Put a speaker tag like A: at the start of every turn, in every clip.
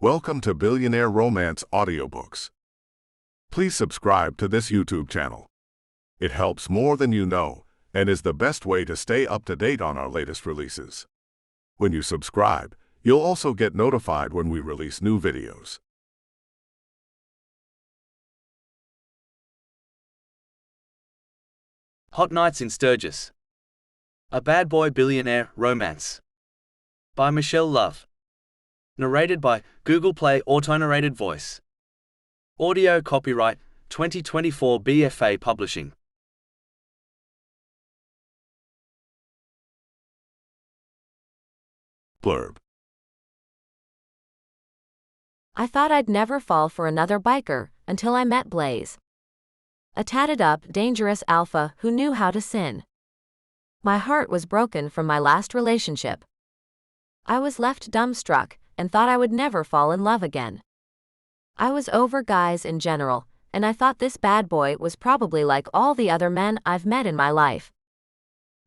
A: Welcome to Billionaire Romance Audiobooks. Please subscribe to this YouTube channel. It helps more than you know and is the best way to stay up to date on our latest releases. When you subscribe, you'll also get notified when we release new videos.
B: Hot Nights in Sturgis. A Bad Boy Billionaire Romance. By Michelle Love. Narrated by Google Play Auto-Narrated Voice. Audio copyright 2024 BFA Publishing.
A: Blurb.
C: I thought I'd never fall for another biker until I met Blaze. A tatted-up, dangerous alpha who knew how to sin. My heart was broken from my last relationship. I was left dumbstruck and thought I would never fall in love again. I was over guys in general, and I thought this bad boy was probably like all the other men I've met in my life.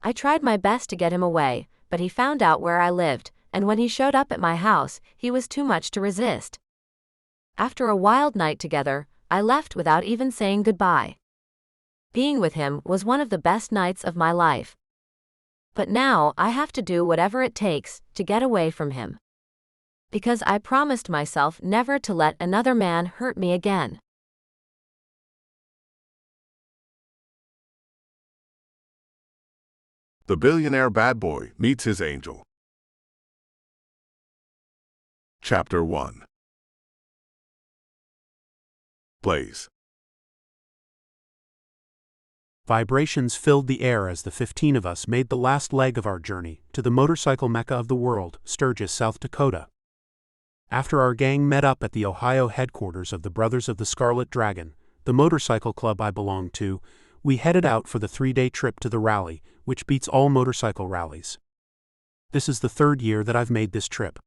C: I tried my best to get him away, but he found out where I lived, and when he showed up at my house, he was too much to resist. After a wild night together, I left without even saying goodbye. Being with him was one of the best nights of my life. But now I have to do whatever it takes to get away from him. Because I promised myself never to let another man hurt me again.
A: The Billionaire Bad Boy Meets His Angel. Chapter 1. Blaze.
D: Vibrations filled the air as the 15 of us made the last leg of our journey to the motorcycle mecca of the world, Sturgis, South Dakota. After our gang met up at the Ohio headquarters of the Brothers of the Scarlet Dragon, the motorcycle club I belonged to, we headed out for the 3-day trip to the rally, which beats all motorcycle rallies. This is the 3rd year that I've made this trip.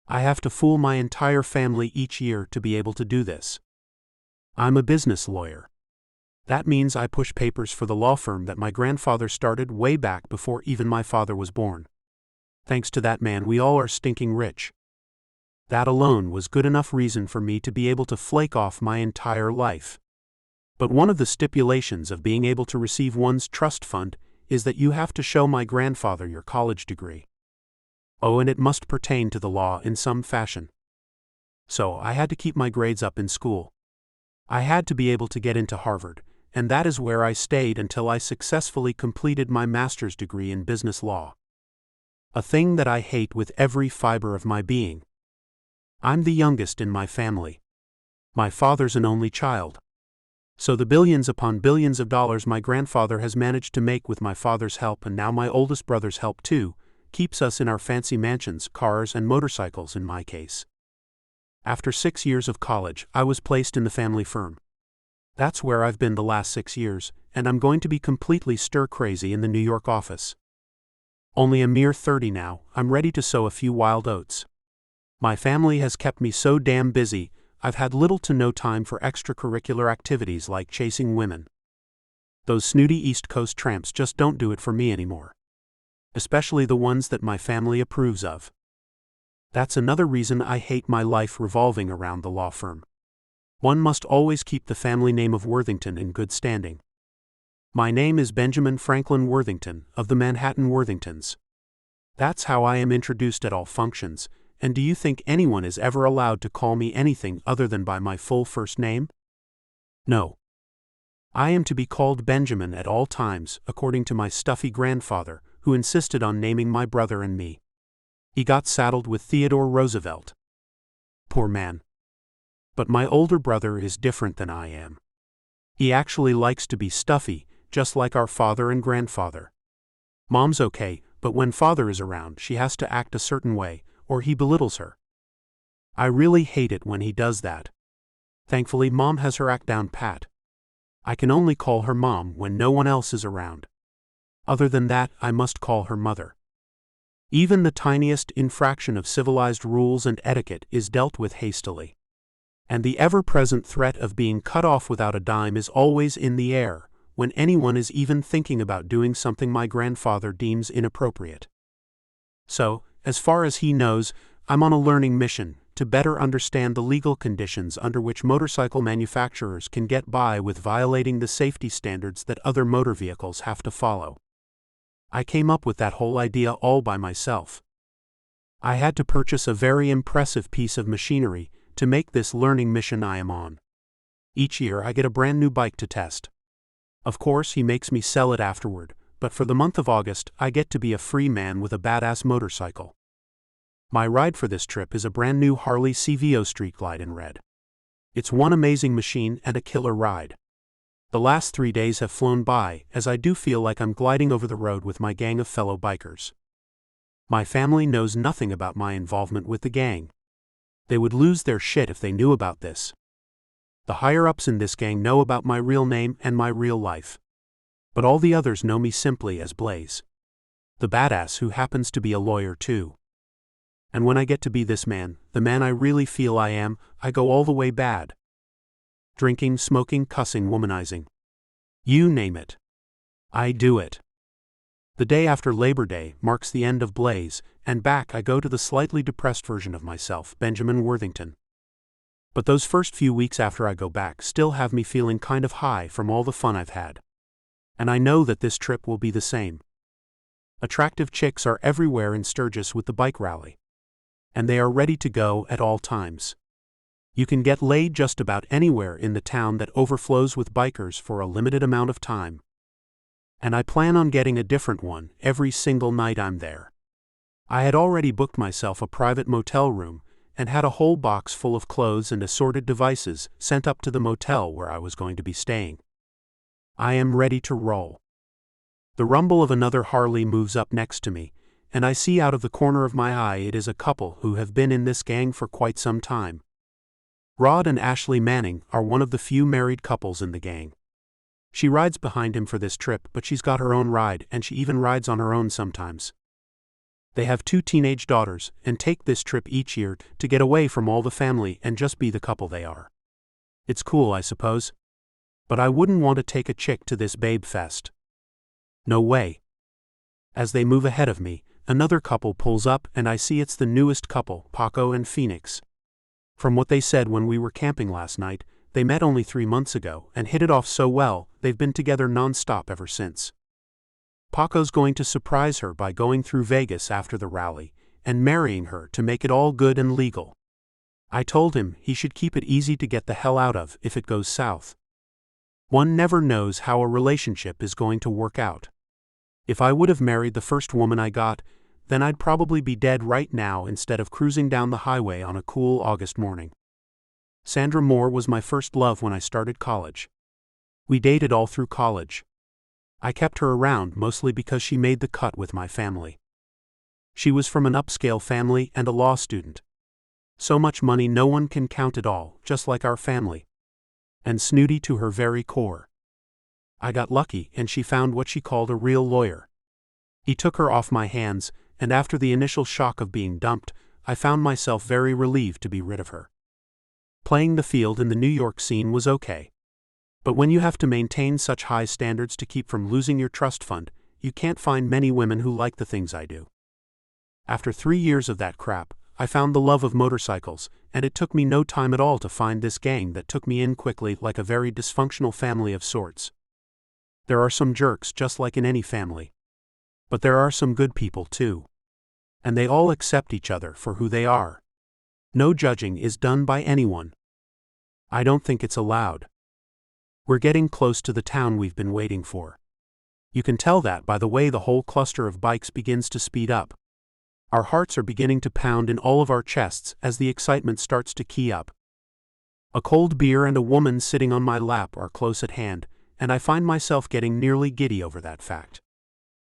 D: I have to fool my entire family each year to be able to do this. I'm a business lawyer. That means I push papers for the law firm that my grandfather started way back before even my father was born. Thanks to that man, we all are stinking rich. That alone was good enough reason for me to be able to flake off my entire life. But one of the stipulations of being able to receive one's trust fund is that you have to show my grandfather your college degree. Oh, and it must pertain to the law in some fashion. So I had to keep my grades up in school. I had to be able to get into Harvard, and that is where I stayed until I successfully completed my master's degree in business law. A thing that I hate with every fiber of my being. I'm the youngest in my family. My father's an only child. So the billions upon billions of dollars my grandfather has managed to make with my father's help and now my oldest brother's help too, keeps us in our fancy mansions, cars, and motorcycles in my case. After 6 years of college, I was placed in the family firm. That's where I've been the last 6 years, and I'm going to be completely stir-crazy in the New York office. Only a mere 30 now, I'm ready to sow a few wild oats. My family has kept me so damn busy, I've had little to no time for extracurricular activities like chasing women. Those snooty East Coast tramps just don't do it for me anymore. Especially the ones that my family approves of. That's another reason I hate my life revolving around the law firm. One must always keep the family name of Worthington in good standing. My name is Benjamin Franklin Worthington of the Manhattan Worthingtons. That's how I am introduced at all functions, and do you think anyone is ever allowed to call me anything other than by my full first name? No. I am to be called Benjamin at all times, according to my stuffy grandfather, who insisted on naming my brother and me. He got saddled with Theodore Roosevelt. Poor man. But my older brother is different than I am. He actually likes to be stuffy, just like our father and grandfather. Mom's okay, but when father is around, she has to act a certain way, or he belittles her. I really hate it when he does that. Thankfully, Mom has her act down pat. I can only call her Mom when no one else is around. Other than that, I must call her Mother. Even the tiniest infraction of civilized rules and etiquette is dealt with hastily. And the ever-present threat of being cut off without a dime is always in the air, when anyone is even thinking about doing something my grandfather deems inappropriate. So, as far as he knows, I'm on a learning mission, to better understand the legal conditions under which motorcycle manufacturers can get by with violating the safety standards that other motor vehicles have to follow. I came up with that whole idea all by myself. I had to purchase a very impressive piece of machinery to make this learning mission I am on. Each year I get a brand new bike to test. Of course, he makes me sell it afterward, but for the month of August I get to be a free man with a badass motorcycle. My ride for this trip is a brand new Harley CVO Street Glide in red. It's one amazing machine and a killer ride. The last 3 days have flown by, as I do feel like I'm gliding over the road with my gang of fellow bikers. My family knows nothing about my involvement with the gang. They would lose their shit if they knew about this. The higher-ups in this gang know about my real name and my real life. But all the others know me simply as Blaze, the badass who happens to be a lawyer too. And when I get to be this man, the man I really feel I am, I go all the way bad. Drinking, smoking, cussing, womanizing. You name it. I do it. The day after Labor Day marks the end of Blaze, and back I go to the slightly depressed version of myself, Benjamin Worthington. But those first few weeks after I go back still have me feeling kind of high from all the fun I've had. And I know that this trip will be the same. Attractive chicks are everywhere in Sturgis with the bike rally. And they are ready to go at all times. You can get laid just about anywhere in the town that overflows with bikers for a limited amount of time. And I plan on getting a different one every single night I'm there. I had already booked myself a private motel room and had a whole box full of clothes and assorted devices sent up to the motel where I was going to be staying. I am ready to roll. The rumble of another Harley moves up next to me, and I see out of the corner of my eye it is a couple who have been in this gang for quite some time. Rod and Ashley Manning are one of the few married couples in the gang. She rides behind him for this trip, but she's got her own ride, and she even rides on her own sometimes. They have 2 teenage daughters, and take this trip each year to get away from all the family and just be the couple they are. It's cool, I suppose. But I wouldn't want to take a chick to this babe fest. No way. As they move ahead of me, another couple pulls up and I see it's the newest couple, Paco and Phoenix. From what they said when we were camping last night, they met only 3 months ago and hit it off so well, they've been together non-stop ever since. Paco's going to surprise her by going through Vegas after the rally and marrying her to make it all good and legal. I told him he should keep it easy to get the hell out of if it goes south. One never knows how a relationship is going to work out. If I would have married the first woman I got, then I'd probably be dead right now instead of cruising down the highway on a cool August morning. Sandra Moore was my first love when I started college. We dated all through college. I kept her around mostly because she made the cut with my family. She was from an upscale family and a law student. So much money no one can count it all, just like our family. And snooty to her very core. I got lucky and she found what she called a real lawyer. He took her off my hands, and after the initial shock of being dumped, I found myself very relieved to be rid of her. Playing the field in the New York scene was okay. But when you have to maintain such high standards to keep from losing your trust fund, you can't find many women who like the things I do. After 3 years of that crap, I found the love of motorcycles, and it took me no time at all to find this gang that took me in quickly like a very dysfunctional family of sorts. There are some jerks just like in any family. But there are some good people too. And they all accept each other for who they are. No judging is done by anyone. I don't think it's allowed. We're getting close to the town we've been waiting for. You can tell that by the way the whole cluster of bikes begins to speed up. Our hearts are beginning to pound in all of our chests as the excitement starts to key up. A cold beer and a woman sitting on my lap are close at hand, and I find myself getting nearly giddy over that fact.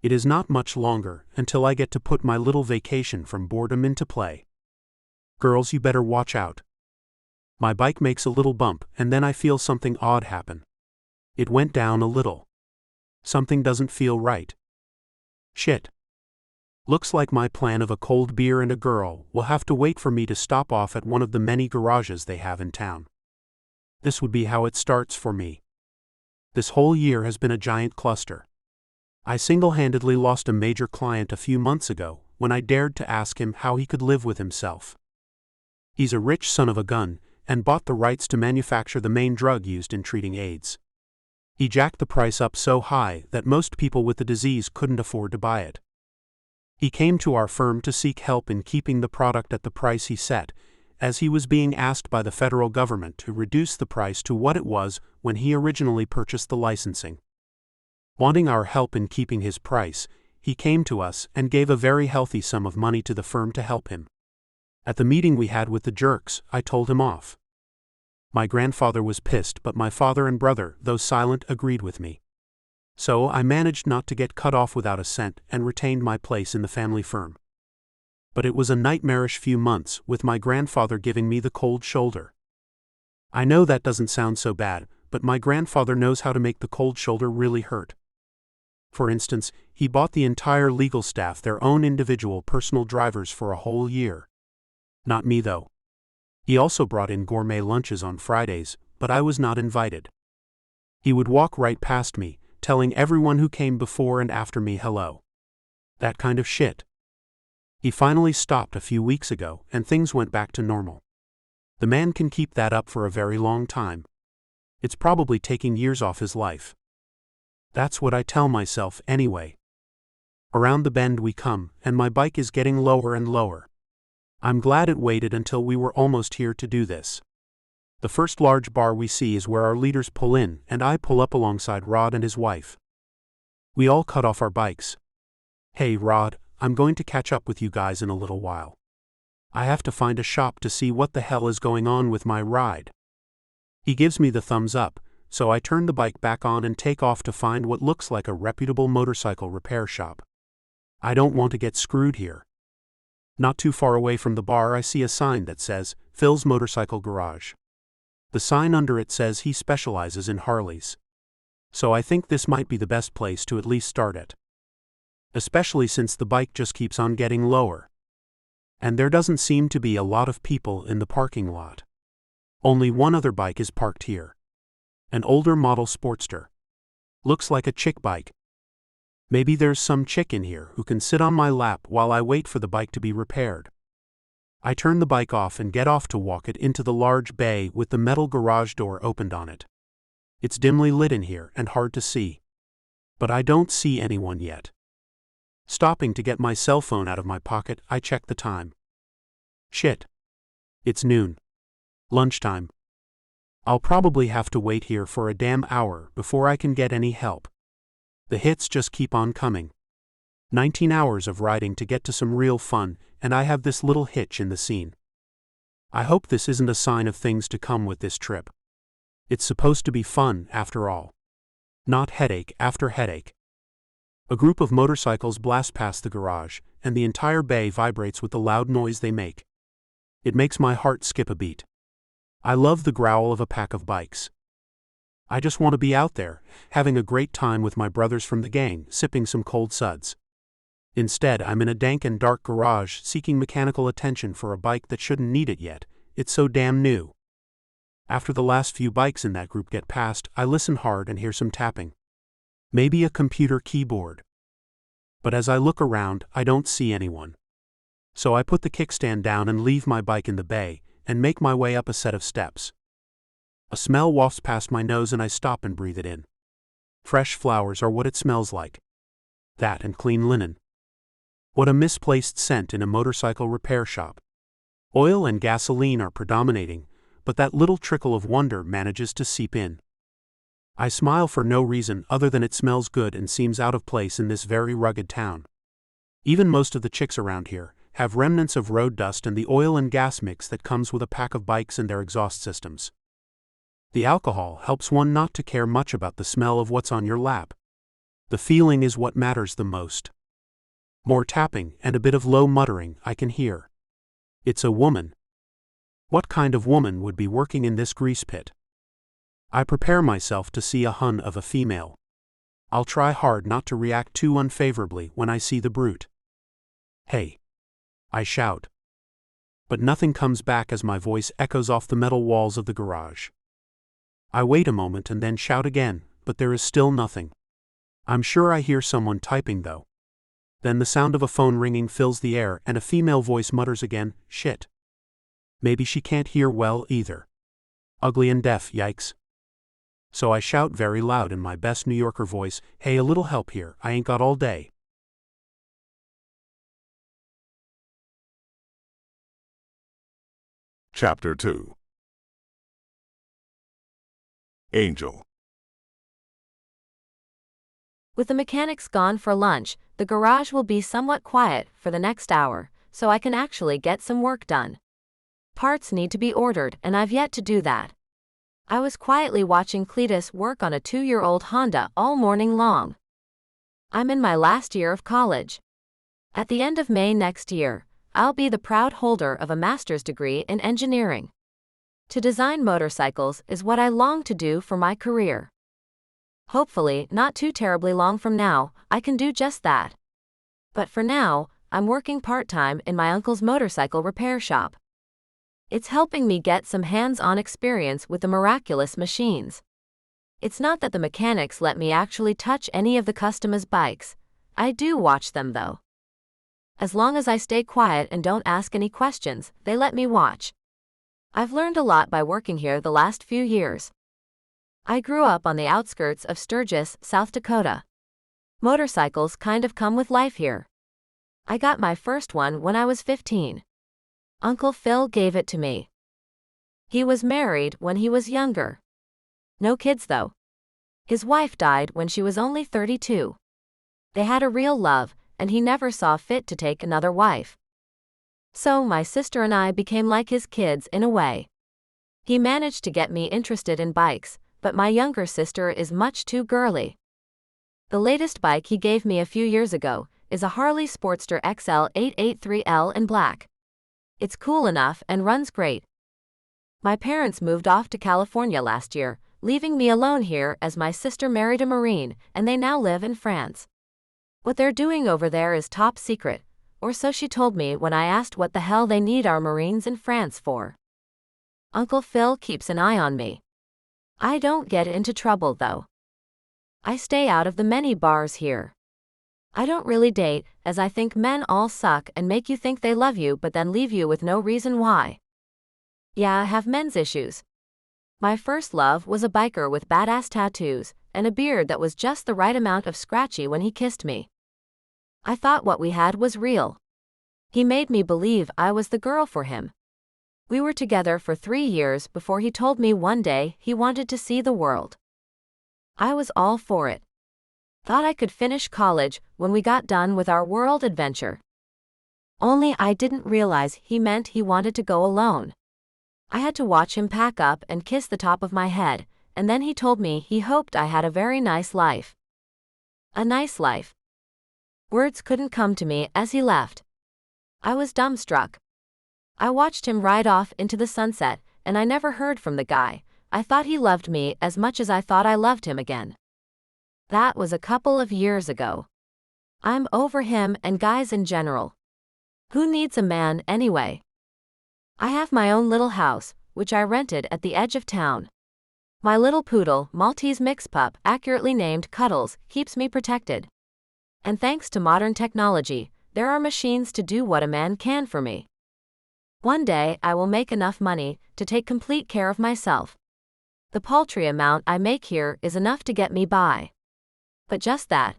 D: It is not much longer until I get to put my little vacation from boredom into play. Girls, you better watch out. My bike makes a little bump, and then I feel something odd happen. It went down a little. Something doesn't feel right. Shit. Looks like my plan of a cold beer and a girl will have to wait for me to stop off at one of the many garages they have in town. This would be how it starts for me. This whole year has been a giant cluster. I single-handedly lost a major client a few months ago when I dared to ask him how he could live with himself. He's a rich son of a gun, and bought the rights to manufacture the main drug used in treating AIDS. He jacked the price up so high that most people with the disease couldn't afford to buy it. He came to our firm to seek help in keeping the product at the price he set, as he was being asked by the federal government to reduce the price to what it was when he originally purchased the licensing. Wanting our help in keeping his price, he came to us and gave a very healthy sum of money to the firm to help him. At the meeting we had with the jerks, I told him off. My grandfather was pissed, but my father and brother, though silent, agreed with me. So I managed not to get cut off without a cent and retained my place in the family firm. But it was a nightmarish few months, with my grandfather giving me the cold shoulder. I know that doesn't sound so bad, but my grandfather knows how to make the cold shoulder really hurt. For instance, he bought the entire legal staff their own individual personal drivers for a whole year. Not me though. He also brought in gourmet lunches on Fridays, but I was not invited. He would walk right past me, telling everyone who came before and after me hello. That kind of shit. He finally stopped a few weeks ago, and things went back to normal. The man can keep that up for a very long time. It's probably taking years off his life. That's what I tell myself anyway. Around the bend we come, and my bike is getting lower and lower. I'm glad it waited until we were almost here to do this. The first large bar we see is where our leaders pull in, and I pull up alongside Rod and his wife. We all cut off our bikes. Hey Rod, I'm going to catch up with you guys in a little while. I have to find a shop to see what the hell is going on with my ride. He gives me the thumbs up, so I turn the bike back on and take off to find what looks like a reputable motorcycle repair shop. I don't want to get screwed here. Not too far away from the bar I see a sign that says, Phil's Motorcycle Garage. The sign under it says he specializes in Harleys. So I think this might be the best place to at least start at. Especially since the bike just keeps on getting lower. And there doesn't seem to be a lot of people in the parking lot. Only one other bike is parked here. An older model Sportster. Looks like a chick bike. Maybe there's some chick in here who can sit on my lap while I wait for the bike to be repaired. I turn the bike off and get off to walk it into the large bay with the metal garage door opened on it. It's dimly lit in here and hard to see. But I don't see anyone yet. Stopping to get my cell phone out of my pocket, I check the time. Shit. It's noon. Lunchtime. I'll probably have to wait here for a damn hour before I can get any help. The hits just keep on coming. 19 hours of riding to get to some real fun, and I have this little hitch in the scene. I hope this isn't a sign of things to come with this trip. It's supposed to be fun, after all. Not headache after headache. A group of motorcycles blast past the garage, and the entire bay vibrates with the loud noise they make. It makes my heart skip a beat. I love the growl of a pack of bikes. I just want to be out there, having a great time with my brothers from the gang, sipping some cold suds. Instead, I'm in a dank and dark garage seeking mechanical attention for a bike that shouldn't need it yet, it's so damn new. After the last few bikes in that group get past, I listen hard and hear some tapping. Maybe a computer keyboard. But as I look around, I don't see anyone. So I put the kickstand down and leave my bike in the bay, and make my way up a set of steps. A smell wafts past my nose and I stop and breathe it in. Fresh flowers are what it smells like. That and clean linen. What a misplaced scent in a motorcycle repair shop. Oil and gasoline are predominating, but that little trickle of wonder manages to seep in. I smile for no reason other than it smells good and seems out of place in this very rugged town. Even most of the chicks around here have remnants of road dust and the oil and gas mix that comes with a pack of bikes and their exhaust systems. The alcohol helps one not to care much about the smell of what's on your lap. The feeling is what matters the most. More tapping and a bit of low muttering I can hear. It's a woman. What kind of woman would be working in this grease pit? I prepare myself to see a hun of a female. I'll try hard not to react too unfavorably when I see the brute. Hey! I shout. But nothing comes back as my voice echoes off the metal walls of the garage. I wait a moment and then shout again, but there is still nothing. I'm sure I hear someone typing though. Then the sound of a phone ringing fills the air and a female voice mutters again, shit. Maybe she can't hear well either. Ugly and deaf, yikes. So I shout very loud in my best New Yorker voice, "Hey, a little help here, I ain't got all day."
A: Chapter 2. Angel.
C: With the mechanics gone for lunch, the garage will be somewhat quiet for the next hour, so I can actually get some work done. Parts need to be ordered, and I've yet to do that. I was quietly watching Cletus work on a 2-year-old Honda all morning long. I'm in my last year of college. At the end of May next year, I'll be the proud holder of a master's degree in engineering. To design motorcycles is what I long to do for my career. Hopefully, not too terribly long from now, I can do just that. But for now, I'm working part-time in my uncle's motorcycle repair shop. It's helping me get some hands-on experience with the miraculous machines. It's not that the mechanics let me actually touch any of the customers' bikes. I do watch them though. As long as I stay quiet and don't ask any questions, they let me watch. I've learned a lot by working here the last few years. I grew up on the outskirts of Sturgis, South Dakota. Motorcycles kind of come with life here. I got my first one when I was 15. Uncle Phil gave it to me. He was married when he was younger. No kids though. His wife died when she was only 32. They had a real love, and he never saw fit to take another wife. So my sister and I became like his kids in a way. He managed to get me interested in bikes, but my younger sister is much too girly. The latest bike he gave me a few years ago is a Harley Sportster XL 883L in black. It's cool enough and runs great. My parents moved off to California last year, leaving me alone here as my sister married a Marine, and they now live in France. What they're doing over there is top secret, or so she told me when I asked what the hell they need our Marines in France for. Uncle Phil keeps an eye on me. I don't get into trouble though. I stay out of the many bars here. I don't really date, as I think men all suck and make you think they love you but then leave you with no reason why. Yeah, I have men's issues. My first love was a biker with badass tattoos and a beard that was just the right amount of scratchy when he kissed me. I thought what we had was real. He made me believe I was the girl for him. We were together for 3 years before he told me one day he wanted to see the world. I was all for it. Thought I could finish college when we got done with our world adventure. Only I didn't realize he meant he wanted to go alone. I had to watch him pack up and kiss the top of my head, and then he told me he hoped I had a very nice life. A nice life. Words couldn't come to me as he left. I was dumbstruck. I watched him ride off into the sunset, and I never heard from the guy. I thought he loved me as much as I thought I loved him again. That was a couple of years ago. I'm over him and guys in general. Who needs a man anyway? I have my own little house, which I rented at the edge of town. My little poodle, Maltese mix pup, accurately named Cuddles, keeps me protected. And thanks to modern technology, there are machines to do what a man can for me. One day I will make enough money to take complete care of myself. The paltry amount I make here is enough to get me by. But just that.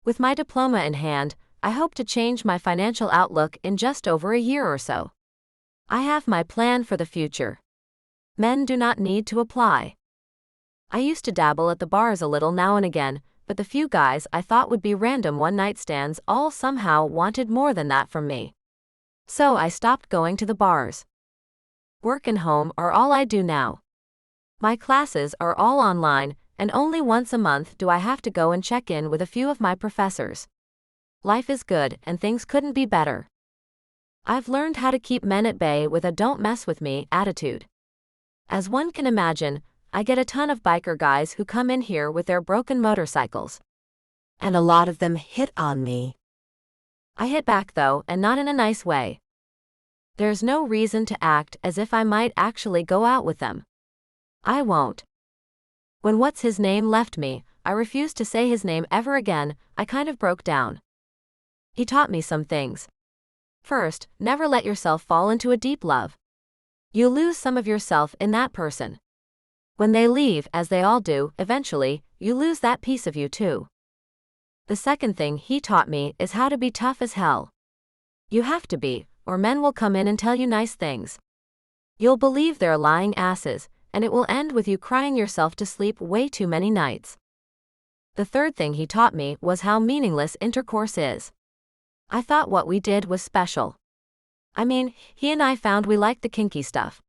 C: With my diploma in hand, I hope to change my financial outlook in just over a year or so. I have my plan for the future. Men do not need to apply. I used to dabble at the bars a little now and again, but the few guys I thought would be random one-night stands all somehow wanted more than that from me. So I stopped going to the bars. Work and home are all I do now. My classes are all online, and only once a month do I have to go and check in with a few of my professors. Life is good and things couldn't be better. I've learned how to keep men at bay with a don't mess with me attitude. As one can imagine, I get a ton of biker guys who come in here with their broken motorcycles. And a lot of them hit on me. I hit back though, and not in a nice way. There's no reason to act as if I might actually go out with them. I won't. When what's his name left me, I refused to say his name ever again. I kind of broke down. He taught me some things. First, never let yourself fall into a deep love. You lose some of yourself in that person. When they leave, as they all do, eventually, you lose that piece of you too. The second thing he taught me is how to be tough as hell. You have to be, or men will come in and tell you nice things. You'll believe they're lying asses, and it will end with you crying yourself to sleep way too many nights. The third thing he taught me was how meaningless intercourse is. I thought what we did was special. I mean, he and I found we liked the kinky stuff.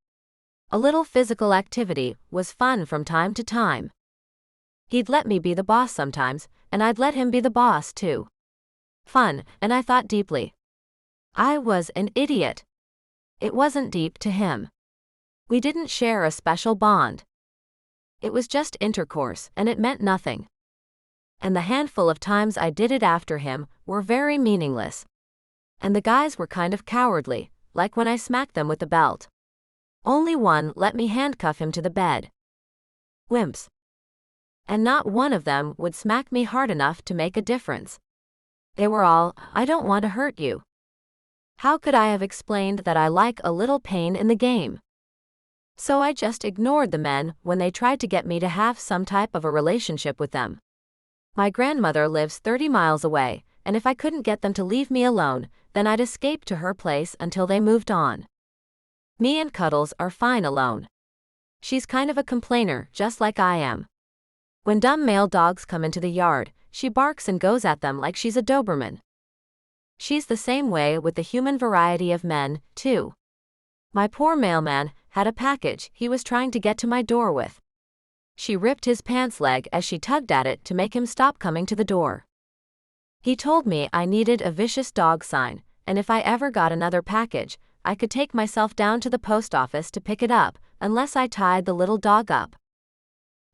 C: A little physical activity was fun from time to time. He'd let me be the boss sometimes, and I'd let him be the boss too. Fun, and I thought deeply. I was an idiot. It wasn't deep to him. We didn't share a special bond. It was just intercourse, and it meant nothing. And the handful of times I did it after him were very meaningless. And the guys were kind of cowardly, like when I smacked them with the belt. Only one let me handcuff him to the bed. Wimps. And not one of them would smack me hard enough to make a difference. They were all, "I don't want to hurt you." How could I have explained that I like a little pain in the game? So I just ignored the men when they tried to get me to have some type of a relationship with them. My grandmother lives 30 miles away, and if I couldn't get them to leave me alone, then I'd escape to her place until they moved on. Me and Cuddles are fine alone. She's kind of a complainer, just like I am. When dumb male dogs come into the yard, she barks and goes at them like she's a Doberman. She's the same way with the human variety of men, too. My poor mailman had a package he was trying to get to my door with. She ripped his pants leg as she tugged at it to make him stop coming to the door. He told me I needed a vicious dog sign, and if I ever got another package, I could take myself down to the post office to pick it up, unless I tied the little dog up.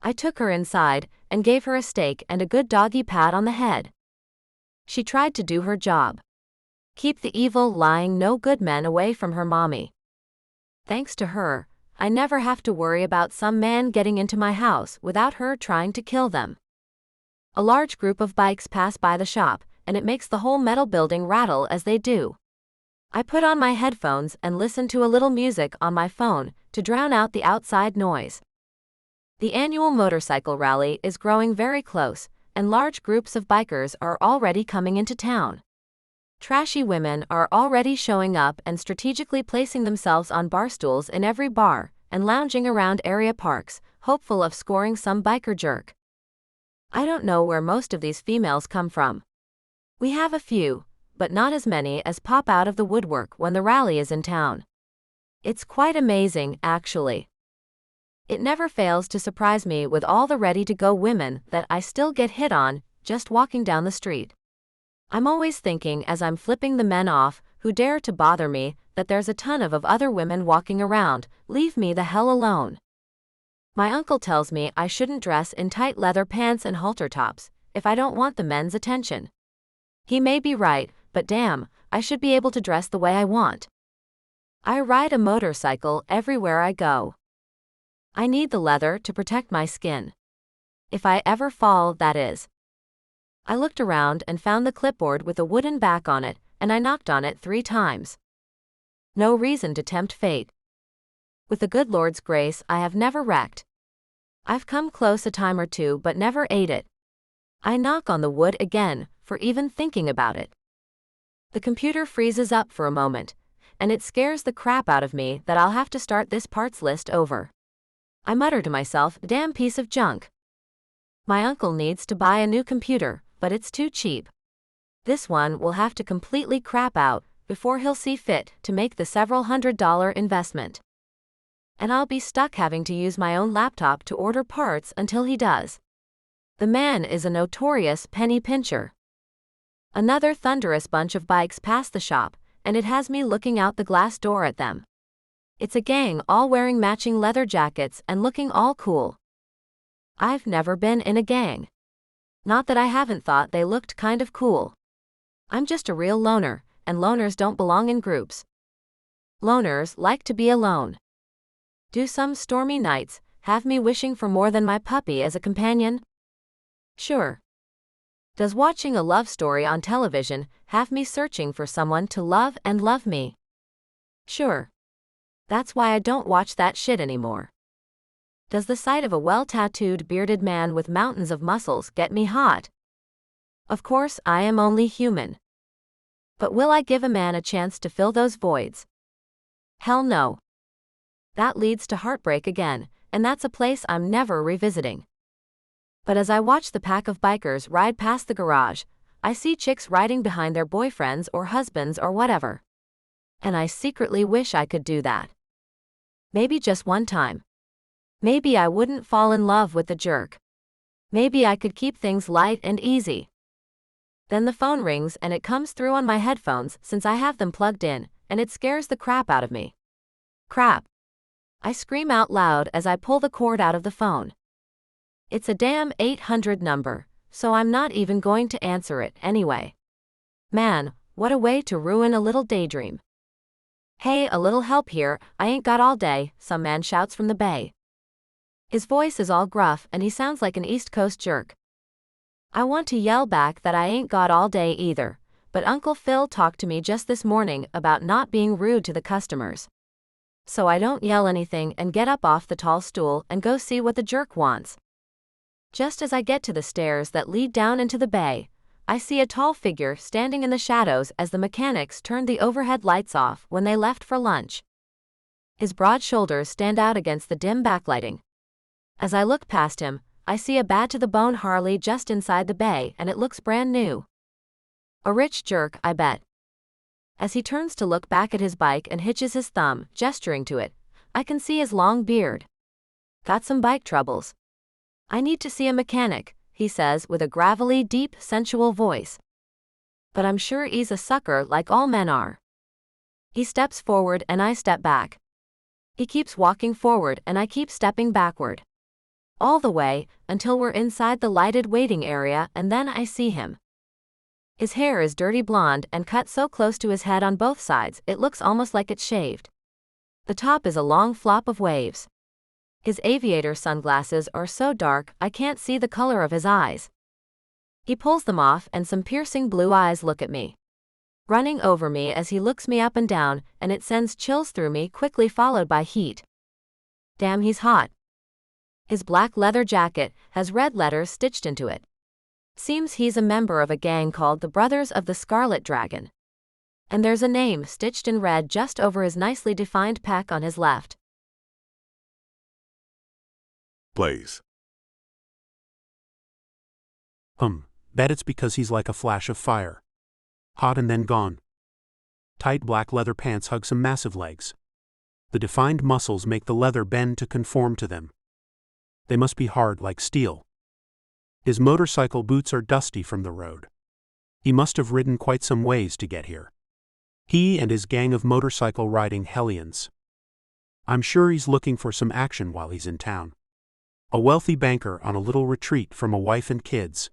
C: I took her inside and gave her a steak and a good doggy pat on the head. She tried to do her job. Keep the evil, lying, no good men away from her mommy. Thanks to her, I never have to worry about some man getting into my house without her trying to kill them. A large group of bikes pass by the shop, and it makes the whole metal building rattle as they do. I put on my headphones and listen to a little music on my phone to drown out the outside noise. The annual motorcycle rally is growing very close, and large groups of bikers are already coming into town. Trashy women are already showing up and strategically placing themselves on bar stools in every bar, and lounging around area parks, hopeful of scoring some biker jerk. I don't know where most of these females come from. We have a few, but not as many as pop out of the woodwork when the rally is in town. It's quite amazing, actually. It never fails to surprise me with all the ready-to-go women that I still get hit on just walking down the street. I'm always thinking as I'm flipping the men off who dare to bother me that there's a ton of other women walking around, leave me the hell alone. My uncle tells me I shouldn't dress in tight leather pants and halter tops if I don't want the men's attention. He may be right, but damn, I should be able to dress the way I want. I ride a motorcycle everywhere I go. I need the leather to protect my skin. If I ever fall, that is. I looked around and found the clipboard with a wooden back on it, and I knocked on it 3 times. No reason to tempt fate. With the good Lord's grace, I have never wrecked. I've come close a time or two but never ate it. I knock on the wood again, for even thinking about it. The computer freezes up for a moment, and it scares the crap out of me that I'll have to start this parts list over. I mutter to myself, damn piece of junk. My uncle needs to buy a new computer, but it's too cheap. This one will have to completely crap out before he'll see fit to make the several $100 investment. And I'll be stuck having to use my own laptop to order parts until he does. The man is a notorious penny pincher. Another thunderous bunch of bikes pass the shop, and it has me looking out the glass door at them. It's a gang all wearing matching leather jackets and looking all cool. I've never been in a gang. Not that I haven't thought they looked kind of cool. I'm just a real loner, and loners don't belong in groups. Loners like to be alone. Do some stormy nights have me wishing for more than my puppy as a companion? Sure. Does watching a love story on television have me searching for someone to love and love me? Sure. That's why I don't watch that shit anymore. Does the sight of a well-tattooed bearded man with mountains of muscles get me hot? Of course, I am only human. But will I give a man a chance to fill those voids? Hell no. That leads to heartbreak again, and that's a place I'm never revisiting. But as I watch the pack of bikers ride past the garage, I see chicks riding behind their boyfriends or husbands or whatever. And I secretly wish I could do that. Maybe just one time. Maybe I wouldn't fall in love with the jerk. Maybe I could keep things light and easy. Then the phone rings and it comes through on my headphones since I have them plugged in, and it scares the crap out of me. Crap. I scream out loud as I pull the cord out of the phone. It's a damn 800 number, so I'm not even going to answer it anyway. Man, what a way to ruin a little daydream. Hey, a little help here, I ain't got all day, some man shouts from the bay. His voice is all gruff and he sounds like an East Coast jerk. I want to yell back that I ain't got all day either, but Uncle Phil talked to me just this morning about not being rude to the customers. So I don't yell anything and get up off the tall stool and go see what the jerk wants. Just as I get to the stairs that lead down into the bay, I see a tall figure standing in the shadows as the mechanics turned the overhead lights off when they left for lunch. His broad shoulders stand out against the dim backlighting. As I look past him, I see a bad-to-the-bone Harley just inside the bay and it looks brand new. A rich jerk, I bet. As he turns to look back at his bike and hitches his thumb, gesturing to it, I can see his long beard. Got some bike troubles. I need to see a mechanic, he says with a gravelly, deep, sensual voice. But I'm sure he's a sucker like all men are. He steps forward and I step back. He keeps walking forward and I keep stepping backward. All the way, until we're inside the lighted waiting area and then I see him. His hair is dirty blonde and cut so close to his head on both sides it looks almost like it's shaved. The top is a long flop of waves. His aviator sunglasses are so dark I can't see the color of his eyes. He pulls them off and some piercing blue eyes look at me, running over me as he looks me up and down, and it sends chills through me, quickly followed by heat. Damn, he's hot. His black leather jacket has red letters stitched into it. Seems he's a member of a gang called the Brothers of the Scarlet Dragon. And there's a name stitched in red just over his nicely defined pec on his left.
A: Blaze.
D: Bet it's because he's like a flash of fire. Hot and then gone. Tight black leather pants hug some massive legs. The defined muscles make the leather bend to conform to them. They must be hard like steel. His motorcycle boots are dusty from the road. He must have ridden quite some ways to get here. He and his gang of motorcycle riding hellions. I'm sure he's looking for some action while he's in town. A wealthy banker on a little retreat from a wife and kids.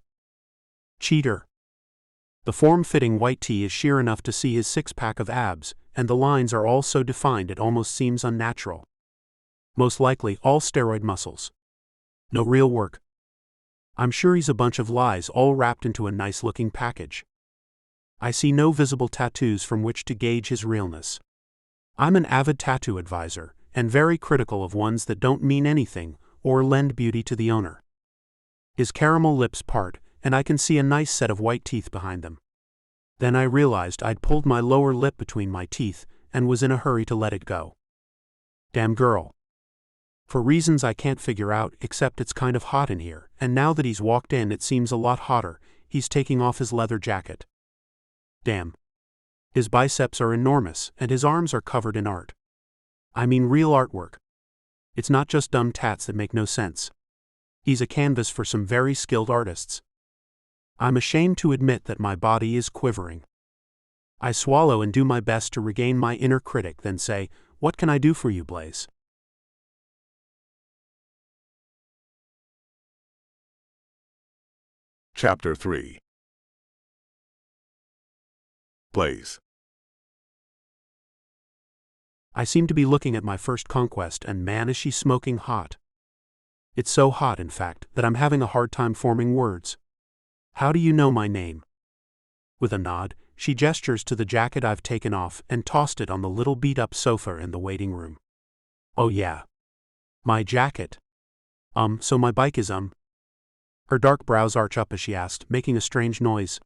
D: Cheater. The form-fitting white tee is sheer enough to see his six-pack of abs, and the lines are all so defined it almost seems unnatural. Most likely all steroid muscles. No real work. I'm sure he's a bunch of lies all wrapped into a nice-looking package. I see no visible tattoos from which to gauge his realness. I'm an avid tattoo advisor, and very critical of ones that don't mean anything or lend beauty to the owner. His caramel lips part, and I can see a nice set of white teeth behind them. Then I realized I'd pulled my lower lip between my teeth and was in a hurry to let it go. Damn girl. For reasons I can't figure out, except it's kind of hot in here, and now that he's walked in it seems a lot hotter. He's taking off his leather jacket. Damn. His biceps are enormous, and his arms are covered in art. I mean real artwork. It's not just dumb tats that make no sense. He's a canvas for some very skilled artists. I'm ashamed to admit that my body is quivering. I swallow and do my best to regain my inner critic, then say, "What can I do for you, Blaze?"
A: Chapter 3. Blaze.
D: I seem to be looking at my first conquest, and man is she smoking hot. It's so hot, in fact, that I'm having a hard time forming words. How do you know my name? With a nod, she gestures to the jacket I've taken off and tossed it on the little beat-up sofa in the waiting room. Oh yeah. My jacket. So my bike is Her dark brows arch up as she asked, making a strange noise.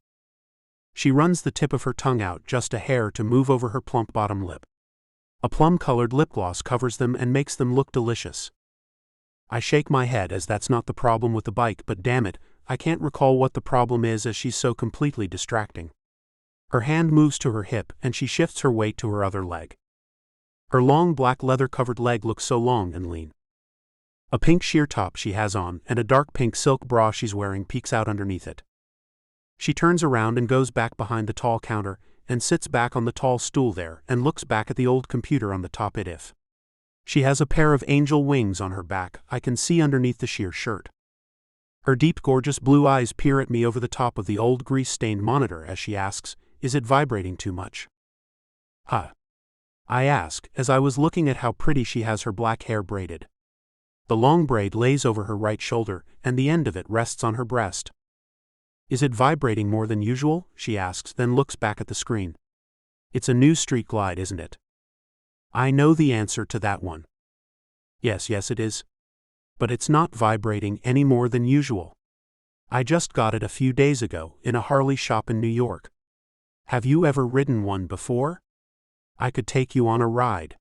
D: She runs the tip of her tongue out just a hair to move over her plump bottom lip. A plum-colored lip gloss covers them and makes them look delicious. I shake my head as that's not the problem with the bike, but damn it, I can't recall what the problem is as she's so completely distracting. Her hand moves to her hip and she shifts her weight to her other leg. Her long black leather-covered leg looks so long and lean. A pink sheer top she has on and a dark pink silk bra she's wearing peeks out underneath it. She turns around and goes back behind the tall counter and sits back on the tall stool there and looks back at the old computer on the top it. She has a pair of angel wings on her back I can see underneath the sheer shirt. Her deep gorgeous blue eyes peer at me over the top of the old grease-stained monitor as she asks, "Is it vibrating too much?" Huh? I ask, as I was looking at how pretty she has her black hair braided. The long braid lays over her right shoulder, and the end of it rests on her breast. "Is it vibrating more than usual?" she asks, then looks back at the screen. "It's a new Street Glide, isn't it?" I know the answer to that one. Yes, it is. But it's not vibrating any more than usual. I just got it a few days ago in a Harley shop in New York. Have you ever ridden one before? I could take you on a ride.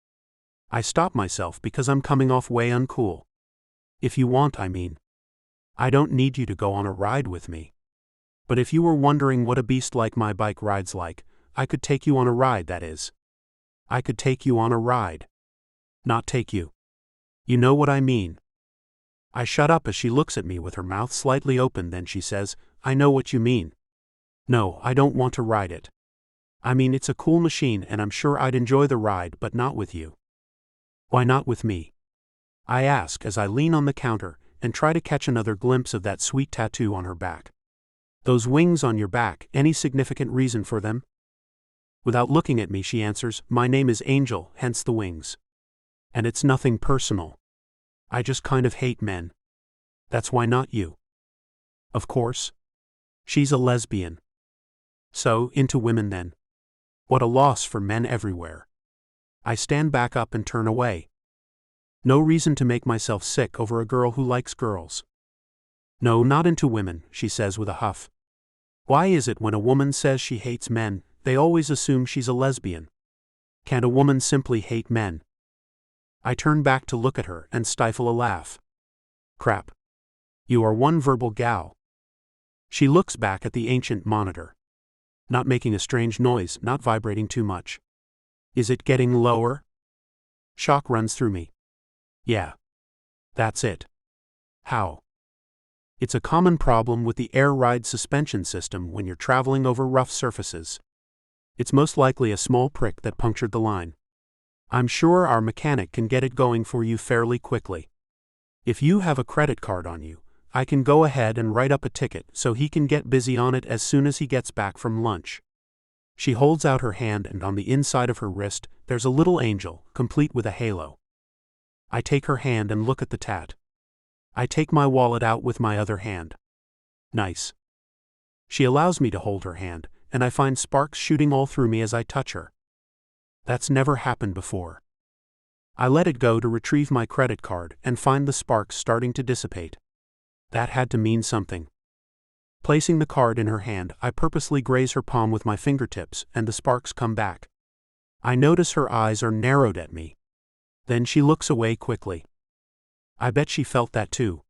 D: I stop myself because I'm coming off way uncool. If you want, I mean. I don't need you to go on a ride with me. But if you were wondering what a beast like my bike rides like, I could take you on a ride, that is. I could take you on a ride. Not take you. You know what I mean. I shut up as she looks at me with her mouth slightly open, then she says, "I know what you mean. No, I don't want to ride it. I mean, it's a cool machine and I'm sure I'd enjoy the ride, but not with you." "Why not with me?" I ask as I lean on the counter and try to catch another glimpse of that sweet tattoo on her back. "Those wings on your back, any significant reason for them?" Without looking at me, she answers, "My name is Angel, hence the wings. And it's nothing personal. I just kind of hate men. That's why not you." Of course. She's a lesbian. So, into women then. What a loss for men everywhere. I stand back up and turn away. No reason to make myself sick over a girl who likes girls. "No, not into women," she says with a huff. "Why is it when a woman says she hates men, they always assume she's a lesbian? Can't a woman simply hate men?" I turn back to look at her and stifle a laugh. Crap. You are one verbal gal. She looks back at the ancient monitor. Not making a strange noise, not vibrating too much. Is it getting lower? Shock runs through me. Yeah. That's it. How? It's a common problem with the air ride suspension system when you're traveling over rough surfaces. It's most likely a small prick that punctured the line. I'm sure our mechanic can get it going for you fairly quickly. If you have a credit card on you, I can go ahead and write up a ticket so he can get busy on it as soon as he gets back from lunch. She holds out her hand and on the inside of her wrist, there's a little angel, complete with a halo. I take her hand and look at the tat. I take my wallet out with my other hand. Nice. She allows me to hold her hand, and I find sparks shooting all through me as I touch her. That's never happened before. I let it go to retrieve my credit card and find the sparks starting to dissipate. That had to mean something. Placing the card in her hand, I purposely graze her palm with my fingertips, and the sparks come back. I notice her eyes are narrowed at me. Then she looks away quickly. I bet she felt that too.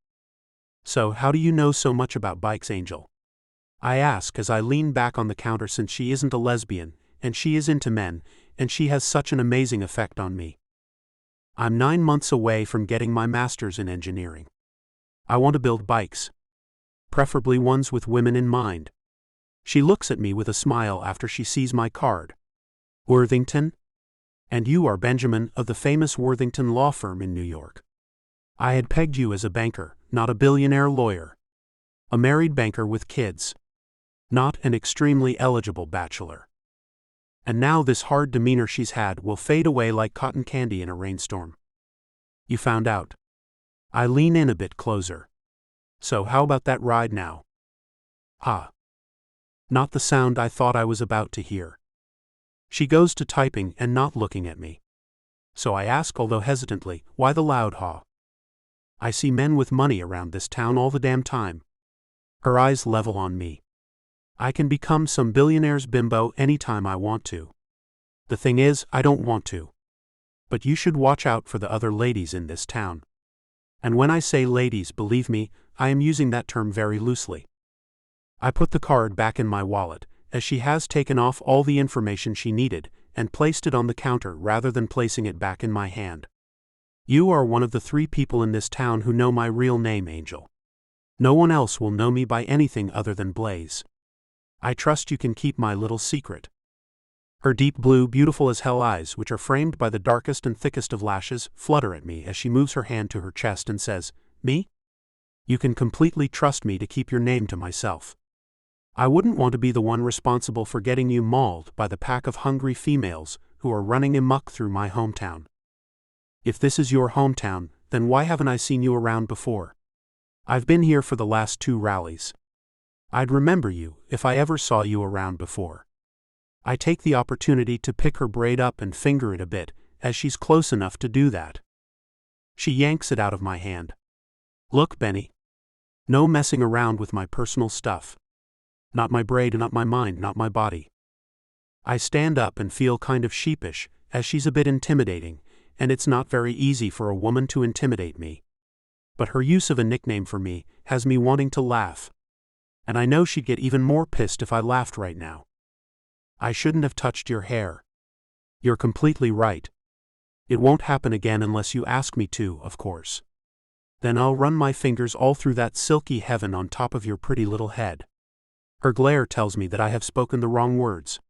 D: "So, how do you know so much about bikes, Angel?" I ask as I lean back on the counter, since she isn't a lesbian, and she is into men, and she has such an amazing effect on me. I'm 9 months away from getting my master's in engineering. I want to build bikes. Preferably ones with women in mind. She looks at me with a smile after she sees my card. "Worthington? And you are Benjamin of the famous Worthington law firm in New York. I had pegged you as a banker, not a billionaire lawyer. A married banker with kids. Not an extremely eligible bachelor. And now this hard demeanor she's had will fade away like cotton candy in a rainstorm. You found out." I lean in a bit closer. "So how about that ride now?" Ha. Not the sound I thought I was about to hear. She goes to typing and not looking at me. So I ask, although hesitantly, why the loud haw? I see men with money around this town all the damn time. Her eyes level on me. I can become some billionaire's bimbo anytime I want to. The thing is, I don't want to. But you should watch out for the other ladies in this town. And when I say ladies, believe me, I am using that term very loosely. I put the card back in my wallet, as she has taken off all the information she needed, and placed it on the counter rather than placing it back in my hand. You are one of the 3 people in this town who know my real name, Angel. No one else will know me by anything other than Blaze. I trust you can keep my little secret. Her deep blue, beautiful as hell eyes, which are framed by the darkest and thickest of lashes, flutter at me as she moves her hand to her chest and says, "Me? You can completely trust me to keep your name to myself. I wouldn't want to be the one responsible for getting you mauled by the pack of hungry females who are running amok through my hometown. If this is your hometown, then why haven't I seen you around before? I've been here for the last 2 rallies. I'd remember you if I ever saw you around before." I take the opportunity to pick her braid up and finger it a bit, as she's close enough to do that. She yanks it out of my hand. "Look, Benny. No messing around with my personal stuff. Not my braid, not my mind, not my body." I stand up and feel kind of sheepish, as she's a bit intimidating, and it's not very easy for a woman to intimidate me. But her use of a nickname for me has me wanting to laugh. And I know she'd get even more pissed if I laughed right now. "I shouldn't have touched your hair. You're completely right. It won't happen again unless you ask me to, of course. Then I'll run my fingers all through that silky heaven on top of your pretty little head." Her glare tells me that I have spoken the wrong words.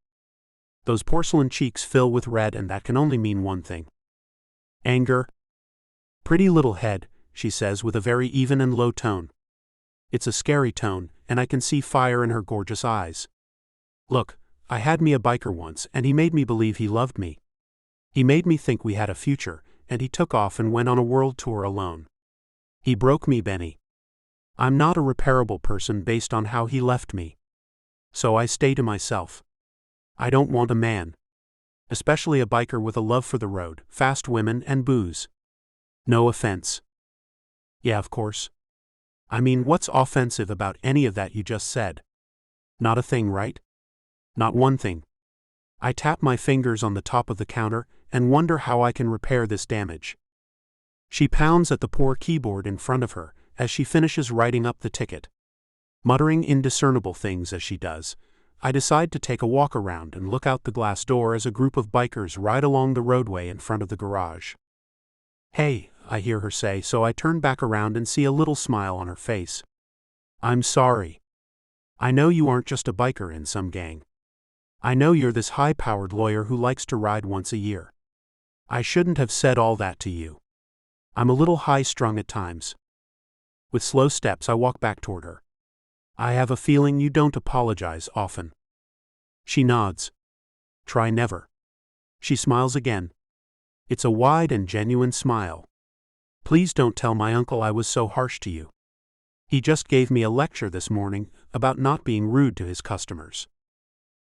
D: Those porcelain cheeks fill with red, and that can only mean one thing. Anger. "Pretty little head," she says with a very even and low tone. It's a scary tone, and I can see fire in her gorgeous eyes. "Look, I had me a biker once, and he made me believe he loved me. He made me think we had a future, and he took off and went on a world tour alone. He broke me, Benny. I'm not a repairable person based on how he left me. So I stay to myself. I don't want a man. Especially a biker with a love for the road, fast women, and booze. No offense." "Yeah, of course. I mean, what's offensive about any of that you just said? Not a thing, right? Not one thing." I tap my fingers on the top of the counter and wonder how I can repair this damage. She pounds at the poor keyboard in front of her as she finishes writing up the ticket. Muttering indiscernible things as she does, I decide to take a walk around and look out the glass door as a group of bikers ride along the roadway in front of the garage. "Hey," I hear her say, so I turn back around and see a little smile on her face. "I'm sorry. I know you aren't just a biker in some gang. I know you're this high-powered lawyer who likes to ride once a year. I shouldn't have said all that to you. I'm a little high-strung at times." With slow steps I walk back toward her. "I have a feeling you don't apologize often." She nods. "Try never." She smiles again. It's a wide and genuine smile. "Please don't tell my uncle I was so harsh to you. He just gave me a lecture this morning about not being rude to his customers."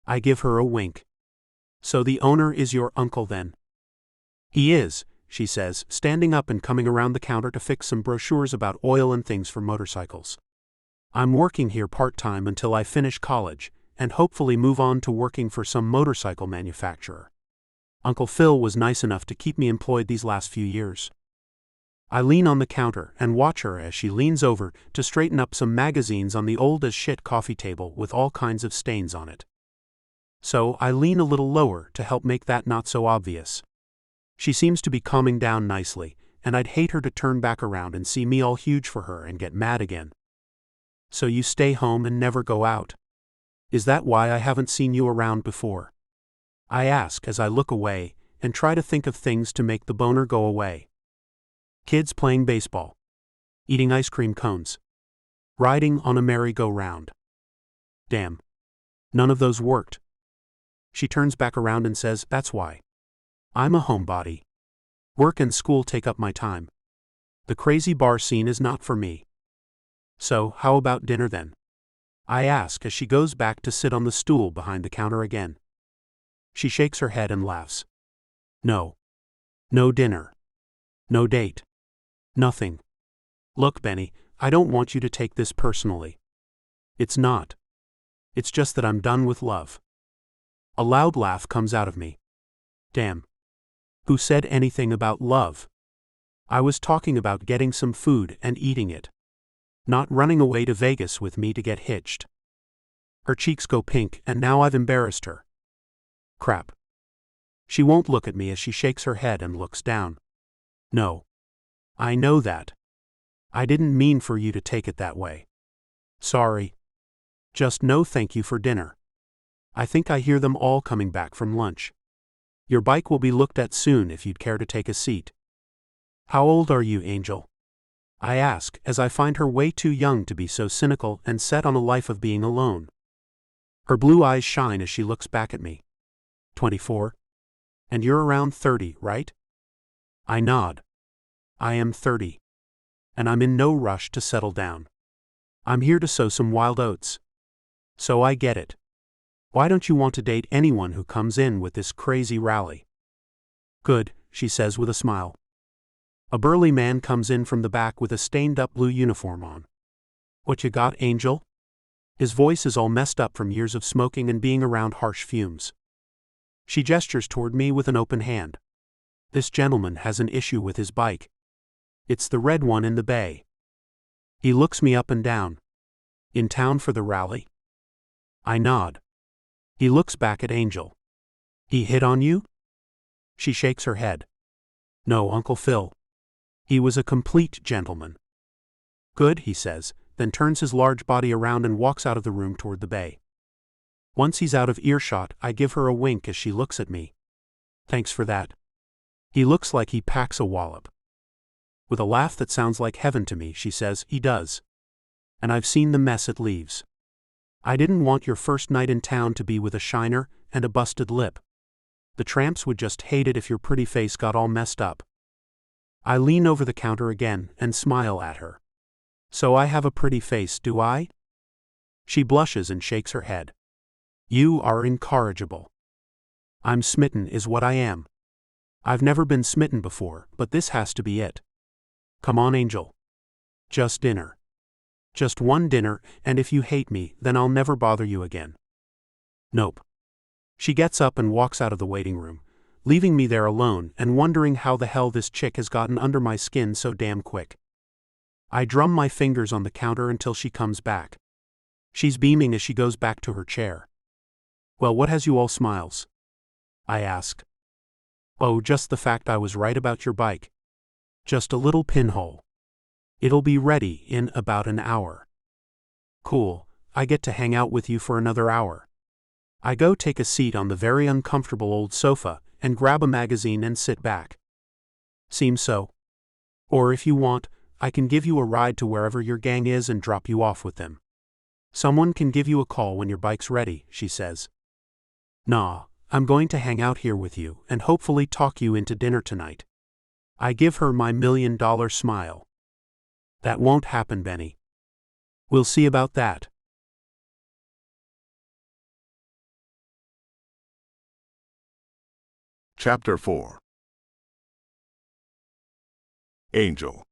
D: I give her a wink. "So the owner is your uncle then?" "He is," she says, standing up and coming around the counter to fix some brochures about oil and things for motorcycles. "I'm working here part-time until I finish college, and hopefully move on to working for some motorcycle manufacturer. Uncle Phil was nice enough to keep me employed these last few years." I lean on the counter and watch her as she leans over to straighten up some magazines on the old-as-shit coffee table with all kinds of stains on it. So I lean a little lower to help make that not so obvious. She seems to be calming down nicely, and I'd hate her to turn back around and see me all huge for her and get mad again. "So you stay home and never go out? Is that why I haven't seen you around before?" I ask as I look away and try to think of things to make the boner go away. Kids playing baseball. Eating ice cream cones. Riding on a merry-go-round. Damn. None of those worked. She turns back around and says, "That's why. I'm a homebody. Work and school take up my time. The crazy bar scene is not for me." "So, how about dinner then?" I ask as she goes back to sit on the stool behind the counter again. She shakes her head and laughs. "No. No dinner. No date. Nothing. Look, Benny, I don't want you to take this personally. It's not. It's just that I'm done with love. A loud laugh comes out of me. Damn. Who said anything about love? I was talking about getting some food and eating it. Not running away to Vegas with me to get hitched. Her cheeks go pink, and now I've embarrassed her. Crap. She won't look at me as she shakes her head and looks down. No. I know that. I didn't mean for you to take it that way. Sorry. Just no thank you for dinner. I think I hear them all coming back from lunch. Your bike will be looked at soon if you'd care to take a seat. How old are you, Angel? I ask, as I find her way too young to be so cynical and set on a life of being alone. Her blue eyes shine as she looks back at me. 24? And you're around 30, right? I nod. I am 30. And I'm in no rush to settle down. I'm here to sow some wild oats. So I get it. Why don't you want to date anyone who comes in with this crazy rally? Good, she says with a smile. A burly man comes in from the back with a stained-up blue uniform on. What you got, Angel? His voice is all messed up from years of smoking and being around harsh fumes. She gestures toward me with an open hand. This gentleman has an issue with his bike. It's the red one in the bay. He looks me up and down. In town for the rally? I nod. He looks back at Angel. He hit on you? She shakes her head. No, Uncle Phil. He was a complete gentleman. Good, he says, then turns his large body around and walks out of the room toward the bay. Once he's out of earshot, I give her a wink as she looks at me. Thanks for that. He looks like he packs a wallop. With a laugh that sounds like heaven to me, she says, he does. And I've seen the mess it leaves. I didn't want your first night in town to be with a shiner and a busted lip. The tramps would just hate it if your pretty face got all messed up. I lean over the counter again and smile at her. So I have a pretty face, do I? She blushes and shakes her head. You are incorrigible. I'm smitten is what I am. I've never been smitten before, but this has to be it. Come on, Angel. Just dinner. Just one dinner, and if you hate me, then I'll never bother you again. Nope. She gets up and walks out of the waiting room, leaving me there alone and wondering how the hell this chick has gotten under my skin so damn quick. I drum my fingers on the counter until she comes back. She's beaming as she goes back to her chair. Well, what has you all smiles? I ask. Oh, just the fact I was right about your bike. Just a little pinhole. It'll be ready in about an hour. Cool, I get to hang out with you for another hour. I go take a seat on the very uncomfortable old sofa and grab a magazine and sit back. Seems so. Or if you want, I can give you a ride to wherever your gang is and drop you off with them. Someone can give you a call when your bike's ready, she says. Nah, I'm going to hang out here with you and hopefully talk you into dinner tonight. I give her my $1 million smile. That won't happen, Benny. We'll see about that.
A: Chapter 4. Angel.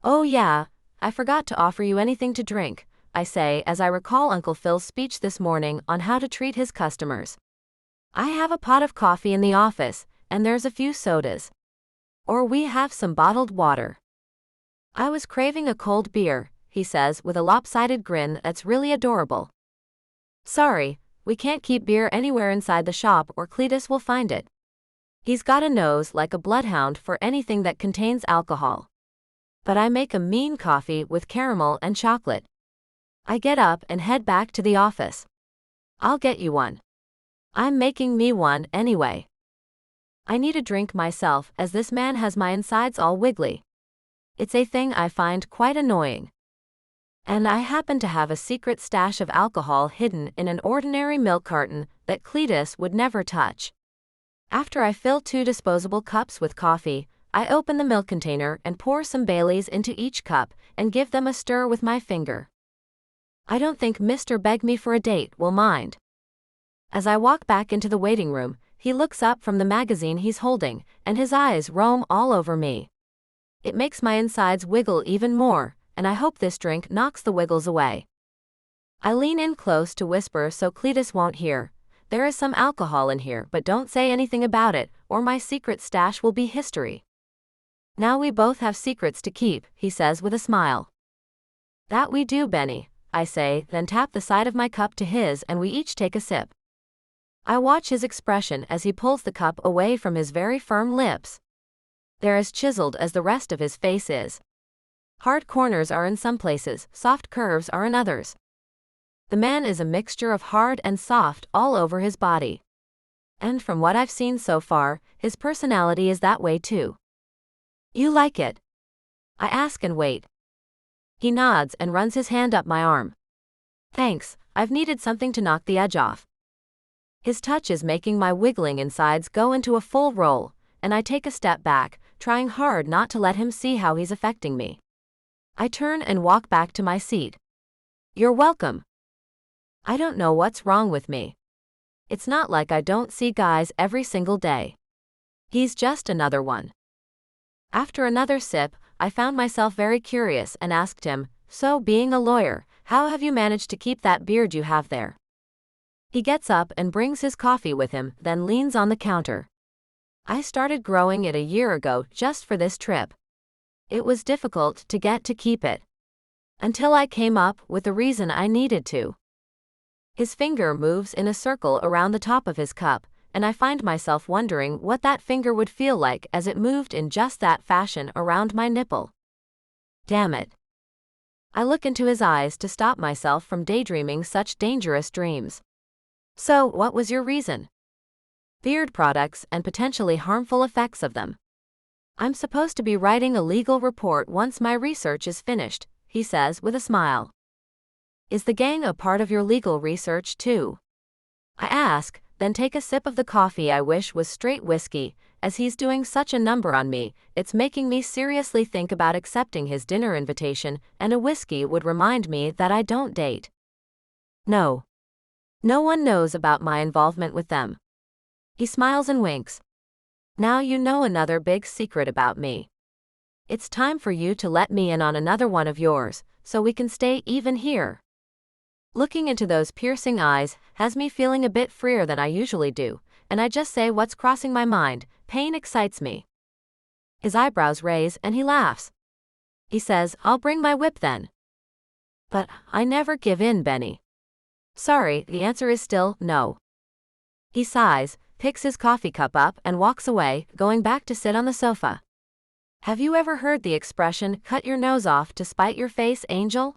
C: Oh yeah, I forgot to offer you anything to drink, I say as I recall Uncle Phil's speech this morning on how to treat his customers. I have a pot of coffee in the office, and there's a few sodas. Or we have some bottled water. I was craving a cold beer, he says with a lopsided grin that's really adorable. Sorry, we can't keep beer anywhere inside the shop or Cletus will find it. He's got a nose like a bloodhound for anything that contains alcohol. But I make a mean coffee with caramel and chocolate. I get up and head back to the office. I'll get you one. I'm making me one anyway. I need a drink myself as this man has my insides all wiggly. It's a thing I find quite annoying. And I happen to have a secret stash of alcohol hidden in an ordinary milk carton that Cletus would never touch. After I fill 2 disposable cups with coffee, I open the milk container and pour some Baileys into each cup and give them a stir with my finger. I don't think Mr. Beg Me for a Date will mind. As I walk back into the waiting room, He looks up from the magazine he's holding, and his eyes roam all over me. It makes my insides wiggle even more, and I hope this drink knocks the wiggles away. I lean in close to whisper so Cletus won't hear. There is some alcohol in here, but don't say anything about it, or my secret stash will be history. Now we both have secrets to keep, he says with a smile. That we do, Benny, I say, then tap the side of my cup to his and we each take a sip. I watch his expression as he pulls the cup away from his very firm lips. They're as chiseled as the rest of his face is. Hard corners are in some places, soft curves are in others. The man is a mixture of hard and soft all over his body. And from what I've seen so far, his personality is that way too. You like it? I ask and wait. He nods and runs his hand up my arm. Thanks, I've needed something to knock the edge off. His touch is making my wiggling insides go into a full roll, and I take a step back, trying hard not to let him see how he's affecting me. I turn and walk back to my seat. You're welcome. I don't know what's wrong with me. It's not like I don't see guys every single day. He's just another one. After another sip, I found myself very curious and asked him, so being a lawyer, how have you managed to keep that beard you have there? He gets up and brings his coffee with him, then leans on the counter. I started growing it a year ago just for this trip. It was difficult to get to keep it. Until I came up with the reason I needed to. His finger moves in a circle around the top of his cup, and I find myself wondering what that finger would feel like as it moved in just that fashion around my nipple. Damn it. I look into his eyes to stop myself from daydreaming such dangerous dreams. So, what was your reason? Beard products and potentially harmful effects of them. I'm supposed to be writing a legal report once my research is finished, he says with a smile. Is the gang a part of your legal research too? I ask, then take a sip of the coffee I wish was straight whiskey. As he's doing such a number on me, it's making me seriously think about accepting his dinner invitation, and a whiskey would remind me that I don't date. No. No one knows about my involvement with them. He smiles and winks. Now you know another big secret about me. It's time for you to let me in on another one of yours, so we can stay even here. Looking into those piercing eyes has me feeling a bit freer than I usually do, and I just say what's crossing my mind. Pain excites me. His eyebrows raise and he laughs. He says, I'll bring my whip then. But I never give in, Benny. Sorry, the answer is still no. He sighs, picks his coffee cup up and walks away, going back to sit on the sofa. Have you ever heard the expression, cut your nose off to spite your face, Angel?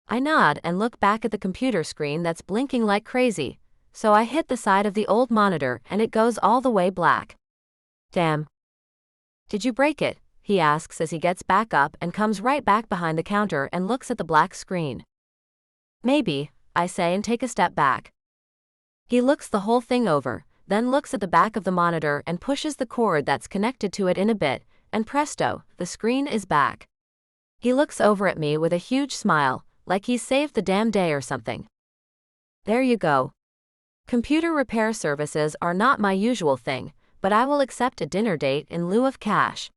C: I nod and look back at the computer screen that's blinking like crazy, so I hit the side of the old monitor and it goes all the way black. Damn. Did you break it? He asks as he gets back up and comes right back behind the counter and looks at the black screen. Maybe, I say and take a step back. He looks the whole thing over, then looks at the back of the monitor and pushes the cord that's connected to it in a bit, and presto, the screen is back. He looks over at me with a huge smile, like he's saved the damn day or something. There you go. Computer repair services are not my usual thing, but I will accept a dinner date in lieu of cash.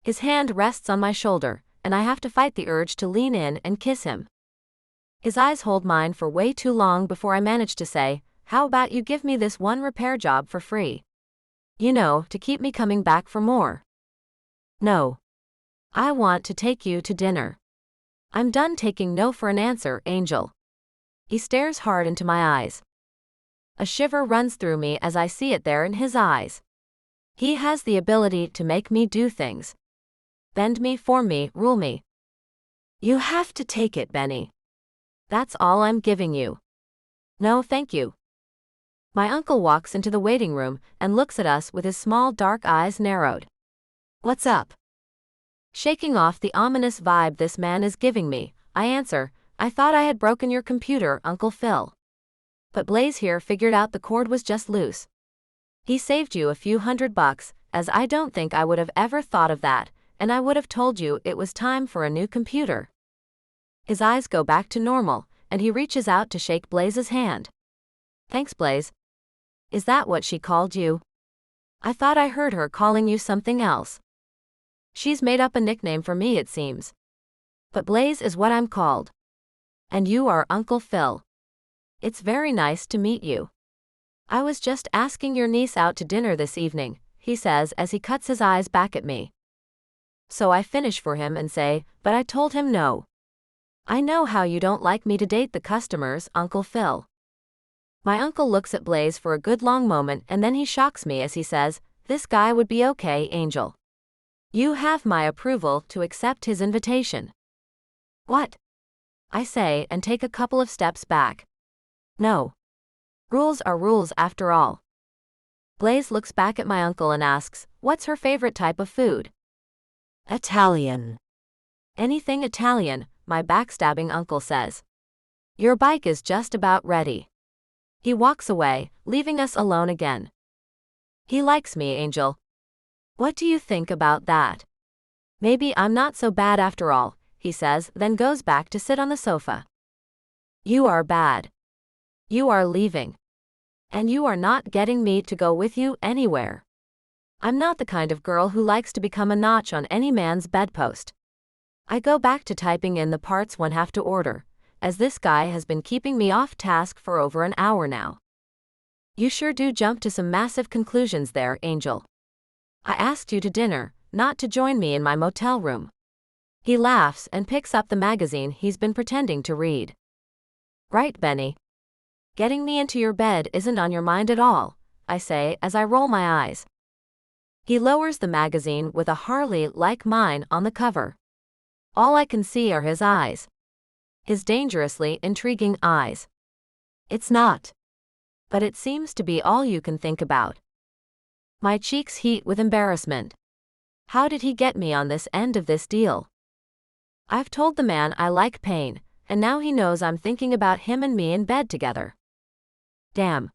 C: His hand rests on my shoulder, and I have to fight the urge to lean in and kiss him. His eyes hold mine for way too long before I manage to say, how about you give me this one repair job for free? You know, to keep me coming back for more. No. I want to take you to dinner. I'm done taking no for an answer, Angel. He stares hard into my eyes. A shiver runs through me as I see it there in his eyes. He has the ability to make me do things. Bend me, form me, rule me. You have to take it, Benny. That's all I'm giving you. No, thank you. My uncle walks into the waiting room and looks at us with his small dark eyes narrowed. What's up? Shaking off the ominous vibe this man is giving me, I answer, I thought I had broken your computer, Uncle Phil. But Blaze here figured out the cord was just loose. He saved you a few $100, as I don't think I would have ever thought of that, and I would have told you it was time for a new computer. His eyes go back to normal, and he reaches out to shake Blaze's hand. Thanks, Blaze. Is that what she called you? I thought I heard her calling you something else. She's made up a nickname for me, it seems. But Blaze is what I'm called. And you are Uncle Phil. It's very nice to meet you. I was just asking your niece out to dinner this evening, he says as he cuts his eyes back at me. So I finish for him and say, but I told him no. I know how you don't like me to date the customers, Uncle Phil. My uncle looks at Blaze for a good long moment and then he shocks me as he says, this guy would be okay, Angel. You have my approval to accept his invitation. What? I say and take a couple of steps back. No. Rules are rules after all. Blaze looks back at my uncle and asks, what's her favorite type of food? Italian. Anything Italian, my backstabbing uncle says. Your bike is just about ready. He walks away, leaving us alone again. He likes me, Angel. What do you think about that? Maybe I'm not so bad after all, he says, then goes back to sit on the sofa. You are bad. You are leaving. And you are not getting me to go with you anywhere. I'm not the kind of girl who likes to become a notch on any man's bedpost. I go back to typing in the parts one have to order, as this guy has been keeping me off task for over an hour now. You sure do jump to some massive conclusions there, Angel. I asked you to dinner, not to join me in my motel room. He laughs and picks up the magazine he's been pretending to read. Right, Benny. Getting me into your bed isn't on your mind at all, I say as I roll my eyes. He lowers the magazine with a Harley like mine on the cover. All I can see are his eyes. His dangerously intriguing eyes. It's not. But it seems to be all you can think about. My cheeks heat with embarrassment. How did he get me on this end of this deal? I've told the man I like pain, and now he knows I'm thinking about him and me in bed together. Damn.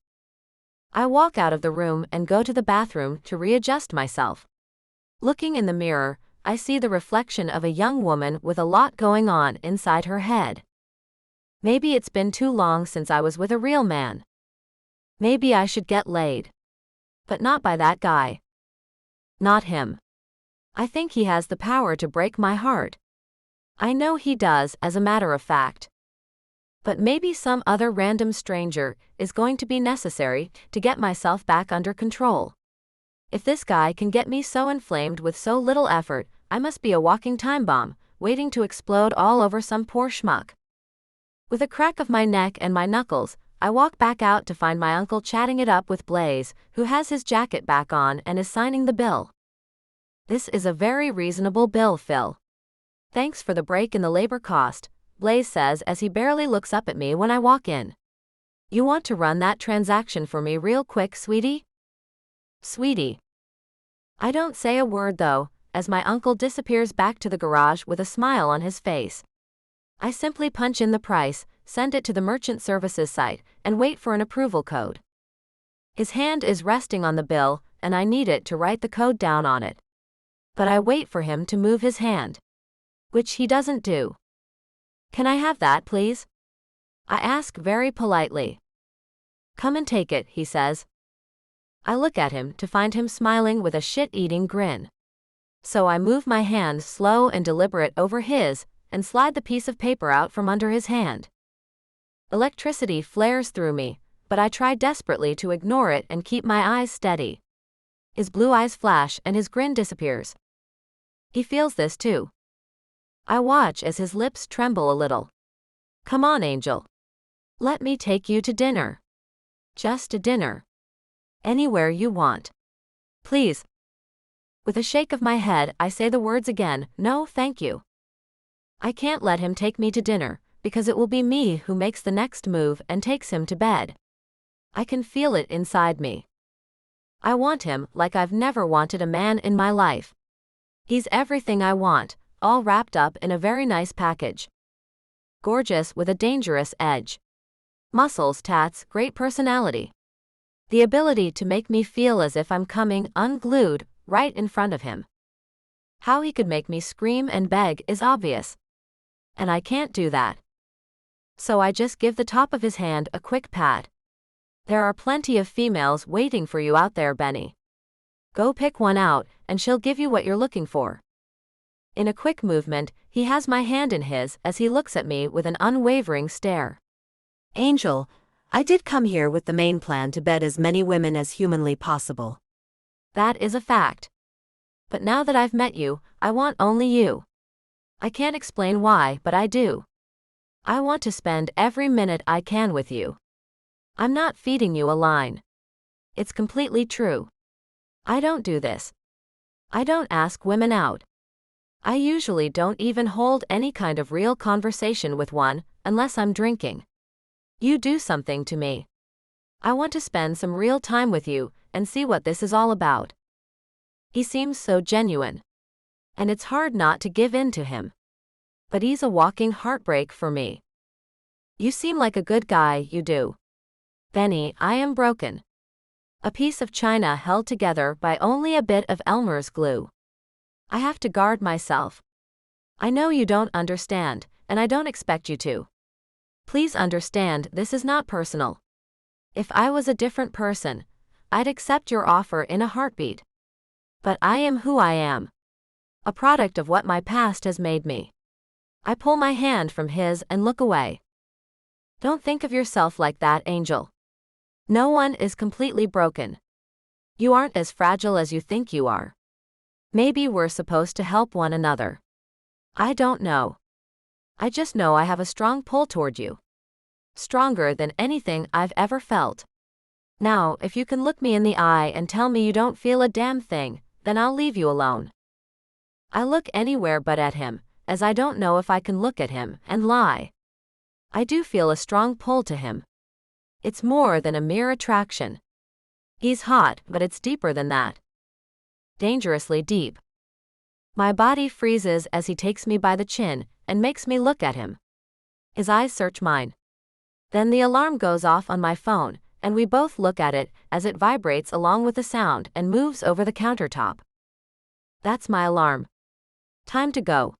C: I walk out of the room and go to the bathroom to readjust myself. Looking in the mirror, I see the reflection of a young woman with a lot going on inside her head. Maybe it's been too long since I was with a real man. Maybe I should get laid. But not by that guy. Not him. I think he has the power to break my heart. I know he does, as a matter of fact. But maybe some other random stranger is going to be necessary to get myself back under control. If this guy can get me so inflamed with so little effort, I must be a walking time bomb, waiting to explode all over some poor schmuck. With a crack of my neck and my knuckles, I walk back out to find my uncle chatting it up with Blaze, who has his jacket back on and is signing the bill. This is a very reasonable bill, Phil. Thanks for the break in the labor cost, Blaze says as he barely looks up at me when I walk in. You want to run that transaction for me real quick, sweetie? Sweetie. I don't say a word though, as my uncle disappears back to the garage with a smile on his face. I simply punch in the price, send it to the merchant services site, and wait for an approval code. His hand is resting on the bill, and I need it to write the code down on it. But I wait for him to move his hand. Which he doesn't do. Can I have that, please? I ask very politely. Come and take it, he says. I look at him to find him smiling with a shit-eating grin. So I move my hand slow and deliberate over his, and slide the piece of paper out from under his hand. Electricity flares through me, but I try desperately to ignore it and keep my eyes steady. His blue eyes flash and his grin disappears. He feels this too. I watch as his lips tremble a little. Come on, Angel. Let me take you to dinner. Just a dinner. Anywhere you want. Please. With a shake of my head, I say the words again, no, thank you. I can't let him take me to dinner, because it will be me who makes the next move and takes him to bed. I can feel it inside me. I want him like I've never wanted a man in my life. He's everything I want, all wrapped up in a very nice package. Gorgeous with a dangerous edge. Muscles, tats, great personality. The ability to make me feel as if I'm coming unglued right in front of him. How he could make me scream and beg is obvious. And I can't do that. So I just give the top of his hand a quick pat. There are plenty of females waiting for you out there, Benny. Go pick one out, and she'll give you what you're looking for. In a quick movement, he has my hand in his as he looks at me with an unwavering stare.
E: Angel, I did come here with the main plan to bed as many women as humanly possible.
C: That is a fact. But now that I've met you, I want only you. I can't explain why, but I do. I want to spend every minute I can with you. I'm not feeding you a line. It's completely true. I don't do this. I don't ask women out. I usually don't even hold any kind of real conversation with one, unless I'm drinking. You do something to me. I want to spend some real time with you, and see what this is all about. He seems so genuine. And it's hard not to give in to him. But he's a walking heartbreak for me. You seem like a good guy, you do. Benny, I am broken. A piece of china held together by only a bit of Elmer's glue. I have to guard myself. I know you don't understand, and I don't expect you to. Please understand, this is not personal. If I was a different person, I'd accept your offer in a heartbeat. But I am who I am. A product of what my past has made me. I pull my hand from his and look away. Don't think of yourself like that, Angel. No one is completely broken. You aren't as fragile as you think you are. Maybe we're supposed to help one another. I don't know. I just know I have a strong pull toward you. Stronger than anything I've ever felt. Now, if you can look me in the eye and tell me you don't feel a damn thing, then I'll leave you alone. I look anywhere but at him, as I don't know if I can look at him and lie. I do feel a strong pull to him. It's more than a mere attraction. He's hot, but it's deeper than that. Dangerously deep. My body freezes as he takes me by the chin and makes me look at him. His eyes search mine. Then the alarm goes off on my phone, and we both look at it as it vibrates along with the sound and moves over the countertop. That's my alarm. Time to go.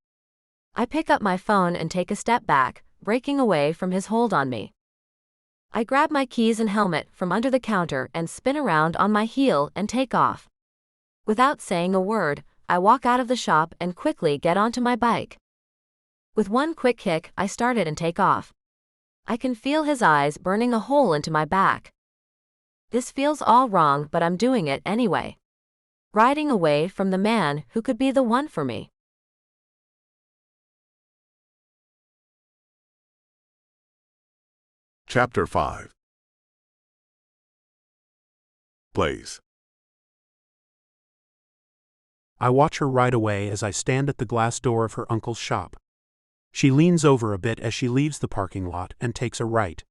C: I pick up my phone and take a step back, breaking away from his hold on me. I grab my keys and helmet from under the counter and spin around on my heel and take off. Without saying a word, I walk out of the shop and quickly get onto my bike. With one quick kick, I start it and take off. I can feel his eyes burning a hole into my back. This feels all wrong, but I'm doing it anyway. Riding away from the man who could be the one for me.
A: Chapter 5. Blaze.
D: I watch her ride away as I stand at the glass door of her uncle's shop. She leans over a bit as she leaves the parking lot and takes a right.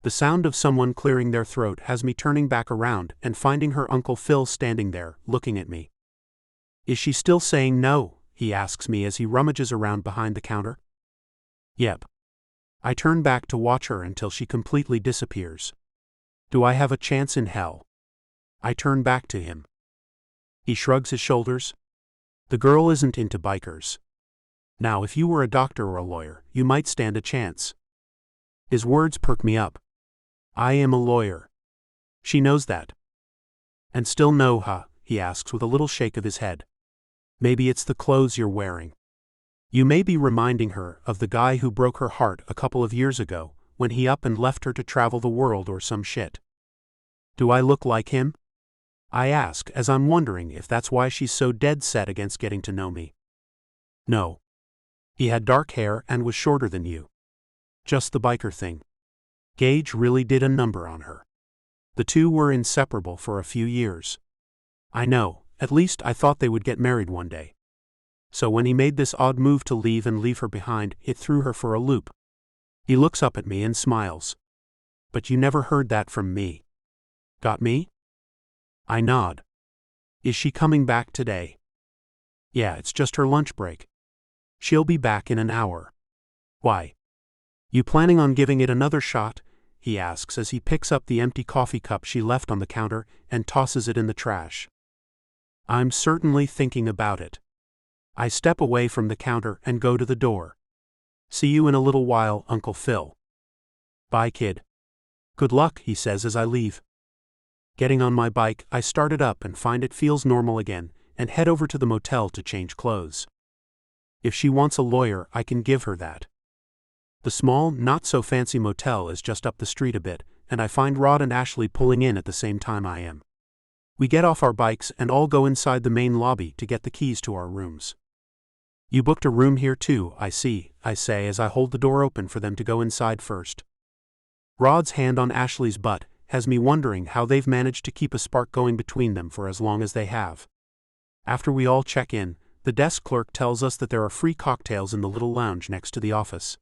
D: The sound of someone clearing their throat has me turning back around and finding her Uncle Phil standing there, looking at me. Is she still saying no? He asks me as he rummages around behind the counter. Yep. I turn back to watch her until she completely disappears. Do I have a chance in hell? I turn back to him. He shrugs his shoulders. The girl isn't into bikers. Now, if you were a doctor or a lawyer, you might stand a chance. His words perk me up. I am a lawyer. She knows that. And still no, huh? He asks with a little shake of his head. Maybe it's the clothes you're wearing. You may be reminding her of the guy who broke her heart a couple of years ago, when he up and left her to travel the world or some shit. Do I look like him? I ask as I'm wondering if that's why she's so dead set against getting to know me. No. He had dark hair and was shorter than you. Just the biker thing. Gage really did a number on her. The two were inseparable for a few years. I know, at least I thought they would get married one day. So when he made this odd move to leave her behind, it threw her for a loop. He looks up at me and smiles. But you never heard that from me. Got me? I nod. Is she coming back today? Yeah, it's just her lunch break. She'll be back in an hour. Why? You planning on giving it another shot? He asks as he picks up the empty coffee cup she left on the counter and tosses it in the trash. I'm certainly thinking about it. I step away from the counter and go to the door. See you in a little while, Uncle Phil. Bye, kid. Good luck, he says as I leave. Getting on my bike, I start it up and find it feels normal again, and head over to the motel to change clothes. If she wants a lawyer, I can give her that. The small, not-so-fancy motel is just up the street a bit, and I find Rod and Ashley pulling in at the same time I am. We get off our bikes and all go inside the main lobby to get the keys to our rooms. You booked a room here too, I see, I say as I hold the door open for them to go inside first. Rod's hand on Ashley's butt has me wondering how they've managed to keep a spark going between them for as long as they have. After we all check in, the desk clerk tells us that there are free cocktails in the little lounge next to the office.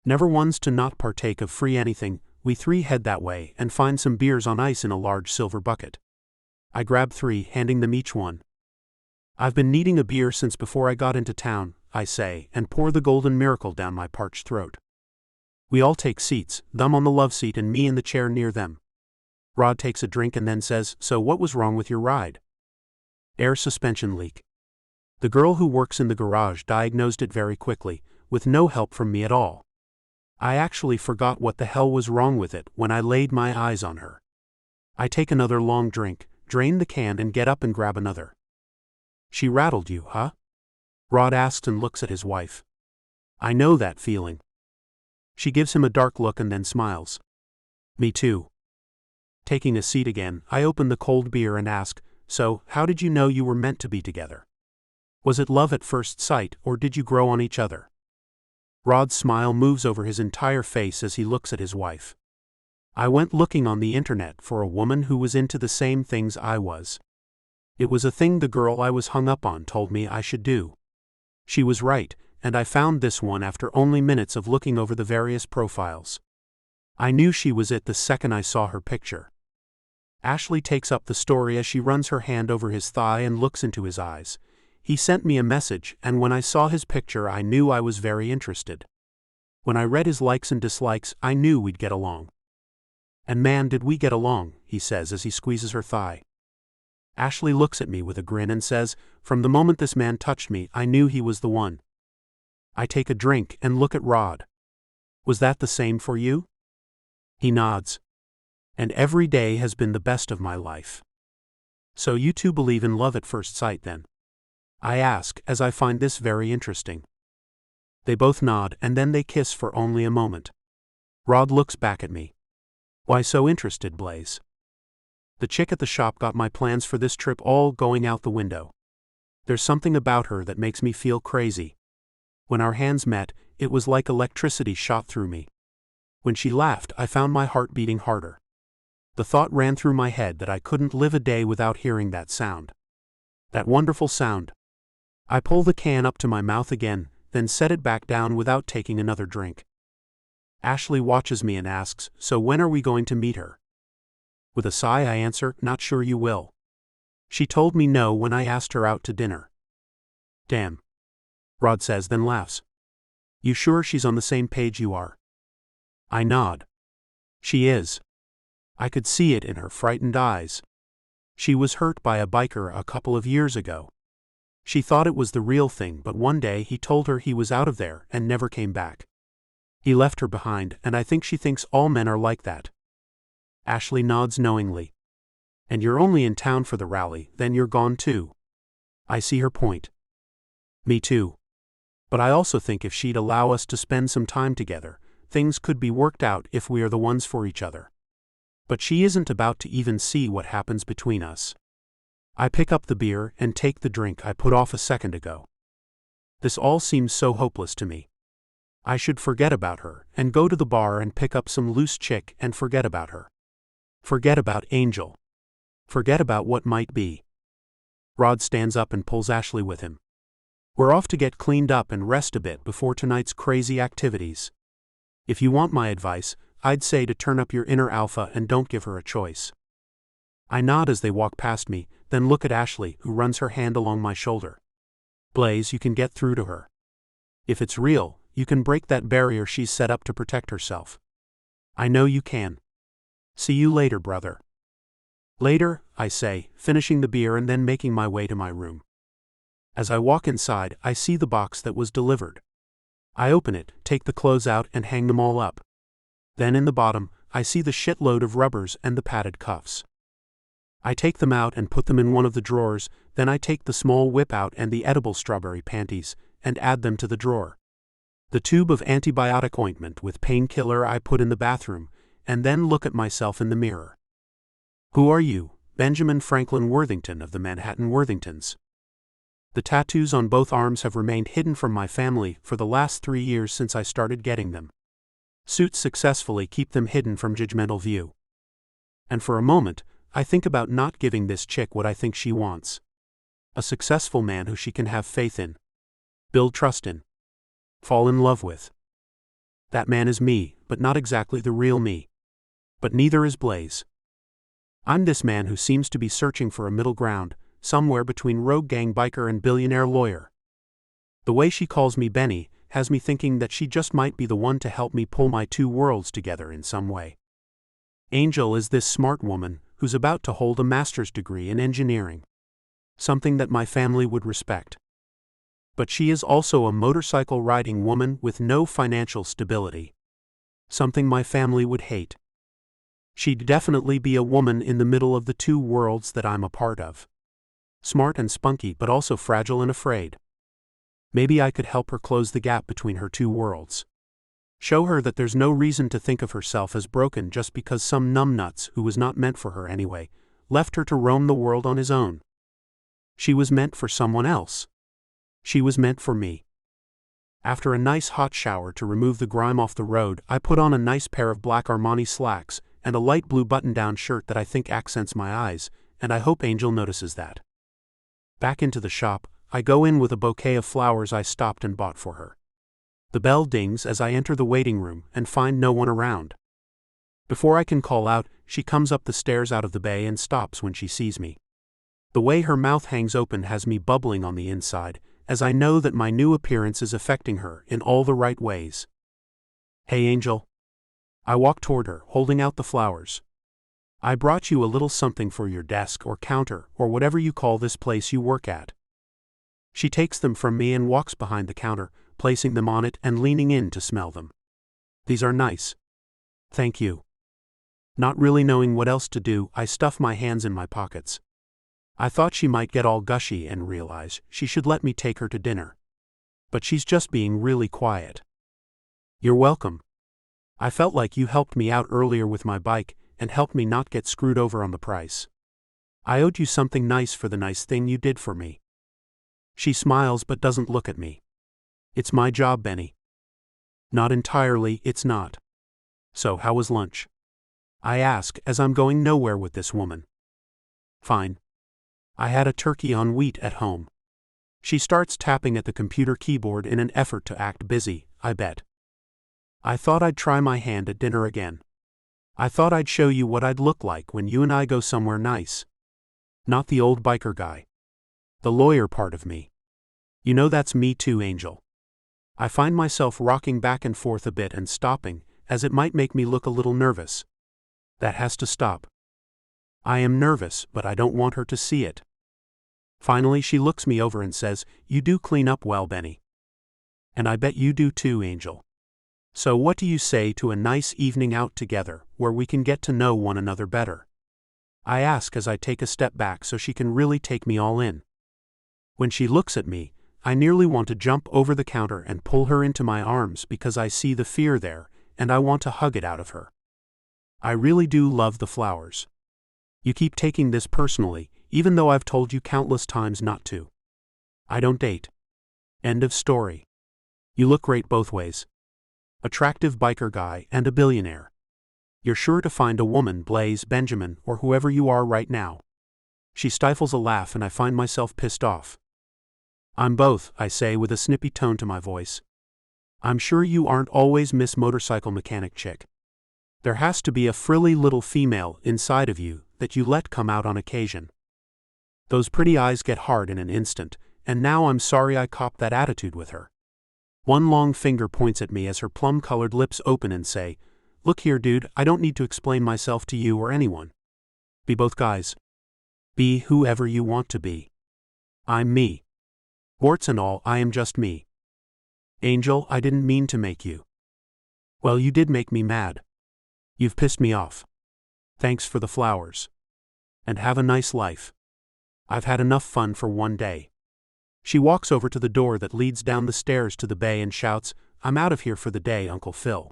D: Never ones to not partake of free anything, we three head that way and find some beers on ice in a large silver bucket. I grab 3, handing them each one. I've been needing a beer since before I got into town, I say, and pour the golden miracle down my parched throat. We all take seats, them on the love seat and me in the chair near them. Rod takes a drink and then says, "So what was wrong with your ride?" Air suspension leak. The girl who works in the garage diagnosed it very quickly, with no help from me at all. I actually forgot what the hell was wrong with it when I laid my eyes on her. I take another long drink, drain the can and get up and grab another. She rattled you, huh? Rod asks and looks at his wife. I know that feeling. She gives him a dark look and then smiles. Me too. Taking a seat again, I open the cold beer and ask, "So, how did you know you were meant to be together? Was it love at first sight, or did you grow on each other?" Rod's smile moves over his entire face as he looks at his wife. I went looking on the internet for a woman who was into the same things I was. It was a thing the girl I was hung up on told me I should do. She was right, and I found this one after only minutes of looking over the various profiles. I knew she was it the second I saw her picture. Ashley takes up the story as she runs her hand over his thigh and looks into his eyes. He sent me a message, and when I saw his picture I knew I was very interested. When I read his likes and dislikes, I knew we'd get along. And man, did we get along, he says as he squeezes her thigh. Ashley looks at me with a grin and says, "From the moment this man touched me, I knew he was the one." I take a drink and look at Rod. Was that the same for you? He nods. And every day has been the best of my life. So you two believe in love at first sight then? I ask, as I find this very interesting. They both nod and then they kiss for only a moment. Rod looks back at me. Why so interested, Blaze? The chick at the shop got my plans for this trip all going out the window. There's something about her that makes me feel crazy. When our hands met, it was like electricity shot through me. When she laughed, I found my heart beating harder. The thought ran through my head that I couldn't live a day without hearing that sound. That wonderful sound. I pull the can up to my mouth again, then set it back down without taking another drink. Ashley watches me and asks, "So when are we going to meet her?" With a sigh I answer, "Not sure you will. She told me no when I asked her out to dinner." Damn. Rod says, then laughs. You sure she's on the same page you are? I nod. She is. I could see it in her frightened eyes. She was hurt by a biker a couple of years ago. She thought it was the real thing, but one day he told her he was out of there and never came back. He left her behind, and I think she thinks all men are like that. Ashley nods knowingly. And you're only in town for the rally, then you're gone too. I see her point. Me too. But I also think if she'd allow us to spend some time together, things could be worked out if we are the ones for each other. But she isn't about to even see what happens between us. I pick up the beer and take the drink I put off a second ago. This all seems so hopeless to me. I should forget about her and go to the bar and pick up some loose chick and forget about her. Forget about Angel. Forget about what might be. Rod stands up and pulls Ashley with him. We're off to get cleaned up and rest a bit before tonight's crazy activities. If you want my advice, I'd say to turn up your inner alpha and don't give her a choice. I nod as they walk past me, then look at Ashley, who runs her hand along my shoulder. Blaze, you can get through to her. If it's real, you can break that barrier she's set up to protect herself. I know you can. See you later, brother. Later, I say, finishing the beer and then making my way to my room. As I walk inside, I see the box that was delivered. I open it, take the clothes out and hang them all up. Then in the bottom, I see the shitload of rubbers and the padded cuffs. I take them out and put them in one of the drawers, then I take the small whip out and the edible strawberry panties, and add them to the drawer. The tube of antibiotic ointment with painkiller I put in the bathroom, and then look at myself in the mirror. Who are you? Benjamin Franklin Worthington of the Manhattan Worthingtons. The tattoos on both arms have remained hidden from my family for the last 3 years since I started getting them. Suits successfully keep them hidden from judgmental view. And for a moment, I think about not giving this chick what I think she wants. A successful man who she can have faith in, build trust in, fall in love with. That man is me, but not exactly the real me. But neither is Blaze. I'm this man who seems to be searching for a middle ground, somewhere between rogue gang biker and billionaire lawyer. The way she calls me Benny has me thinking that she just might be the one to help me pull my two worlds together in some way. Angel is this smart woman who's about to hold a master's degree in engineering, something that my family would respect. But she is also a motorcycle-riding woman with no financial stability, something my family would hate. She'd definitely be a woman in the middle of the two worlds that I'm a part of. Smart and spunky, but also fragile and afraid. Maybe I could help her close the gap between her two worlds. Show her that there's no reason to think of herself as broken just because some numbnuts who was not meant for her anyway left her to roam the world on his own. She was meant for someone else. She was meant for me. After a nice hot shower to remove the grime off the road, I put on a nice pair of black Armani slacks and a light blue button-down shirt that I think accents my eyes, and I hope Angel notices that. Back into the shop, I go in with a bouquet of flowers I stopped and bought for her. The bell dings as I enter the waiting room and find no one around. Before I can call out, she comes up the stairs out of the bay and stops when she sees me. The way her mouth hangs open has me bubbling on the inside, as I know that my new appearance is affecting her in all the right ways. Hey Angel. I walk toward her, holding out the flowers. I brought you a little something for your desk or counter or whatever you call this place you work at. She takes them from me and walks behind the counter, placing them on it and leaning in to smell them. These are nice. Thank you. Not really knowing what else to do, I stuff my hands in my pockets. I thought she might get all gushy and realize she should let me take her to dinner. But she's just being really quiet. You're welcome. I felt like you helped me out earlier with my bike and helped me not get screwed over on the price. I owed you something nice for the nice thing you did for me. She smiles but doesn't look at me. It's my job, Benny. Not entirely, it's not. So how was lunch? I ask as I'm going nowhere with this woman. Fine. I had a turkey on wheat at home. She starts tapping at the computer keyboard in an effort to act busy, I bet. I thought I'd try my hand at dinner again. I thought I'd show you what I'd look like when you and I go somewhere nice. Not the old biker guy. The lawyer part of me. You know that's me too, Angel. I find myself rocking back and forth a bit and stopping, as it might make me look a little nervous. That has to stop. I am nervous, but I don't want her to see it. Finally she looks me over and says, "You do clean up well, Benny. And I bet you do too, Angel. So what do you say to a nice evening out together, where we can get to know one another better?" I ask as I take a step back so she can really take me all in. When she looks at me, I nearly want to jump over the counter and pull her into my arms because I see the fear there, and I want to hug it out of her. I really do love the flowers. You keep taking this personally, even though I've told you countless times not to. I don't date. End of story. You look great both ways. Attractive biker guy and a billionaire. You're sure to find a woman, Blaze, Benjamin, or whoever you are right now. She stifles a laugh and I find myself pissed off. I'm both, I say with a snippy tone to my voice. I'm sure you aren't always Miss Motorcycle Mechanic Chick. There has to be a frilly little female inside of you that you let come out on occasion. Those pretty eyes get hard in an instant, and now I'm sorry I copped that attitude with her. One long finger points at me as her plum-colored lips open and say, "Look here, dude, I don't need to explain myself to you or anyone. Be both guys. Be whoever you want to be. I'm me. Warts and all, I am just me. Angel, I didn't mean to make you. Well, you did make me mad. You've pissed me off. Thanks for the flowers. And have a nice life. I've had enough fun for one day. She walks over to the door that leads down the stairs to the bay and shouts, I'm out of here for the day, Uncle Phil.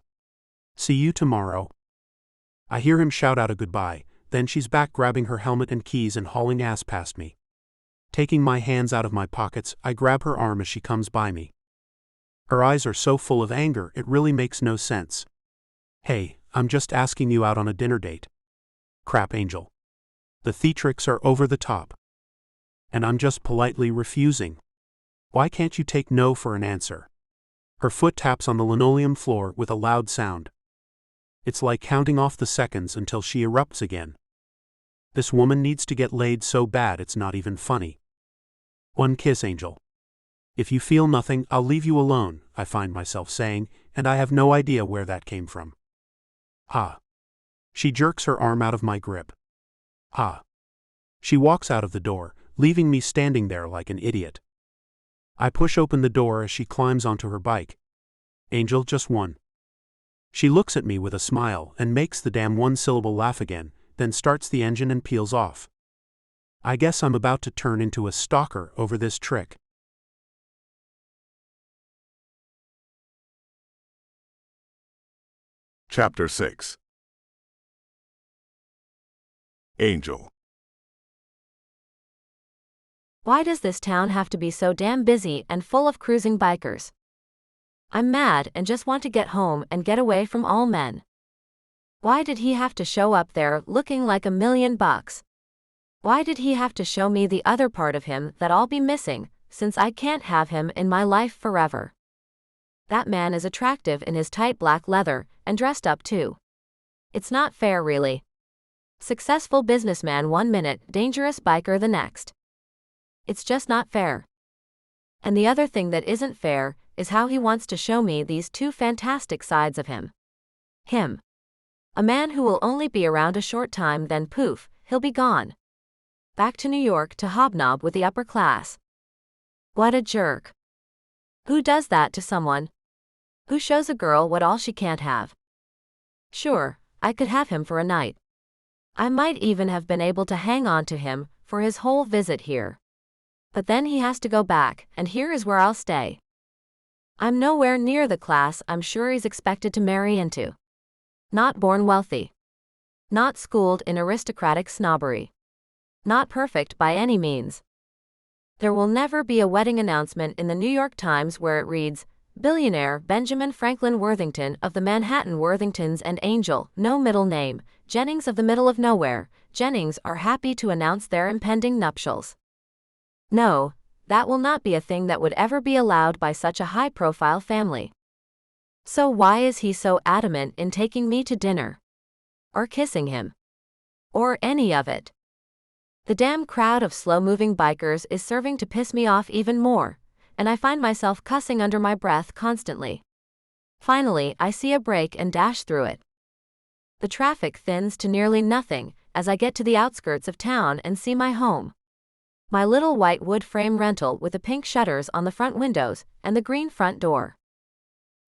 D: See you tomorrow. I hear him shout out a goodbye, then she's back grabbing her helmet and keys and hauling ass past me. Taking my hands out of my pockets, I grab her arm as she comes by me. Her eyes are so full of anger it really makes no sense. Hey, I'm just asking you out on a dinner date. Crap, Angel. The theatrics are over the top. And I'm just politely refusing. Why can't you take no for an answer? Her foot taps on the linoleum floor with a loud sound. It's like counting off the seconds until she erupts again. This woman needs to get laid so bad it's not even funny. One kiss, Angel. If you feel nothing, I'll leave you alone, I find myself saying, and I have no idea where that came from. Ha. She jerks her arm out of my grip. Ha. She walks out of the door, leaving me standing there like an idiot. I push open the door as she climbs onto her bike. Angel, just one. She looks at me with a smile and makes the damn one-syllable laugh again, then starts the engine and peels off. I guess I'm about to turn into a stalker over this trick.
A: Chapter 6. Angel.
C: Why does this town have to be so damn busy and full of cruising bikers? I'm mad and just want to get home and get away from all men. Why did he have to show up there looking like $1,000,000? Why did he have to show me the other part of him that I'll be missing, since I can't have him in my life forever? That man is attractive in his tight black leather, and dressed up too. It's not fair, really. Successful businessman one minute, dangerous biker the next. It's just not fair. And the other thing that isn't fair is how he wants to show me these two fantastic sides of him. Him. A man who will only be around a short time, then poof, he'll be gone. Back to New York to hobnob with the upper class. What a jerk. Who does that to someone? Who shows a girl what all she can't have? Sure, I could have him for a night. I might even have been able to hang on to him for his whole visit here. But then he has to go back, and here is where I'll stay. I'm nowhere near the class I'm sure he's expected to marry into. Not born wealthy. Not schooled in aristocratic snobbery. Not perfect by any means. There will never be a wedding announcement in the New York Times where it reads, Billionaire Benjamin Franklin Worthington of the Manhattan Worthingtons and Angel, no middle name, Jennings of the middle of nowhere, Jennings are happy to announce their impending nuptials. No, that will not be a thing that would ever be allowed by such a high-profile family. So why is he so adamant in taking me to dinner? Or kissing him? Or any of it? The damn crowd of slow-moving bikers is serving to piss me off even more, and I find myself cussing under my breath constantly. Finally, I see a break and dash through it. The traffic thins to nearly nothing as I get to the outskirts of town and see my home. My little white wood frame rental with the pink shutters on the front windows and the green front door.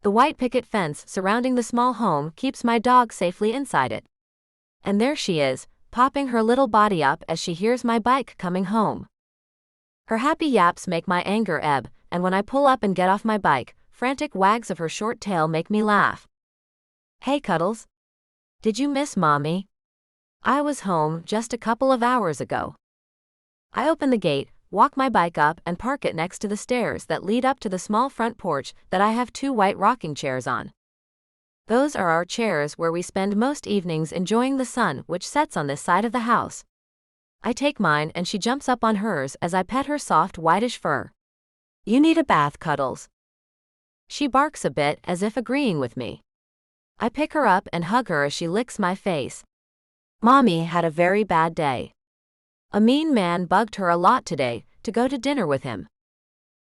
C: The white picket fence surrounding the small home keeps my dog safely inside it. And there she is, popping her little body up as she hears my bike coming home. Her happy yaps make my anger ebb, and when I pull up and get off my bike, frantic wags of her short tail make me laugh. Hey Cuddles. Did you miss Mommy? I was home just a couple of hours ago. I open the gate, walk my bike up and park it next to the stairs that lead up to the small front porch that I have two white rocking chairs on. Those are our chairs where we spend most evenings enjoying the sun which sets on this side of the house. I take mine and she jumps up on hers as I pet her soft whitish fur. You need a bath, Cuddles. She barks a bit as if agreeing with me. I pick her up and hug her as she licks my face. Mommy had a very bad day. A mean man bugged her a lot today to go to dinner with him.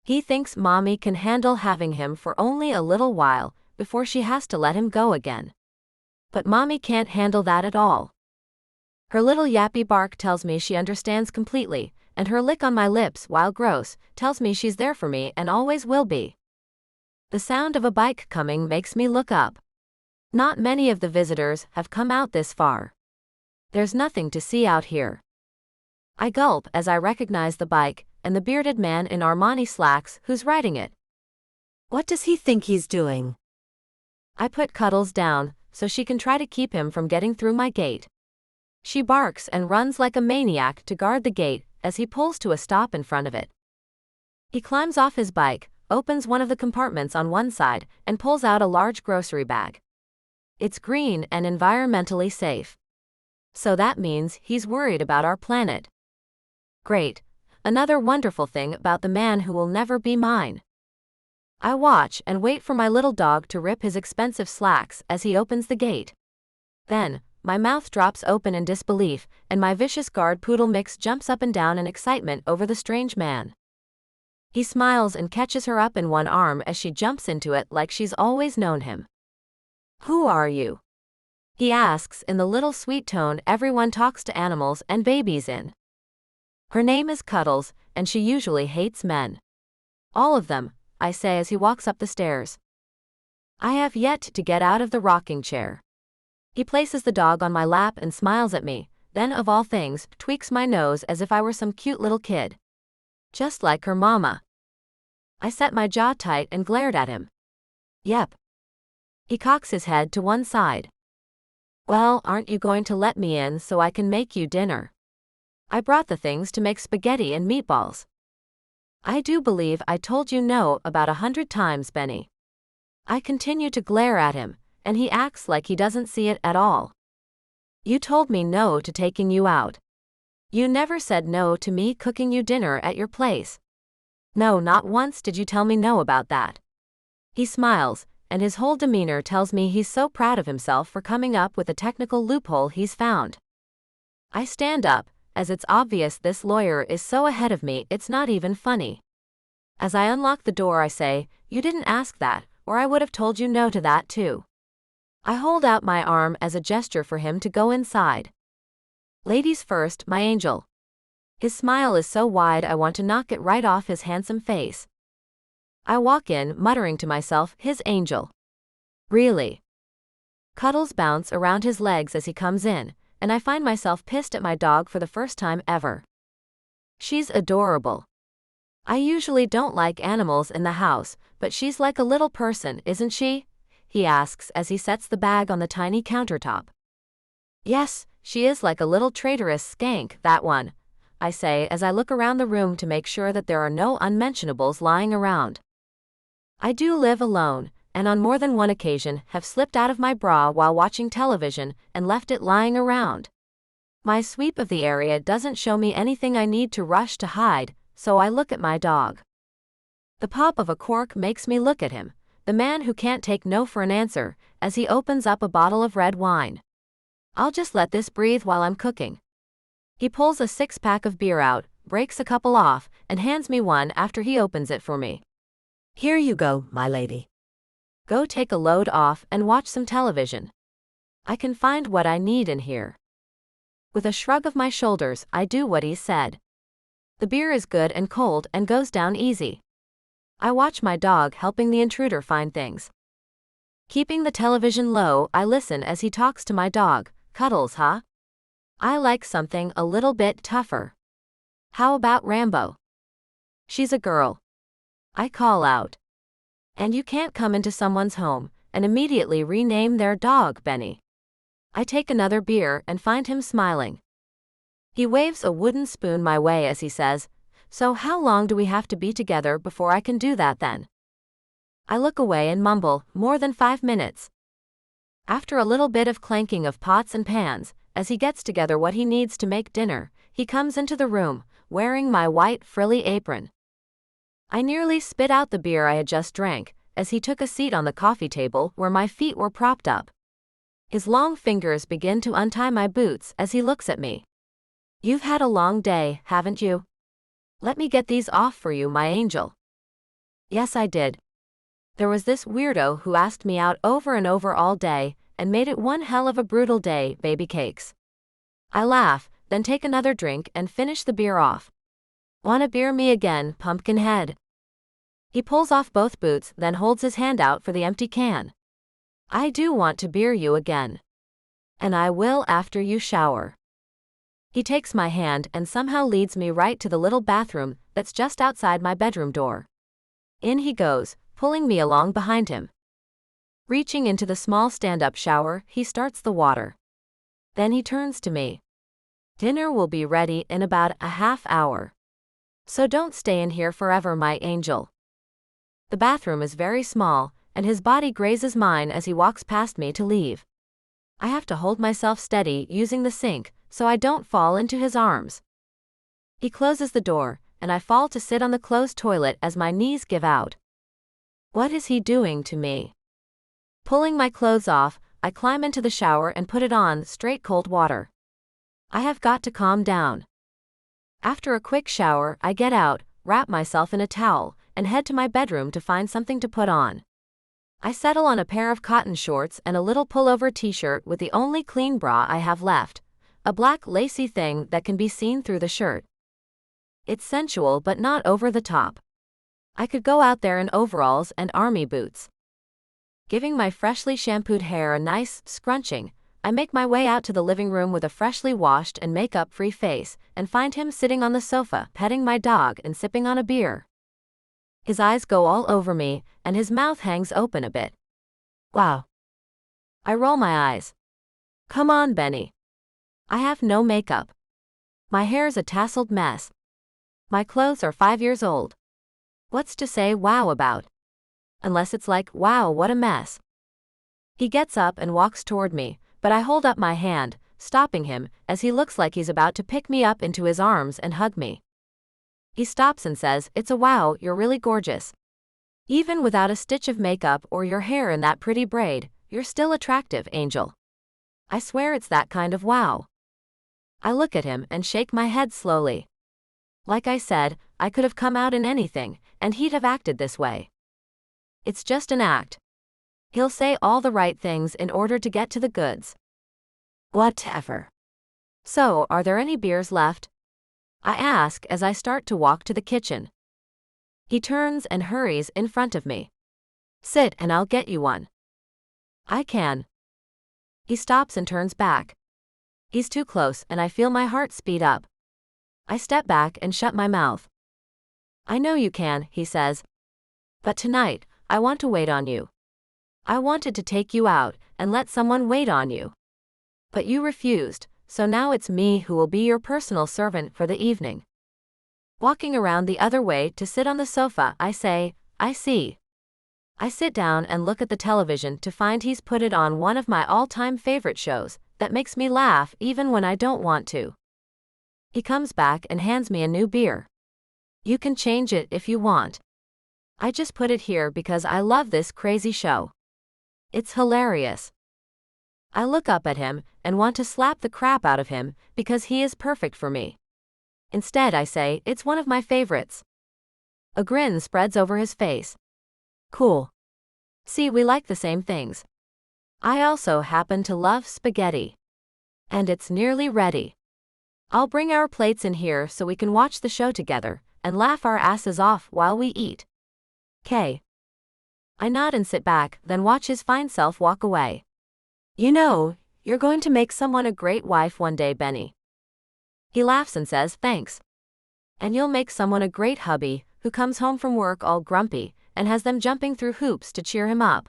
C: He thinks Mommy can handle having him for only a little while before she has to let him go again. But Mommy can't handle that at all. Her little yappy bark tells me she understands completely, and her lick on my lips, while gross, tells me she's there for me and always will be. The sound of a bike coming makes me look up. Not many of the visitors have come out this far. There's nothing to see out here. I gulp as I recognize the bike and the bearded man in Armani slacks who's riding it.
E: What does he think he's doing?
C: I put Cuddles down so she can try to keep him from getting through my gate. She barks and runs like a maniac to guard the gate as he pulls to a stop in front of it. He climbs off his bike, opens one of the compartments on one side, and pulls out a large grocery bag. It's green and environmentally safe. So that means he's worried about our planet. Great. Another wonderful thing about the man who will never be mine. I watch and wait for my little dog to rip his expensive slacks as he opens the gate. Then, my mouth drops open in disbelief, and my vicious guard poodle mix jumps up and down in excitement over the strange man. He smiles and catches her up in one arm as she jumps into it like she's always known him. "Who are you?" he asks in the little sweet tone everyone talks to animals and babies in. Her name is Cuddles, and she usually hates men. All of them, I say as he walks up the stairs. I have yet to get out of the rocking chair. He places the dog on my lap and smiles at me, then of all things, tweaks my nose as if I were some cute little kid. Just like her mama. I set my jaw tight and glared at him. Yep. He cocks his head to one side. Well, aren't you going to let me in so I can make you dinner? I brought the things to make spaghetti and meatballs. I do believe I told you no about 100 times, Benny. I continue to glare at him, and he acts like he doesn't see it at all. You told me no to taking you out. You never said no to me cooking you dinner at your place. No, not once did you tell me no about that. He smiles, and his whole demeanor tells me he's so proud of himself for coming up with a technical loophole he's found. I stand up, as it's obvious this lawyer is so ahead of me it's not even funny. As I unlock the door I say, "You didn't ask that, or I would have told you no to that too." I hold out my arm as a gesture for him to go inside. Ladies first, my angel. His smile is so wide I want to knock it right off his handsome face. I walk in, muttering to myself, his angel. Really? Cuddles bounce around his legs as he comes in, and I find myself pissed at my dog for the first time ever. She's adorable. I usually don't like animals in the house, but she's like a little person, isn't she? He asks as he sets the bag on the tiny countertop. Yes, she is like a little traitorous skank, that one, I say as I look around the room to make sure that there are no unmentionables lying around. I do live alone, and on more than one occasion have slipped out of my bra while watching television and left it lying around. My sweep of the area doesn't show me anything I need to rush to hide, so I look at my dog. The pop of a cork makes me look at him, the man who can't take no for an answer, as he opens up a bottle of red wine. I'll just let this breathe while I'm cooking. He pulls a 6-pack of beer out, breaks a couple off, and hands me one after he opens it for me.
E: Here you go, my lady.
C: Go take a load off and watch some television. I can find what I need in here. With a shrug of my shoulders, I do what he said. The beer is good and cold and goes down easy. I watch my dog helping the intruder find things. Keeping the television low, I listen as he talks to my dog. Cuddles, huh? I like something a little bit tougher. How about Rambo? She's a girl. I call out. And you can't come into someone's home and immediately rename their dog Benny. I take another beer and find him smiling. He waves a wooden spoon my way as he says, "So how long do we have to be together before I can do that then?" I look away and mumble, "More than 5 minutes." After a little bit of clanking of pots and pans, as he gets together what he needs to make dinner, he comes into the room, wearing my white frilly apron. I nearly spit out the beer I had just drank, as he took a seat on the coffee table where my feet were propped up. His long fingers begin to untie my boots as he looks at me. "You've had a long day, haven't you? Let me get these off for you, my angel." Yes, I did. There was this weirdo who asked me out over and over all day, and made it one hell of a brutal day, baby cakes. I laugh, then take another drink and finish the beer off. "Wanna beer me again, pumpkinhead?" He pulls off both boots, then holds his hand out for the empty can. I do want to beer you again. And I will after you shower. He takes my hand and somehow leads me right to the little bathroom that's just outside my bedroom door. In he goes, pulling me along behind him. Reaching into the small stand-up shower, he starts the water. Then he turns to me. Dinner will be ready in about a half hour. So don't stay in here forever, my angel. The bathroom is very small, and his body grazes mine as he walks past me to leave. I have to hold myself steady using the sink, so I don't fall into his arms. He closes the door, and I fall to sit on the closed toilet as my knees give out. What is he doing to me? Pulling my clothes off, I climb into the shower and put it on straight cold water. I have got to calm down. After a quick shower, I get out, wrap myself in a towel, and head to my bedroom to find something to put on. I settle on a pair of cotton shorts and a little pullover t-shirt with the only clean bra I have left, a black lacy thing that can be seen through the shirt. It's sensual but not over the top. I could go out there in overalls and army boots. Giving my freshly shampooed hair a nice scrunching, I make my way out to the living room with a freshly washed and makeup-free face, and find him sitting on the sofa, petting my dog and sipping on a beer. His eyes go all over me, and his mouth hangs open a bit. Wow. I roll my eyes. Come on, Benny. I have no makeup. My hair's a tasseled mess. My clothes are 5 years old. What's to say wow about? Unless it's like, wow, what a mess. He gets up and walks toward me, but I hold up my hand, stopping him, as he looks like he's about to pick me up into his arms and hug me. He stops and says, "It's a wow, you're really gorgeous. Even without a stitch of makeup or your hair in that pretty braid, you're still attractive, Angel. I swear it's that kind of wow." I look at him and shake my head slowly. Like I said, I could have come out in anything, and he'd have acted this way. It's just an act. He'll say all the right things in order to get to the goods. Whatever. So, are there any beers left? I ask as I start to walk to the kitchen. He turns and hurries in front of me. Sit and I'll get you one. I can. He stops and turns back. He's too close and I feel my heart speed up. I step back and shut my mouth. I know you can, he says. But tonight, I want to wait on you. I wanted to take you out and let someone wait on you. But you refused, so now it's me who will be your personal servant for the evening. Walking around the other way to sit on the sofa, I say, I see. I sit down and look at the television to find he's put it on one of my all-time favorite shows that makes me laugh even when I don't want to. He comes back and hands me a new beer. You can change it if you want. I just put it here because I love this crazy show. It's hilarious. I look up at him and want to slap the crap out of him because he is perfect for me. Instead, I say, it's one of my favorites. A grin spreads over his face. Cool. See, we like the same things. I also happen to love spaghetti. And it's nearly ready. I'll bring our plates in here so we can watch the show together and laugh our asses off while we eat. 'Kay. I nod and sit back, then watch his fine self walk away. You know, you're going to make someone a great wife one day, Benny. He laughs and says, thanks. And you'll make someone a great hubby who comes home from work all grumpy and has them jumping through hoops to cheer him up.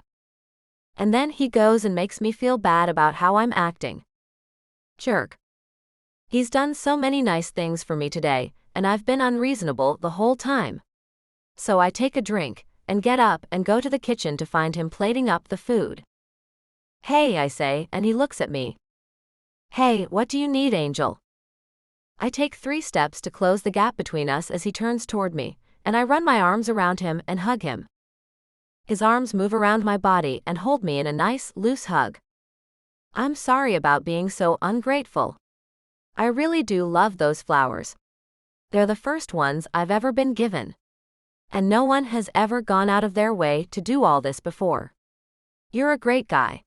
C: And then he goes and makes me feel bad about how I'm acting. Jerk. He's done so many nice things for me today, and I've been unreasonable the whole time. So I take a drink and get up and go to the kitchen to find him plating up the food. Hey, I say, and he looks at me. Hey, what do you need, Angel? I take 3 steps to close the gap between us as he turns toward me, and I run my arms around him and hug him. His arms move around my body and hold me in a nice, loose hug. I'm sorry about being so ungrateful. I really do love those flowers. They're the first ones I've ever been given. And no one has ever gone out of their way to do all this before. You're a great guy.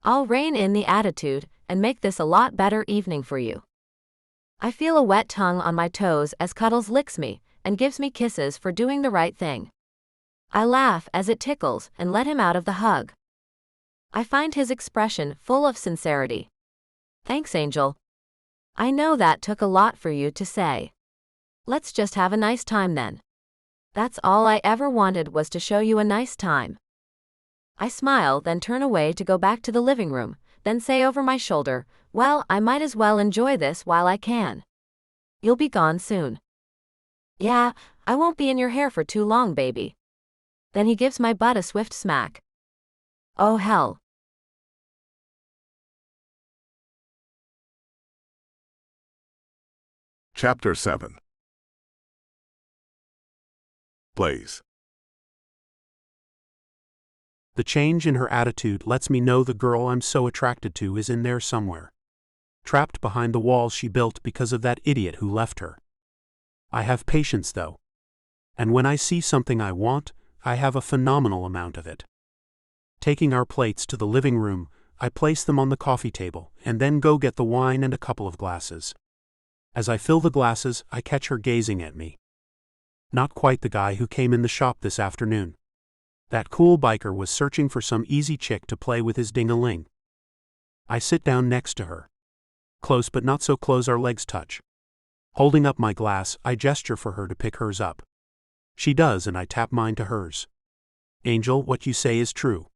C: I'll rein in the attitude and make this a lot better evening for you. I feel a wet tongue on my toes as Cuddles licks me and gives me kisses for doing the right thing. I laugh as it tickles and let him out of the hug. I find his expression full of sincerity. Thanks, Angel. I know that took a lot for you to say. Let's just have a nice time then. That's all I ever wanted, was to show you a nice time. I smile, then turn away to go back to the living room, then say over my shoulder, well, I might as well enjoy this while I can. You'll be gone soon. Yeah, I won't be in your hair for too long, baby. Then he gives my butt a swift smack. Oh hell.
A: Chapter 7. Blaze.
D: The change in her attitude lets me know the girl I'm so attracted to is in there somewhere. Trapped behind the walls she built because of that idiot who left her. I have patience though. And when I see something I want, I have a phenomenal amount of it. Taking our plates to the living room, I place them on the coffee table and then go get the wine and a couple of glasses. As I fill the glasses, I catch her gazing at me. Not quite the guy who came in the shop this afternoon. That cool biker was searching for some easy chick to play with his ding-a-ling. I sit down next to her. Close but not so close our legs touch. Holding up my glass, I gesture for her to pick hers up. She does, and I tap mine to hers. Angel, what you say is true.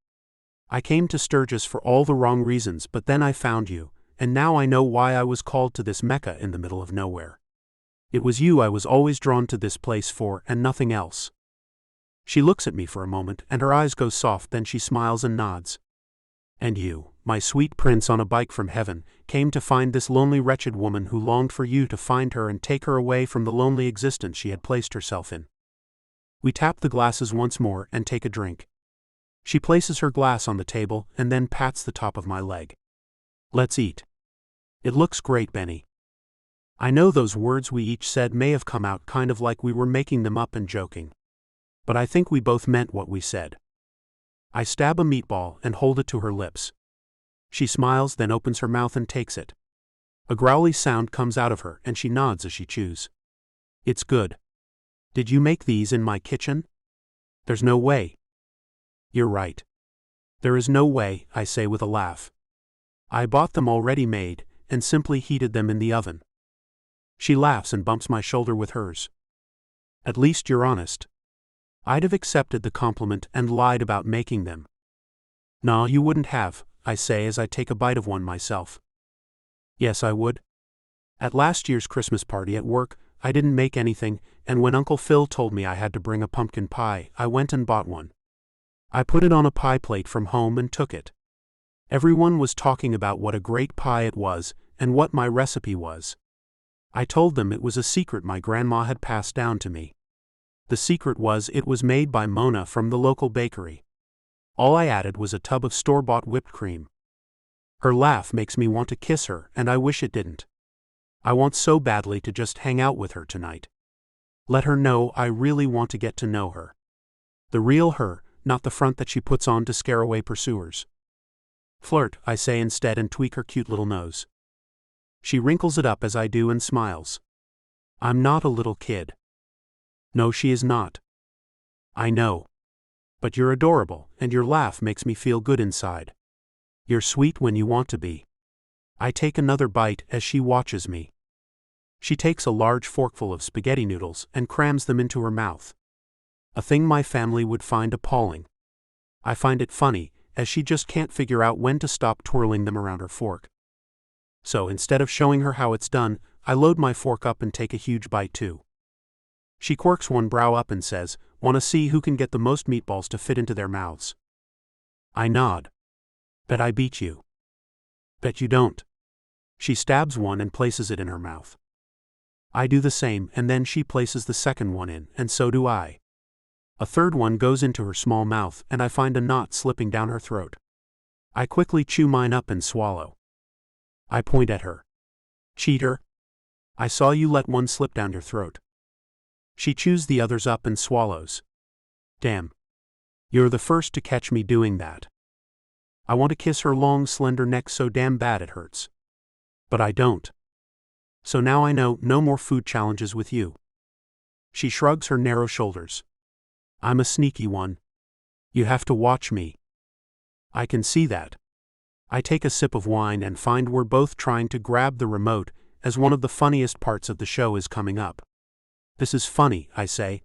D: I came to Sturgis for all the wrong reasons, but then I found you, and now I know why I was called to this Mecca in the middle of nowhere. It was you I was always drawn to this place for, and nothing else. She looks at me for a moment, and her eyes go soft, then she smiles and nods. And you, my sweet prince on a bike from heaven, came to find this lonely wretched woman who longed for you to find her and take her away from the lonely existence she had placed herself in. We tap the glasses once more and take a drink. She places her glass on the table and then pats the top of my leg. Let's eat. It looks great, Benny. I know those words we each said may have come out kind of like we were making them up and joking. But I think we both meant what we said. I stab a meatball and hold it to her lips. She smiles, then opens her mouth and takes it. A growly sound comes out of her and she nods as she chews. It's good. Did you make these in my kitchen? There's no way. You're right. There is no way, I say with a laugh. I bought them already made and simply heated them in the oven. She laughs and bumps my shoulder with hers. At least you're honest. I'd have accepted the compliment and lied about making them. Nah, you wouldn't have, I say as I take a bite of one myself. Yes, I would. At last year's Christmas party at work, I didn't make anything, and when Uncle Phil told me I had to bring a pumpkin pie, I went and bought one. I put it on a pie plate from home and took it. Everyone was talking about what a great pie it was, and what my recipe was. I told them it was a secret my grandma had passed down to me. The secret was it was made by Mona from the local bakery. All I added was a tub of store-bought whipped cream. Her laugh makes me want to kiss her, and I wish it didn't. I want so badly to just hang out with her tonight. Let her know I really want to get to know her. The real her, not the front that she puts on to scare away pursuers. Flirt, I say instead and tweak her cute little nose. She wrinkles it up as I do and smiles. I'm not a little kid. No, she is not. I know. But you're adorable, and your laugh makes me feel good inside. You're sweet when you want to be. I take another bite as she watches me. She takes a large forkful of spaghetti noodles and crams them into her mouth. A thing my family would find appalling. I find it funny, as she just can't figure out when to stop twirling them around her fork. So instead of showing her how it's done, I load my fork up and take a huge bite too. She quirks one brow up and says, "Want to see who can get the most meatballs to fit into their mouths?" I nod. Bet I beat you. Bet you don't. She stabs one and places it in her mouth. I do the same, and then she places the second one in, and so do I. A third one goes into her small mouth, and I find a knot slipping down her throat. I quickly chew mine up and swallow. I point at her. Cheater. I saw you let one slip down your throat. She chews the others up and swallows. Damn. You're the first to catch me doing that. I want to kiss her long, slender neck so damn bad it hurts. But I don't. So now I know no more food challenges with you. She shrugs her narrow shoulders. I'm a sneaky one. You have to watch me. I can see that. I take a sip of wine and find we're both trying to grab the remote as one of the funniest parts of the show is coming up. This is funny, I say.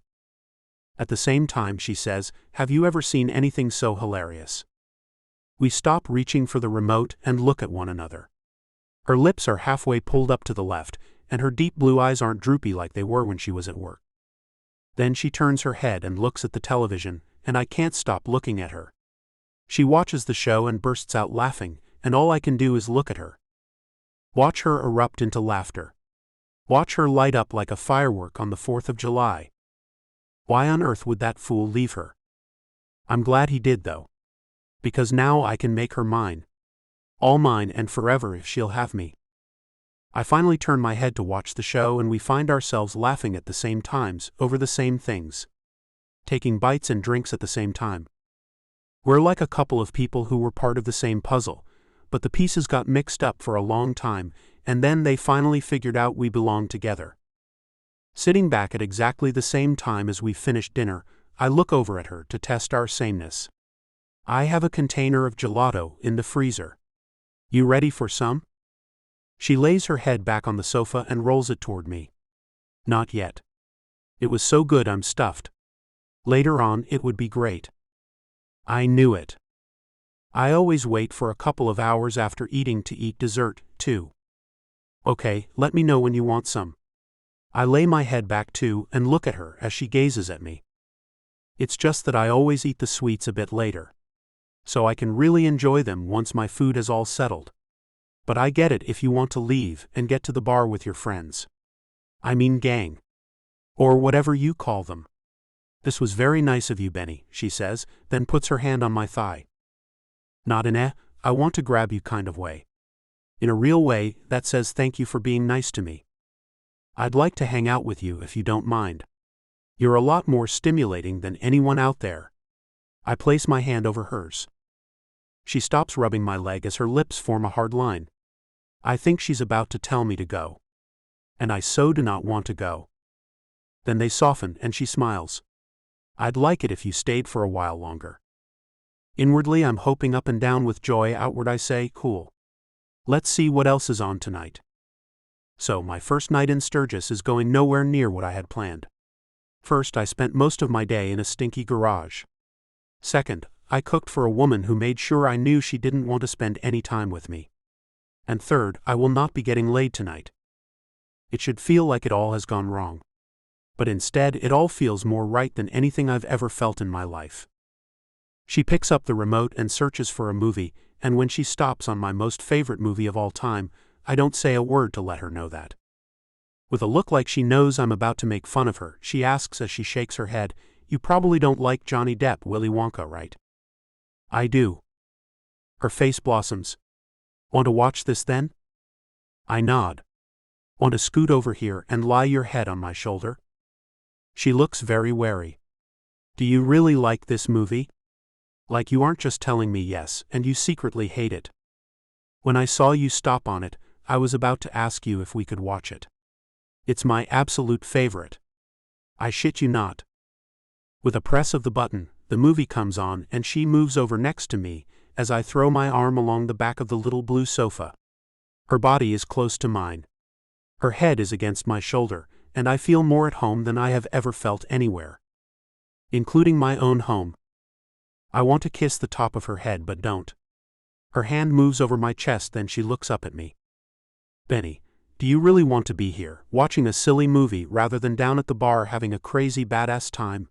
D: At the same time, she says, have you ever seen anything so hilarious? We stop reaching for the remote and look at one another. Her lips are halfway pulled up to the left, and her deep blue eyes aren't droopy like they were when she was at work. Then she turns her head and looks at the television, and I can't stop looking at her. She watches the show and bursts out laughing, and all I can do is look at her. Watch her erupt into laughter. Watch her light up like a firework on the 4th of July. Why on earth would that fool leave her? I'm glad he did though. Because now I can make her mine. All mine and forever if she'll have me. I finally turn my head to watch the show and we find ourselves laughing at the same times over the same things. Taking bites and drinks at the same time. We're like a couple of people who were part of the same puzzle, but the pieces got mixed up for a long time, and then they finally figured out we belonged together. Sitting back at exactly the same time as we finished dinner, I look over at her to test our sameness. I have a container of gelato in the freezer. You ready for some? She lays her head back on the sofa and rolls it toward me. Not yet. It was so good I'm stuffed. Later on it would be great. I knew it. I always wait for a couple of hours after eating to eat dessert, too. Okay, let me know when you want some. I lay my head back too and look at her as she gazes at me. It's just that I always eat the sweets a bit later. So I can really enjoy them once my food is all settled. But I get it if you want to leave and get to the bar with your friends. I mean gang. Or whatever you call them. This was very nice of you, Benny, she says, then puts her hand on my thigh. Not in a, I want to grab you kind of way. In a real way that says thank you for being nice to me. I'd like to hang out with you if you don't mind. You're a lot more stimulating than anyone out there. I place my hand over hers. She stops rubbing my leg as her lips form a hard line. I think she's about to tell me to go. And I so do not want to go. Then they soften and she smiles. I'd like it if you stayed for a while longer. Inwardly I'm hoping up and down with joy. Outward I say, cool. Let's see what else is on tonight. So my first night in Sturgis is going nowhere near what I had planned. First, I spent most of my day in a stinky garage. Second, I cooked for a woman who made sure I knew she didn't want to spend any time with me. And third, I will not be getting laid tonight. It should feel like it all has gone wrong. But instead, it all feels more right than anything I've ever felt in my life. She picks up the remote and searches for a movie, and when she stops on my most favorite movie of all time, I don't say a word to let her know that. With a look like she knows I'm about to make fun of her, she asks as she shakes her head, "You probably don't like Johnny Depp, Willy Wonka, right?" I do. Her face blossoms. Want to watch this then? I nod. Want to scoot over here and lie your head on my shoulder? She looks very wary. Do you really like this movie? Like you aren't just telling me yes, and you secretly hate it. When I saw you stop on it, I was about to ask you if we could watch it. It's my absolute favorite. I shit you not. With a press of the button, the movie comes on and she moves over next to me as I throw my arm along the back of the little blue sofa. Her body is close to mine. Her head is against my shoulder, and I feel more at home than I have ever felt anywhere. Including my own home. I want to kiss the top of her head but don't. Her hand moves over my chest, then she looks up at me. Benny, do you really want to be here, watching a silly movie rather than down at the bar having a crazy badass time?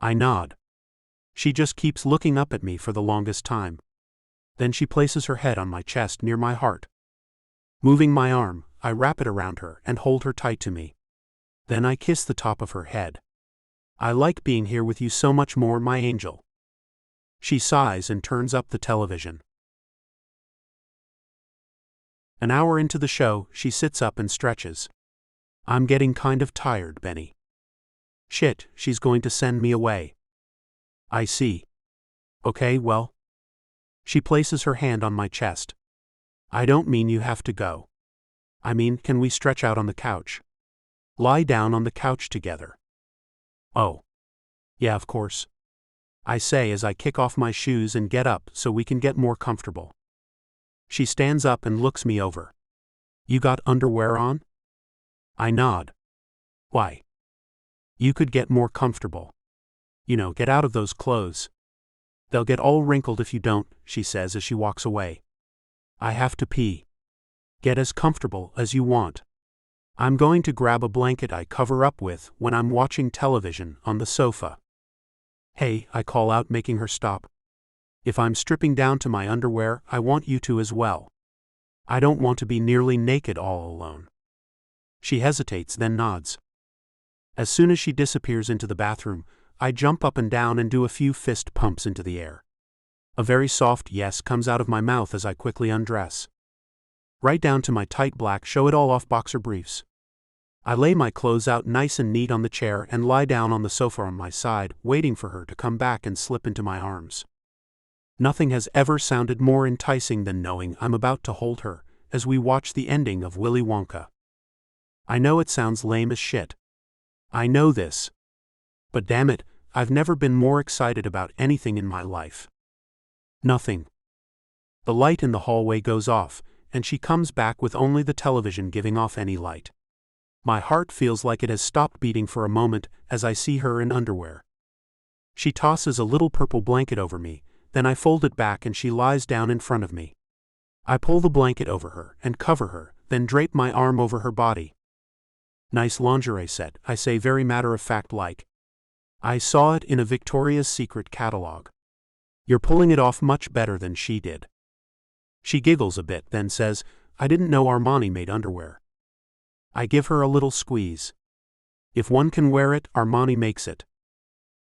D: I nod. She just keeps looking up at me for the longest time. Then she places her head on my chest near my heart. Moving my arm, I wrap it around her and hold her tight to me. Then I kiss the top of her head. I like being here with you so much more, my angel. She sighs and turns up the television. An hour into the show, she sits up and stretches. I'm getting kind of tired, Benny. Shit, she's going to send me away. I see. Okay, well. She places her hand on my chest. I don't mean you have to go. I mean, can we stretch out on the couch? Lie down on the couch together. Oh. Yeah, of course. I say as I kick off my shoes and get up so we can get more comfortable. She stands up and looks me over. You got underwear on? I nod. Why? You could get more comfortable. You know, get out of those clothes. They'll get all wrinkled if you don't, she says as she walks away. I have to pee. Get as comfortable as you want. I'm going to grab a blanket I cover up with when I'm watching television on the sofa. Hey, I call out, making her stop. If I'm stripping down to my underwear, I want you to as well. I don't want to be nearly naked all alone. She hesitates, then nods. As soon as she disappears into the bathroom, I jump up and down and do a few fist pumps into the air. A very soft yes comes out of my mouth as I quickly undress. Right down to my tight black show-it-all-off boxer briefs. I lay my clothes out nice and neat on the chair and lie down on the sofa on my side, waiting for her to come back and slip into my arms. Nothing has ever sounded more enticing than knowing I'm about to hold her as we watch the ending of Willy Wonka. I know it sounds lame as shit. I know this. But damn it, I've never been more excited about anything in my life. Nothing. The light in the hallway goes off, and she comes back with only the television giving off any light. My heart feels like it has stopped beating for a moment as I see her in underwear. She tosses a little purple blanket over me, then I fold it back and she lies down in front of me. I pull the blanket over her and cover her, then drape my arm over her body. Nice lingerie set, I say, very matter-of-fact like. I saw it in a Victoria's Secret catalog. You're pulling it off much better than she did. She giggles a bit, then says, I didn't know Armani made underwear. I give her a little squeeze. If one can wear it, Armani makes it.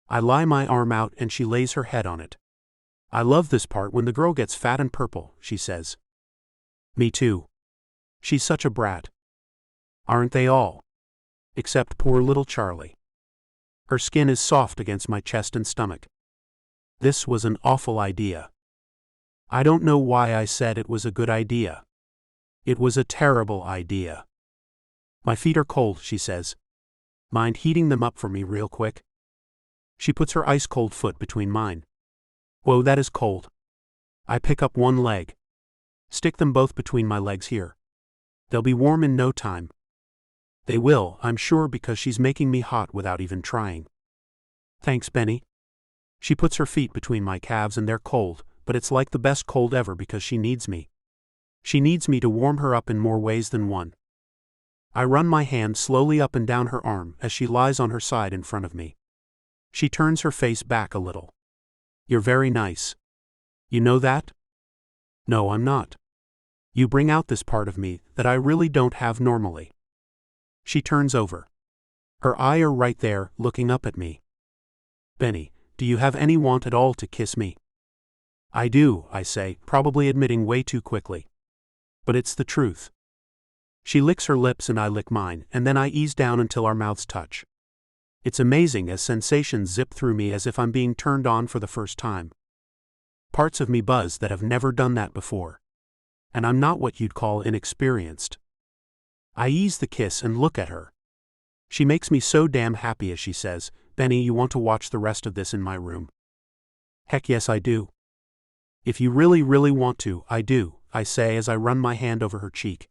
D: I lie my arm out and she lays her head on it. I love this part when the girl gets fat and purple, she says. Me too. She's such a brat. Aren't they all? Except poor little Charlie. Her skin is soft against my chest and stomach. This was an awful idea. I don't know why I said it was a good idea. It was a terrible idea. My feet are cold, she says. Mind heating them up for me real quick? She puts her ice-cold foot between mine. Whoa, that is cold. I pick up one leg. Stick them both between my legs here. They'll be warm in no time. They will, I'm sure, because she's making me hot without even trying. Thanks, Benny. She puts her feet between my calves and they're cold, but it's like the best cold ever because she needs me. She needs me to warm her up in more ways than one. I run my hand slowly up and down her arm as she lies on her side in front of me. She turns her face back a little. You're very nice. You know that? No, I'm not. You bring out this part of me that I really don't have normally. She turns over. Her eyes are right there, looking up at me. Benny, do you have any want at all to kiss me? I do, I say, probably admitting way too quickly. But it's the truth. She licks her lips and I lick mine, and then I ease down until our mouths touch. It's amazing as sensations zip through me as if I'm being turned on for the first time. Parts of me buzz that have never done that before. And I'm not what you'd call inexperienced. I ease the kiss and look at her. She makes me so damn happy as she says, Benny, you want to watch the rest of this in my room? Heck yes, I do. If you really, really want to, I do, I say as I run my hand over her cheek.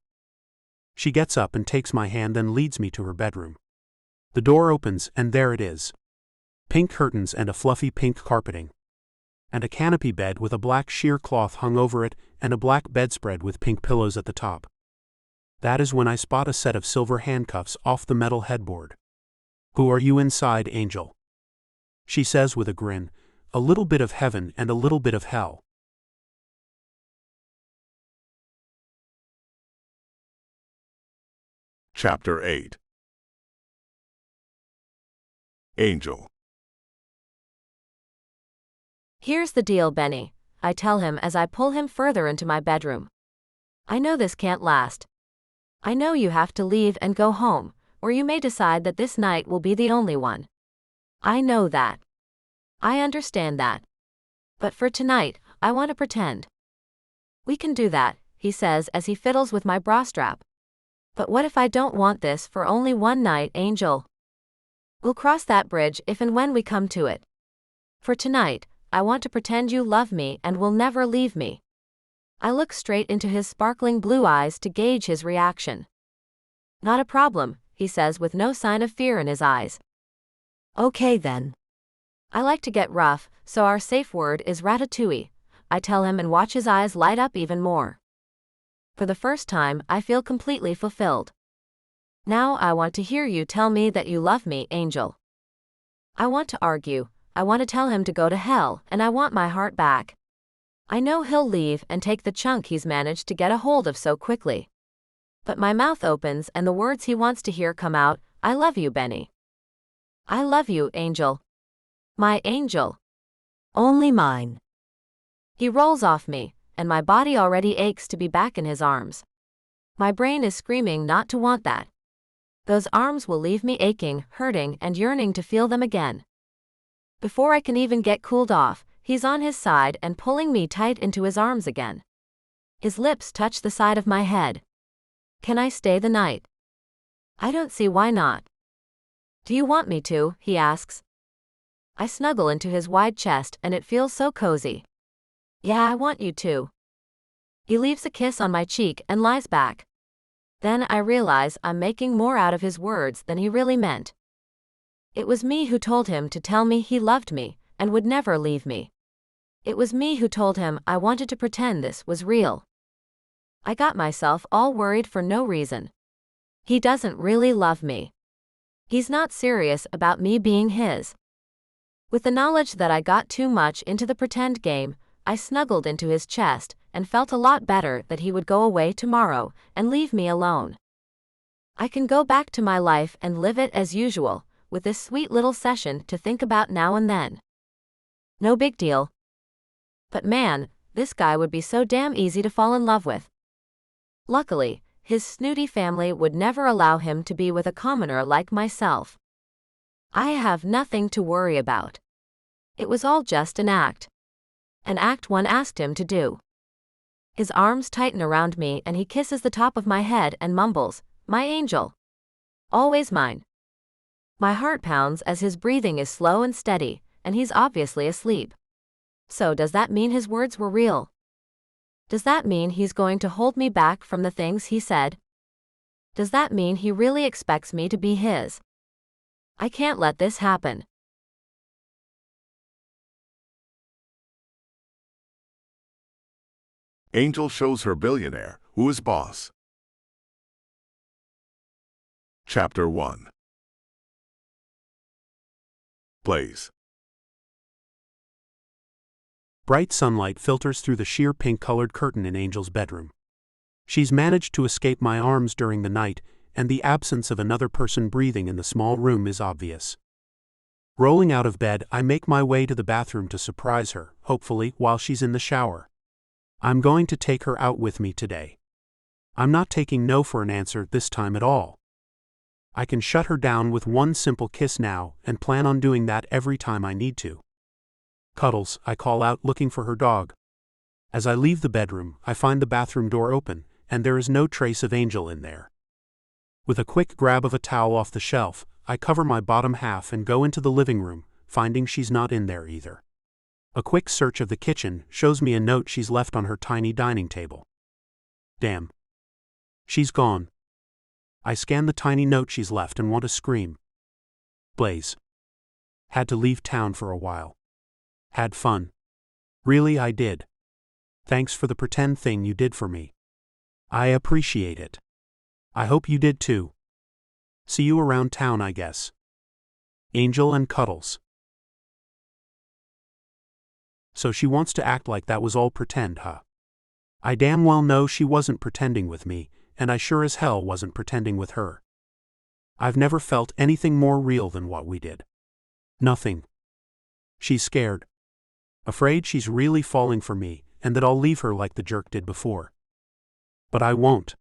D: She gets up and takes my hand, then leads me to her bedroom. The door opens and there it is. Pink curtains and a fluffy pink carpeting. And a canopy bed with a black sheer cloth hung over it and a black bedspread with pink pillows at the top. That is when I spot a set of silver handcuffs off the metal headboard. Who are you inside, Angel? She says with a grin, a little bit of heaven and a little bit of hell.
A: Chapter 8. Angel.
C: Here's the deal, Benny, I tell him as I pull him further into my bedroom. I know this can't last. I know you have to leave and go home, or you may decide that this night will be the only one. I know that. I understand that. But for tonight, I want to pretend. We can do that, he says as he fiddles with my bra strap. But what if I don't want this for only one night, Angel? We'll cross that bridge if and when we come to it. For tonight, I want to pretend you love me and will never leave me. I look straight into his sparkling blue eyes to gauge his reaction. Not a problem, he says with no sign of fear in his eyes.
E: Okay then.
C: I like to get rough, so our safe word is ratatouille, I tell him and watch his eyes light up even more. For the first time, I feel completely fulfilled. Now I want to hear you tell me that you love me, Angel. I want to argue, I want to tell him to go to hell, and I want my heart back. I know he'll leave and take the chunk he's managed to get a hold of so quickly. But my mouth opens and the words he wants to hear come out, I love you, Benny. I love you, Angel. My angel.
E: Only mine.
C: He rolls off me, and my body already aches to be back in his arms. My brain is screaming not to want that. Those arms will leave me aching, hurting, and yearning to feel them again. Before I can even get cooled off, he's on his side and pulling me tight into his arms again. His lips touch the side of my head. Can I stay the night? I don't see why not. Do you want me to? He asks. I snuggle into his wide chest and it feels so cozy. Yeah, I want you to. He leaves a kiss on my cheek and lies back. Then I realize I'm making more out of his words than he really meant. It was me who told him to tell me he loved me and would never leave me. It was me who told him I wanted to pretend this was real. I got myself all worried for no reason. He doesn't really love me. He's not serious about me being his. With the knowledge that I got too much into the pretend game, I snuggled into his chest and felt a lot better that he would go away tomorrow and leave me alone. I can go back to my life and live it as usual, with this sweet little session to think about now and then. No big deal. But man, this guy would be so damn easy to fall in love with. Luckily, his snooty family would never allow him to be with a commoner like myself. I have nothing to worry about. It was all just an act. An act one asked him to do. His arms tighten around me and he kisses the top of my head and mumbles, "My angel. Always mine." My heart pounds as his breathing is slow and steady, and he's obviously asleep. So does that mean his words were real? Does that mean he's going to hold me back from the things he said? Does that mean he really expects me to be his? I can't let this happen.
A: Angel shows her billionaire who is boss. Chapter 1. Blaze.
D: Bright sunlight filters through the sheer pink-colored curtain in Angel's bedroom. She's managed to escape my arms during the night, and the absence of another person breathing in the small room is obvious. Rolling out of bed, I make my way to the bathroom to surprise her, hopefully while she's in the shower. I'm going to take her out with me today. I'm not taking no for an answer this time at all. I can shut her down with one simple kiss now and plan on doing that every time I need to. Cuddles, I call out looking for her dog. As I leave the bedroom, I find the bathroom door open, and there is no trace of Angel in there. With a quick grab of a towel off the shelf, I cover my bottom half and go into the living room, finding she's not in there either. A quick search of the kitchen shows me a note she's left on her tiny dining table. Damn. She's gone. I scan the tiny note she's left and want to scream. Blaze. Had to leave town for a while. Had fun. Really, I did. Thanks for the pretend thing you did for me. I appreciate it. I hope you did too. See you around town, I guess. Angel and Cuddles. So she wants to act like that was all pretend, huh? I damn well know she wasn't pretending with me, and I sure as hell wasn't pretending with her. I've never felt anything more real than what we did. Nothing. She's scared. Afraid she's really falling for me, and that I'll leave her like the jerk did before. But I won't.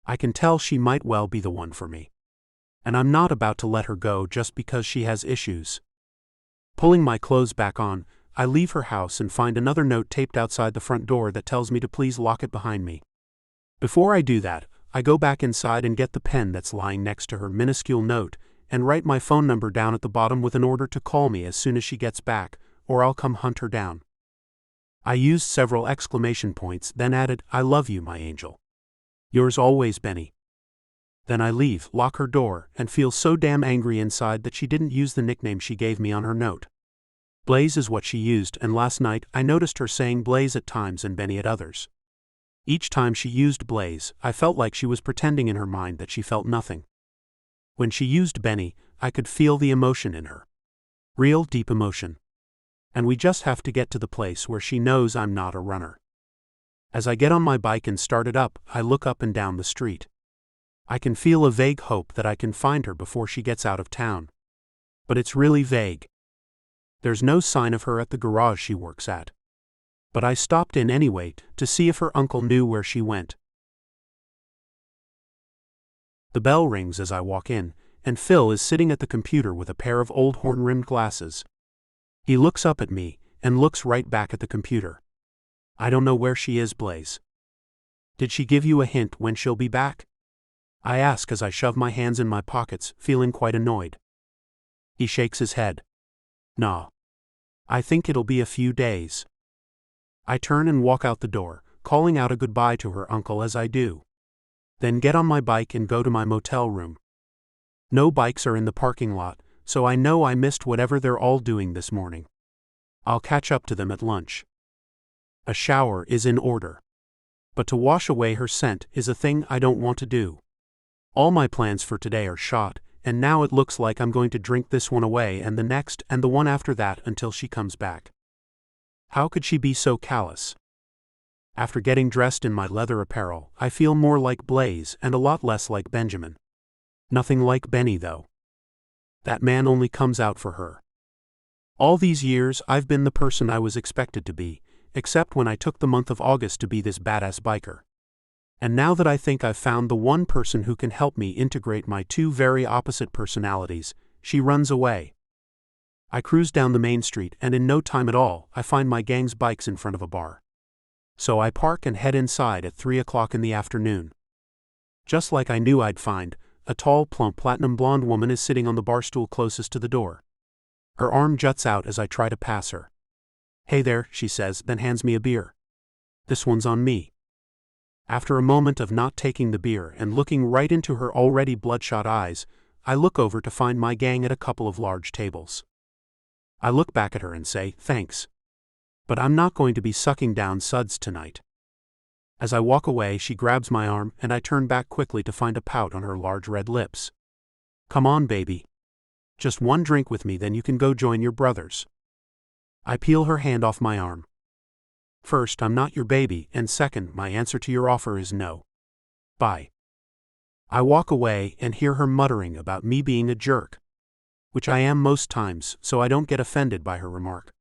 D: I can tell she might well be the one for me. And I'm not about to let her go just because she has issues. Pulling my clothes back on, I leave her house and find another note taped outside the front door that tells me to please lock it behind me. Before I do that, I go back inside and get the pen that's lying next to her minuscule note, and write my phone number down at the bottom with an order to call me as soon as she gets back, or I'll come hunt her down. I used several exclamation points, then added, "I love you, my angel. Yours always, Benny." Then I leave, lock her door, and feel so damn angry inside that she didn't use the nickname she gave me on her note. Blaze is what she used, and last night I noticed her saying Blaze at times and Benny at others. Each time she used Blaze, I felt like she was pretending in her mind that she felt nothing. When she used Benny, I could feel the emotion in her. Real deep emotion. And we just have to get to the place where she knows I'm not a runner. As I get on my bike and start it up, I look up and down the street. I can feel a vague hope that I can find her before she gets out of town. But it's really vague. There's no sign of her at the garage she works at. But I stopped in anyway to see if her uncle knew where she went. The bell rings as I walk in, and Phil is sitting at the computer with a pair of old horn-rimmed glasses. He looks up at me, and looks right back at the computer. "I don't know where she is, Blaze. Did she give you a hint when she'll be back?" I ask as I shove my hands in my pockets, feeling quite annoyed. He shakes his head. "Nah. I think it'll be a few days." I turn and walk out the door, calling out a goodbye to her uncle as I do. Then get on my bike and go to my motel room. No bikes are in the parking lot, so I know I missed whatever they're all doing this morning. I'll catch up to them at lunch. A shower is in order. But to wash away her scent is a thing I don't want to do. All my plans for today are shot, and now it looks like I'm going to drink this one away and the next and the one after that until she comes back. How could she be so callous? After getting dressed in my leather apparel, I feel more like Blaze and a lot less like Benjamin. Nothing like Benny, though. That man only comes out for her. All these years I've been the person I was expected to be, except when I took the month of August to be this badass biker. And now that I think I've found the one person who can help me integrate my two very opposite personalities, she runs away. I cruise down the main street and in no time at all, I find my gang's bikes in front of a bar. So I park and head inside at 3 o'clock in the afternoon. Just like I knew I'd find, a tall, plump, platinum blonde woman is sitting on the bar stool closest to the door. Her arm juts out as I try to pass her. "Hey there," she says, then hands me a beer. "This one's on me." After a moment of not taking the beer and looking right into her already bloodshot eyes, I look over to find my gang at a couple of large tables. I look back at her and say, "Thanks. But I'm not going to be sucking down suds tonight." As I walk away, she grabs my arm and I turn back quickly to find a pout on her large red lips. "Come on, baby. Just one drink with me, then you can go join your brothers." I peel her hand off my arm. "First, I'm not your baby, and second, my answer to your offer is no. Bye." I walk away and hear her muttering about me being a jerk. Which I am most times, so I don't get offended by her remark.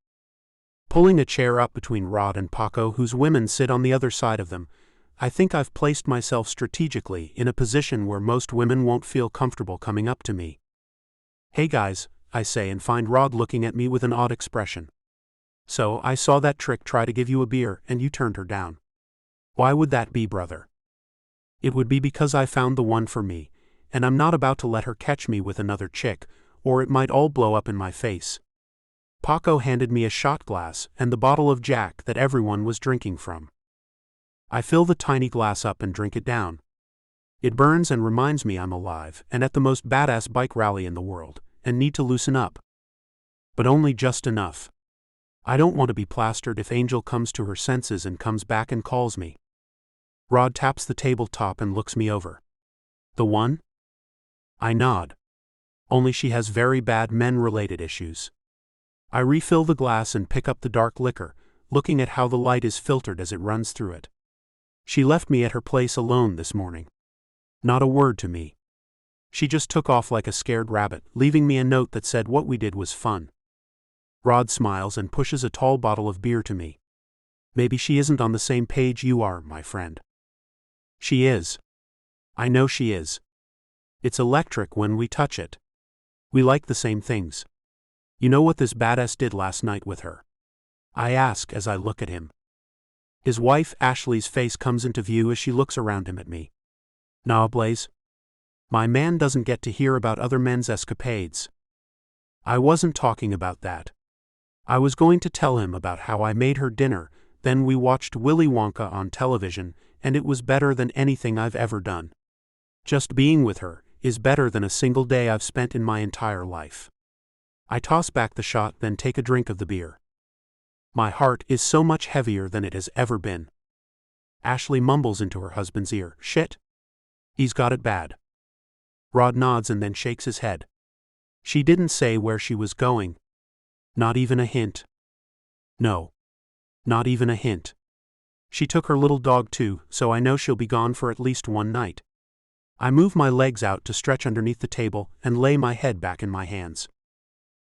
D: Pulling a chair up between Rod and Paco, whose women sit on the other side of them, I think I've placed myself strategically in a position where most women won't feel comfortable coming up to me. "Hey guys," I say, and find Rod looking at me with an odd expression. "So, I saw that trick try to give you a beer, and you turned her down. Why would that be, brother?" "It would be because I found the one for me, and I'm not about to let her catch me with another chick, or it might all blow up in my face." Paco handed me a shot glass and the bottle of Jack that everyone was drinking from. I fill the tiny glass up and drink it down. It burns and reminds me I'm alive and at the most badass bike rally in the world, and need to loosen up. But only just enough. I don't want to be plastered if Angel comes to her senses and comes back and calls me. Rod taps the tabletop and looks me over. "The one?" I nod. Only she has very bad men-related issues. I refill the glass and pick up the dark liquor, looking at how the light is filtered as it runs through it. She left me at her place alone this morning. Not a word to me. She just took off like a scared rabbit, leaving me a note that said what we did was fun. Rod smiles and pushes a tall bottle of beer to me. "Maybe she isn't on the same page you are, my friend." She is. I know she is. It's electric when we touch it. We like the same things. You know what this badass did last night with her? I ask as I look at him. His wife Ashley's face comes into view as she looks around him at me. "Nah, Blaze. My man doesn't get to hear about other men's escapades. I wasn't talking about that. I was going to tell him about how I made her dinner, then we watched Willy Wonka on television, and it was better than anything I've ever done. Just being with her is better than a single day I've spent in my entire life. I toss back the shot, then take a drink of the beer. My heart is so much heavier than it has ever been. Ashley mumbles into her husband's ear, "Shit. He's got it bad." Rod nods and then shakes his head. She didn't say where she was going. Not even a hint. No. Not even a hint. She took her little dog too, so I know she'll be gone for at least one night. I move my legs out to stretch underneath the table and lay my head back in my hands.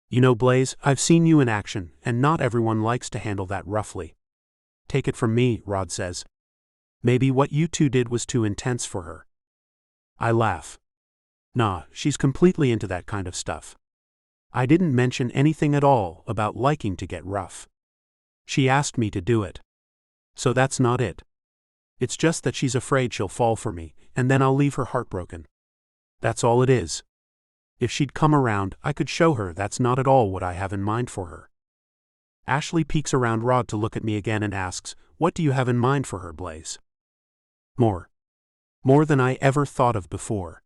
D: You know, Blaze, I've seen you in action, and not everyone likes to handle that roughly. Take it from me, Rod says. Maybe what you two did was too intense for her. I laugh. Nah, she's completely into that kind of stuff. I didn't mention anything at all about liking to get rough. She asked me to do it. So that's not it. It's just that she's afraid she'll fall for me, and then I'll leave her heartbroken. That's all it is. If she'd come around, I could show her that's not at all what I have in mind for her. Ashley peeks around Rod to look at me again and asks, "What do you have in mind for her, Blaze?" More. More than I ever thought of before.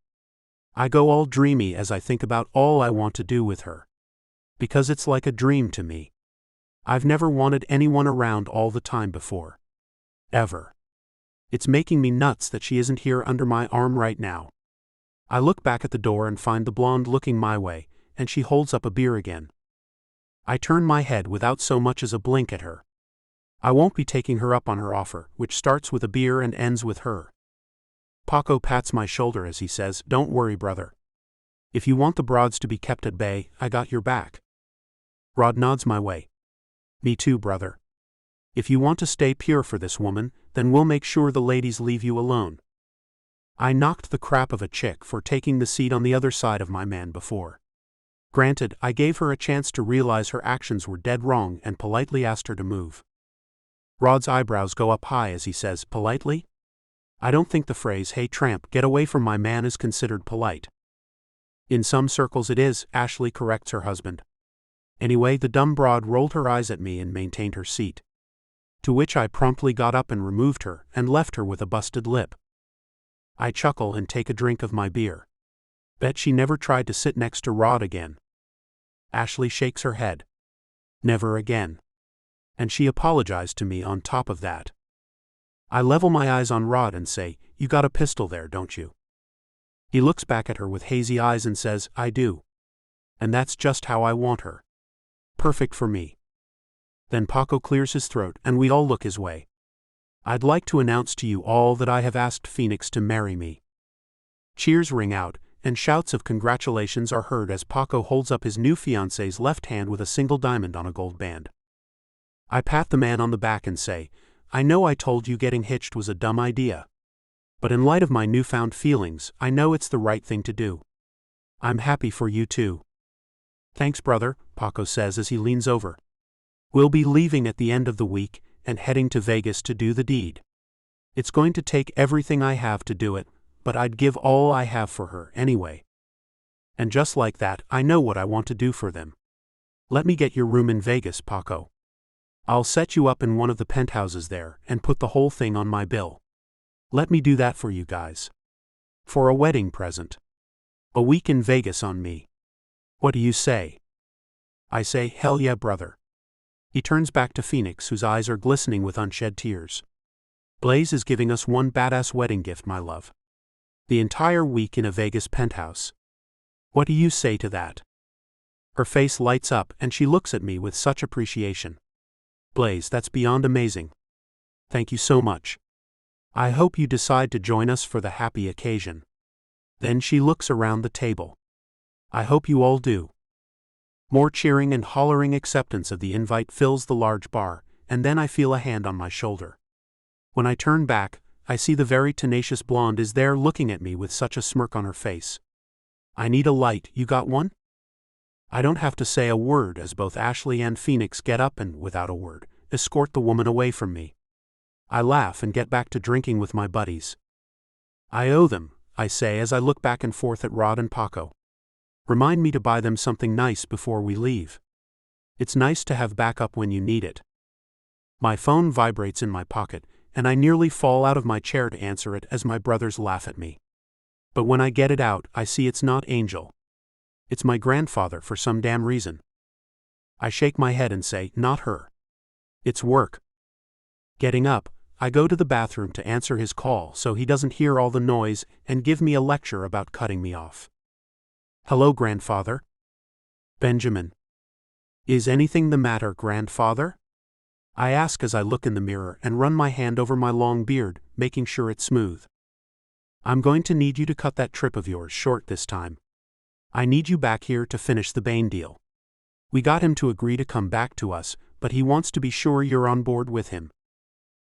D: I go all dreamy as I think about all I want to do with her. Because it's like a dream to me. I've never wanted anyone around all the time before. Ever. It's making me nuts that she isn't here under my arm right now. I look back at the door and find the blonde looking my way, and she holds up a beer again. I turn my head without so much as a blink at her. I won't be taking her up on her offer, which starts with a beer and ends with her. Paco pats my shoulder as he says, "Don't worry, brother. If you want the broads to be kept at bay, I got your back." Rod nods my way. "Me too, brother. If you want to stay pure for this woman, then we'll make sure the ladies leave you alone." I knocked the crap of a chick for taking the seat on the other side of my man before. Granted, I gave her a chance to realize her actions were dead wrong and politely asked her to move. Rod's eyebrows go up high as he says, "Politely?" I don't think the phrase, "Hey tramp, get away from my man," is considered polite. In some circles it is, Ashley corrects her husband. Anyway, the dumb broad rolled her eyes at me and maintained her seat. To which I promptly got up and removed her, and left her with a busted lip. I chuckle and take a drink of my beer. Bet she never tried to sit next to Rod again. Ashley shakes her head. Never again. And she apologized to me on top of that. I level my eyes on Rod and say, "You got a pistol there, don't you?" He looks back at her with hazy eyes and says, "I do. And that's just how I want her. Perfect for me." Then Paco clears his throat and we all look his way. "I'd like to announce to you all that I have asked Phoenix to marry me." Cheers ring out, and shouts of congratulations are heard as Paco holds up his new fiancée's left hand with a single diamond on a gold band. I pat the man on the back and say, "I know I told you getting hitched was a dumb idea. But in light of my newfound feelings, I know it's the right thing to do. I'm happy for you too." "Thanks, brother," Paco says as he leans over. "We'll be leaving at the end of the week and heading to Vegas to do the deed. It's going to take everything I have to do it, but I'd give all I have for her anyway. And just like that, I know what I want to do for them. Let me get your room in Vegas, Paco. I'll set you up in one of the penthouses there and put the whole thing on my bill. Let me do that for you guys. For a wedding present. A week in Vegas on me. What do you say?" I say, "Hell yeah, brother." He turns back to Phoenix, whose eyes are glistening with unshed tears. "Blaze is giving us one badass wedding gift, my love. The entire week in a Vegas penthouse. What do you say to that?" Her face lights up and she looks at me with such appreciation. "Blaze, that's beyond amazing. Thank you so much. I hope you decide to join us for the happy occasion." Then she looks around the table. "I hope you all do." More cheering and hollering acceptance of the invite fills the large bar, and then I feel a hand on my shoulder. When I turn back, I see the very tenacious blonde is there looking at me with such a smirk on her face. "I need a light, you got one?" I don't have to say a word as both Ashley and Phoenix get up and, without a word, escort the woman away from me. I laugh and get back to drinking with my buddies. I owe them, I say as I look back and forth at Rod and Paco. Remind me to buy them something nice before we leave. It's nice to have backup when you need it. My phone vibrates in my pocket, and I nearly fall out of my chair to answer it as my brothers laugh at me. But when I get it out, I see it's not Angel. It's my grandfather for some damn reason. I shake my head and say, not her. It's work. Getting up, I go to the bathroom to answer his call so he doesn't hear all the noise and give me a lecture about cutting me off. Hello, grandfather. Benjamin. Is anything the matter, grandfather? I ask as I look in the mirror and run my hand over my long beard, making sure it's smooth. I'm going to need you to cut that trip of yours short this time. I need you back here to finish the Bain deal. We got him to agree to come back to us, but he wants to be sure you're on board with him.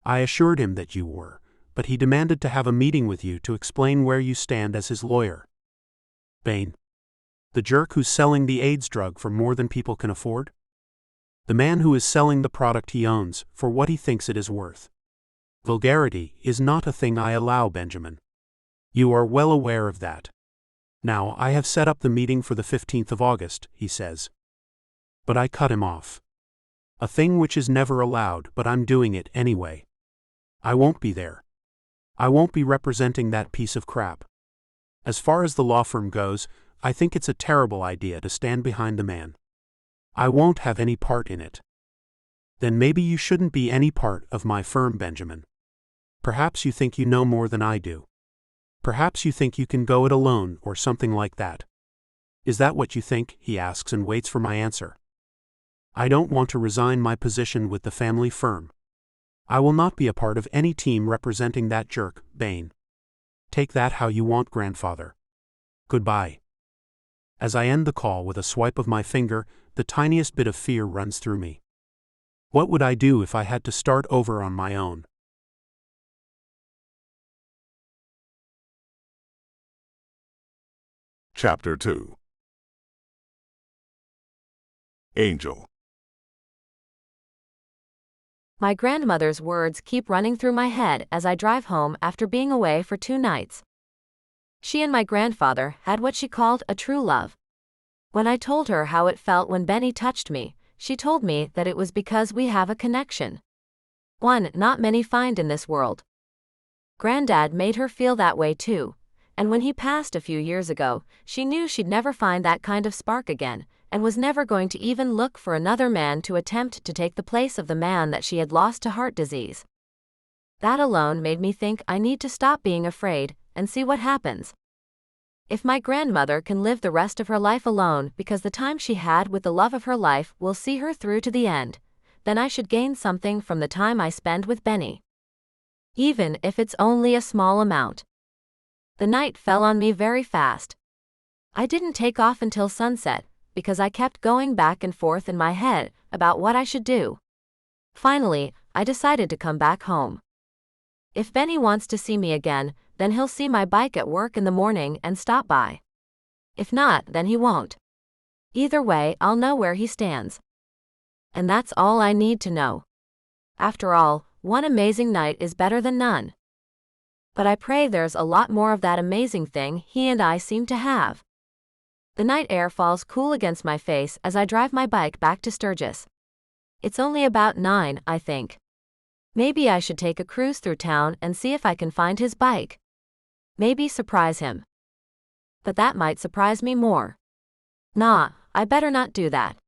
D: I assured him that you were, but he demanded to have a meeting with you to explain where you stand as his lawyer. Bain. The jerk who's selling the AIDS drug for more than people can afford? The man who is selling the product he owns for what he thinks it is worth. Vulgarity is not a thing I allow, Benjamin. You are well aware of that. Now, I have set up the meeting for the 15th of August, he says. But I cut him off. A thing which is never allowed, but I'm doing it anyway. I won't be there. I won't be representing that piece of crap. As far as the law firm goes, I think it's a terrible idea to stand behind the man. I won't have any part in it. Then maybe you shouldn't be any part of my firm, Benjamin. Perhaps you think you know more than I do. Perhaps you think you can go it alone or something like that. Is that what you think? He asks and waits for my answer. I don't want to resign my position with the family firm. I will not be a part of any team representing that jerk, Bain. Take that how you want, grandfather. Goodbye. As I end the call with a swipe of my finger, the tiniest bit of fear runs through me. What would I do if I had to start over on my own?
A: Chapter 2. Angel.
C: My grandmother's words keep running through my head as I drive home after being away for 2 nights. She and my grandfather had what she called a true love. When I told her how it felt when Benny touched me, she told me that it was because we have a connection. One not many find in this world. Granddad made her feel that way too, and when he passed a few years ago, she knew she'd never find that kind of spark again, and was never going to even look for another man to attempt to take the place of the man that she had lost to heart disease. That alone made me think I need to stop being afraid and see what happens. If my grandmother can live the rest of her life alone because the time she had with the love of her life will see her through to the end, then I should gain something from the time I spend with Benny. Even if it's only a small amount. The night fell on me very fast. I didn't take off until sunset, because I kept going back and forth in my head about what I should do. Finally, I decided to come back home. If Benny wants to see me again, then he'll see my bike at work in the morning and stop by. If not, then he won't. Either way, I'll know where he stands. And that's all I need to know. After all, one amazing night is better than none. But I pray there's a lot more of that amazing thing he and I seem to have. The night air falls cool against my face as I drive my bike back to Sturgis. It's only about 9, I think. Maybe I should take a cruise through town and see if I can find his bike. Maybe surprise him. But that might surprise me more. Nah, I better not do that.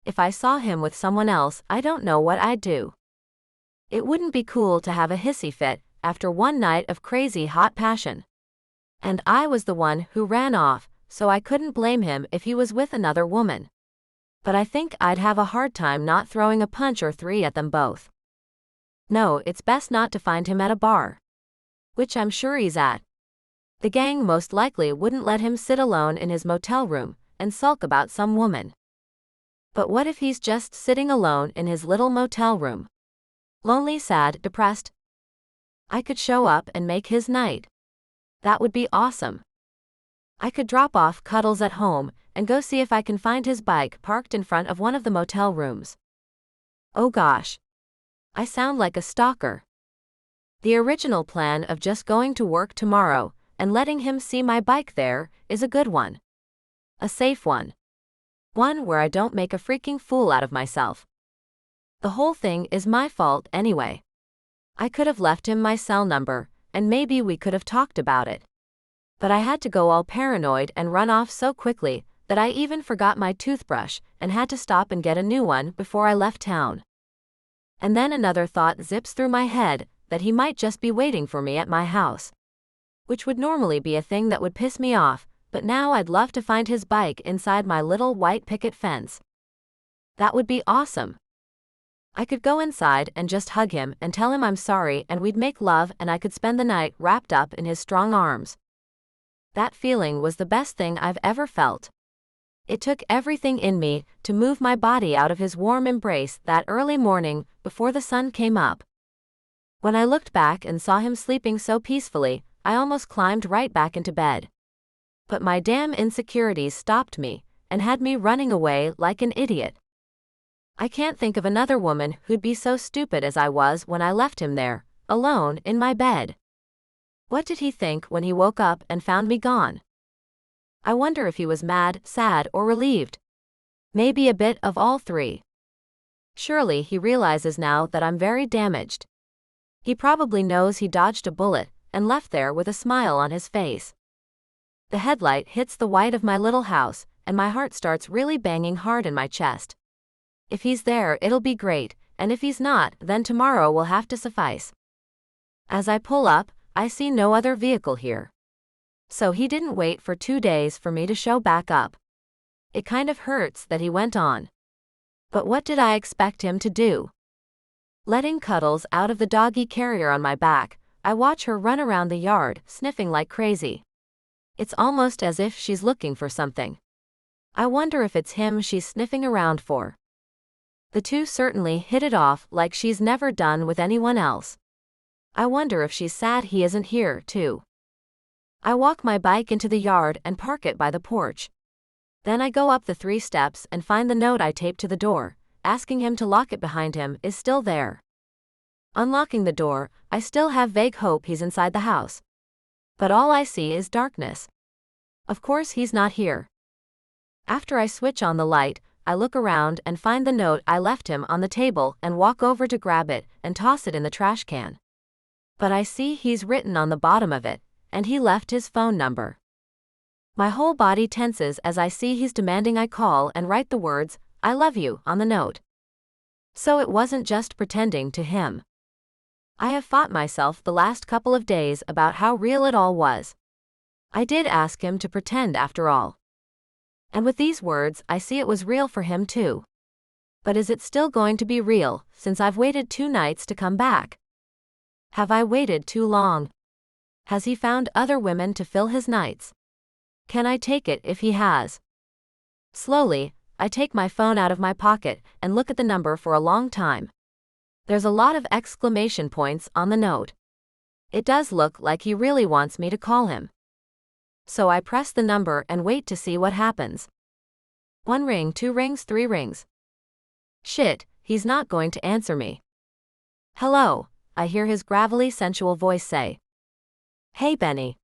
C: If I saw him with someone else, I don't know what I'd do. It wouldn't be cool to have a hissy fit after one night of crazy hot passion. And I was the one who ran off, so I couldn't blame him if he was with another woman. But I think I'd have a hard time not throwing a punch or 3 at them both. No, it's best not to find him at a bar. Which I'm sure he's at. The gang most likely wouldn't let him sit alone in his motel room and sulk about some woman. But what if he's just sitting alone in his little motel room? Lonely, sad, depressed? I could show up and make his night. That would be awesome. I could drop off Cuddles at home and go see if I can find his bike parked in front of one of the motel rooms. Oh gosh. I sound like a stalker. The original plan of just going to work tomorrow, and letting him see my bike there is a good one. A safe one. One where I don't make a freaking fool out of myself. The whole thing is my fault anyway. I could have left him my cell number, and maybe we could have talked about it. But I had to go all paranoid and run off so quickly that I even forgot my toothbrush and had to stop and get a new one before I left town. And then another thought zips through my head, that he might just be waiting for me at my house. Which would normally be a thing that would piss me off, but now I'd love to find his bike inside my little white picket fence. That would be awesome. I could go inside and just hug him and tell him I'm sorry, and we'd make love, and I could spend the night wrapped up in his strong arms. That feeling was the best thing I've ever felt. It took everything in me to move my body out of his warm embrace that early morning before the sun came up. When I looked back and saw him sleeping so peacefully, I almost climbed right back into bed. But my damn insecurities stopped me and had me running away like an idiot. I can't think of another woman who'd be so stupid as I was when I left him there, alone in my bed. What did he think when he woke up and found me gone? I wonder if he was mad, sad, or relieved. Maybe a bit of all three. Surely he realizes now that I'm very damaged. He probably knows he dodged a bullet and left there with a smile on his face. The headlight hits the white of my little house, and my heart starts really banging hard in my chest. If he's there, it'll be great, and if he's not, then tomorrow will have to suffice. As I pull up, I see no other vehicle here. So he didn't wait for 2 days for me to show back up. It kind of hurts that he went on. But what did I expect him to do? Letting Cuddles out of the doggy carrier on my back, I watch her run around the yard, sniffing like crazy. It's almost as if she's looking for something. I wonder if it's him she's sniffing around for. The two certainly hit it off like she's never done with anyone else. I wonder if she's sad he isn't here, too. I walk my bike into the yard and park it by the porch. Then I go up the 3 steps and find the note I taped to the door, asking him to lock it behind him, is still there. Unlocking the door, I still have vague hope he's inside the house. But all I see is darkness. Of course he's not here. After I switch on the light, I look around and find the note I left him on the table and walk over to grab it and toss it in the trash can. But I see he's written on the bottom of it, and he left his phone number. My whole body tenses as I see he's demanding I call and write the words, "I love you," on the note. So it wasn't just pretending to him. I have fought myself the last couple of days about how real it all was. I did ask him to pretend after all. And with these words, I see it was real for him too. But is it still going to be real, since I've waited 2 nights to come back? Have I waited too long? Has he found other women to fill his nights? Can I take it if he has? Slowly, I take my phone out of my pocket and look at the number for a long time. There's a lot of exclamation points on the note. It does look like he really wants me to call him. So I press the number and wait to see what happens. 1 ring, 2 rings, 3 rings. Shit, he's not going to answer me. "Hello," I hear his gravelly, sensual voice say. "Hey, Benny."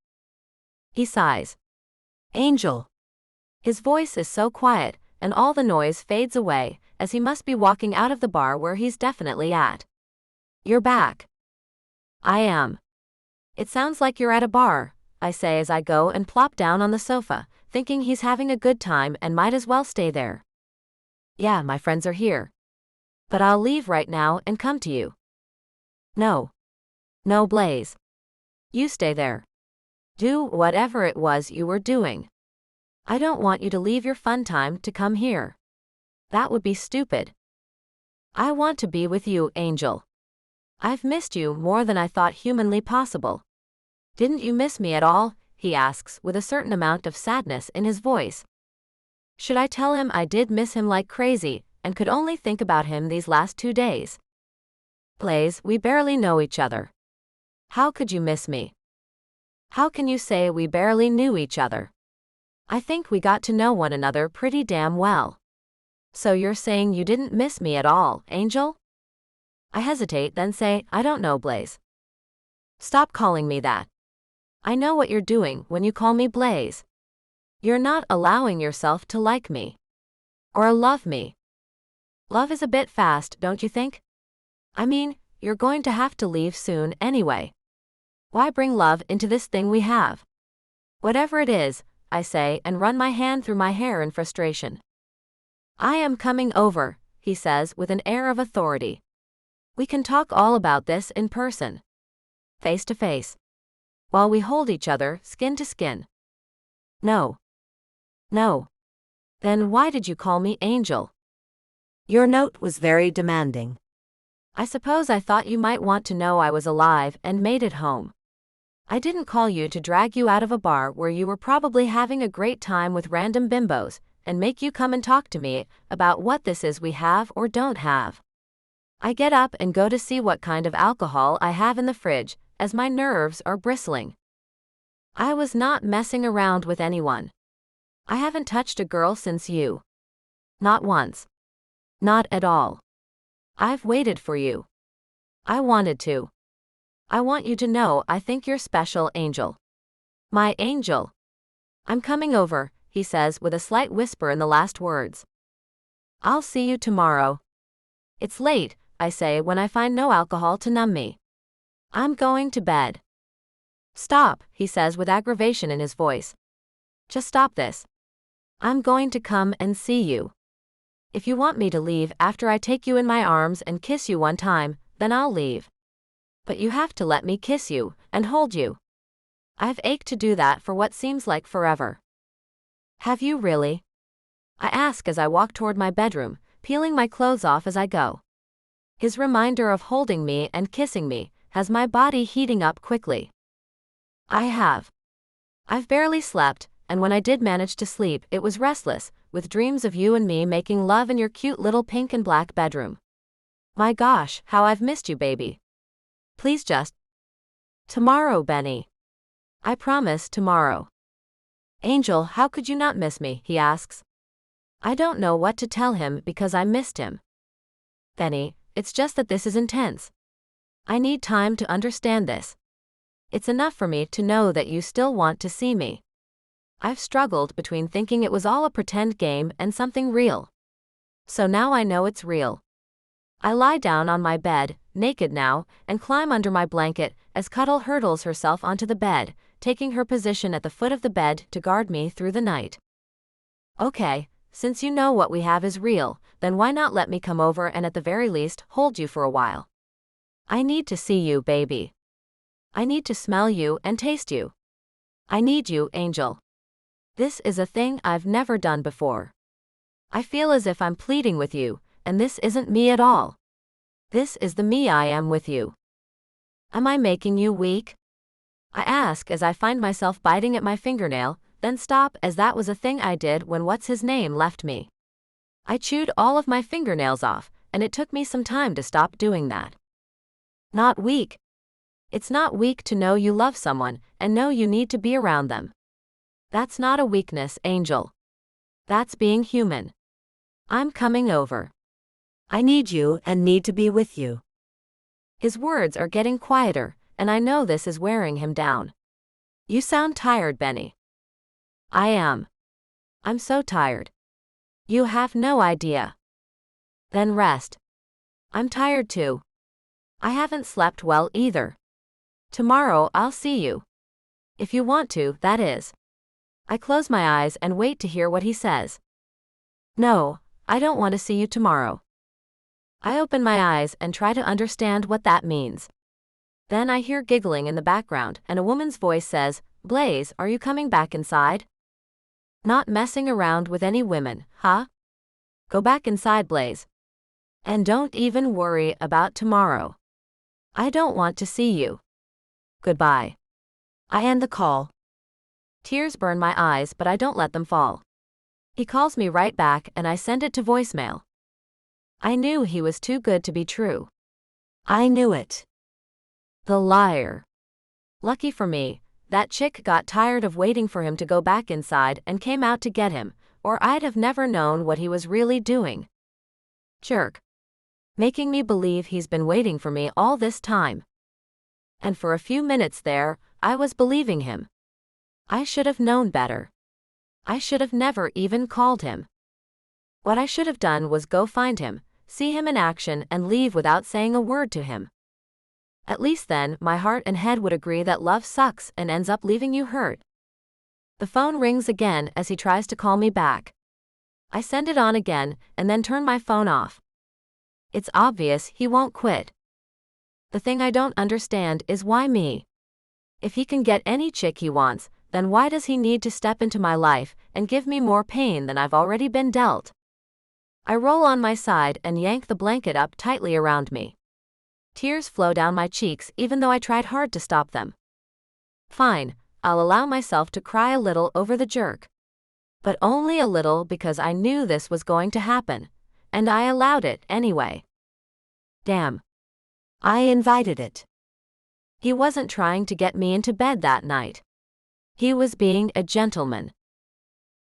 C: He sighs. "Angel." His voice is so quiet, and all the noise fades away, as he must be walking out of the bar where he's definitely at. "You're back." "I am." "It sounds like you're at a bar," I say as I go and plop down on the sofa, thinking he's having a good time and might as well stay there. "Yeah, my friends are here. But I'll leave right now and come to you." "No. No, Blaze. You stay there. Do whatever it was you were doing. I don't want you to leave your fun time to come here. That would be stupid. I want to be with you, Angel. I've missed you more than I thought humanly possible." "Didn't you miss me at all?" he asks with a certain amount of sadness in his voice. Should I tell him I did miss him like crazy, and could only think about him these last 2 days? "Blaze, we barely know each other. How could you miss me? How can you say we barely knew each other? I think we got to know one another pretty damn well. So you're saying you didn't miss me at all, Angel?" I hesitate, then say, "I don't know, Blaze." "Stop calling me that. I know what you're doing when you call me Blaze. You're not allowing yourself to like me. Or love me. Love is a bit fast, don't you think? I mean, you're going to have to leave soon anyway. Why bring love into this thing we have? Whatever it is, I say and run my hand through my hair in frustration. I am coming over, he says with an air of authority. We can talk all about this in person. Face to face. While we hold each other skin to skin. No. No. Then why did you call me Angel?
E: Your note was very demanding.
C: I suppose I thought you might want to know I was alive and made it home. I didn't call you to drag you out of a bar where you were probably having a great time with random bimbos and make you come and talk to me about what this is we have or don't have. I get up and go to see what kind of alcohol I have in the fridge, as my nerves are bristling. I was not messing around with anyone. I haven't touched a girl since you. Not once. Not at all. I've waited for you. I wanted to. I want you to know I think you're special, Angel. My angel. I'm coming over, he says with a slight whisper in the last words. I'll see you tomorrow. It's late, I say when I find no alcohol to numb me. I'm going to bed. Stop, he says with aggravation in his voice. Just stop this. I'm going to come and see you. If you want me to leave after I take you in my arms and kiss you one time, then I'll leave. But you have to let me kiss you and hold you. I've ached to do that for what seems like forever. Have you really? I ask as I walk toward my bedroom, peeling my clothes off as I go. His reminder of holding me and kissing me has my body heating up quickly. I have. I've barely slept, and when I did manage to sleep, it was restless, with dreams of you and me making love in your cute little pink and black bedroom. My gosh, how I've missed you, baby. Please just. Tomorrow, Benny. I promise tomorrow. Angel, how could you not miss me? He asks. I don't know what to tell him because I missed him. Benny, it's just that this is intense. I need time to understand this. It's enough for me to know that you still want to see me. I've struggled between thinking it was all a pretend game and something real. So now I know it's real. I lie down on my bed, naked now, and climb under my blanket as Cuddle hurdles herself onto the bed, taking her position at the foot of the bed to guard me through the night. Okay, since you know what we have is real, then why not let me come over and at the very least hold you for a while? I need to see you, baby. I need to smell you and taste you. I need you, Angel. This is a thing I've never done before. I feel as if I'm pleading with you, and this isn't me at all. This is the me I am with you. Am I making you weak? I ask as I find myself biting at my fingernail, then stop as that was a thing I did when what's-his-name left me. I chewed all of my fingernails off, and it took me some time to stop doing that. Not weak. It's not weak to know you love someone and know you need to be around them. That's not a weakness, Angel. That's being human. I'm coming over.
E: I need you and need to be with you.
C: His words are getting quieter, and I know this is wearing him down. You sound tired, Benny. I am. I'm so tired. You have no idea. Then rest. I'm tired too. I haven't slept well either. Tomorrow I'll see you. If you want to, that is. I close my eyes and wait to hear what he says. No, I don't want to see you tomorrow. I open my eyes and try to understand what that means. Then I hear giggling in the background and a woman's voice says, Blaze, are you coming back inside? Not messing around with any women, huh? Go back inside, Blaze. And don't even worry about tomorrow. I don't want to see you. Goodbye.
E: I end the call.
C: Tears burn my eyes, but I don't let them fall. He calls me right back and I send it to voicemail. I knew he was too good to be true.
E: I knew it.
C: The liar. Lucky for me, that chick got tired of waiting for him to go back inside and came out to get him, or I'd have never known what he was really doing. Jerk. Making me believe he's been waiting for me all this time. And for a few minutes there, I was believing him. I should have known better. I should have never even called him. What I should have done was go find him, see him in action, and leave without saying a word to him. At least then, my heart and head would agree that love sucks and ends up leaving you hurt. The phone rings again as he tries to call me back. I send it on again, and then turn my phone off. It's obvious he won't quit. The thing I don't understand is why me? If he can get any chick he wants, then why does he need to step into my life and give me more pain than I've already been dealt? I roll on my side and yank the blanket up tightly around me. Tears flow down my cheeks even though I tried hard to stop them. Fine, I'll allow myself to cry a little over the jerk. But only a little, because I knew this was going to happen, and I allowed it anyway. Damn.
E: I invited it.
C: He wasn't trying to get me into bed that night. He was being a gentleman.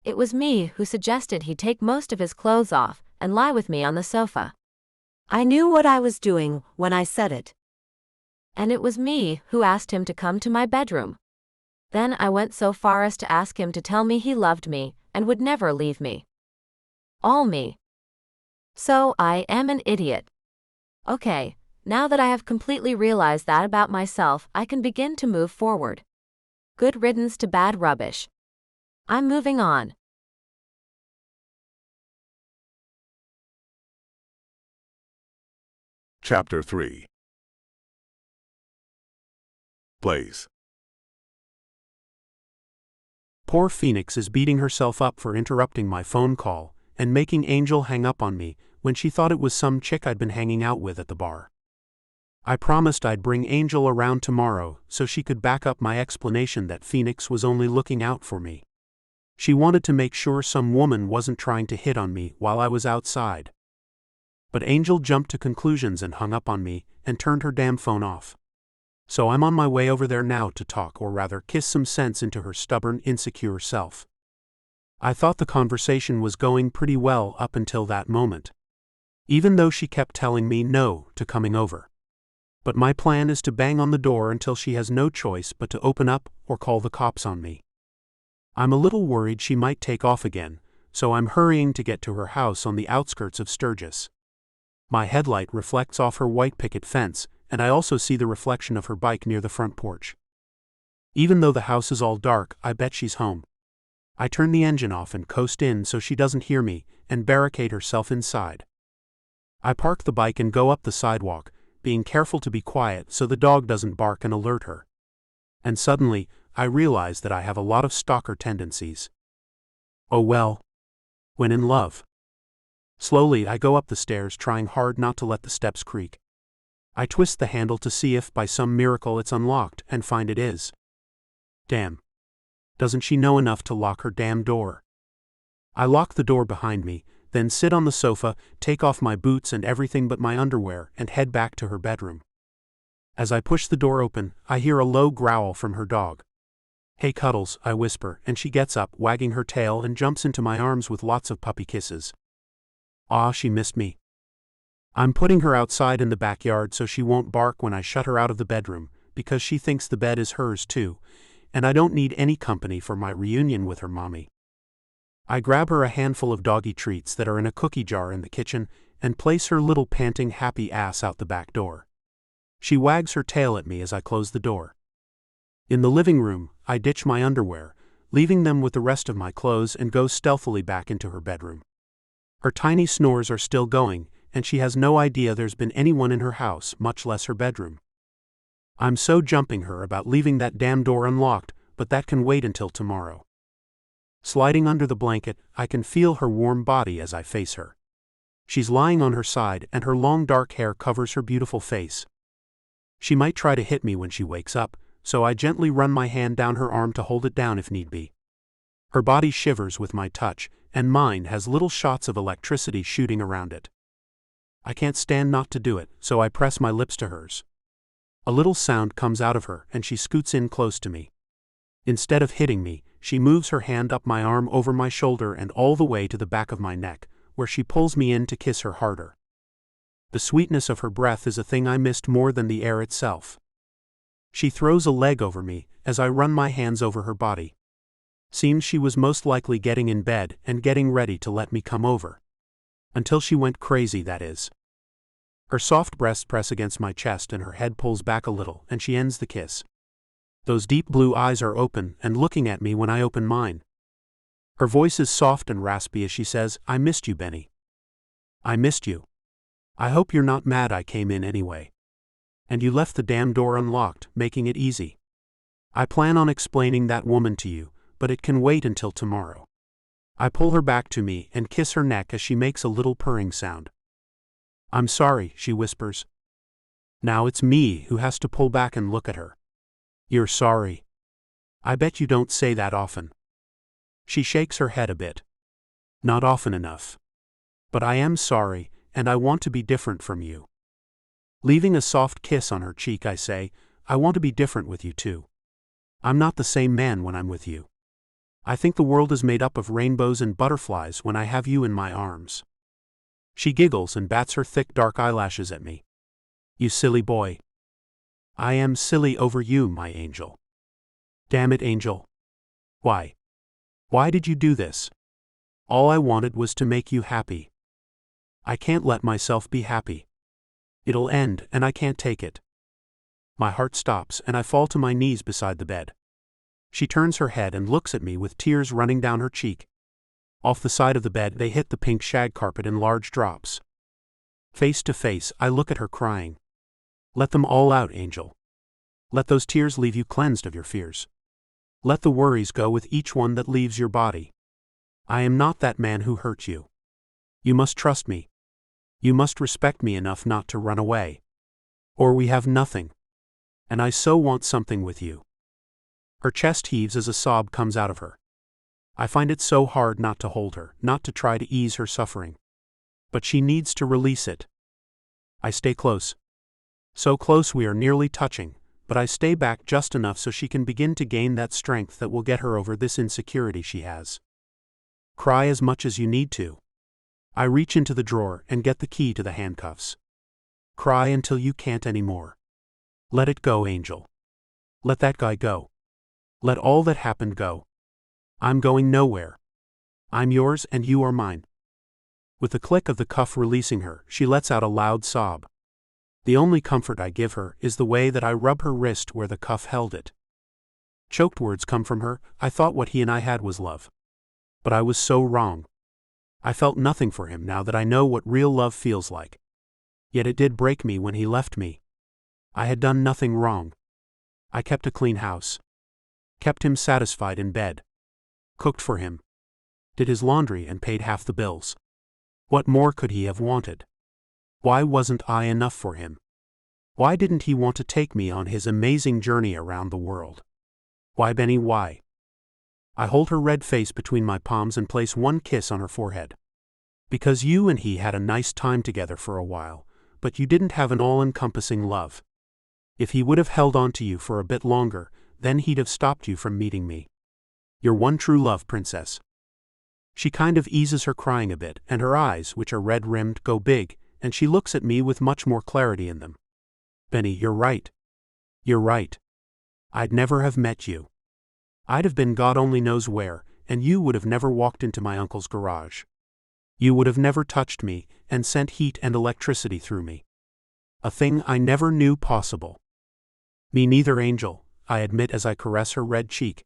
C: It was me who suggested he take most of his clothes off and lie with me on the sofa.
E: I knew what I was doing when I said it.
C: And it was me who asked him to come to my bedroom. Then I went so far as to ask him to tell me he loved me and would never leave me. All me. So I am an idiot. Okay, now that I have completely realized that about myself, I can begin to move forward. Good riddance to bad rubbish. I'm moving on.
A: Chapter 3. Blaze.
D: Poor Phoenix is beating herself up for interrupting my phone call and making Angel hang up on me when she thought it was some chick I'd been hanging out with at the bar. I promised I'd bring Angel around tomorrow so she could back up my explanation that Phoenix was only looking out for me. She wanted to make sure some woman wasn't trying to hit on me while I was outside. But Angel jumped to conclusions and hung up on me and turned her damn phone off. So I'm on my way over there now to talk, or rather kiss some sense into her stubborn, insecure self. I thought the conversation was going pretty well up until that moment, even though she kept telling me no to coming over. But my plan is to bang on the door until she has no choice but to open up or call the cops on me. I'm a little worried she might take off again, so I'm hurrying to get to her house on the outskirts of Sturgis. My headlight reflects off her white picket fence, and I also see the reflection of her bike near the front porch. Even though the house is all dark, I bet she's home. I turn the engine off and coast in so she doesn't hear me, and barricade herself inside. I park the bike and go up the sidewalk, being careful to be quiet so the dog doesn't bark and alert her. And suddenly, I realize that I have a lot of stalker tendencies. Oh well. When in love. Slowly, I go up the stairs, trying hard not to let the steps creak. I twist the handle to see if by some miracle it's unlocked, and find it is. Damn. Doesn't she know enough to lock her damn door? I lock the door behind me, then sit on the sofa, take off my boots and everything but my underwear, and head back to her bedroom. As I push the door open, I hear a low growl from her dog. Hey Cuddles, I whisper, and she gets up, wagging her tail, and jumps into my arms with lots of puppy kisses. Ah, she missed me. I'm putting her outside in the backyard so she won't bark when I shut her out of the bedroom, because she thinks the bed is hers too, and I don't need any company for my reunion with her mommy. I grab her a handful of doggy treats that are in a cookie jar in the kitchen and place her little panting happy ass out the back door. She wags her tail at me as I close the door. In the living room, I ditch my underwear, leaving them with the rest of my clothes, and go stealthily back into her bedroom. Her tiny snores are still going, and she has no idea there's been anyone in her house, much less her bedroom. I'm so jumping her about leaving that damn door unlocked, but that can wait until tomorrow. Sliding under the blanket, I can feel her warm body as I face her. She's lying on her side, and her long dark hair covers her beautiful face. She might try to hit me when she wakes up, so I gently run my hand down her arm to hold it down if need be. Her body shivers with my touch, and mine has little shots of electricity shooting around it. I can't stand not to do it, so I press my lips to hers. A little sound comes out of her, and she scoots in close to me. Instead of hitting me, she moves her hand up my arm, over my shoulder, and all the way to the back of my neck, where she pulls me in to kiss her harder. The sweetness of her breath is a thing I missed more than the air itself. She throws a leg over me as I run my hands over her body. Seems she was most likely getting in bed and getting ready to let me come over. Until she went crazy, that is. Her soft breasts press against my chest and her head pulls back a little and she ends the kiss. Those deep blue eyes are open and looking at me when I open mine. Her voice is soft and raspy as she says, "I missed you, Benny. I missed you. I hope you're not mad I came in anyway. And you left the damn door unlocked, making it easy. I plan on explaining that woman to you, but it can wait until tomorrow." I pull her back to me and kiss her neck as she makes a little purring sound. "I'm sorry," she whispers. Now it's me who has to pull back and look at her. "You're sorry? I bet you don't say that often." She shakes her head a bit. "Not often enough. But I am sorry, and I want to be different from you." Leaving a soft kiss on her cheek, I say, "I want to be different with you too. I'm not the same man when I'm with you. I think the world is made up of rainbows and butterflies when I have you in my arms." She giggles and bats her thick dark eyelashes at me. "You silly boy." "I am silly over you, my angel." "Damn it, Angel. Why? Why did you do this? All I wanted was to make you happy. I can't let myself be happy. It'll end and I can't take it." My heart stops and I fall to my knees beside the bed. She turns her head and looks at me with tears running down her cheek. Off the side of the bed they hit the pink shag carpet in large drops. Face to face, I look at her crying. "Let them all out, Angel. Let those tears leave you cleansed of your fears. Let the worries go with each one that leaves your body. I am not that man who hurt you. You must trust me. You must respect me enough not to run away. Or we have nothing. And I so want something with you." Her chest heaves as a sob comes out of her. I find it so hard not to hold her, not to try to ease her suffering. But she needs to release it. I stay close. So close we are nearly touching, but I stay back just enough so she can begin to gain that strength that will get her over this insecurity she has. "Cry as much as you need to." I reach into the drawer and get the key to the handcuffs. "Cry until you can't anymore. Let it go, Angel. Let that guy go. Let all that happened go. I'm going nowhere. I'm yours and you are mine." With the click of the cuff releasing her, she lets out a loud sob. The only comfort I give her is the way that I rub her wrist where the cuff held it. Choked words come from her. "I thought what he and I had was love. But I was so wrong. I felt nothing for him now that I know what real love feels like. Yet it did break me when he left me. I had done nothing wrong. I kept a clean house. Kept him satisfied in bed. Cooked for him. Did his laundry and paid half the bills. What more could he have wanted? Why wasn't I enough for him? Why didn't he want to take me on his amazing journey around the world? Why, Benny, why?" I hold her red face between my palms and place one kiss on her forehead. "Because you and he had a nice time together for a while, but you didn't have an all-encompassing love. If he would have held on to you for a bit longer, then he'd have stopped you from meeting me. Your one true love, princess." She kind of eases her crying a bit, and her eyes, which are red-rimmed, go big, and she looks at me with much more clarity in them. "Benny, you're right. You're right. I'd never have met you. I'd have been God only knows where, and you would have never walked into my uncle's garage. You would have never touched me and sent heat and electricity through me. A thing I never knew possible." "Me neither, Angel," I admit as I caress her red cheek.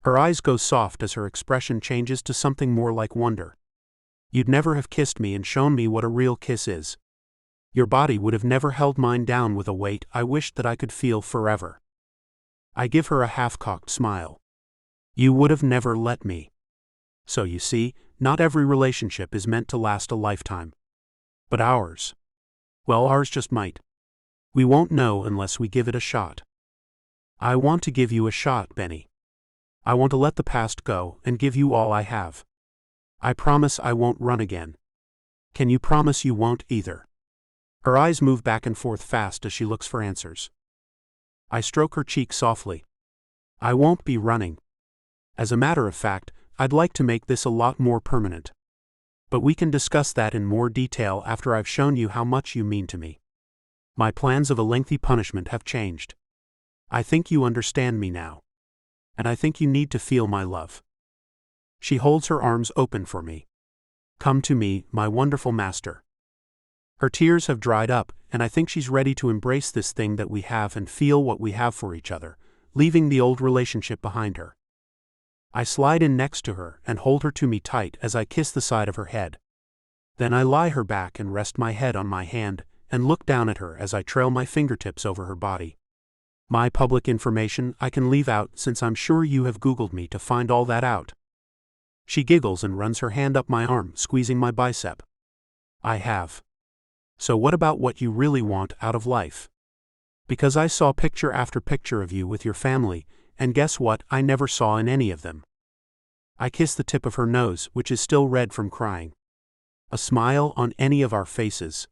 D: Her eyes go soft as her expression changes to something more like wonder. "You'd never have kissed me and shown me what a real kiss is. Your body would have never held mine down with a weight I wished that I could feel forever." I give her a half-cocked smile. "You would have never let me." So you see, not every relationship is meant to last a lifetime. But ours. Well, ours just might. We won't know unless we give it a shot. I want to give you a shot, Benny. I want to let the past go and give you all I have. I promise I won't run again. Can you promise you won't either?" Her eyes move back and forth fast as she looks for answers. I stroke her cheek softly. "I won't be running. As a matter of fact, I'd like to make this a lot more permanent. But we can discuss that in more detail after I've shown you how much you mean to me. My plans of a lengthy punishment have changed. I think you understand me now. And I think you need to feel my love. She holds her arms open for me. Come to me, my wonderful master. Her tears have dried up, and I think she's ready to embrace this thing that we have and feel what we have for each other, leaving the old relationship behind her. I slide in next to her and hold her to me tight as I kiss the side of her head. Then I lie her back and rest my head on my hand and look down at her as I trail my fingertips over her body. My public information I can leave out since I'm sure you have Googled me to find all that out. She giggles and runs her hand up my arm, squeezing my bicep. I have. So what about what you really want out of life? Because I saw picture after picture of you with your family, and guess what I never saw in any of them? I kiss the tip of her nose, which is still red from crying. A smile on any of our faces.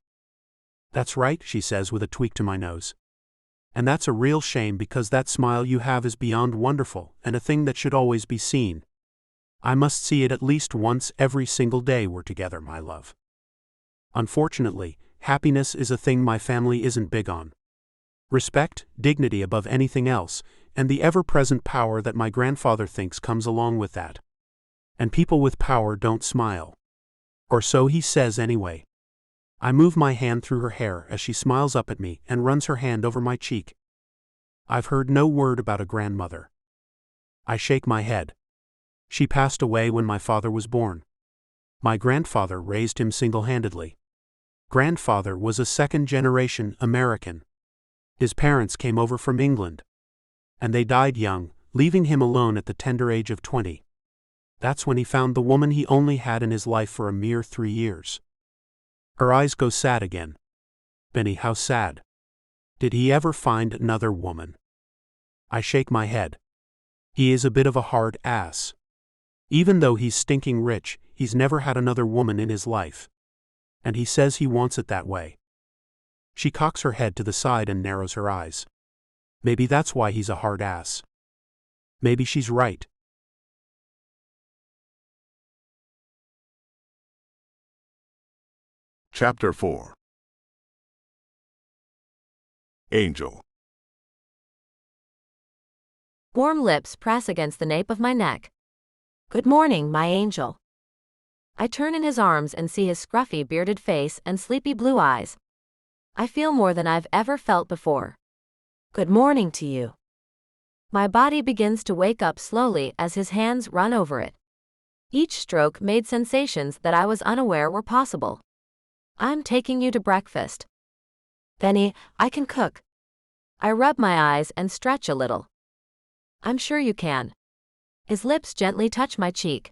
D: That's right, she says with a tweak to my nose. And that's a real shame because that smile you have is beyond wonderful and a thing that should always be seen. I must see it at least once every single day we're together, my love. Unfortunately, happiness is a thing my family isn't big on. Respect, dignity above anything else, and the ever-present power that my grandfather thinks comes along with that. And people with power don't smile. Or so he says anyway. I move my hand through her hair as she smiles up at me and runs her hand over my cheek. I've heard no word about a grandmother. I shake my head. She passed away when my father was born. My grandfather raised him single-handedly. Grandfather was a second-generation American. His parents came over from England. And they died young, leaving him alone at the tender age of 20. That's when he found the woman he only had in his life for a mere 3 years. Her eyes go sad again. Benny, how sad. Did he ever find another woman? I shake my head. He is a bit of a hard ass. Even though he's stinking rich, he's never had another woman in his life. And he says he wants it that way. She cocks her head to the side and narrows her eyes. Maybe that's why he's a hard ass. Maybe she's right.
A: Chapter 4. Angel.
C: Warm lips press against the nape of my neck. Good morning, my angel. I turn in his arms and see his scruffy bearded face and sleepy blue eyes. I feel more than I've ever felt before. Good morning to you. My body begins to wake up slowly as his hands run over it. Each stroke made sensations that I was unaware were possible. I'm taking you to breakfast. Benny, I can cook. I rub my eyes and stretch a little. I'm sure you can. His lips gently touch my cheek.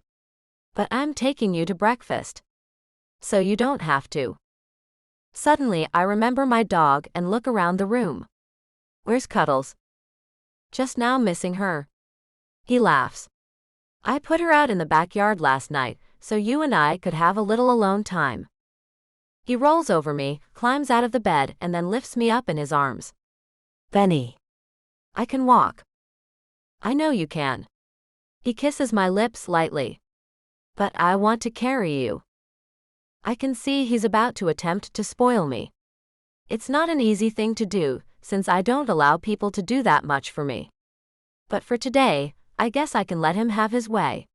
C: But I'm taking you to breakfast. So you don't have to. Suddenly I remember my dog and look around the room. Where's Cuddles? Just now missing her. He laughs. I put her out in the backyard last night, so you and I could have a little alone time. He rolls over me, climbs out of the bed, and then lifts me up in his arms. Benny. I can walk. I know you can. He kisses my lips lightly. But I want to carry you. I can see he's about to attempt to spoil me. It's not an easy thing to do, since I don't allow people to do that much for me. But for today, I guess I can let him have his way.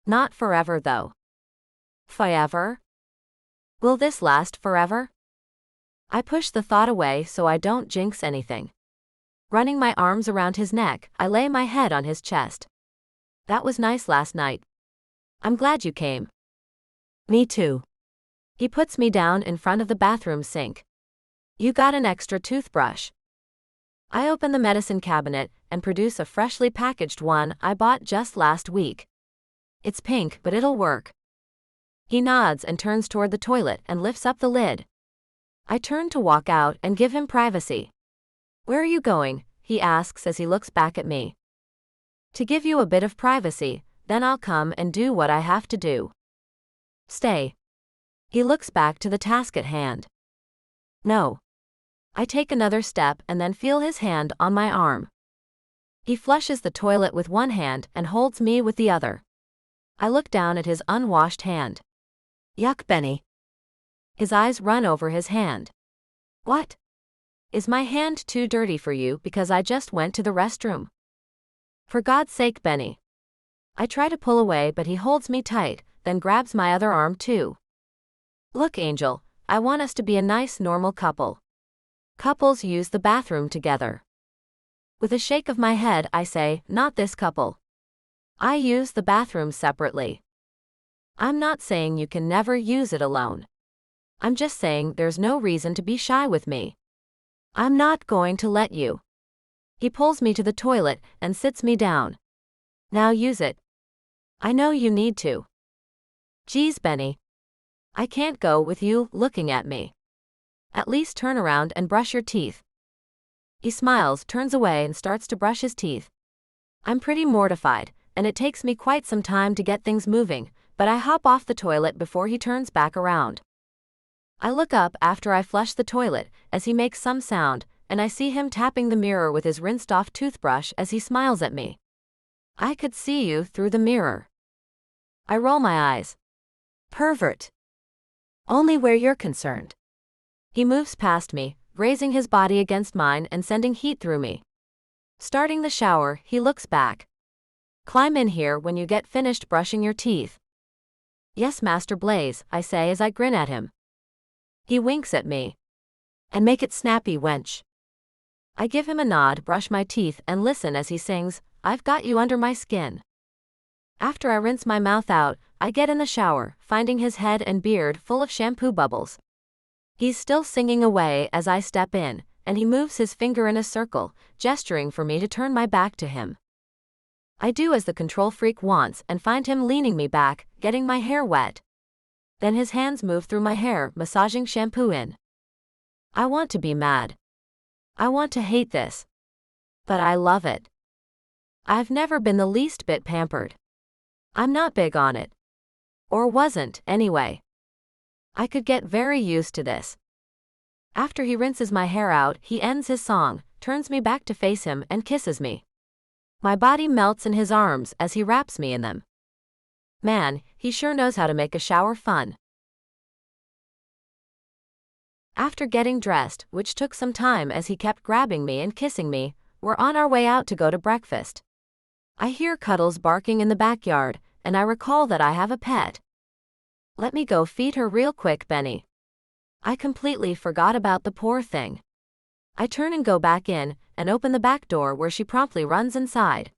C: Not forever, though. Forever? Will this last forever? I push the thought away so I don't jinx anything. Running my arms around his neck, I lay my head on his chest. That was nice last night. I'm glad you came. Me too. He puts me down in front of the bathroom sink. You got an extra toothbrush. I open the medicine cabinet and produce a freshly packaged one I bought just last week. It's pink, but it'll work. He nods and turns toward the toilet and lifts up the lid. I turn to walk out and give him privacy. Where are you going? He asks as he looks back at me. To give you a bit of privacy, then I'll come and do what I have to do. Stay. He looks back to the task at hand. No. I take another step and then feel his hand on my arm. He flushes the toilet with one hand and holds me with the other. I look down at his unwashed hand. Yuck, Benny. His eyes run over his hand. What? Is my hand too dirty for you because I just went to the restroom? For God's sake, Benny. I try to pull away, but he holds me tight, then grabs my other arm too. Look, Angel, I want us to be a nice, normal couple. Couples use the bathroom together. With a shake of my head, I say, not this couple. I use the bathroom separately. I'm not saying you can never use it alone. I'm just saying there's no reason to be shy with me. I'm not going to let you. He pulls me to the toilet and sits me down. Now use it. I know you need to. Geez, Benny. I can't go with you looking at me. At least turn around and brush your teeth. He smiles, turns away, and starts to brush his teeth. I'm pretty mortified, and it takes me quite some time to get things moving, but I hop off the toilet before he turns back around. I look up after I flush the toilet, as he makes some sound, and I see him tapping the mirror with his rinsed-off toothbrush as he smiles at me. I could see you through the mirror. I roll my eyes. Pervert. Only where you're concerned. He moves past me, raising his body against mine and sending heat through me. Starting the shower, he looks back. Climb in here when you get finished brushing your teeth. Yes, Master Blaze, I say as I grin at him. He winks at me. And make it snappy, wench. I give him a nod, brush my teeth, and listen as he sings, I've got you under my skin. After I rinse my mouth out, I get in the shower, finding his head and beard full of shampoo bubbles. He's still singing away as I step in, and he moves his finger in a circle, gesturing for me to turn my back to him. I do as the control freak wants and find him leaning me back, getting my hair wet. Then his hands move through my hair, massaging shampoo in. I want to be mad. I want to hate this. But I love it. I've never been the least bit pampered. I'm not big on it. Or wasn't, anyway. I could get very used to this. After he rinses my hair out, he ends his song, turns me back to face him, and kisses me. My body melts in his arms as he wraps me in them. Man, he sure knows how to make a shower fun. After getting dressed, which took some time as he kept grabbing me and kissing me, we're on our way out to go to breakfast. I hear Cuddles barking in the backyard, and I recall that I have a pet. Let me go feed her real quick, Benny. I completely forgot about the poor thing. I turn and go back in, and open the back door where she promptly runs inside.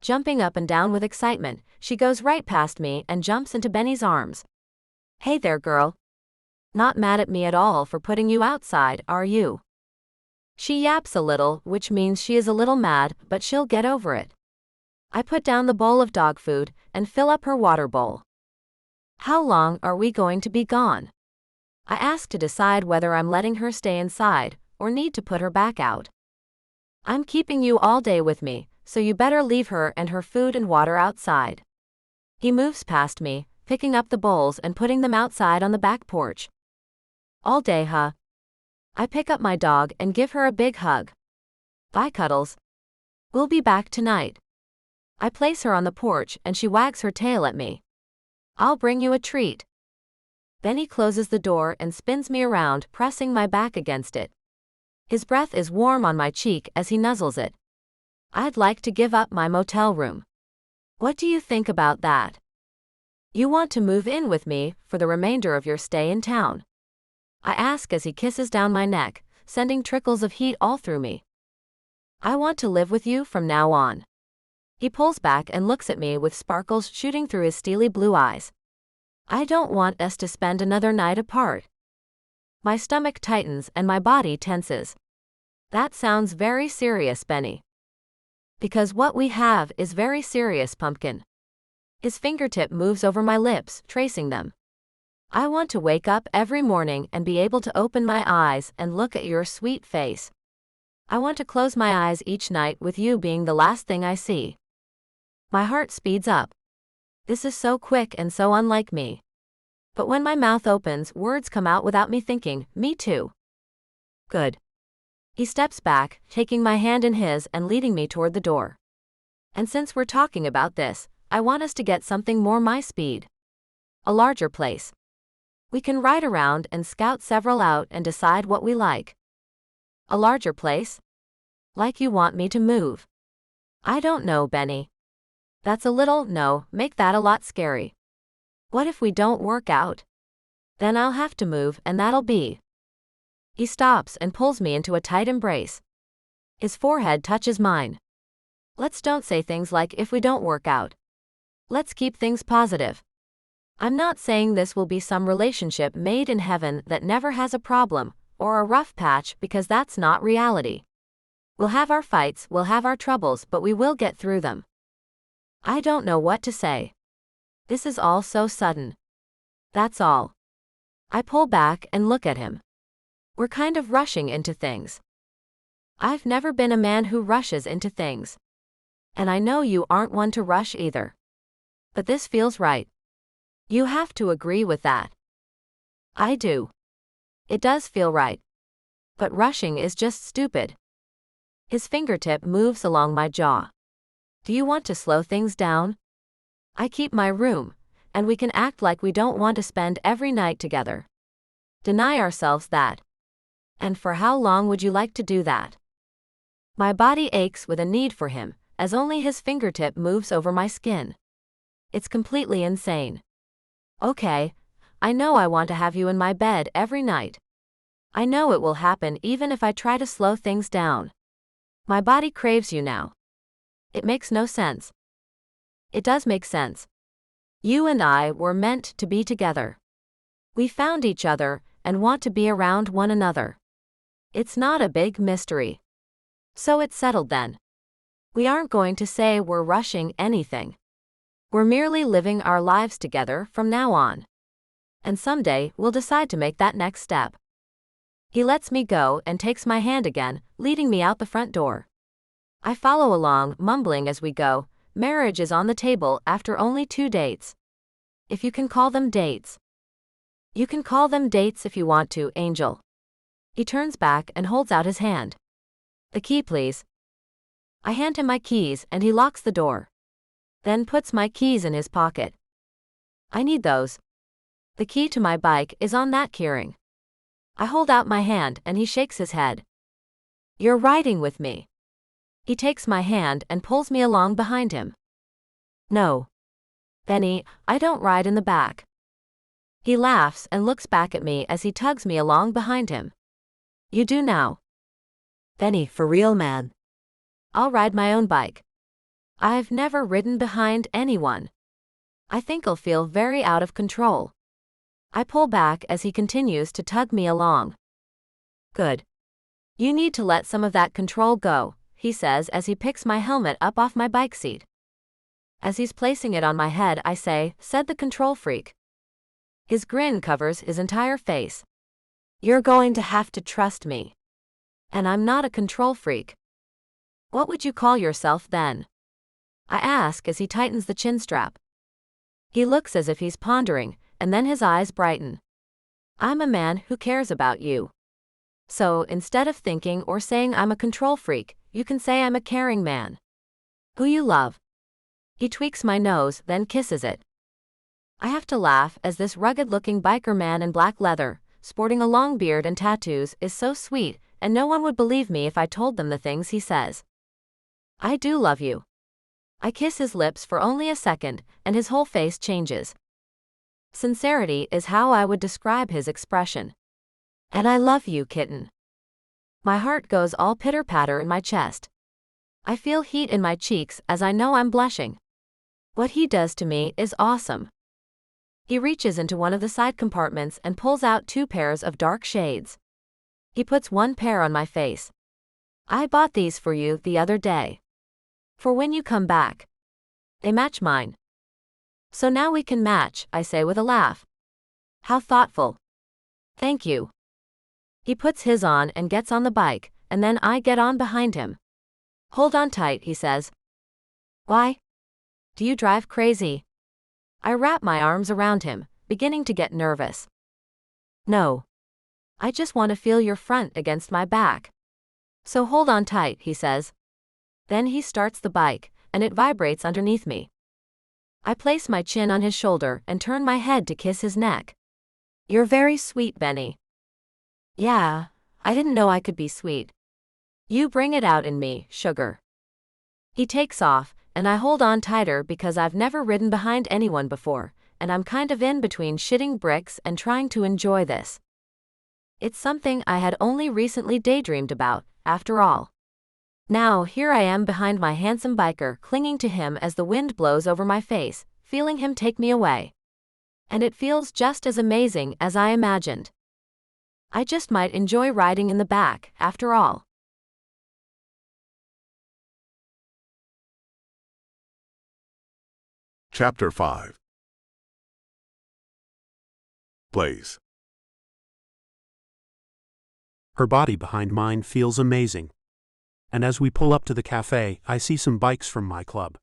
C: Jumping up and down with excitement, she goes right past me and jumps into Benny's arms. Hey there, girl. Not mad at me at all for putting you outside, are you? She yaps a little, which means she is a little mad, but she'll get over it. I put down the bowl of dog food and fill up her water bowl. How long are we going to be gone? I ask to decide whether I'm letting her stay inside or need to put her back out. I'm keeping you all day with me, so you better leave her and her food and water outside. He moves past me, picking up the bowls and putting them outside on the back porch. All day, huh? I pick up my dog and give her a big hug. Bye, Cuddles. We'll be back tonight. I place her on the porch and she wags her tail at me. I'll bring you a treat. Benny closes the door and spins me around, pressing my back against it. His breath is warm on my cheek as he nuzzles it. I'd like to give up my motel room. What do you think about that? You want to move in with me for the remainder of your stay in town? I ask as he kisses down my neck, sending trickles of heat all through me. I want to live with you from now on. He pulls back and looks at me with sparkles shooting through his steely blue eyes. I don't want us to spend another night apart. My stomach tightens and my body tenses. That sounds very serious, Benny. Because what we have is very serious, Pumpkin. His fingertip moves over my lips, tracing them. I want to wake up every morning and be able to open my eyes and look at your sweet face. I want to close my eyes each night with you being the last thing I see. My heart speeds up. This is so quick and so unlike me. But when my mouth opens, words come out without me thinking, me too. Good. He steps back, taking my hand in his and leading me toward the door. And since we're talking about this, I want us to get something more my speed. A larger place. We can ride around and scout several out and decide what we like. A larger place? Like you want me to move? I don't know, Benny. That's a little, no, make that a lot scary. What if we don't work out? Then I'll have to move and that'll be. He stops and pulls me into a tight embrace. His forehead touches mine. Let's don't say things like if we don't work out. Let's keep things positive. I'm not saying this will be some relationship made in heaven that never has a problem, or a rough patch, because that's not reality. We'll have our fights, we'll have our troubles, but we will get through them. I don't know what to say. This is all so sudden. That's all. I pull back and look at him. We're kind of rushing into things. I've never been a man who rushes into things. And I know you aren't one to rush either. But this feels right. You have to agree with that. I do. It does feel right. But rushing is just stupid. His fingertip moves along my jaw. Do you want to slow things down? I keep my room, and we can act like we don't want to spend every night together. Deny ourselves that. And for how long would you like to do that? My body aches with a need for him, as only his fingertip moves over my skin. It's completely insane. Okay, I know I want to have you in my bed every night. I know it will happen even if I try to slow things down. My body craves you now. It makes no sense. It does make sense. You and I were meant to be together. We found each other and want to be around one another. It's not a big mystery. So it's settled then. We aren't going to say we're rushing anything. We're merely living our lives together from now on. And someday we'll decide to make that next step. He lets me go and takes my hand again, leading me out the front door. I follow along, mumbling as we go. Marriage is on the table after only 2 dates. If you can call them dates. You can call them dates if you want to, Angel. He turns back and holds out his hand. The key, please. I hand him my keys and he locks the door. Then puts my keys in his pocket. I need those. The key to my bike is on that keyring. I hold out my hand and he shakes his head. You're riding with me. He takes my hand and pulls me along behind him. No. Benny, I don't ride in the back. He laughs and looks back at me as he tugs me along behind him. You do now.
E: Benny, for real, man.
C: I'll ride my own bike. I've never ridden behind anyone. I think I'll feel very out of control. I pull back as he continues to tug me along. Good. You need to let some of that control go, he says as he picks my helmet up off my bike seat. As he's placing it on my head, I say, said the control freak. His grin covers his entire face. You're going to have to trust me. And I'm not a control freak. What would you call yourself then? I ask as he tightens the chin strap. He looks as if he's pondering, and then his eyes brighten. I'm a man who cares about you. So, instead of thinking or saying I'm a control freak, you can say I'm a caring man. Who you love. He tweaks my nose, then kisses it. I have to laugh as this rugged-looking biker man in black leather, sporting a long beard and tattoos, is so sweet, and no one would believe me if I told them the things he says. I do love you. I kiss his lips for only a second, and his whole face changes. Sincerity is how I would describe his expression. And I love you, kitten. My heart goes all pitter-patter in my chest. I feel heat in my cheeks as I know I'm blushing. What he does to me is awesome. He reaches into one of the side compartments and pulls out 2 pairs of dark shades. He puts 1 pair on my face. I bought these for you the other day. For when you come back. They match mine. So now we can match, I say with a laugh. How thoughtful. Thank you. He puts his on and gets on the bike, and then I get on behind him. Hold on tight, he says. Why? Do you drive crazy? I wrap my arms around him, beginning to get nervous. No. I just want to feel your front against my back. So hold on tight, he says. Then he starts the bike, and it vibrates underneath me. I place my chin on his shoulder and turn my head to kiss his neck. You're very sweet, Benny. Yeah, I didn't know I could be sweet. You bring it out in me, sugar. He takes off, and I hold on tighter because I've never ridden behind anyone before, and I'm kind of in between shitting bricks and trying to enjoy this. It's something I had only recently daydreamed about, after all. Now, here I am behind my handsome biker, clinging to him as the wind blows over my face, feeling him take me away. And it feels just as amazing as I imagined. I just might enjoy riding in the back, after all.
A: Chapter 5. Blaze.
D: Her body behind mine feels amazing. And as we pull up to the cafe, I see some bikes from my club.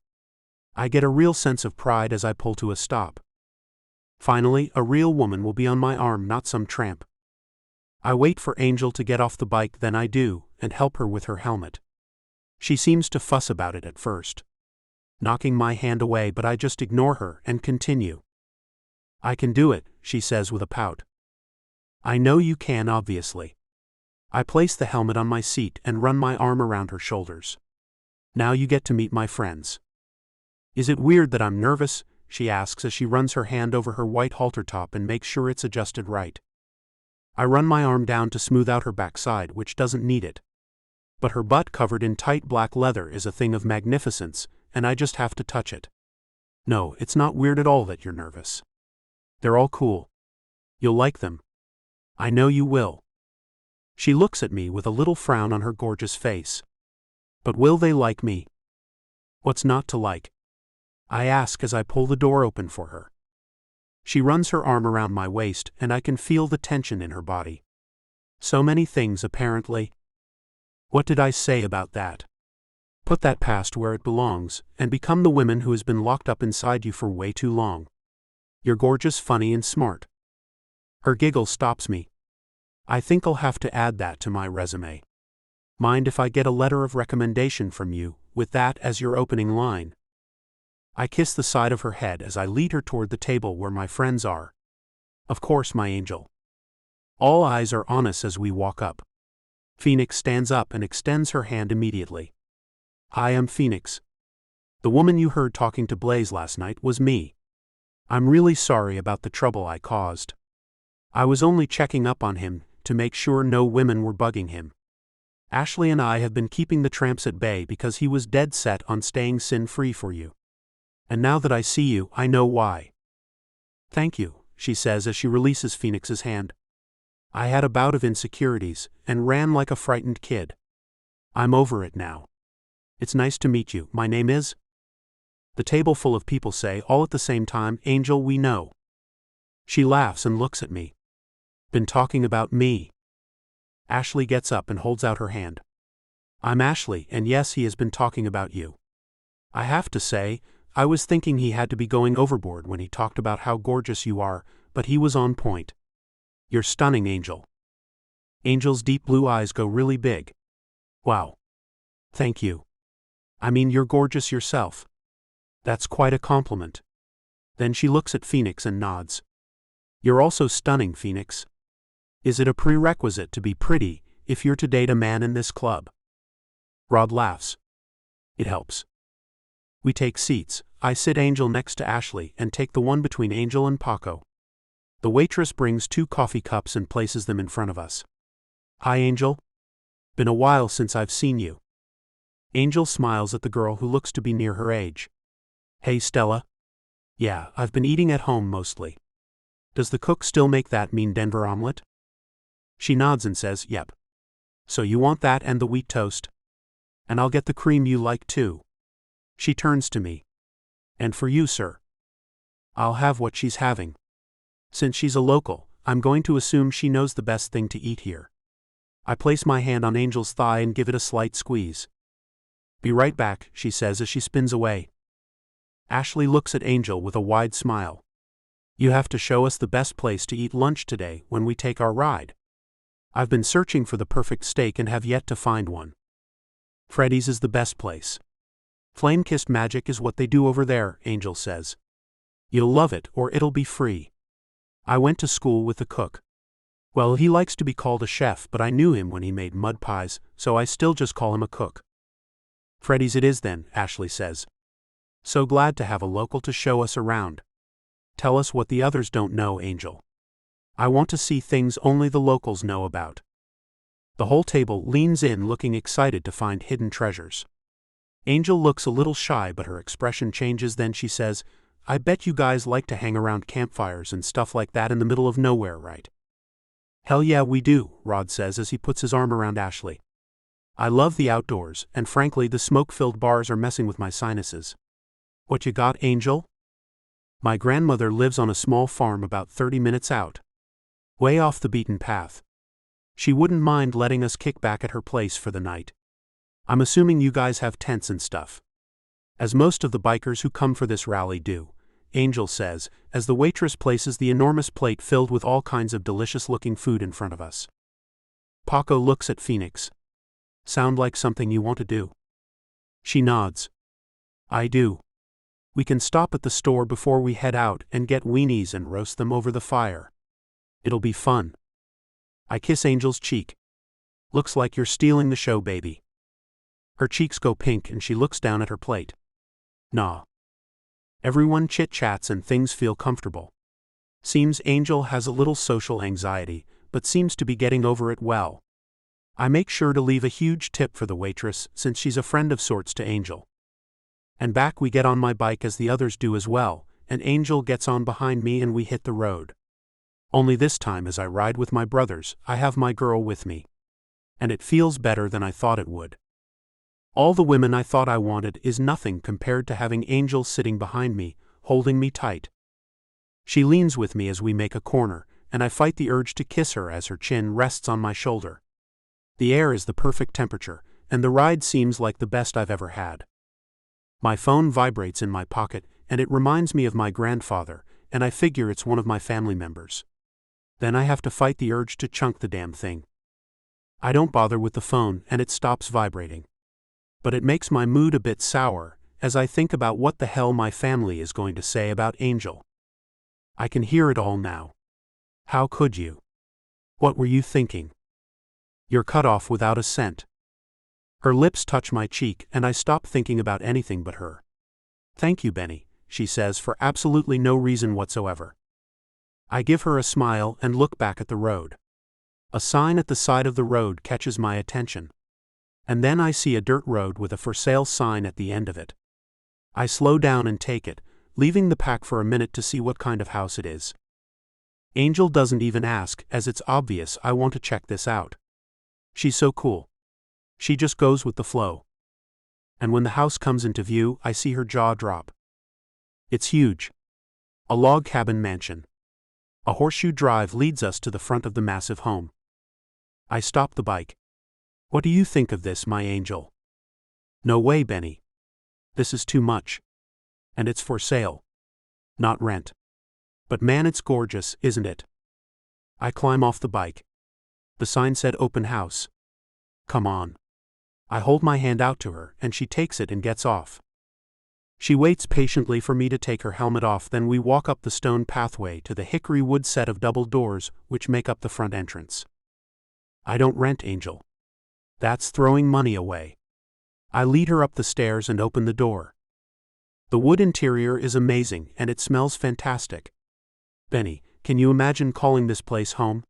D: I get a real sense of pride as I pull to a stop. Finally, a real woman will be on my arm, not some tramp. I wait for Angel to get off the bike, then I do, and help her with her helmet. She seems to fuss about it at first, knocking my hand away, but I just ignore her and continue. I can do it, she says with a pout. I know you can, obviously. I place the helmet on my seat and run my arm around her shoulders. Now you get to meet my friends. Is it weird that I'm nervous? She asks as she runs her hand over her white halter top and makes sure it's adjusted right. I run my arm down to smooth out her backside, which doesn't need it. But her butt covered in tight black leather is a thing of magnificence, and I just have to touch it. No, it's not weird at all that you're nervous. They're all cool. You'll like them. I know you will. She looks at me with a little frown on her gorgeous face. But will they like me? What's not to like? I ask as I pull the door open for her. She runs her arm around my waist, and I can feel the tension in her body. So many things, apparently. What did I say about that? Put that past where it belongs, and become the woman who has been locked up inside you for way too long. You're gorgeous, funny, and smart. Her giggle stops me. I think I'll have to add that to my resume. Mind if I get a letter of recommendation from you, with that as your opening line? I kiss the side of her head as I lead her toward the table where my friends are. Of course, my angel. All eyes are on us as we walk up. Phoenix stands up and extends her hand immediately. I am Phoenix. The woman you heard talking to Blaze last night was me. I'm really sorry about the trouble I caused. I was only checking up on him to make sure no women were bugging him. Ashley and I have been keeping the tramps at bay because he was dead set on staying sin-free for you. And now that I see you, I know why. Thank you, she says as she releases Phoenix's hand. I had a bout of insecurities and ran like a frightened kid. I'm over it now. It's nice to meet you. My name is? The table full of people say all at the same time, Angel, we know. She laughs and looks at me. Been talking about me. Ashley gets up and holds out her hand. I'm Ashley, and yes, he has been talking about you. I have to say, I was thinking he had to be going overboard when he talked about how gorgeous you are, but he was on point. You're stunning, Angel. Angel's deep blue eyes go really big. Wow. Thank you. I mean, you're gorgeous yourself. That's quite a compliment. Then she looks at Phoenix and nods. You're also stunning, Phoenix. Is it a prerequisite to be pretty if you're to date a man in this club? Rod laughs. It helps. We take seats. I sit Angel next to Ashley and take the one between Angel and Paco. The waitress brings 2 coffee cups and places them in front of us. Hi, Angel. Been a while since I've seen you. Angel smiles at the girl who looks to be near her age. Hey, Stella. Yeah, I've been eating at home mostly. Does the cook still make that mean Denver omelet? She nods and says, yep. So you want that and the wheat toast? And I'll get the cream you like too. She turns to me. And for you, sir? I'll have what she's having. Since she's a local, I'm going to assume she knows the best thing to eat here. I place my hand on Angel's thigh and give it a slight squeeze. Be right back, she says as she spins away. Ashley looks at Angel with a wide smile. You have to show us the best place to eat lunch today when we take our ride. I've been searching for the perfect steak and have yet to find one. Freddy's is the best place. Flame-kissed magic is what they do over there, Angel says. You'll love it or it'll be free. I went to school with the cook. Well, he likes to be called a chef, but I knew him when he made mud pies, so I still just call him a cook. Freddy's it is then, Ashley says. So glad to have a local to show us around. Tell us what the others don't know, Angel. I want to see things only the locals know about. The whole table leans in, looking excited to find hidden treasures. Angel looks a little shy, but her expression changes. Then she says, I bet you guys like to hang around campfires and stuff like that in the middle of nowhere, right? Hell yeah, we do, Rod says as he puts his arm around Ashley. I love the outdoors, and frankly, the smoke-filled bars are messing with my sinuses. What you got, Angel? My grandmother lives on a small farm about 30 minutes out. Way off the beaten path. She wouldn't mind letting us kick back at her place for the night. I'm assuming you guys have tents and stuff. As most of the bikers who come for this rally do, Angel says, as the waitress places the enormous plate filled with all kinds of delicious-looking food in front of us. Paco looks at Phoenix. Sound like something you want to do? She nods. I do. We can stop at the store before we head out and get weenies and roast them over the fire. It'll be fun. I kiss Angel's cheek. Looks like you're stealing the show, baby. Her cheeks go pink and she looks down at her plate. Nah. Everyone chit-chats and things feel comfortable. Seems Angel has a little social anxiety, but seems to be getting over it well. I make sure to leave a huge tip for the waitress since she's a friend of sorts to Angel. And back we get on my bike as the others do as well, and Angel gets on behind me and we hit the road. Only this time as I ride with my brothers, I have my girl with me. And it feels better than I thought it would. All the women I thought I wanted is nothing compared to having Angel sitting behind me, holding me tight. She leans with me as we make a corner, and I fight the urge to kiss her as her chin rests on my shoulder. The air is the perfect temperature, and the ride seems like the best I've ever had. My phone vibrates in my pocket, and it reminds me of my grandfather, and I figure it's one of my family members. Then I have to fight the urge to chunk the damn thing. I don't bother with the phone, and it stops vibrating. But it makes my mood a bit sour, as I think about what the hell my family is going to say about Angel. I can hear it all now. How could you? What were you thinking? You're cut off without a cent. Her lips touch my cheek, and I stop thinking about anything but her. Thank you, Benny, she says for absolutely no reason whatsoever. I give her a smile and look back at the road. A sign at the side of the road catches my attention. And then I see a dirt road with a for sale sign at the end of it. I slow down and take it, leaving the pack for a minute to see what kind of house it is. Angel doesn't even ask, as it's obvious I want to check this out. She's so cool. She just goes with the flow. And when the house comes into view, I see her jaw drop. It's huge. A log cabin mansion. A horseshoe drive leads us to the front of the massive home. I stop the bike. What do you think of this, my angel? No way, Benny. This is too much. And it's for sale. Not rent. But man, it's gorgeous, isn't it? I climb off the bike. The sign said open house. Come on. I hold my hand out to her, and she takes it and gets off. She waits patiently for me to take her helmet off, then we walk up the stone pathway to the hickory wood set of double doors which make up the front entrance. I don't rent, Angel. That's throwing money away. I lead her up the stairs and open the door. The wood interior is amazing and it smells fantastic. Benny, can you imagine calling this place home?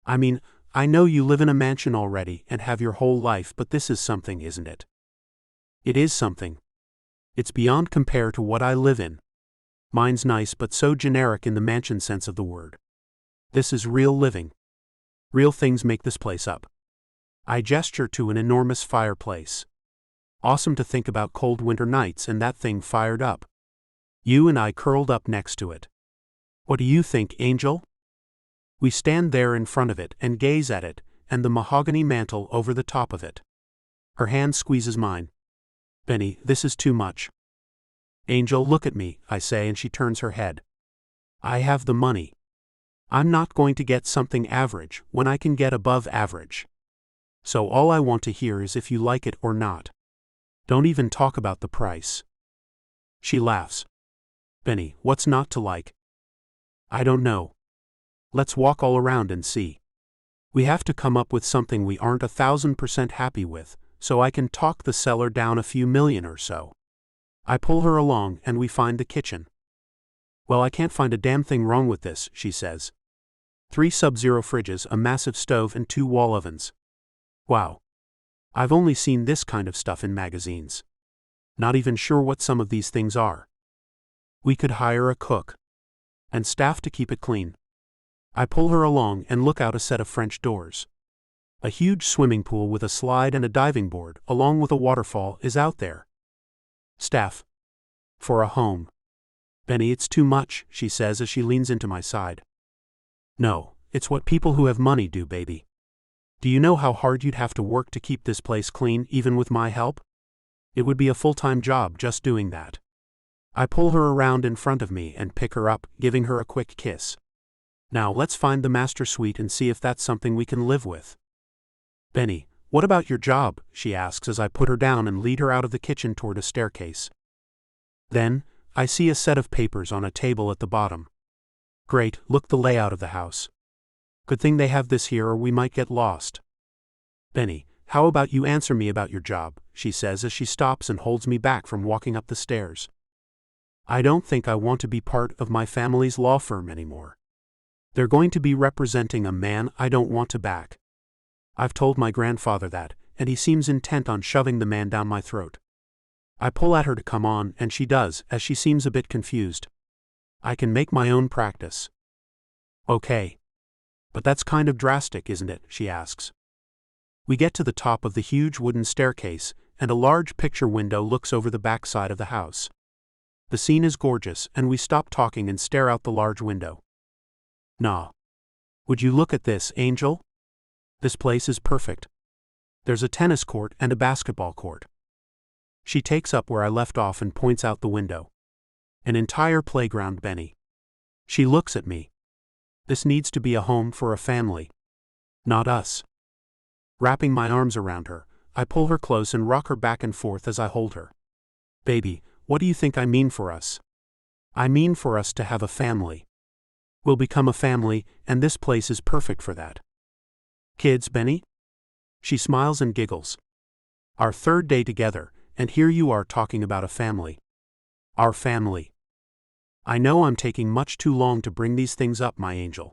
D: I mean, I know you live in a mansion already and have your whole life, but this is something, isn't it? It is something. It's beyond compare to what I live in. Mine's nice but so generic in the mansion sense of the word. This is real living. Real things make this place up. I gesture to an enormous fireplace. Awesome to think about cold winter nights and that thing fired up. You and I curled up next to it. What do you think, Angel? We stand there in front of it and gaze at it, and the mahogany mantle over the top of it. Her hand squeezes mine. Benny, this is too much. Angel, look at me, I say, and she turns her head. I have the money. I'm not going to get something average when I can get above average. So all I want to hear is if you like it or not. Don't even talk about the price. She laughs. Benny, what's not to like? I don't know. Let's walk all around and see. We have to come up with something we aren't 1,000% happy with, so I can talk the seller down a few million or so. I pull her along and we find the kitchen. Well, I can't find a damn thing wrong with this, she says. 3 sub-zero fridges, a massive stove and 2 wall ovens. Wow. I've only seen this kind of stuff in magazines. Not even sure what some of these things are. We could hire a cook and staff to keep it clean. I pull her along and look out a set of French doors. A huge swimming pool with a slide and a diving board, along with a waterfall, is out there. Staff. For a home. Benny, it's too much, she says as she leans into my side. No, it's what people who have money do, baby. Do you know how hard you'd have to work to keep this place clean, even with my help? It would be a full-time job just doing that. I pull her around in front of me and pick her up, giving her a quick kiss. Now let's find the master suite and see if that's something we can live with. Benny, what about your job? She asks as I put her down and lead her out of the kitchen toward a staircase. Then, I see a set of papers on a table at the bottom. Great, look the layout of the house. Good thing they have this here or we might get lost. Benny, how about you answer me about your job, she says as she stops and holds me back from walking up the stairs. I don't think I want to be part of my family's law firm anymore. They're going to be representing a man I don't want to back. I've told my grandfather that, and he seems intent on shoving the man down my throat. I pull at her to come on, and she does, as she seems a bit confused. I can make my own practice. Okay. But that's kind of drastic, isn't it? She asks. We get to the top of the huge wooden staircase, and a large picture window looks over the back side of the house. The scene is gorgeous, and we stop talking and stare out the large window. Nah. Would you look at this, Angel? This place is perfect. There's a tennis court and a basketball court. She takes up where I left off and points out the window. An entire playground, Benny. She looks at me. This needs to be a home for a family. Not us. Wrapping my arms around her, I pull her close and rock her back and forth as I hold her. Baby, what do you think I mean for us? I mean for us to have a family. We'll become a family, and this place is perfect for that. Kids, Benny? She smiles and giggles. Our 3rd day together, and here you are talking about a family. Our family. I know I'm taking much too long to bring these things up, my angel.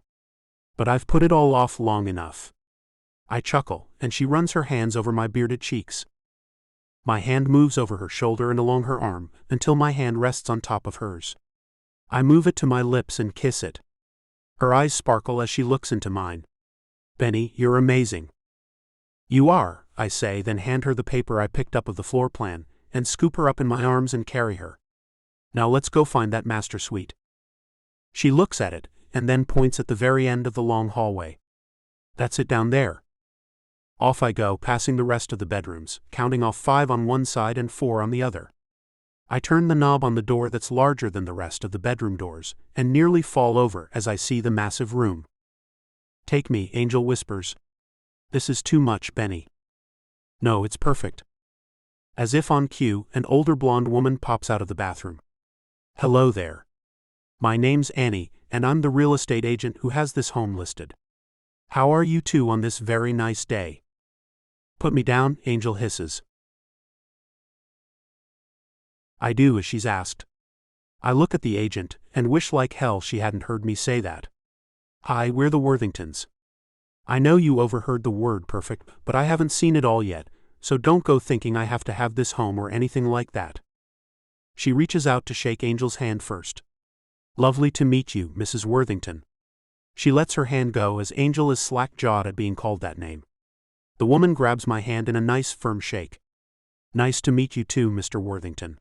D: But I've put it all off long enough. I chuckle, and she runs her hands over my bearded cheeks. My hand moves over her shoulder and along her arm, until my hand rests on top of hers. I move it to my lips and kiss it. Her eyes sparkle as she looks into mine. Benny, you're amazing. You are, I say, then hand her the paper I picked up of the floor plan, and scoop her up in my arms and carry her. Now let's go find that master suite. She looks at it, and then points at the very end of the long hallway. That's it down there. Off I go, passing the rest of the bedrooms, counting off 5 on one side and 4 on the other. I turn the knob on the door that's larger than the rest of the bedroom doors, and nearly fall over as I see the massive room. Take me, Angel whispers. This is too much, Benny. No, it's perfect. As if on cue, an older blonde woman pops out of the bathroom. Hello there. My name's Annie, and I'm the real estate agent who has this home listed. How are you two on this very nice day? Put me down, Angel hisses. I do as she's asked. I look at the agent, and wish like hell she hadn't heard me say that. Hi, we're the Worthingtons. I know you overheard the word perfect, but I haven't seen it all yet, so don't go thinking I have to have this home or anything like that. She reaches out to shake Angel's hand first. Lovely to meet you, Mrs. Worthington. She lets her hand go as Angel is slack-jawed at being called that name. The woman grabs my hand in a nice firm shake. Nice to meet you too, Mr. Worthington.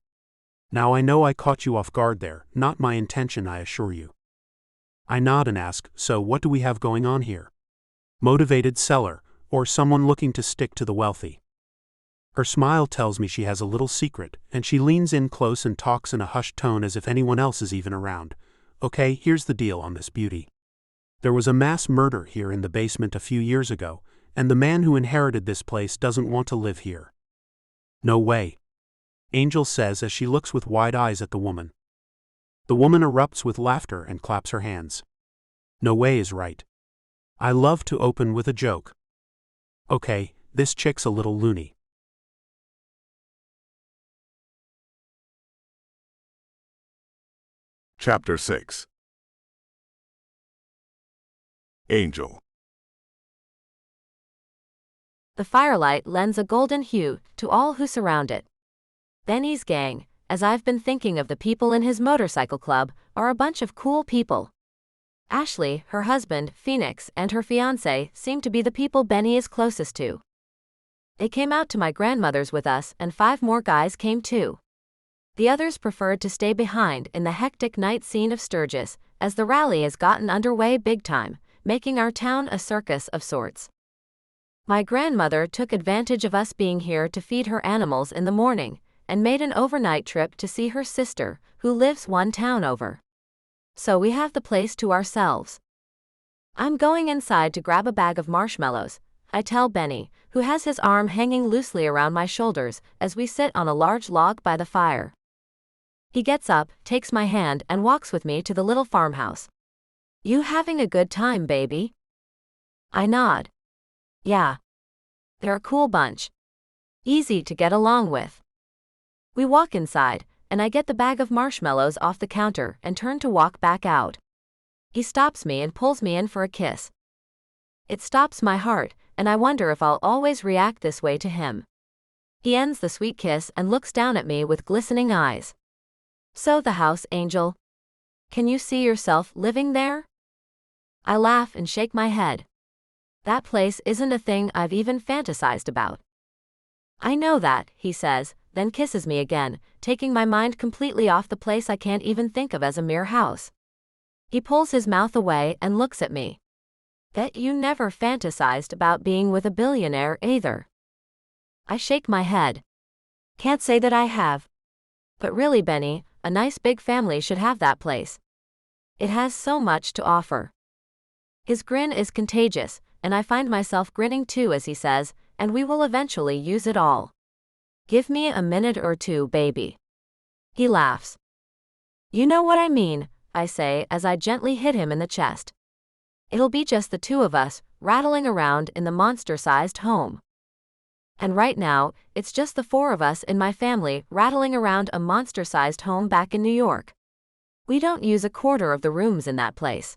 D: Now I know I caught you off guard there, not my intention, I assure you. I nod and ask, so what do we have going on here? Motivated seller, or someone looking to stick to the wealthy? Her smile tells me she has a little secret, and she leans in close and talks in a hushed tone as if anyone else is even around. Okay, here's the deal on this beauty. There was a mass murder here in the basement a few years ago, and the man who inherited this place doesn't want to live here. No way. Angel says as she looks with wide eyes at the woman. The woman erupts with laughter and claps her hands. No way is right. I love to open with a joke. Okay, this chick's a little loony.
A: Chapter 6. Angel.
C: The firelight lends a golden hue to all who surround it. Benny's gang, as I've been thinking of the people in his motorcycle club, are a bunch of cool people. Ashley, her husband, Phoenix, and her fiancé seem to be the people Benny is closest to. They came out to my grandmother's with us, and 5 more guys came too. The others preferred to stay behind in the hectic night scene of Sturgis, as the rally has gotten underway big time, making our town a circus of sorts. My grandmother took advantage of us being here to feed her animals in the morning, and made an overnight trip to see her sister, who lives 1 town over. So we have the place to ourselves. I'm going inside to grab a bag of marshmallows, I tell Benny, who has his arm hanging loosely around my shoulders as we sit on a large log by the fire. He gets up, takes my hand, and walks with me to the little farmhouse. You having a good time, baby? I nod. Yeah. They're a cool bunch. Easy to get along with. We walk inside, and I get the bag of marshmallows off the counter and turn to walk back out. He stops me and pulls me in for a kiss. It stops my heart, and I wonder if I'll always react this way to him. He ends the sweet kiss and looks down at me with glistening eyes. So the house, Angel. Can you see yourself living there? I laugh and shake my head. That place isn't a thing I've even fantasized about. I know that, he says, then kisses me again, taking my mind completely off the place I can't even think of as a mere house. He pulls his mouth away and looks at me. Bet you never fantasized about being with a billionaire either. I shake my head. Can't say that I have. But really, Benny, a nice big family should have that place. It has so much to offer. His grin is contagious, and I find myself grinning too as he says, and we will eventually use it all. Give me a minute or two, baby. He laughs. You know what I mean, I say as I gently hit him in the chest. It'll be just the 2 of us, rattling around in the monster-sized home. And right now, it's just the 4 of us in my family rattling around a monster-sized home back in New York. We don't use a quarter of the rooms in that place.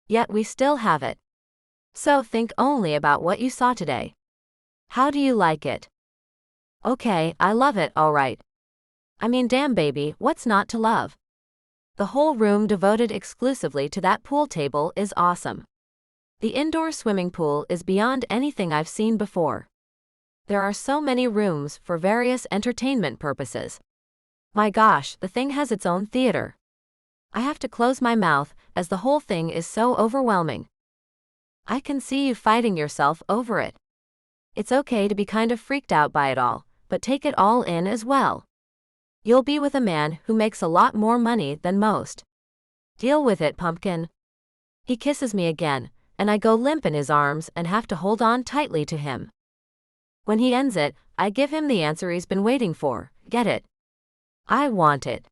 C: Yet we still have it. So think only about what you saw today. How do you like it? Okay, I love it, all right. I mean, damn baby, what's not to love? The whole room devoted exclusively to that pool table is awesome. The indoor swimming pool is beyond anything I've seen before. There are so many rooms for various entertainment purposes. My gosh, the thing has its own theater. I have to close my mouth as the whole thing is so overwhelming. I can see you fighting yourself over it. It's okay to be kind of freaked out by it all, but take it all in as well. You'll be with a man who makes a lot more money than most. Deal with it, pumpkin. He kisses me again, and I go limp in his arms and have to hold on tightly to him. When he ends it, I give him the answer he's been waiting for. Get it? I want it.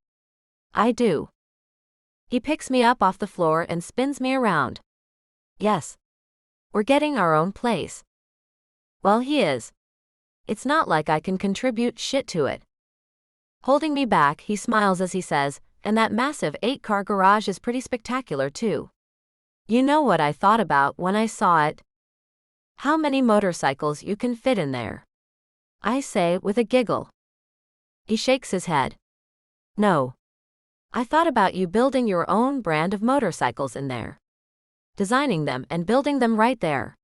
C: I do. He picks me up off the floor and spins me around. Yes. We're getting our own place. Well, he is. It's not like I can contribute shit to it. Holding me back, he smiles as he says, and that massive 8-car garage is pretty spectacular too. You know what I thought about when I saw it? How many motorcycles you can fit in there? I say with a giggle. He shakes his head. No. I thought about you building your own brand of motorcycles in there. Designing them and building them right there.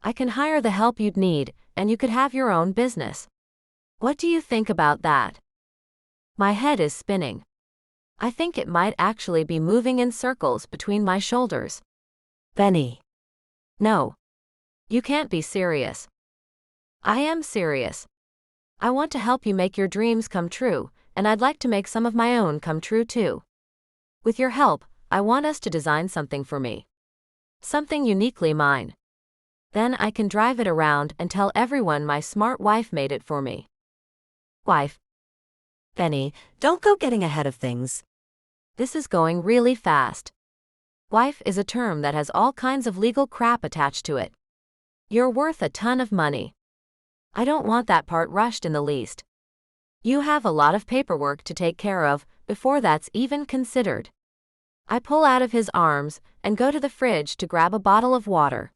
C: I can hire the help you'd need, and you could have your own business. What do you think about that? My head is spinning. I think it might actually be moving in circles between my shoulders. Benny. No. You can't be serious. I am serious. I want to help you make your dreams come true, and I'd like to make some of my own come true too. With your help, I want us to design something for me. Something uniquely mine. Then I can drive it around and tell everyone my smart wife made it for me. Wife. Benny, don't go getting ahead of things. This is going really fast. Wife is a term that has all kinds of legal crap attached to it. You're worth a ton of money. I don't want that part rushed in the least. You have a lot of paperwork to take care of before that's even considered. I pull out of his arms and go to the fridge to grab a bottle of water.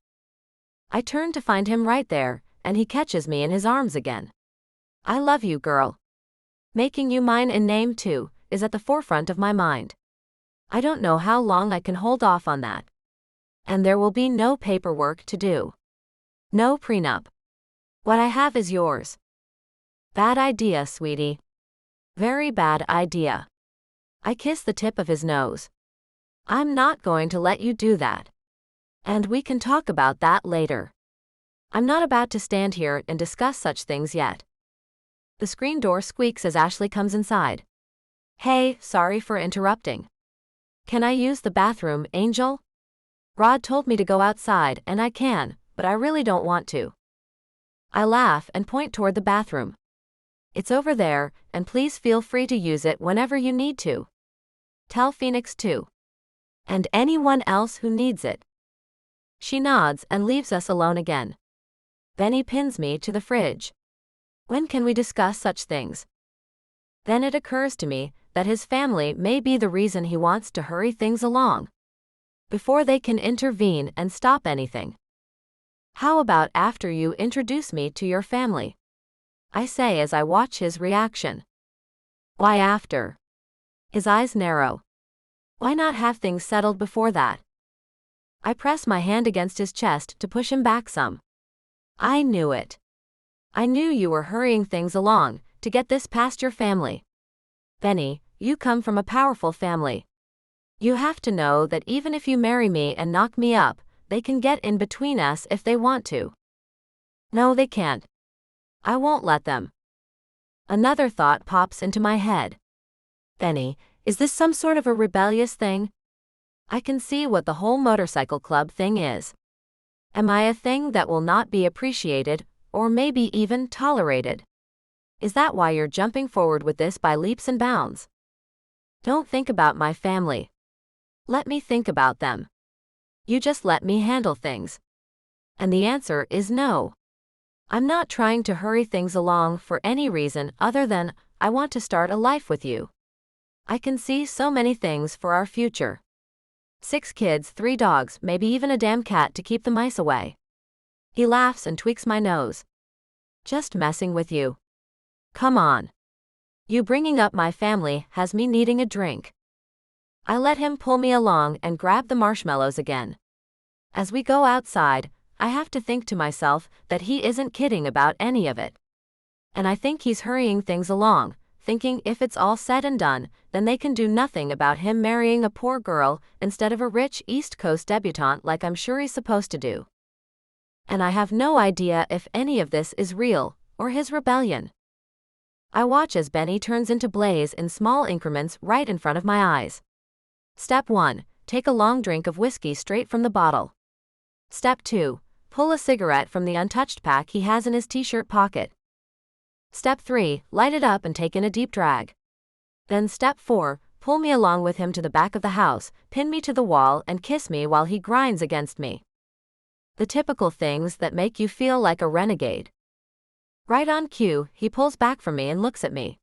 C: I turn to find him right there, and he catches me in his arms again. I love you, girl. Making you mine in name too is at the forefront of my mind. I don't know how long I can hold off on that. And there will be no paperwork to do. No prenup. What I have is yours. Bad idea, sweetie. Very bad idea. I kiss the tip of his nose. I'm not going to let you do that. And we can talk about that later. I'm not about to stand here and discuss such things yet. The screen door squeaks as Ashley comes inside. Hey, sorry for interrupting. Can I use the bathroom, Angel? Rod told me to go outside and I can, but I really don't want to. I laugh and point toward the bathroom. It's over there, and please feel free to use it whenever you need to. Tell Phoenix too. And anyone else who needs it. She nods and leaves us alone again. Benny pins me to the fridge. When can we discuss such things? Then it occurs to me that his family may be the reason he wants to hurry things along. Before they can intervene and stop anything. How about after you introduce me to your family? I say as I watch his reaction. Why after? His eyes narrow. Why not have things settled before that? I press my hand against his chest to push him back some. I knew it. I knew you were hurrying things along to get this past your family. Benny, you come from a powerful family. You have to know that even if you marry me and knock me up, they can get in between us if they want to. No, they can't. I won't let them. Another thought pops into my head. Benny, is this some sort of a rebellious thing? I can see what the whole motorcycle club thing is. Am I a thing that will not be appreciated, or maybe even tolerated? Is that why you're jumping forward with this by leaps and bounds? Don't think about my family. Let me think about them. You just let me handle things. And the answer is no. I'm not trying to hurry things along for any reason other than I want to start a life with you. I can see so many things for our future. 6 kids, 3 dogs, maybe even a damn cat to keep the mice away. He laughs and tweaks my nose. Just messing with you. Come on. You bringing up my family has me needing a drink. I let him pull me along and grab the marshmallows again. As we go outside, I have to think to myself that he isn't kidding about any of it. And I think he's hurrying things along, thinking if it's all said and done, then they can do nothing about him marrying a poor girl instead of a rich East Coast debutante like I'm sure he's supposed to do. And I have no idea if any of this is real, or his rebellion. I watch as Benny turns into Blaze in small increments right in front of my eyes. Step 1. Take a long drink of whiskey straight from the bottle. Step 2. Pull a cigarette from the untouched pack he has in his t-shirt pocket. Step 3. Light it up and take in a deep drag. Then Step 4. Pull me along with him to the back of the house, pin me to the wall and kiss me while he grinds against me. The typical things that make you feel like a renegade. Right on cue, he pulls back from me and looks at me.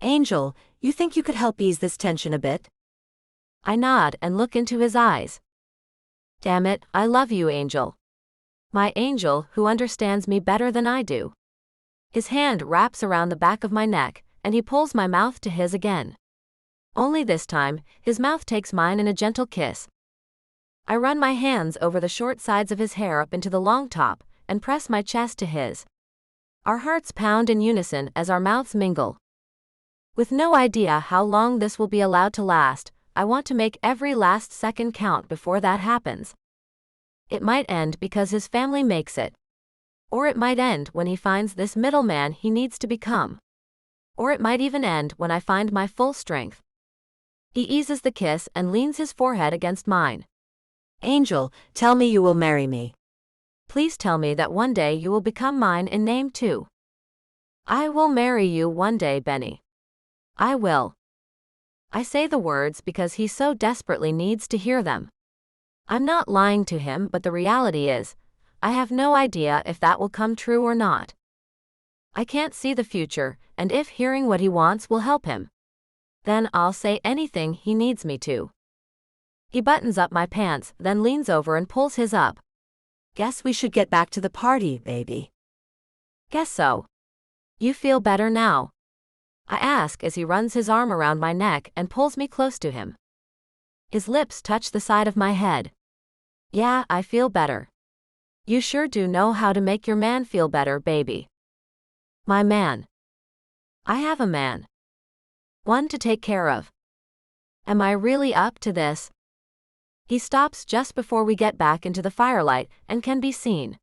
E: Angel, you think you could help ease this tension a bit?
C: I nod and look into his eyes. Damn it, I love you, Angel. My angel who understands me better than I do. His hand wraps around the back of my neck, and he pulls my mouth to his again. Only this time, his mouth takes mine in a gentle kiss. I run my hands over the short sides of his hair up into the long top, and press my chest to his. Our hearts pound in unison as our mouths mingle. With no idea how long this will be allowed to last, I want to make every last second count before that happens. It might end because his family makes it. Or it might end when he finds this middleman he needs to become. Or it might even end when I find my full strength. He eases the kiss and leans his forehead against mine.
E: Angel, tell me you will marry me.
C: Please tell me that one day you will become mine in name too. I will marry you one day, Benny. I will. I say the words because he so desperately needs to hear them. I'm not lying to him, but the reality is, I have no idea if that will come true or not. I can't see the future, and if hearing what he wants will help him, then I'll say anything he needs me to. He buttons up my pants, then leans over and pulls his up.
E: Guess we should get back to the party, baby.
C: Guess so. You feel better now? I ask as he runs his arm around my neck and pulls me close to him. His lips touch the side of my head. Yeah, I feel better. You sure do know how to make your man feel better, baby. My man. I have a man. One to take care of. Am I really up to this? He stops just before we get back into the firelight and can be seen.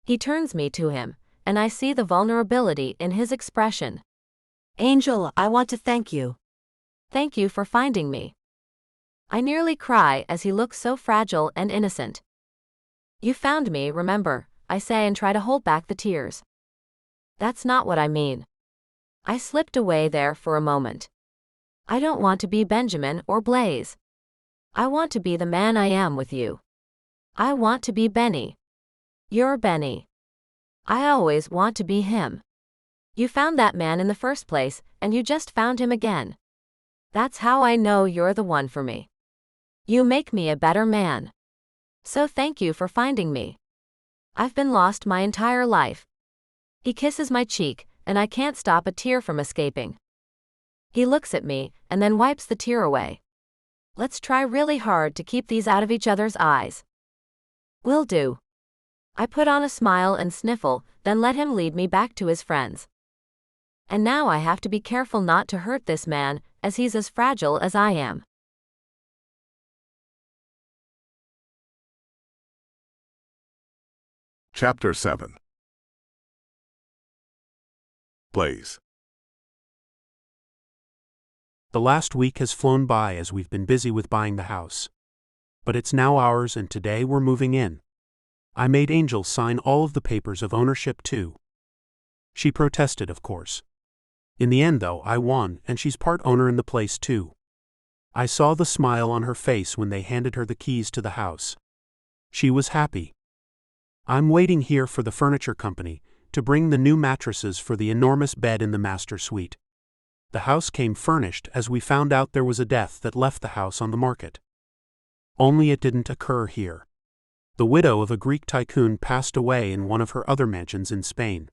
C: He turns me to him, and I see the vulnerability in his expression.
E: Angel, I want to thank you.
C: Thank you for finding me. I nearly cry as he looks so fragile and innocent. You found me, remember, I say and try to hold back the tears. That's not what I mean. I slipped away there for a moment. I don't want to be Benjamin or Blaze. I want to be the man I am with you. I want to be Benny. You're Benny. I always want to be him. You found that man in the first place, and you just found him again. That's how I know you're the one for me. You make me a better man. So thank you for finding me. I've been lost my entire life. He kisses my cheek, and I can't stop a tear from escaping. He looks at me, and then wipes the tear away. Let's try really hard to keep these out of each other's eyes. Will do. I put on a smile and sniffle, then let him lead me back to his friends. And now I have to be careful not to hurt this man, as he's as fragile as I am.
A: Chapter 7. Blaze.
D: The last week has flown by as we've been busy with buying the house. But it's now ours, and today we're moving in. I made Angel sign all of the papers of ownership too. She protested, of course. In the end, though, I won, and she's part owner in the place too. I saw the smile on her face when they handed her the keys to the house. She was happy. I'm waiting here for the furniture company to bring the new mattresses for the enormous bed in the master suite. The house came furnished as we found out there was a death that left the house on the market. Only it didn't occur here. The widow of a Greek tycoon passed away in one of her other mansions in Spain.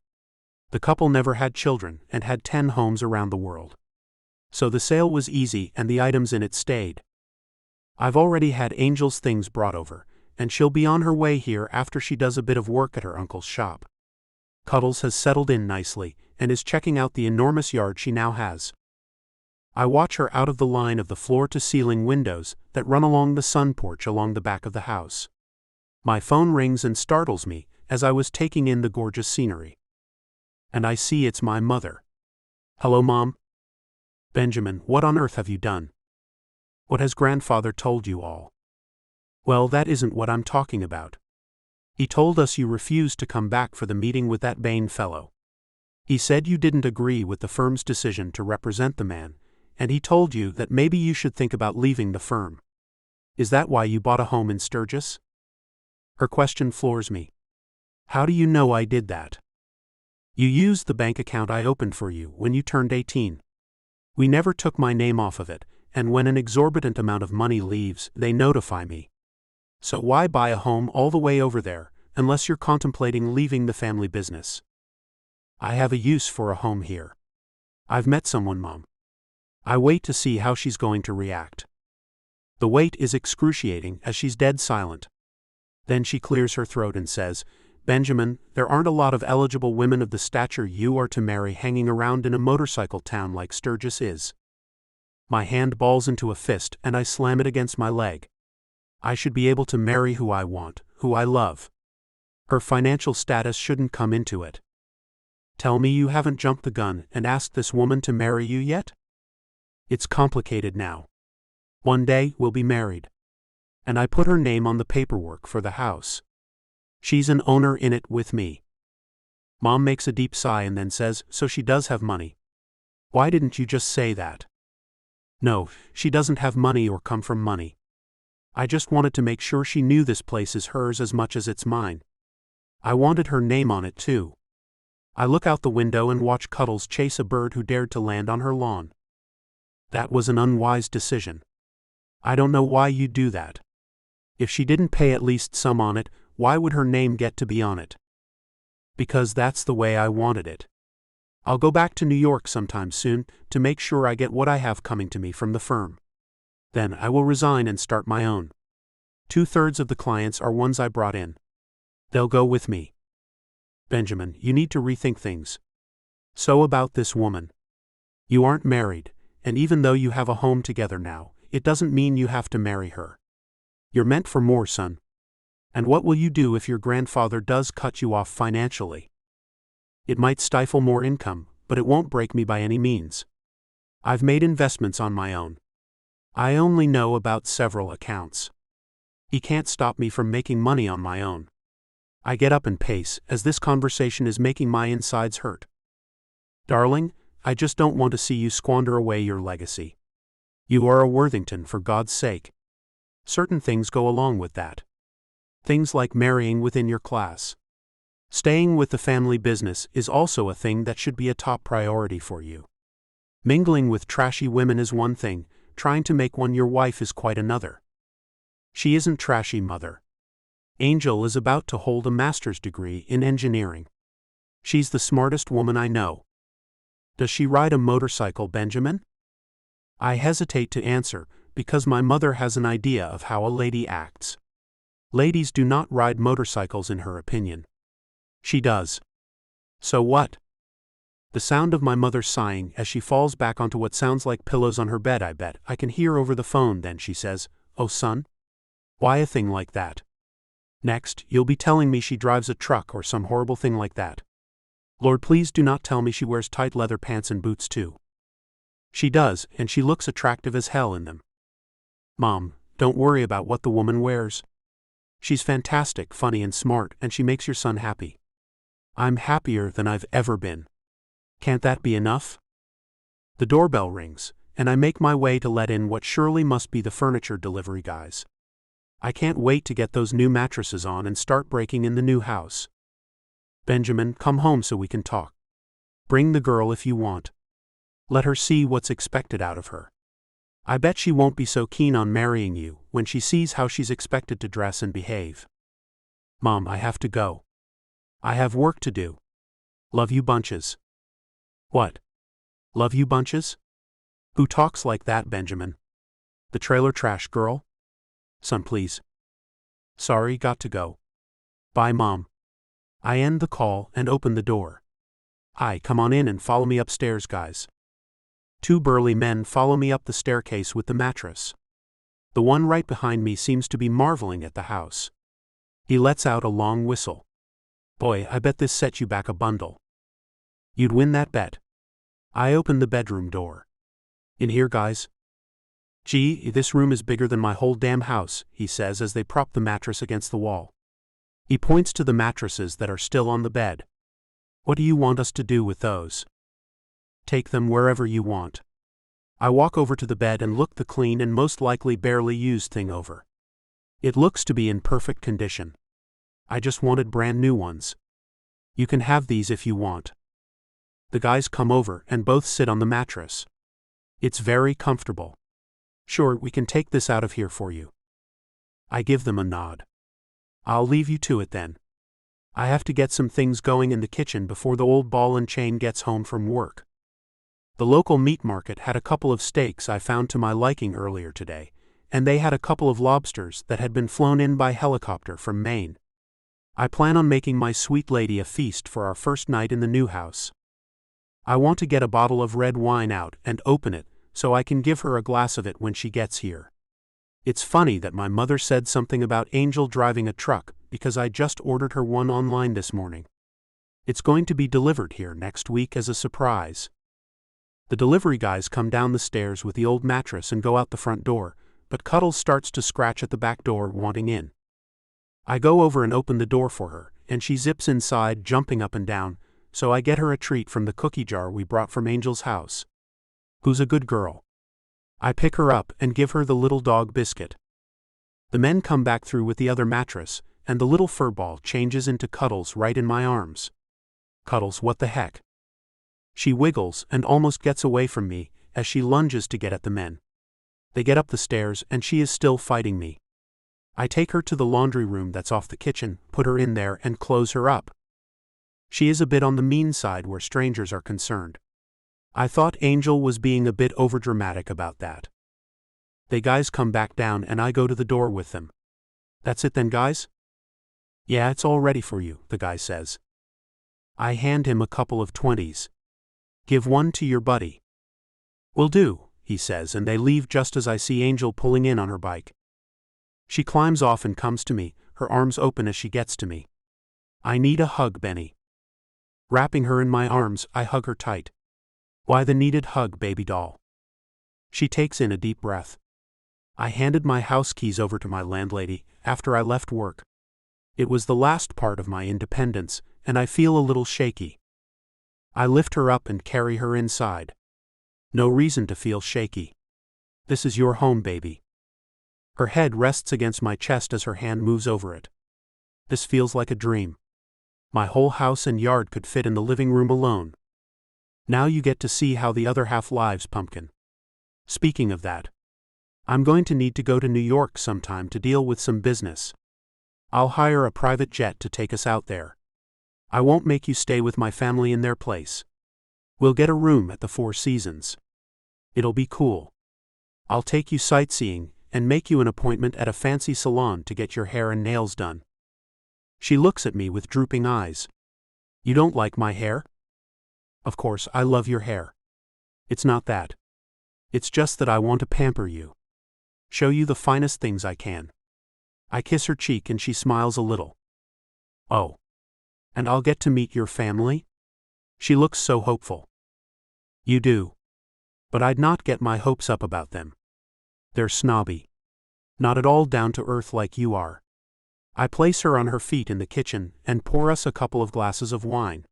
D: The couple never had children and had 10 homes around the world. So the sale was easy and the items in it stayed. I've already had Angel's things brought over, and she'll be on her way here after she does a bit of work at her uncle's shop. Cuddles has settled in nicely and is checking out the enormous yard she now has. I watch her out of the line of the floor-to-ceiling windows that run along the sun porch along the back of the house. My phone rings and startles me as I was taking in the gorgeous scenery. And I see it's my mother. Hello, Mom? Benjamin, what on earth have you done? What has grandfather told you all? Well, that isn't what I'm talking about. He told us you refused to come back for the meeting with that Bain fellow. He said you didn't agree with the firm's decision to represent the man, and he told you that maybe you should think about leaving the firm. Is that why you bought a home in Sturgis? Her question floors me. How do you know I did that? You used the bank account I opened for you when you turned 18. We never took my name off of it, and when an exorbitant amount of money leaves, they notify me. So why buy a home all the way over there, unless you're contemplating leaving the family business? I have a use for a home here. I've met someone, Mom. I wait to see how she's going to react. The wait is excruciating as she's dead silent. Then she clears her throat and says, Benjamin, there aren't a lot of eligible women of the stature you are to marry hanging around in a motorcycle town like Sturgis is. My hand balls into a fist and I slam it against my leg. I should be able to marry who I want, who I love. Her financial status shouldn't come into it. Tell me you haven't jumped the gun and asked this woman to marry you yet? It's complicated now. One day we'll be married. And I put her name on the paperwork for the house. She's an owner in it with me. Mom makes a deep sigh and then says, so she does have money. Why didn't you just say that? No, she doesn't have money or come from money. I just wanted to make sure she knew this place is hers as much as it's mine. I wanted her name on it too. I look out the window and watch Cuddles chase a bird who dared to land on her lawn. That was an unwise decision. I don't know why you'd do that. If she didn't pay at least some on it, why would her name get to be on it? Because that's the way I wanted it. I'll go back to New York sometime soon to make sure I get what I have coming to me from the firm. Then I will resign and start my own. 2/3 of the clients are ones I brought in. They'll go with me. Benjamin, you need to rethink things. So about this woman. You aren't married, and even though you have a home together now, it doesn't mean you have to marry her. You're meant for more, son. And what will you do if your grandfather does cut you off financially? It might stifle more income, but it won't break me by any means. I've made investments on my own. I only know about several accounts. He can't stop me from making money on my own. I get up and pace, as this conversation is making my insides hurt. Darling, I just don't want to see you squander away your legacy. You are a Worthington, for God's sake. Certain things go along with that. Things like marrying within your class. Staying with the family business is also a thing that should be a top priority for you. Mingling with trashy women is one thing, trying to make one your wife is quite another. She isn't trashy, mother. Angel is about to hold a master's degree in engineering. She's the smartest woman I know. Does she ride a motorcycle, Benjamin? I hesitate to answer, because my mother has an idea of how a lady acts. Ladies do not ride motorcycles in her opinion. She does. So what? The sound of my mother sighing as she falls back onto what sounds like pillows on her bed I bet I can hear over the phone. Then she says, "Oh son? Why a thing like that? Next, you'll be telling me she drives a truck or some horrible thing like that. Lord, please do not tell me she wears tight leather pants and boots too." She does, and she looks attractive as hell in them. Mom, don't worry about what the woman wears. She's fantastic, funny and smart, and she makes your son happy. I'm happier than I've ever been. Can't that be enough? The doorbell rings, and I make my way to let in what surely must be the furniture delivery guys. I can't wait to get those new mattresses on and start breaking in the new house. Benjamin, come home so we can talk. Bring the girl if you want. Let her see what's expected out of her. I bet she won't be so keen on marrying you when she sees how she's expected to dress and behave. Mom, I have to go. I have work to do. Love you bunches. What? Love you bunches? Who talks like that, Benjamin? The trailer trash girl? Son, please. Sorry, got to go. Bye, Mom. I end the call and open the door. Hi, come on in and follow me upstairs, guys. 2 burly men follow me up the staircase with the mattress. The one right behind me seems to be marveling at the house. He lets out a long whistle. Boy, I bet this set you back a bundle. You'd win that bet. I open the bedroom door. In here, guys? Gee, this room is bigger than my whole damn house, he says as they prop the mattress against the wall. He points to the mattresses that are still on the bed. What do you want us to do with those? Take them wherever you want. I walk over to the bed and look the clean and most likely barely used thing over. It looks to be in perfect condition. I just wanted brand new ones. You can have these if you want. The guys come over and both sit on the mattress. It's very comfortable. Sure, we can take this out of here for you. I give them a nod. I'll leave you to it then. I have to get some things going in the kitchen before the old ball and chain gets home from work. The local meat market had a couple of steaks I found to my liking earlier today, and they had a couple of lobsters that had been flown in by helicopter from Maine. I plan on making my sweet lady a feast for our first night in the new house. I want to get a bottle of red wine out and open it so I can give her a glass of it when she gets here. It's funny that my mother said something about Angel driving a truck because I just ordered her one online this morning. It's going to be delivered here next week as a surprise. The delivery guys come down the stairs with the old mattress and go out the front door, but Cuddles starts to scratch at the back door wanting in. I go over and open the door for her, and she zips inside jumping up and down, so I get her a treat from the cookie jar we brought from Angel's house. Who's a good girl? I pick her up and give her the little dog biscuit. The men come back through with the other mattress, and the little fur ball changes into Cuddles right in my arms. Cuddles, what the heck? She wiggles and almost gets away from me as she lunges to get at the men. They get up the stairs and she is still fighting me. I take her to the laundry room that's off the kitchen, put her in there and close her up. She is a bit on the mean side where strangers are concerned. I thought Angel was being a bit overdramatic about that. They guys come back down and I go to the door with them. That's it then, guys? Yeah, it's all ready for you, the guy says. I hand him a couple of 20s. Give one to your buddy. Will do, he says, and they leave just as I see Angel pulling in on her bike. She climbs off and comes to me, her arms open as she gets to me. I need a hug, Benny. Wrapping her in my arms, I hug her tight. Why the needed hug, baby doll? She takes in a deep breath. I handed my house keys over to my landlady after I left work. It was the last part of my independence, and I feel a little shaky. I lift her up and carry her inside. No reason to feel shaky. This is your home, baby. Her head rests against my chest as her hand moves over it. This feels like a dream. My whole house and yard could fit in the living room alone. Now you get to see how the other half lives, pumpkin. Speaking of that, I'm going to need to go to New York sometime to deal with some business. I'll hire a private jet to take us out there. I won't make you stay with my family in their place. We'll get a room at the Four Seasons. It'll be cool. I'll take you sightseeing and make you an appointment at a fancy salon to get your hair and nails done. She looks at me with drooping eyes. You don't like my hair? Of course, I love your hair. It's not that. It's just that I want to pamper you. Show you the finest things I can. I kiss her cheek and she smiles a little. Oh. And I'll get to meet your family? She looks so hopeful. You do. But I'd not get my hopes up about them. They're snobby. Not at all down to earth like you are. I place her on her feet in the kitchen and pour us a couple of glasses of wine.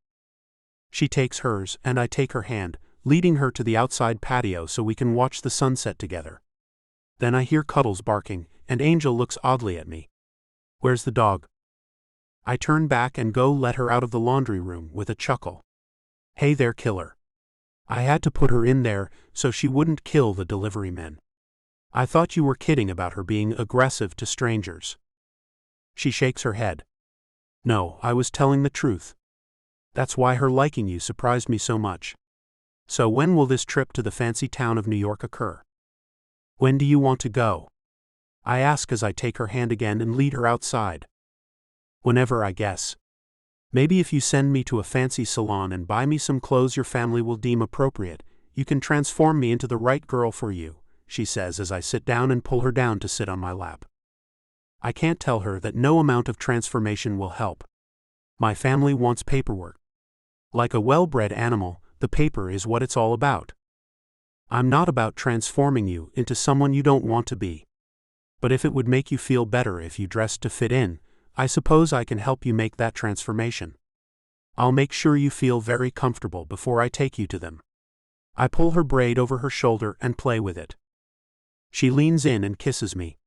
D: She takes hers and I take her hand, leading her to the outside patio so we can watch the sunset together. Then I hear Cuddles barking, and Angel looks oddly at me. Where's the dog? I turn back and go let her out of the laundry room with a chuckle. Hey there, killer. I had to put her in there so she wouldn't kill the delivery men. I thought you were kidding about her being aggressive to strangers. She shakes her head. No, I was telling the truth. That's why her liking you surprised me so much. So when will this trip to the fancy town of New York occur? When do you want to go? I ask as I take her hand again and lead her outside. Whenever, I guess. Maybe if you send me to a fancy salon and buy me some clothes your family will deem appropriate, you can transform me into the right girl for you, she says as I sit down and pull her down to sit on my lap. I can't tell her that no amount of transformation will help. My family wants paperwork. Like a well-bred animal, the paper is what it's all about. I'm not about transforming you into someone you don't want to be. But if it would make you feel better if you dressed to fit in, I suppose I can help you make that transformation. I'll make sure you feel very comfortable before I take you to them. I pull her braid over her shoulder and play with it. She leans in and kisses me.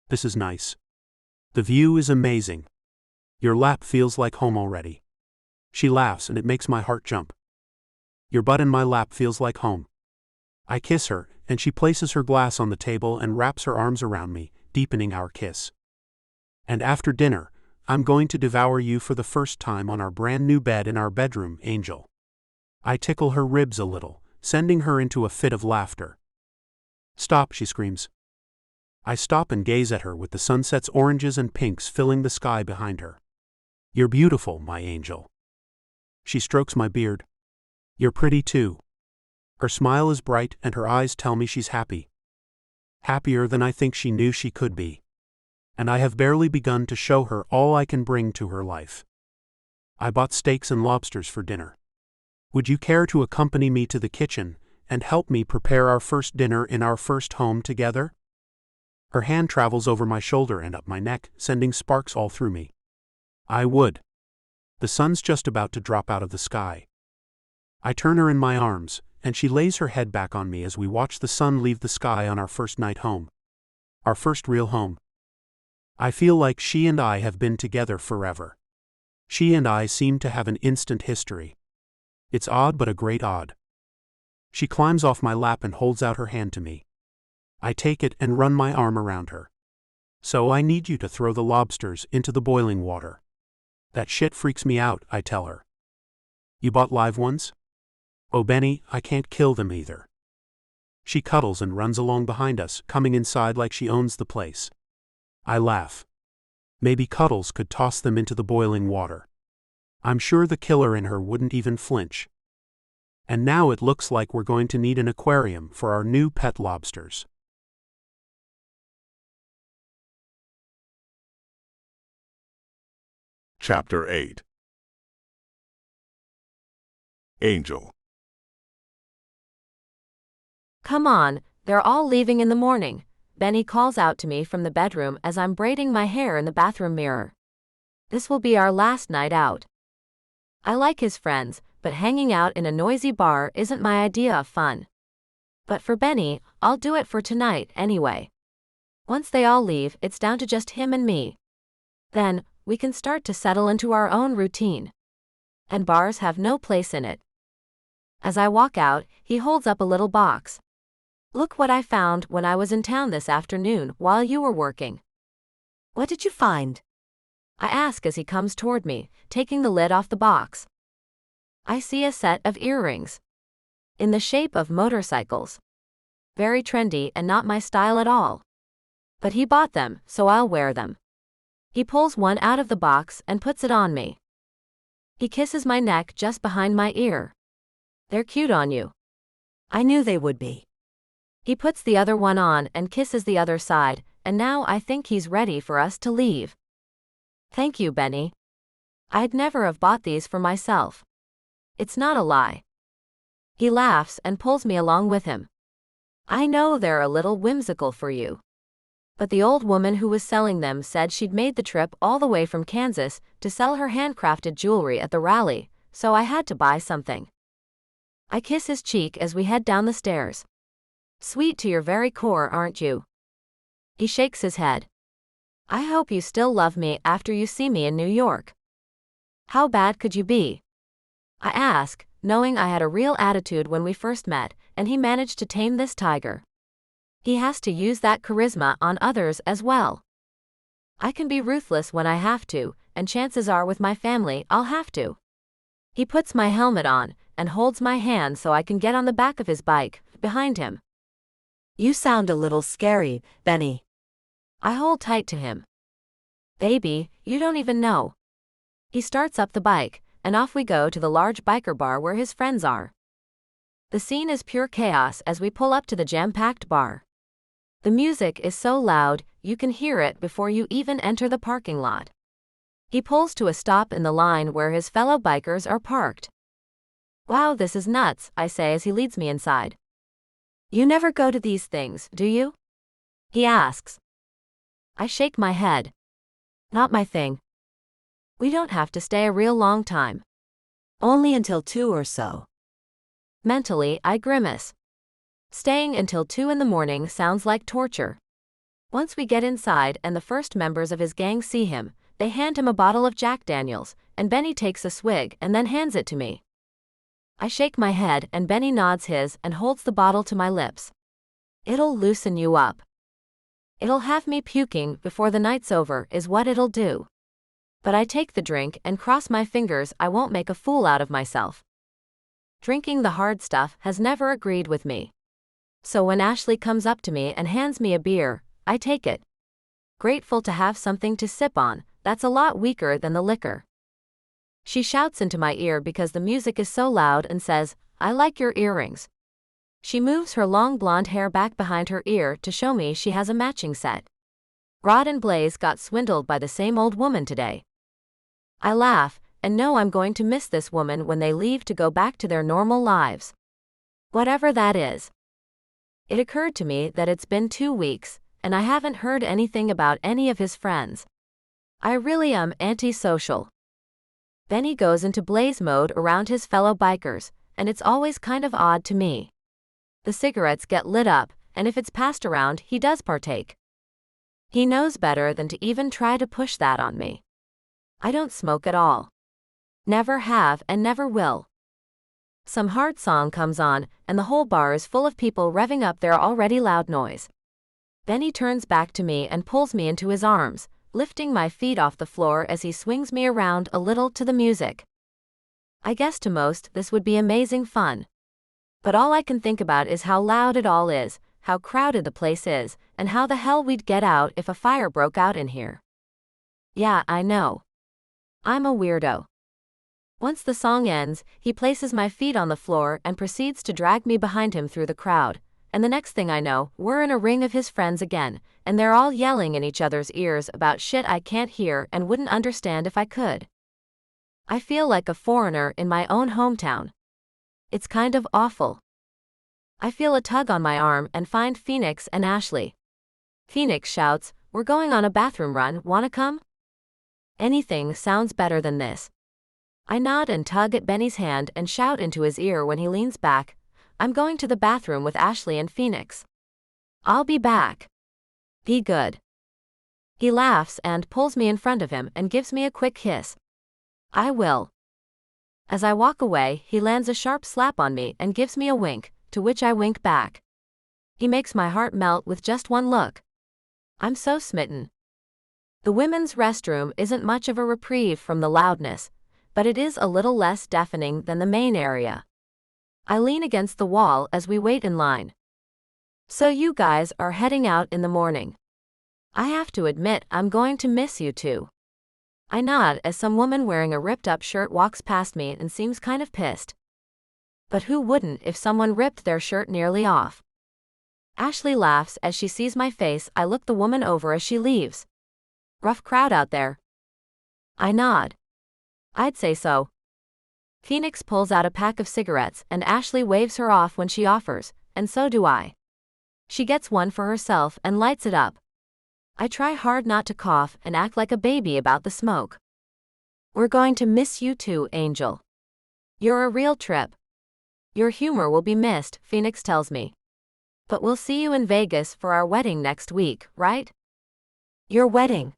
D: This is nice. The view is amazing. Your lap feels like home already. She laughs and it makes my heart jump. Your butt in my lap feels like home. I kiss her, and she places her glass on the table and wraps her arms around me, deepening our kiss. And after dinner, I'm going to devour you for the first time on our brand new bed in our bedroom, Angel. I tickle her ribs a little, sending her into a fit of laughter. Stop, she screams. I stop and gaze at her with the sunset's oranges and pinks filling the sky behind her. You're beautiful, my angel. She strokes my beard. You're pretty too. Her smile is bright and her eyes tell me she's happy. Happier than I think she knew she could be. And I have barely begun to show her all I can bring to her life. I bought steaks and lobsters for dinner. Would you care to accompany me to the kitchen and help me prepare our first dinner in our first home together? Her hand travels over my shoulder and up my neck, sending sparks all through me. I would. The sun's just about to drop out of the sky. I turn her in my arms, and she lays her head back on me as we watch the sun leave the sky on our first night home. Our first real home. I feel like she and I have been together forever. She and I seem to have an instant history. It's odd, but a great odd. She climbs off my lap and holds out her hand to me. I take it and run my arm around her. So I need you to throw the lobsters into the boiling water. That shit freaks me out, I tell her. You bought live ones? Oh, Benny, I can't kill them either. She cuddles and runs along behind us, coming inside like she owns the place. I laugh. Maybe Cuddles could toss them into the boiling water. I'm sure the killer in her wouldn't even flinch. And now it looks like we're going to need an aquarium for our new pet lobsters.
A: Chapter 8. Angel.
C: Come on, they're all leaving in the morning, Benny calls out to me from the bedroom as I'm braiding my hair in the bathroom mirror. This will be our last night out. I like his friends, but hanging out in a noisy bar isn't my idea of fun. But for Benny, I'll do it for tonight anyway. Once they all leave, it's down to just him and me. Then, we can start to settle into our own routine. And bars have no place in it. As I walk out, he holds up a little box. Look what I found when I was in town this afternoon while you were working.
E: What did you find?
C: I ask as he comes toward me, taking the lid off the box. I see a set of earrings. In the shape of motorcycles. Very trendy and not my style at all. But he bought them, so I'll wear them. He pulls one out of the box and puts it on me. He kisses my neck just behind my ear. They're cute on you.
E: I knew they would be.
C: He puts the other one on and kisses the other side, and now I think he's ready for us to leave. Thank you, Benny. I'd never have bought these for myself. It's not a lie. He laughs and pulls me along with him. I know they're a little whimsical for you. But the old woman who was selling them said she'd made the trip all the way from Kansas to sell her handcrafted jewelry at the rally, so I had to buy something. I kiss his cheek as we head down the stairs. Sweet to your very core, aren't you? He shakes his head. I hope you still love me after you see me in New York. How bad could you be? I ask, knowing I had a real attitude when we first met, and he managed to tame this tiger. He has to use that charisma on others as well. I can be ruthless when I have to, and chances are with my family I'll have to. He puts my helmet on, and holds my hand so I can get on the back of his bike, behind him.
E: You sound a little scary, Benny.
C: I hold tight to him. Baby, you don't even know. He starts up the bike, and off we go to the large biker bar where his friends are. The scene is pure chaos as we pull up to the jam-packed bar. The music is so loud, you can hear it before you even enter the parking lot. He pulls to a stop in the line where his fellow bikers are parked. Wow, this is nuts, I say as he leads me inside. You never go to these things, do you? He asks. I shake my head. Not my thing. We don't have to stay a real long time.
E: Only until 2 or so.
C: Mentally, I grimace. Staying until 2 in the morning sounds like torture. Once we get inside and the first members of his gang see him, they hand him a bottle of Jack Daniels, and Benny takes a swig and then hands it to me. I shake my head and Benny nods his and holds the bottle to my lips. It'll loosen you up. It'll have me puking before the night's over is what it'll do. But I take the drink and cross my fingers I won't make a fool out of myself. Drinking the hard stuff has never agreed with me. So when Ashley comes up to me and hands me a beer, I take it. Grateful to have something to sip on, that's a lot weaker than the liquor. She shouts into my ear because the music is so loud and says, I like your earrings. She moves her long blonde hair back behind her ear to show me she has a matching set. Rod and Blaze got swindled by the same old woman today. I laugh, and know I'm going to miss this woman when they leave to go back to their normal lives. Whatever that is. It occurred to me that it's been 2 weeks, and I haven't heard anything about any of his friends. I really am antisocial. Benny goes into blaze mode around his fellow bikers, and it's always kind of odd to me. The cigarettes get lit up, and if it's passed around, he does partake. He knows better than to even try to push that on me. I don't smoke at all. Never have and never will. Some hard song comes on, and the whole bar is full of people revving up their already loud noise. Benny turns back to me and pulls me into his arms, lifting my feet off the floor as he swings me around a little to the music. I guess to most this would be amazing fun. But all I can think about is how loud it all is, how crowded the place is, and how the hell we'd get out if a fire broke out in here. Yeah, I know. I'm a weirdo. Once the song ends, he places my feet on the floor and proceeds to drag me behind him through the crowd, and the next thing I know, we're in a ring of his friends again, and they're all yelling in each other's ears about shit I can't hear and wouldn't understand if I could. I feel like a foreigner in my own hometown. It's kind of awful. I feel a tug on my arm and find Phoenix and Ashley. Phoenix shouts, "We're going on a bathroom run, wanna come?" Anything sounds better than this. I nod and tug at Benny's hand and shout into his ear when he leans back, "I'm going to the bathroom with Ashley and Phoenix. I'll be back. Be good." He laughs and pulls me in front of him and gives me a quick kiss. I will. As I walk away, he lands a sharp slap on me and gives me a wink, to which I wink back. He makes my heart melt with just one look. I'm so smitten. The women's restroom isn't much of a reprieve from the loudness, but it is a little less deafening than the main area. I lean against the wall as we wait in line. "So you guys are heading out in the morning. I have to admit I'm going to miss you two." I nod as some woman wearing a ripped-up shirt walks past me and seems kind of pissed. But who wouldn't if someone ripped their shirt nearly off? Ashley laughs as she sees my face. I look the woman over as she leaves. "Rough crowd out there." I nod. "I'd say so." Phoenix pulls out a pack of cigarettes and Ashley waves her off when she offers, and so do I. She gets one for herself and lights it up. I try hard not to cough and act like a baby about the smoke. "We're going to miss you too, Angel. You're a real trip. Your humor will be missed," Phoenix tells me. "But we'll see you in Vegas for our wedding next week, right?" "Your wedding?"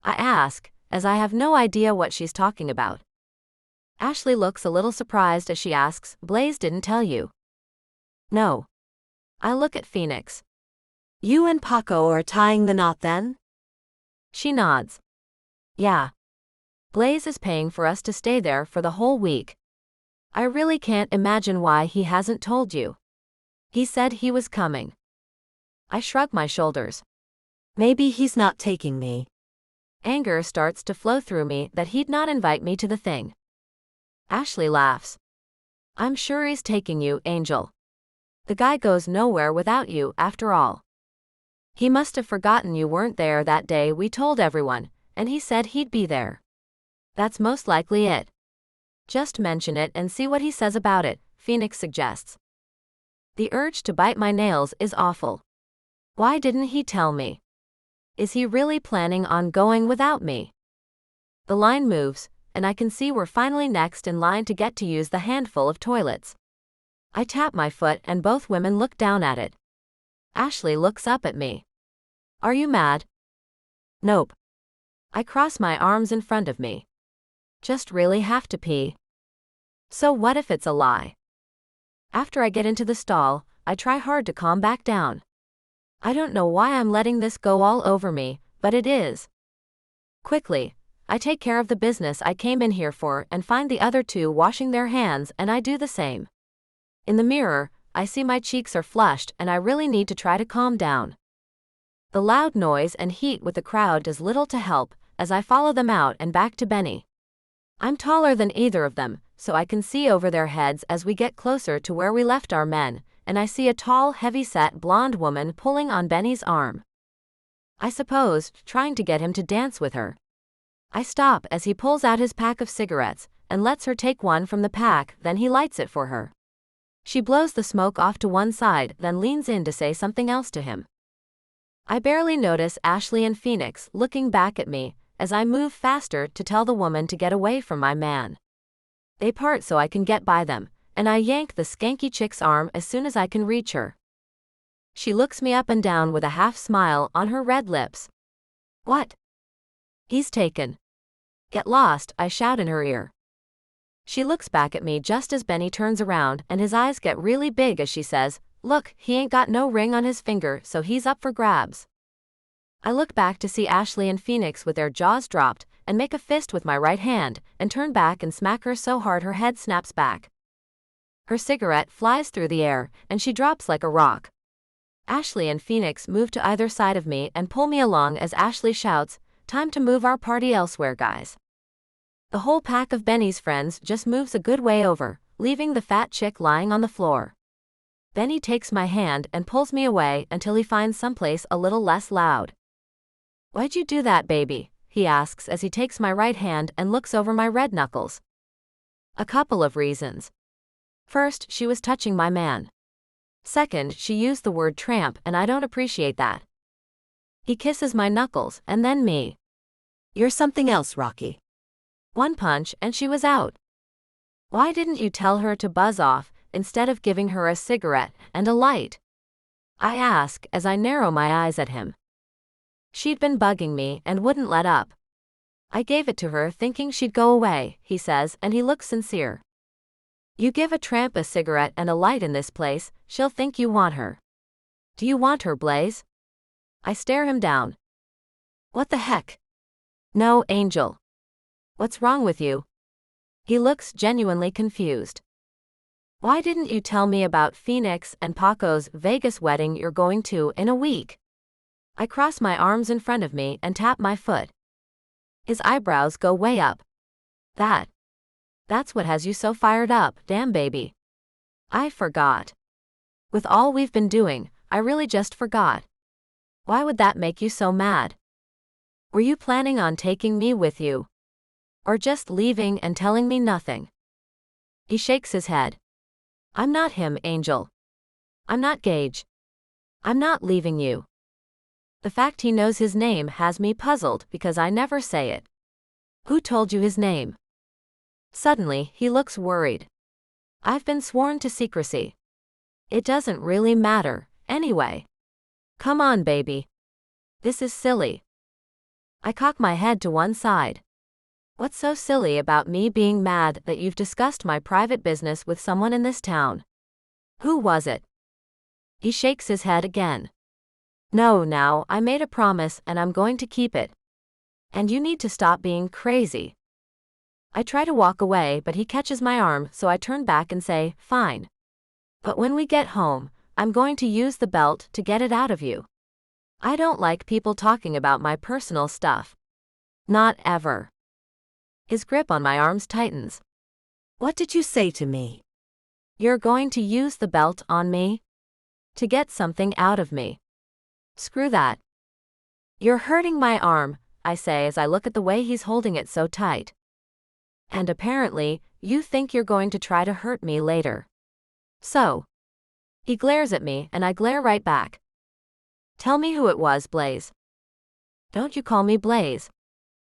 C: I ask, as I have no idea what she's talking about. Ashley looks a little surprised as she asks, "Blaze didn't tell you?" "No." I look at Phoenix.
E: You and Paco are tying the knot then?
C: She nods. "Yeah. Blaze is paying for us to stay there for the whole week. I really can't imagine why he hasn't told you. He said he was coming." I shrug my shoulders.
E: Maybe he's not taking me.
C: Anger starts to flow through me that he'd not invite me to the thing. Ashley laughs. "I'm sure he's taking you, Angel. The guy goes nowhere without you, after all. He must have forgotten you weren't there that day we told everyone, and he said he'd be there. That's most likely it. Just mention it and see what he says about it," Phoenix suggests. The urge to bite my nails is awful. Why didn't he tell me? Is he really planning on going without me? The line moves, and I can see we're finally next in line to get to use the handful of toilets. I tap my foot and both women look down at it. Ashley looks up at me. "Are you mad?" "Nope." I cross my arms in front of me. "Just really have to pee." So what if it's a lie? After I get into the stall, I try hard to calm back down. I don't know why I'm letting this go all over me, but it is. Quickly, I take care of the business I came in here for and find the other two washing their hands, and I do the same. In the mirror, I see my cheeks are flushed and I really need to try to calm down. The loud noise and heat with the crowd does little to help, as I follow them out and back to Benny. I'm taller than either of them, so I can see over their heads as we get closer to where we left our men, and I see a tall, heavy-set blonde woman pulling on Benny's arm. I suppose, trying to get him to dance with her. I stop as he pulls out his pack of cigarettes, and lets her take one from the pack, then he lights it for her. She blows the smoke off to one side, then leans in to say something else to him. I barely notice Ashley and Phoenix looking back at me, as I move faster to tell the woman to get away from my man. They part so I can get by them, and I yank the skanky chick's arm as soon as I can reach her. She looks me up and down with a half smile on her red lips. What? He's taken. Get lost, I shout in her ear. She looks back at me just as Benny turns around, and his eyes get really big as she says, "Look, he ain't got no ring on his finger, so he's up for grabs." I look back to see Ashley and Phoenix with their jaws dropped, and make a fist with my right hand, and turn back and smack her so hard her head snaps back. Her cigarette flies through the air, and she drops like a rock. Ashley and Phoenix move to either side of me and pull me along as Ashley shouts, "Time to move our party elsewhere, guys." The whole pack of Benny's friends just moves a good way over, leaving the fat chick lying on the floor. Benny takes my hand and pulls me away until he finds someplace a little less loud. "Why'd you do that, baby?" he asks as he takes my right hand and looks over my red knuckles. "A couple of reasons. First, she was touching my man. Second, she used the word tramp and I don't appreciate that." He kisses my knuckles and then me.
E: You're something else, Rocky.
C: One punch and she was out. Why didn't you tell her to buzz off instead of giving her a cigarette and a light? I ask as I narrow my eyes at him. She'd been bugging me and wouldn't let up. I gave it to her thinking she'd go away, he says, and he looks sincere. You give a tramp a cigarette and a light in this place, she'll think you want her. Do you want her, Blaze? I stare him down. What the heck? No, Angel. What's wrong with you? He looks genuinely confused. Why didn't you tell me about Phoenix and Paco's Vegas wedding you're going to in a week? I cross my arms in front of me and tap my foot. His eyebrows go way up. That's what has you so fired up, damn baby. I forgot. With all we've been doing, I really just forgot. Why would that make you so mad? Were you planning on taking me with you? Or just leaving and telling me nothing? He shakes his head. I'm not him, Angel. I'm not Gage. I'm not leaving you. The fact he knows his name has me puzzled because I never say it. Who told you his name? Suddenly, he looks worried. I've been sworn to secrecy. It doesn't really matter, anyway. Come on, baby. This is silly. I cock my head to one side. What's so silly about me being mad that you've discussed my private business with someone in this town? Who was it? He shakes his head again. No, now, I made a promise and I'm going to keep it. And you need to stop being crazy. I try to walk away, but he catches my arm, so I turn back and say, fine. But when we get home, I'm going to use the belt to get it out of you. I don't like people talking about my personal stuff. Not ever. His grip on my arms tightens.
E: What did you say to me?
C: You're going to use the belt on me? To get something out of me. Screw that. You're hurting my arm, I say as I look at the way he's holding it so tight. And apparently, you think you're going to try to hurt me later. So. He glares at me and I glare right back. Tell me who it was, Blaze. Don't you call me Blaze.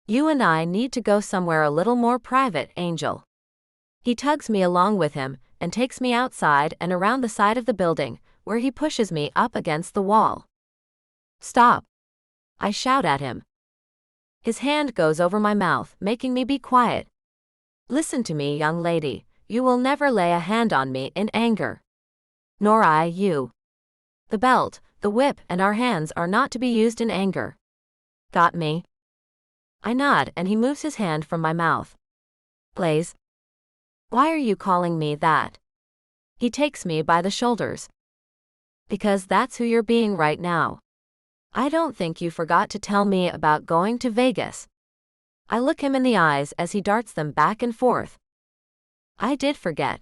C: You and I need to go somewhere a little more private, Angel. He tugs me along with him and takes me outside and around the side of the building, where he pushes me up against the wall. Stop. I shout at him. His hand goes over my mouth, making me be quiet. Listen to me, young lady. You will never lay a hand on me in anger. Nor I you. The belt, the whip, and our hands are not to be used in anger. Got me? I nod and he moves his hand from my mouth. Blaze. Why are you calling me that? He takes me by the shoulders. Because that's who you're being right now. I don't think you forgot to tell me about going to Vegas. I look him in the eyes as he darts them back and forth. I did forget.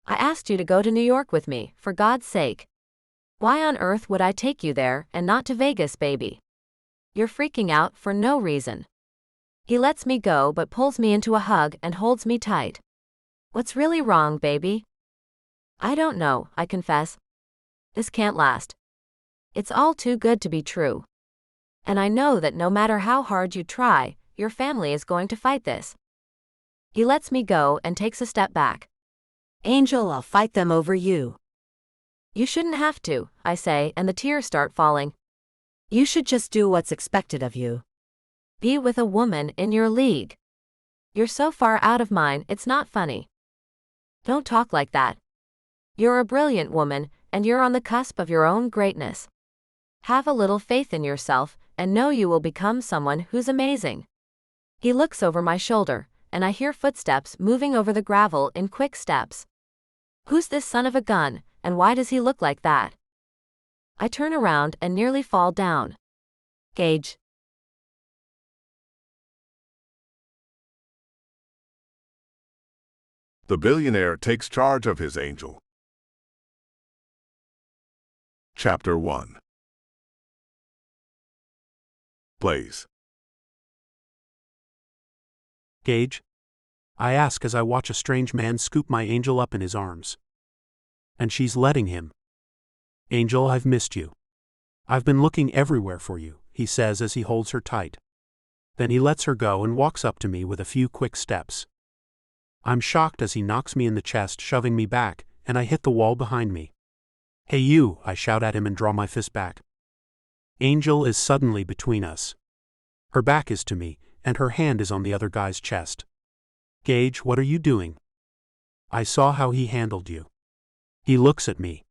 C: I asked you to go to New York with me, for God's sake. Why on earth would I take you there and not to Vegas, baby? You're freaking out for no reason. He lets me go but pulls me into a hug and holds me tight. What's really wrong, baby? I don't know, I confess. This can't last. It's all too good to be true. And I know that no matter how hard you try, your family is going to fight this. He lets me go and takes a step back.
E: Angel, I'll fight them over you.
C: You shouldn't have to, I say, and the tears start falling.
E: You should just do what's expected of you.
C: Be with a woman in your league. You're so far out of mine, it's not funny. Don't talk like that. You're a brilliant woman, and you're on the cusp of your own greatness. Have a little faith in yourself, and know you will become someone who's amazing. He looks over my shoulder, and I hear footsteps moving over the gravel in quick steps. Who's this son of a gun, and why does he look like that? I turn around and nearly fall down.
E: Gage.
A: The billionaire takes charge of his angel. Chapter 1. Blaze.
D: Gage? I ask as I watch a strange man scoop my angel up in his arms. And she's letting him. Angel, I've missed you. I've been looking everywhere for you, he says as he holds her tight. Then he lets her go and walks up to me with a few quick steps. I'm shocked as he knocks me in the chest, shoving me back, and I hit the wall behind me. Hey you, I shout at him and draw my fist back. Angel is suddenly between us. Her back is to me, and her hand is on the other guy's chest. Gage, what are you doing? I saw how he handled you. He looks at me.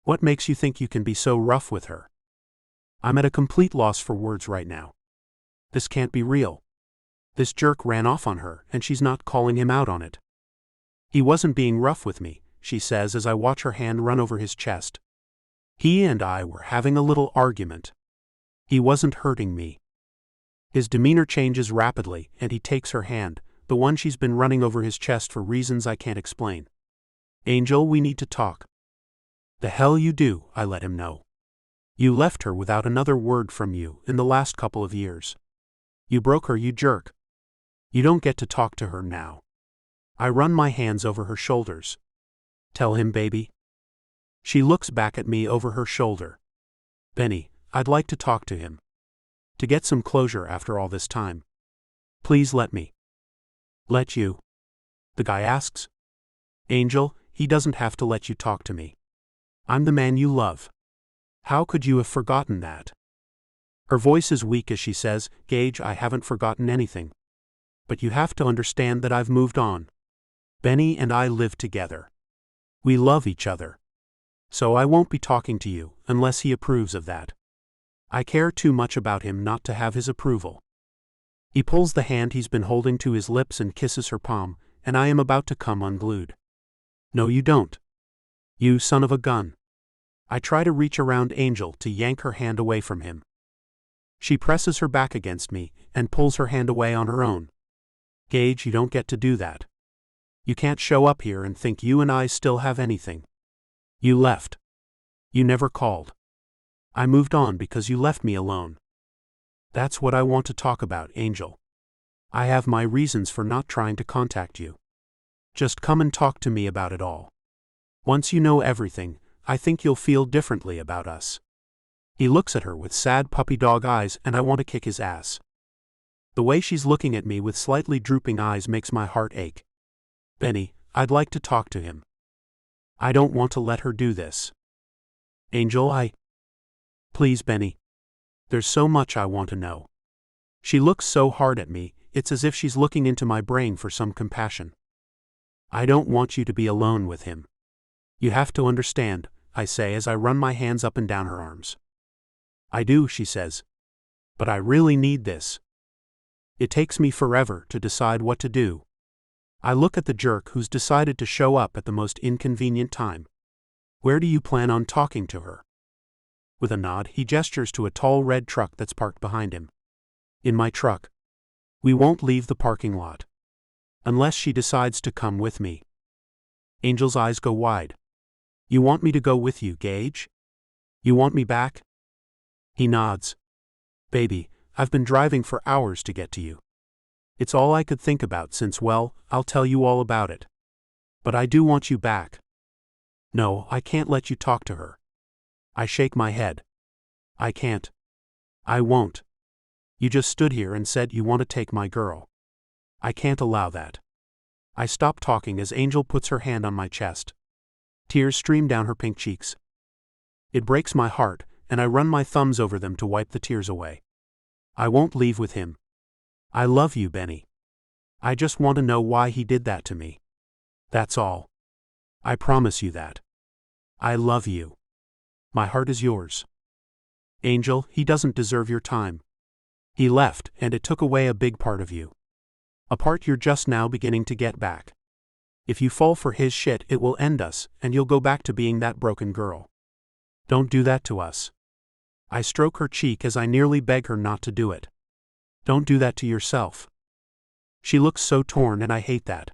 D: What makes you think you can be so rough with her? I'm at a complete loss for words right now. This can't be real. This jerk ran off on her, and she's not calling him out on it. He wasn't being rough with me, she says as I watch her hand run over his chest. He and I were having a little argument. He wasn't hurting me. His demeanor changes rapidly, and he takes her hand, the one she's been running over his chest for reasons I can't explain. Angel, we need to talk. The hell you do, I let him know. You left her without another word from you in the last couple of years. You broke her, you jerk. You don't get to talk to her now. I run my hands over her shoulders. Tell him, baby. She looks back at me over her shoulder. Benny, I'd like to talk to him. To get some closure after all this time. Please let me. Let you? The guy asks. Angel, he doesn't have to let you talk to me. I'm the man you love. How could you have forgotten that? Her voice is weak as she says, Gage, I haven't forgotten anything. But you have to understand that I've moved on. Benny and I live together. We love each other. So I won't be talking to you unless he approves of that. I care too much about him not to have his approval. He pulls the hand he's been holding to his lips and kisses her palm, and I am about to come unglued. No, you don't. You son of a gun. I try to reach around Angel to yank her hand away from him. She presses her back against me and pulls her hand away on her own. Gage, you don't get to do that. You can't show up here and think you and I still have anything. You left. You never called. I moved on because you left me alone. That's what I want to talk about, Angel. I have my reasons for not trying to contact you. Just come and talk to me about it all. Once you know everything, I think you'll feel differently about us. He looks at her with sad puppy dog eyes, and I want to kick his ass. The way she's looking at me with slightly drooping eyes makes my heart ache. Benny, I'd like to talk to him. I don't want to let her do this. Angel, Please, Benny. There's so much I want to know. She looks so hard at me, it's as if she's looking into my brain for some compassion. I don't want you to be alone with him. You have to understand, I say as I run my hands up and down her arms. I do, she says. But I really need this. It takes me forever to decide what to do. I look at the jerk who's decided to show up at the most inconvenient time. Where do you plan on talking to her? With a nod, he gestures to a tall red truck that's parked behind him. In my truck. We won't leave the parking lot. Unless she decides to come with me. Angel's eyes go wide. You want me to go with you, Gage? You want me back? He nods. Baby, I've been driving for hours to get to you. It's all I could think about since, well, I'll tell you all about it. But I do want you back. No, I can't let you talk to her. I shake my head. I can't. I won't. You just stood here and said you want to take my girl. I can't allow that. I stop talking as Angel puts her hand on my chest. Tears stream down her pink cheeks. It breaks my heart, and I run my thumbs over them to wipe the tears away. I won't leave with him. I love you, Benny. I just want to know why he did that to me. That's all. I promise you that. I love you. My heart is yours. Angel, he doesn't deserve your time. He left, and it took away a big part of you. A part you're just now beginning to get back. If you fall for his shit, it will end us, and you'll go back to being that broken girl. Don't do that to us. I stroke her cheek as I nearly beg her not to do it. Don't do that to yourself. She looks so torn, and I hate that.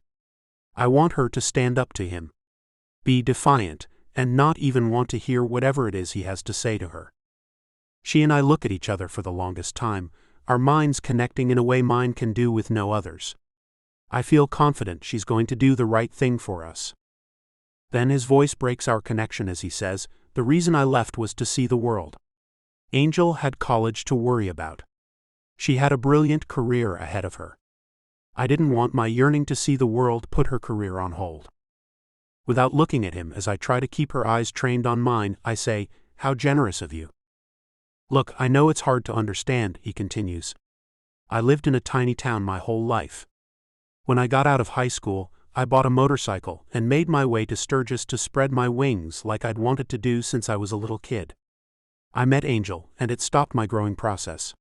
D: I want her to stand up to him. Be defiant, and not even want to hear whatever it is he has to say to her. She and I look at each other for the longest time, our minds connecting in a way mine can do with no others. I feel confident she's going to do the right thing for us. Then his voice breaks our connection as he says, "The reason I left was to see the world." Angel had college to worry about. She had a brilliant career ahead of her. I didn't want my yearning to see the world put her career on hold. Without looking at him as I try to keep her eyes trained on mine, I say, "How generous of you." "Look, I know it's hard to understand," he continues. "I lived in a tiny town my whole life. When I got out of high school, I bought a motorcycle and made my way to Sturgis to spread my wings like I'd wanted to do since I was a little kid. I met Angel, and it stopped my growing process.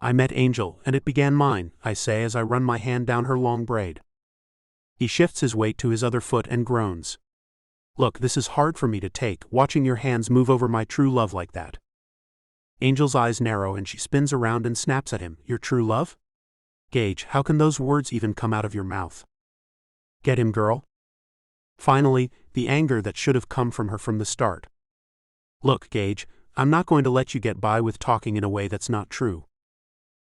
D: I met Angel, and it began mine," I say as I run my hand down her long braid. He shifts his weight to his other foot and groans. "Look, this is hard for me to take, watching your hands move over my true love like that." Angel's eyes narrow and she spins around and snaps at him. "Your true love? Gage, how can those words even come out of your mouth? Get him, girl?" Finally, the anger that should have come from her from the start. "Look, Gage, I'm not going to let you get by with talking in a way that's not true.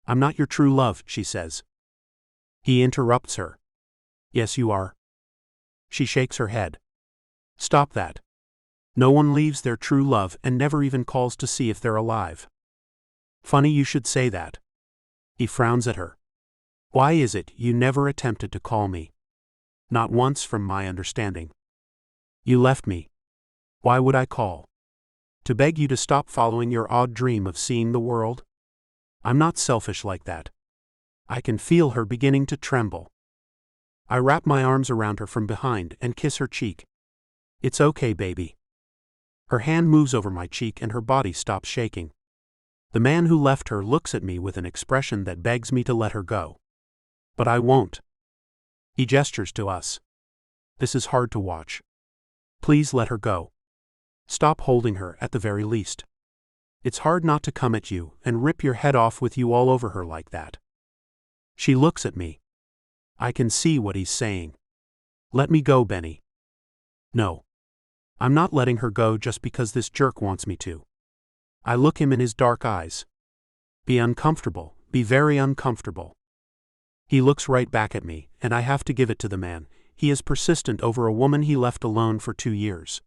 D: I'm not your true love," she says. He interrupts her. "Yes, you are." She shakes her head. "Stop that. No one leaves their true love and never even calls to see if they're alive." "Funny you should say that." He frowns at her. "Why is it you never attempted to call me? Not once, from my understanding. You left me. Why would I call? To beg you to stop following your odd dream of seeing the world? I'm not selfish like that." I can feel her beginning to tremble. I wrap my arms around her from behind and kiss her cheek. "It's okay, baby." Her hand moves over my cheek and her body stops shaking. The man who left her looks at me with an expression that begs me to let her go. But I won't. He gestures to us. "This is hard to watch. Please let her go. Stop holding her at the very least. It's hard not to come at you and rip your head off with you all over her like that." She looks at me. I can see what he's saying. "Let me go, Benny." No. I'm not letting her go just because this jerk wants me to. I look him in his dark eyes. "Be uncomfortable, be very uncomfortable." He looks right back at me, and I have to give it to the man. He is persistent over a woman he left alone for 2 years.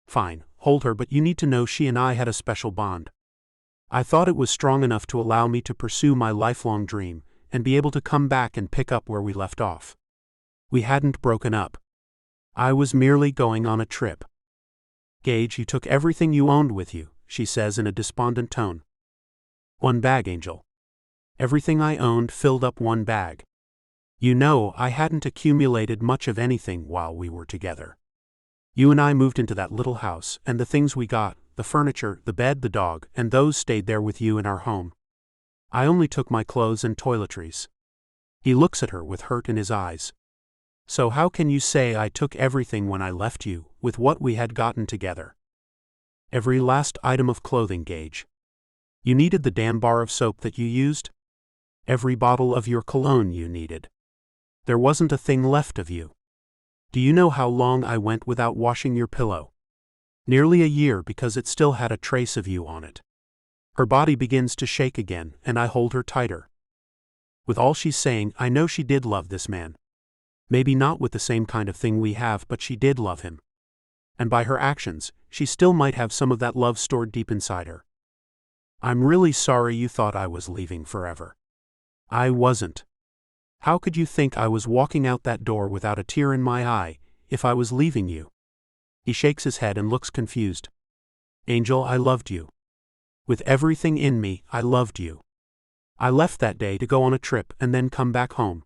D: "Fine, hold her, but you need to know she and I had a special bond. I thought it was strong enough to allow me to pursue my lifelong dream, and be able to come back and pick up where we left off. We hadn't broken up. I was merely going on a trip." "Gage, you took everything you owned with you," she says in a despondent tone. "One bag, Angel. Everything I owned filled up one bag. You know, I hadn't accumulated much of anything while we were together. You and I moved into that little house, and the things we got, the furniture, the bed, the dog, and those stayed there with you in our home. I only took my clothes and toiletries." He looks at her with hurt in his eyes. "So how can you say I took everything when I left you, with what we had gotten together? Every last item of clothing, Gage. You needed the damn bar of soap that you used? Every bottle of your cologne you needed. There wasn't a thing left of you. Do you know how long I went without washing your pillow? Nearly a year, because it still had a trace of you on it." Her body begins to shake again, and I hold her tighter. With all she's saying, I know she did love this man. Maybe not with the same kind of thing we have, but she did love him. And by her actions, she still might have some of that love stored deep inside her. "I'm really sorry you thought I was leaving forever. I wasn't. How could you think I was walking out that door without a tear in my eye, if I was leaving you?" He shakes his head and looks confused. "Angel, I loved you. With everything in me, I loved you. I left that day to go on a trip and then come back home.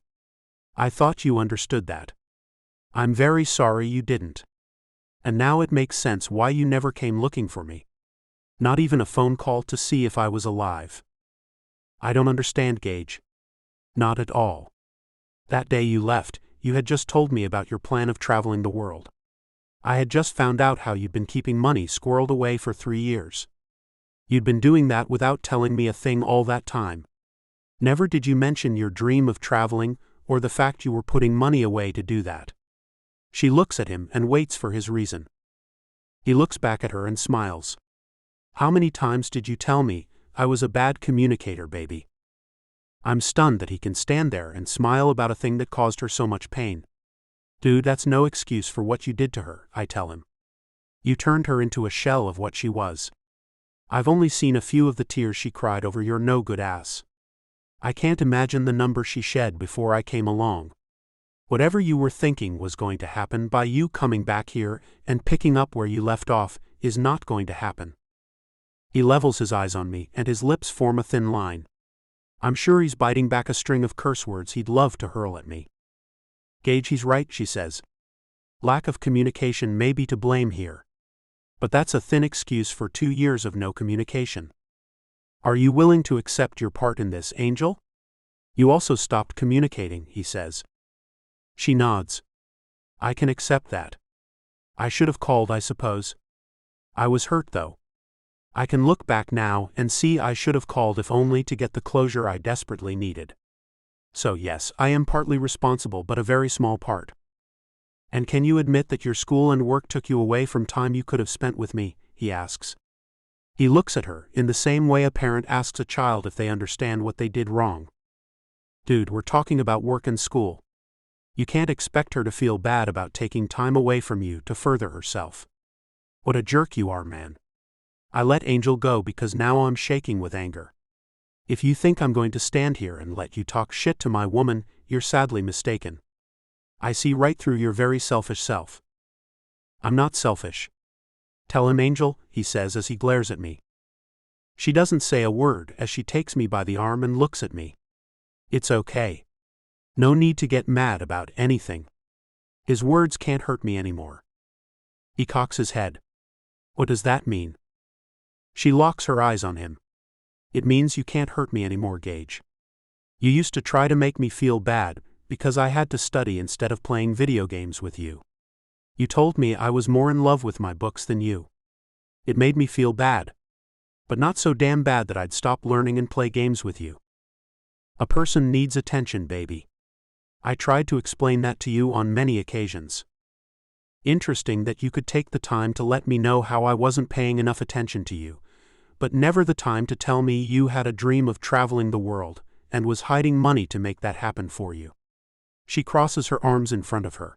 D: I thought you understood that. I'm very sorry you didn't. And now it makes sense why you never came looking for me. Not even a phone call to see if I was alive. I don't understand, Gage. Not at all. That day you left, you had just told me about your plan of traveling the world. I had just found out how you'd been keeping money squirreled away for 3 years. You'd been doing that without telling me a thing all that time. Never did you mention your dream of traveling or the fact you were putting money away to do that. She looks at him and waits for his reason. He looks back at her and smiles. How many times did you tell me I was a bad communicator, baby? I'm stunned that he can stand there and smile about a thing that caused her so much pain. Dude, that's no excuse for what you did to her, I tell him. You turned her into a shell of what she was. I've only seen a few of the tears she cried over your no-good ass. I can't imagine the number she shed before I came along. Whatever you were thinking was going to happen by you coming back here and picking up where you left off is not going to happen. He levels his eyes on me and his lips form a thin line. I'm sure he's biting back a string of curse words he'd love to hurl at me. Gage, he's right, she says. Lack of communication may be to blame here. But that's a thin excuse for 2 years of no communication. Are you willing to accept your part in this, Angel? You also stopped communicating, he says. She nods. I can accept that. I should have called, I suppose. I was hurt, though. I can look back now and see I should have called if only to get the closure I desperately needed. So yes, I am partly responsible, but a very small part. And can you admit that your school and work took you away from time you could have spent with me? He asks. He looks at her in the same way a parent asks a child if they understand what they did wrong. Dude, we're talking about work and school. You can't expect her to feel bad about taking time away from you to further herself. What a jerk you are, man. I let Angel go because now I'm shaking with anger. If you think I'm going to stand here and let you talk shit to my woman, you're sadly mistaken. I see right through your very selfish self. I'm not selfish. Tell him, Angel, he says as he glares at me. She doesn't say a word as she takes me by the arm and looks at me. It's okay. No need to get mad about anything. His words can't hurt me anymore. He cocks his head. What does that mean? She locks her eyes on him. It means you can't hurt me anymore, Gage. You used to try to make me feel bad because I had to study instead of playing video games with you. You told me I was more in love with my books than you. It made me feel bad. But not so damn bad that I'd stop learning and play games with you. A person needs attention, baby. I tried to explain that to you on many occasions. Interesting that you could take the time to let me know how I wasn't paying enough attention to you, but never the time to tell me you had a dream of traveling the world and was hiding money to make that happen for you. She crosses her arms in front of her.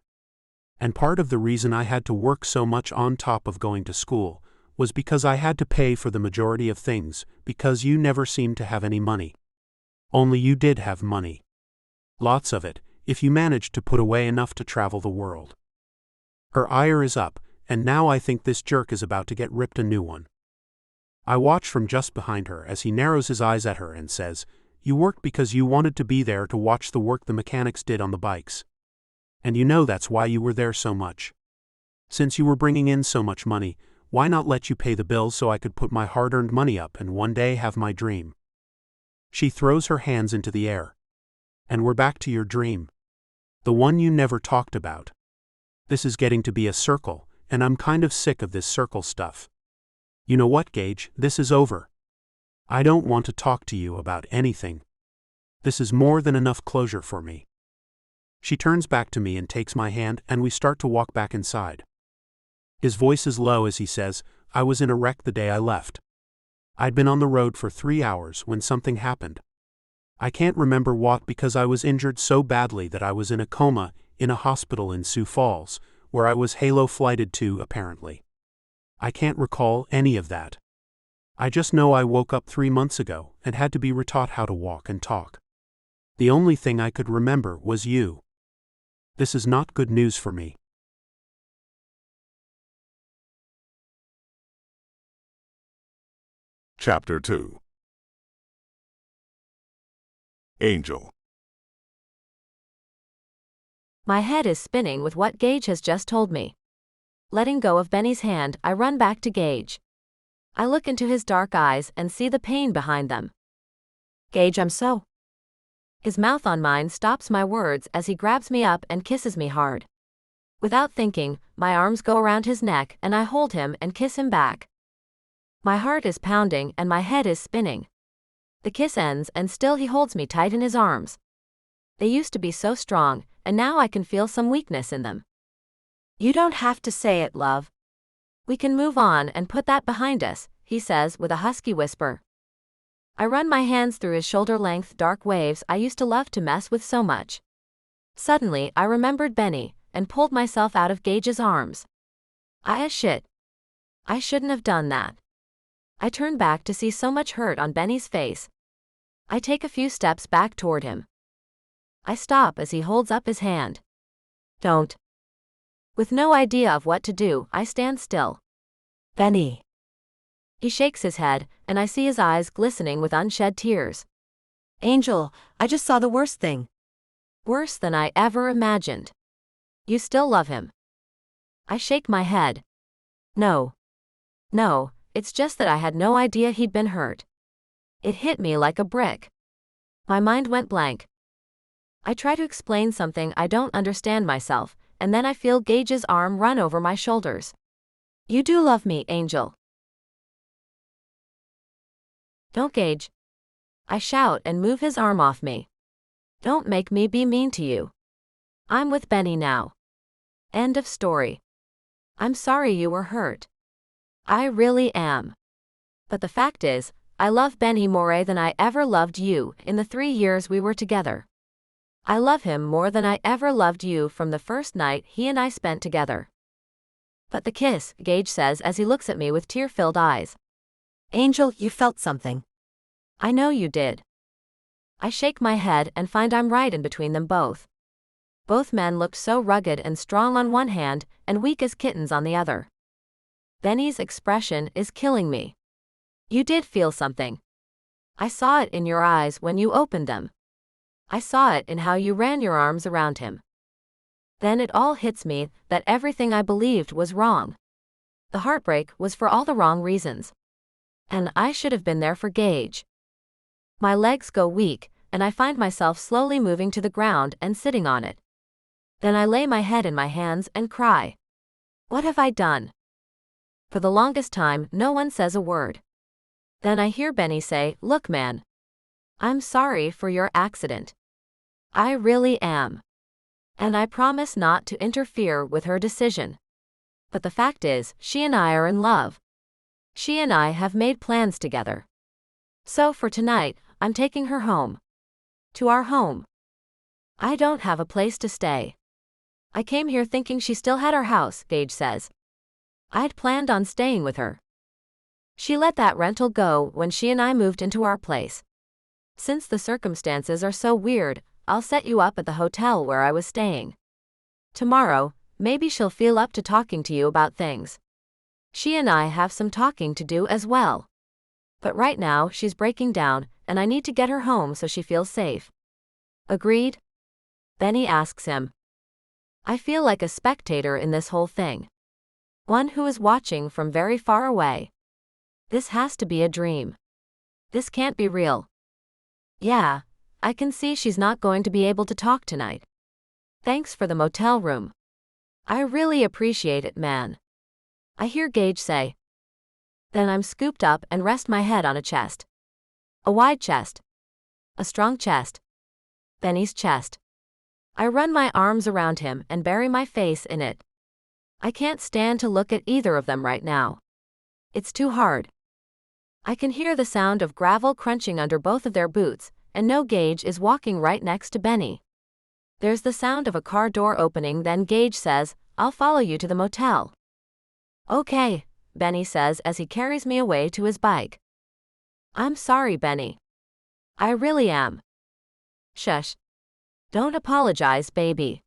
D: And part of the reason I had to work so much on top of going to school was because I had to pay for the majority of things because you never seemed to have any money. Only you did have money. Lots of it, if you managed to put away enough to travel the world. Her ire is up, and now I think this jerk is about to get ripped a new one. I watch from just behind her as he narrows his eyes at her and says, You worked because you wanted to be there to watch the work the mechanics did on the bikes. And you know that's why you were there so much. Since you were bringing in so much money, why not let you pay the bills so I could put my hard-earned money up and one day have my dream? She throws her hands into the air. And we're back to your dream. The one you never talked about. This is getting to be a circle, and I'm kind of sick of this circle stuff. You know what, Gage, this is over. I don't want to talk to you about anything. This is more than enough closure for me. She turns back to me and takes my hand, and we start to walk back inside. His voice is low as he says, I was in a wreck the day I left. I'd been on the road for 3 hours when something happened. I can't remember what because I was injured so badly that I was in a coma in a hospital in Sioux Falls, where I was halo-flighted to, apparently. I can't recall any of that. I just know I woke up 3 months ago and had to be retaught how to walk and talk. The only thing I could remember was you. This is not good news for me.
A: Chapter 2. Angel.
C: My head is spinning with what Gage has just told me. Letting go of Benny's hand, I run back to Gage. I look into his dark eyes and see the pain behind them.
E: Gage, I'm so.
C: His mouth on mine stops my words as he grabs me up and kisses me hard. Without thinking, my arms go around his neck and I hold him and kiss him back. My heart is pounding and my head is spinning. The kiss ends and still he holds me tight in his arms. They used to be so strong, and now I can feel some weakness in them.
E: You don't have to say it, love.
C: We can move on and put that behind us, he says with a husky whisper. I run my hands through his shoulder-length dark waves I used to love to mess with so much. Suddenly, I remembered Benny, and pulled myself out of Gage's arms. Shit. I shouldn't have done that. I turn back to see so much hurt on Benny's face. I take a few steps back toward him. I stop as he holds up his hand. Don't. With no idea of what to do, I stand still.
E: Benny.
C: He shakes his head, and I see his eyes glistening with unshed tears.
E: Angel, I just saw the worst thing.
C: Worse than I ever imagined. You still love him? I shake my head. No. No, it's just that I had no idea he'd been hurt. It hit me like a brick. My mind went blank. I try to explain something I don't understand myself, and then I feel Gage's arm run over my shoulders. You do love me, Angel. Don't, Gage. I shout and move his arm off me. Don't make me be mean to you. I'm with Benny now. End of story. I'm sorry you were hurt. I really am. But the fact is, I love Benny more than I ever loved you in the 3 years we were together. I love him more than I ever loved you from the first night he and I spent together. But the kiss, Gage says as he looks at me with tear-filled eyes.
E: Angel, you felt something.
C: I know you did. I shake my head and find I'm right in between them both. Both men looked so rugged and strong on one hand and weak as kittens on the other. Benny's expression is killing me. You did feel something. I saw it in your eyes when you opened them. I saw it in how you ran your arms around him. Then it all hits me that everything I believed was wrong. The heartbreak was for all the wrong reasons. And I should have been there for Gage. My legs go weak, and I find myself slowly moving to the ground and sitting on it. Then I lay my head in my hands and cry. What have I done? For the longest time, no one says a word. Then I hear Benny say, "Look, man. I'm sorry for your accident. I really am. And I promise not to interfere with her decision. But the fact is, she and I are in love. She and I have made plans together. So for tonight, I'm taking her home. To our home. I don't have a place to stay. I came here thinking she still had her house," Gage says. I'd planned on staying with her. She let that rental go when she and I moved into our place. Since the circumstances are so weird, I'll set you up at the hotel where I was staying. Tomorrow, maybe she'll feel up to talking to you about things. She and I have some talking to do as well. But right now she's breaking down, and I need to get her home so she feels safe. Agreed? Benny asks him. I feel like a spectator in this whole thing. One who is watching from very far away. This has to be a dream. This can't be real. Yeah, I can see she's not going to be able to talk tonight. Thanks for the motel room. I really appreciate it, man. I hear Gage say. Then I'm scooped up and rest my head on a chest. A wide chest. A strong chest. Benny's chest. I run my arms around him and bury my face in it. I can't stand to look at either of them right now. It's too hard. I can hear the sound of gravel crunching under both of their boots, and know Gage is walking right next to Benny. There's the sound of a car door opening, then Gage says, "I'll follow you to the motel." Okay, Benny says as he carries me away to his bike. I'm sorry, Benny. I really am. Shush. Don't apologize, baby.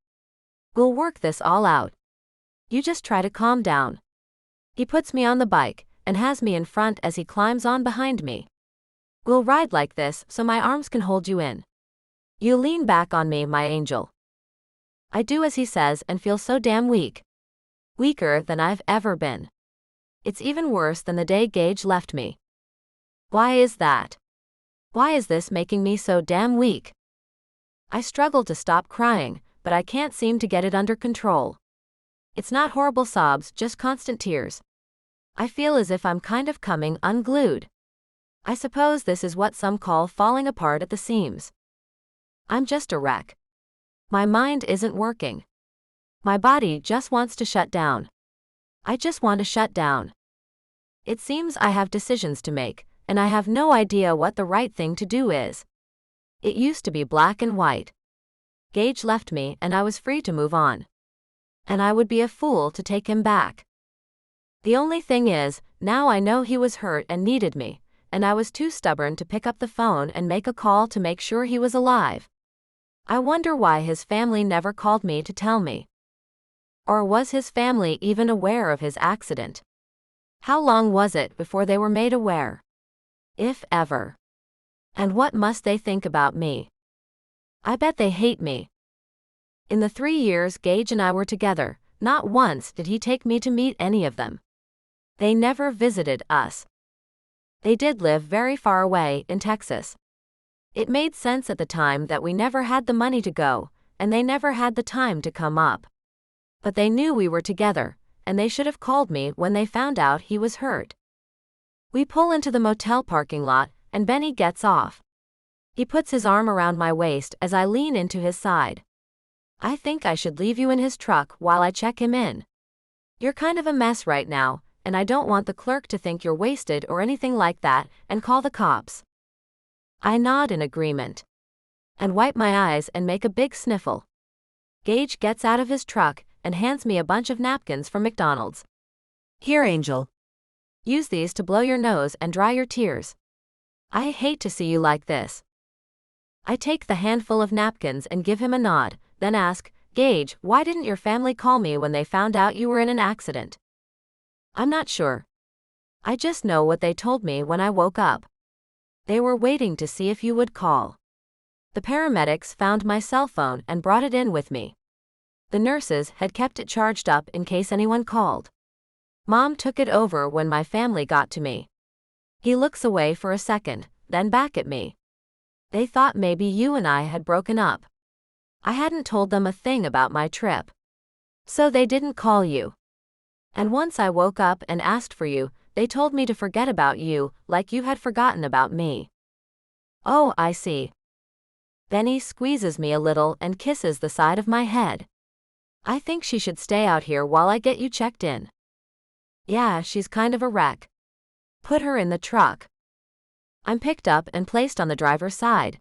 C: We'll work this all out. You just try to calm down. He puts me on the bike, and has me in front as he climbs on behind me. We'll ride like this so my arms can hold you in. You lean back on me, my angel. I do as he says and feel so damn weak. Weaker than I've ever been. It's even worse than the day Gage left me. Why is that? Why is this making me so damn weak? I struggle to stop crying, but I can't seem to get it under control. It's not horrible sobs, just constant tears. I feel as if I'm kind of coming unglued. I suppose this is what some call falling apart at the seams. I'm just a wreck. My mind isn't working. My body just wants to shut down. I just want to shut down. It seems I have decisions to make, and I have no idea what the right thing to do is. It used to be black and white. Gage left me and I was free to move on. And I would be a fool to take him back. The only thing is, now I know he was hurt and needed me, and I was too stubborn to pick up the phone and make a call to make sure he was alive. I wonder why his family never called me to tell me. Or was his family even aware of his accident? How long was it before they were made aware? If ever. And what must they think about me? I bet they hate me. In the 3 years Gage and I were together, not once did he take me to meet any of them. They never visited us. They did live very far away in Texas. It made sense at the time that we never had the money to go, and they never had the time to come up. But they knew we were together, and they should have called me when they found out he was hurt. We pull into the motel parking lot, and Benny gets off. He puts his arm around my waist as I lean into his side. I think I should leave you in his truck while I check him in. You're kind of a mess right now, and I don't want the clerk to think you're wasted or anything like that and call the cops. I nod in agreement. And wipe my eyes and make a big sniffle. Gage gets out of his truck and hands me a bunch of napkins from McDonald's.
E: Here, Angel.
C: Use these to blow your nose and dry your tears. I hate to see you like this. I take the handful of napkins and give him a nod, then ask, Gage, why didn't your family call me when they found out you were in an accident? I'm not sure. I just know what they told me when I woke up. They were waiting to see if you would call. The paramedics found my cell phone and brought it in with me. The nurses had kept it charged up in case anyone called. Mom took it over when my family got to me. He looks away for a second, then back at me. They thought maybe you and I had broken up. I hadn't told them a thing about my trip. So they didn't call you. And once I woke up and asked for you, they told me to forget about you, like you had forgotten about me. Oh, I see. Benny squeezes me a little and kisses the side of my head. I think she should stay out here while I get you checked in. Yeah, she's kind of a wreck. Put her in the truck. I'm picked up and placed on the driver's side.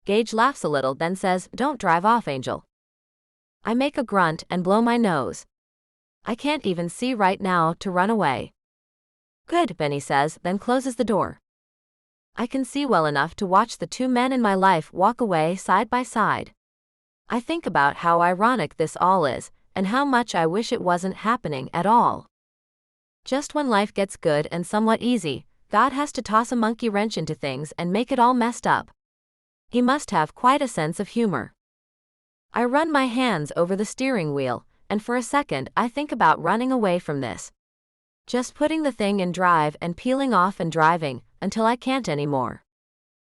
C: Gage laughs a little, then says, Don't drive off, Angel. I make a grunt and blow my nose. I can't even see right now to run away. Good, Benny says, then closes the door. I can see well enough to watch the two men in my life walk away side by side. I think about how ironic this all is, and how much I wish it wasn't happening at all. Just when life gets good and somewhat easy, God has to toss a monkey wrench into things and make it all messed up. He must have quite a sense of humor. I run my hands over the steering wheel, and for a second I think about running away from this. Just putting the thing in drive and peeling off and driving, until I can't anymore.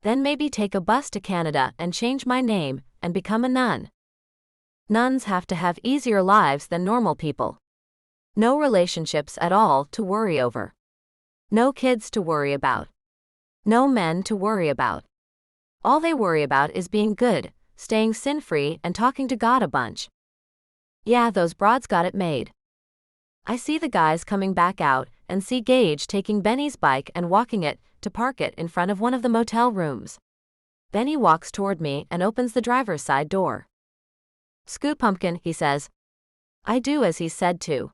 C: Then maybe take a bus to Canada and change my name, and become a nun. Nuns have to have easier lives than normal people. No relationships at all to worry over. No kids to worry about. No men to worry about. All they worry about is being good, staying sin-free and talking to God a bunch. Yeah, those broads got it made. I see the guys coming back out and see Gage taking Benny's bike and walking it to park it in front of one of the motel rooms. Benny walks toward me and opens the driver's side door. Scoot, pumpkin, he says. I do as he said to.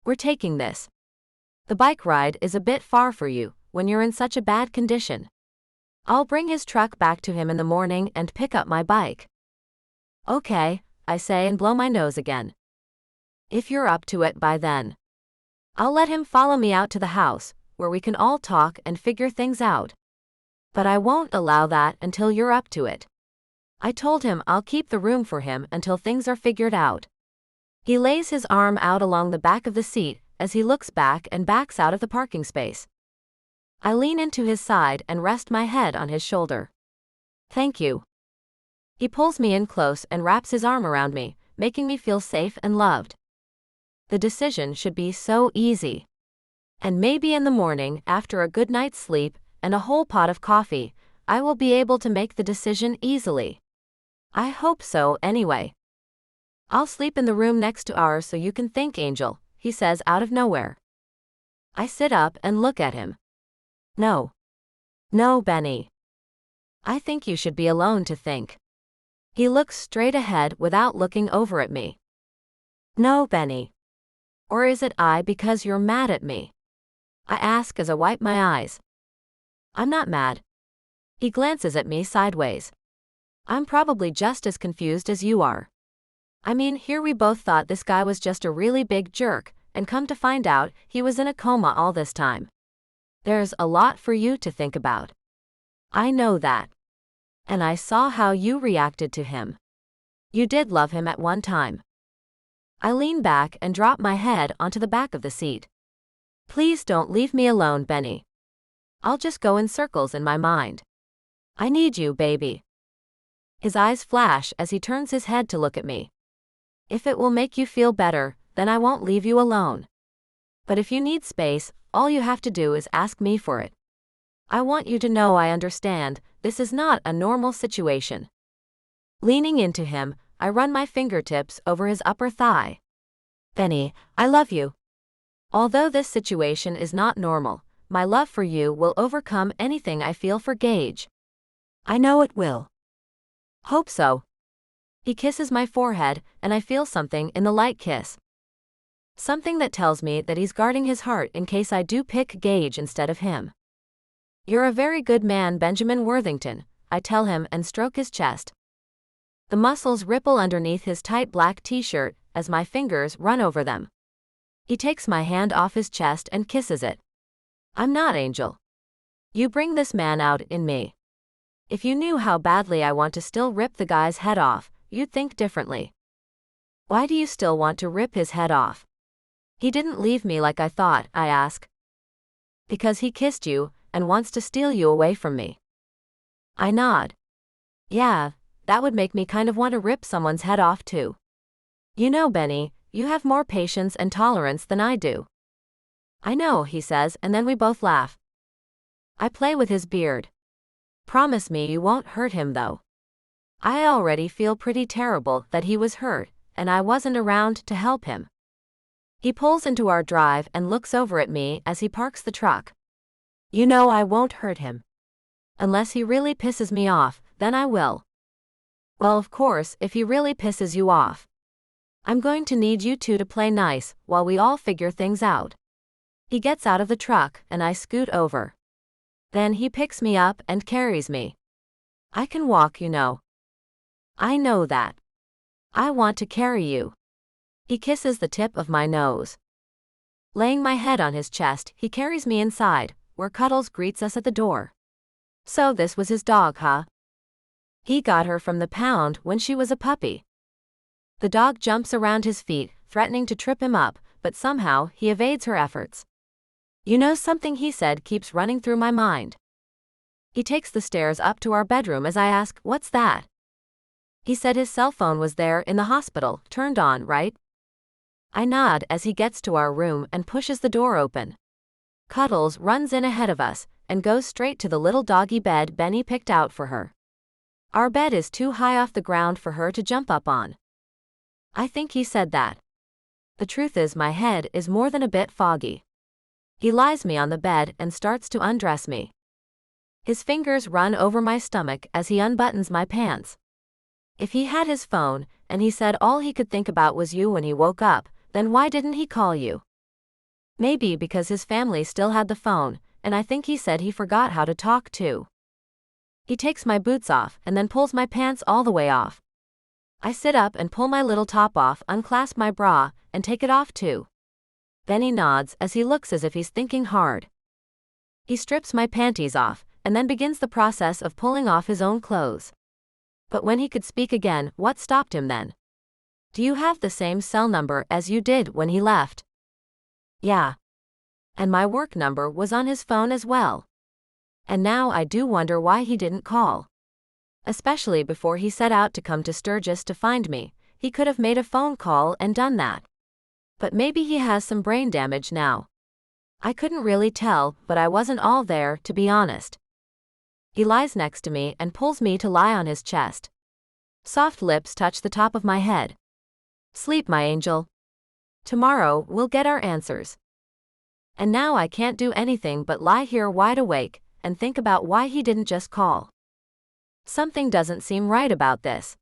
C: We're taking this. The bike ride is a bit far for you when you're in such a bad condition. I'll bring his truck back to him in the morning and pick up my bike. Okay, I say and blow my nose again. If you're up to it by then. I'll let him follow me out to the house, where we can all talk and figure things out. But I won't allow that until you're up to it. I told him I'll keep the room for him until things are figured out. He lays his arm out along the back of the seat as he looks back and backs out of the parking space. I lean into his side and rest my head on his shoulder. Thank you. He pulls me in close and wraps his arm around me, making me feel safe and loved. The decision should be so easy. And maybe in the morning, after a good night's sleep and a whole pot of coffee, I will be able to make the decision easily. I hope so anyway. I'll sleep in the room next to ours so you can think, Angel, he says out of nowhere. I sit up and look at him. No. No, Benny. I think you should be alone to think. He looks straight ahead without looking over at me. No, Benny. Or is it I because you're mad at me? I ask as I wipe my eyes. I'm not mad. He glances at me sideways. I'm probably just as confused as you are. I mean, here we both thought this guy was just a really big jerk, and come to find out, he was in a coma all this time. There's a lot for you to think about. I know that. And I saw how you reacted to him. You did love him at one time. I lean back and drop my head onto the back of the seat. Please don't leave me alone, Benny. I'll just go in circles in my mind. I need you, baby. His eyes flash as he turns his head to look at me. If it will make you feel better, then I won't leave you alone. But if you need space, all you have to do is ask me for it. I want you to know I understand, this is not a normal situation. Leaning into him, I run my fingertips over his upper thigh. Benny, I love you. Although this situation is not normal, my love for you will overcome anything I feel for Gage. I know it will. Hope so. He kisses my forehead, and I feel something in the light kiss. Something that tells me that he's guarding his heart in case I do pick Gage instead of him. You're a very good man, Benjamin Worthington, I tell him and stroke his chest. The muscles ripple underneath his tight black t-shirt as my fingers run over them. He takes my hand off his chest and kisses it. I'm not, Angel. You bring this man out in me. If you knew how badly I want to still rip the guy's head off, you'd think differently. Why do you still want to rip his head off? He didn't leave me like I thought, I ask. Because he kissed you, and wants to steal you away from me. I nod. Yeah, that would make me kind of want to rip someone's head off too. You know, Benny, you have more patience and tolerance than I do. I know, he says, and then we both laugh. I play with his beard. Promise me you won't hurt him though. I already feel pretty terrible that he was hurt, and I wasn't around to help him. He pulls into our drive and looks over at me as he parks the truck. You know I won't hurt him. Unless he really pisses me off, then I will. Well, of course, if he really pisses you off. I'm going to need you two to play nice while we all figure things out. He gets out of the truck and I scoot over. Then he picks me up and carries me. I can walk, you know. I know that. I want to carry you. He kisses the tip of my nose. Laying my head on his chest, he carries me inside, where Cuddles greets us at the door. So this was his dog, huh? He got her from the pound when she was a puppy. The dog jumps around his feet, threatening to trip him up, but somehow he evades her efforts. You know, something he said keeps running through my mind. He takes the stairs up to our bedroom as I ask, what's that? He said his cell phone was there in the hospital, turned on, right? I nod as he gets to our room and pushes the door open. Cuddles runs in ahead of us and goes straight to the little doggy bed Benny picked out for her. Our bed is too high off the ground for her to jump up on. I think he said that. The truth is my head is more than a bit foggy. He lies me on the bed and starts to undress me. His fingers run over my stomach as he unbuttons my pants. If he had his phone, and he said all he could think about was you when he woke up, then why didn't he call you? Maybe because his family still had the phone, and I think he said he forgot how to talk too. He takes my boots off and then pulls my pants all the way off. I sit up and pull my little top off, unclasp my bra, and take it off too. Benny nods as he looks as if he's thinking hard. He strips my panties off, and then begins the process of pulling off his own clothes. But when he could speak again, what stopped him then? Do you have the same cell number as you did when he left? Yeah. And my work number was on his phone as well. And now I do wonder why he didn't call. Especially before he set out to come to Sturgis to find me, he could have made a phone call and done that. But maybe he has some brain damage now. I couldn't really tell, but I wasn't all there, to be honest. He lies next to me and pulls me to lie on his chest. Soft lips touch the top of my head. Sleep, my angel. Tomorrow we'll get our answers. And now I can't do anything but lie here wide awake and think about why he didn't just call. Something doesn't seem right about this.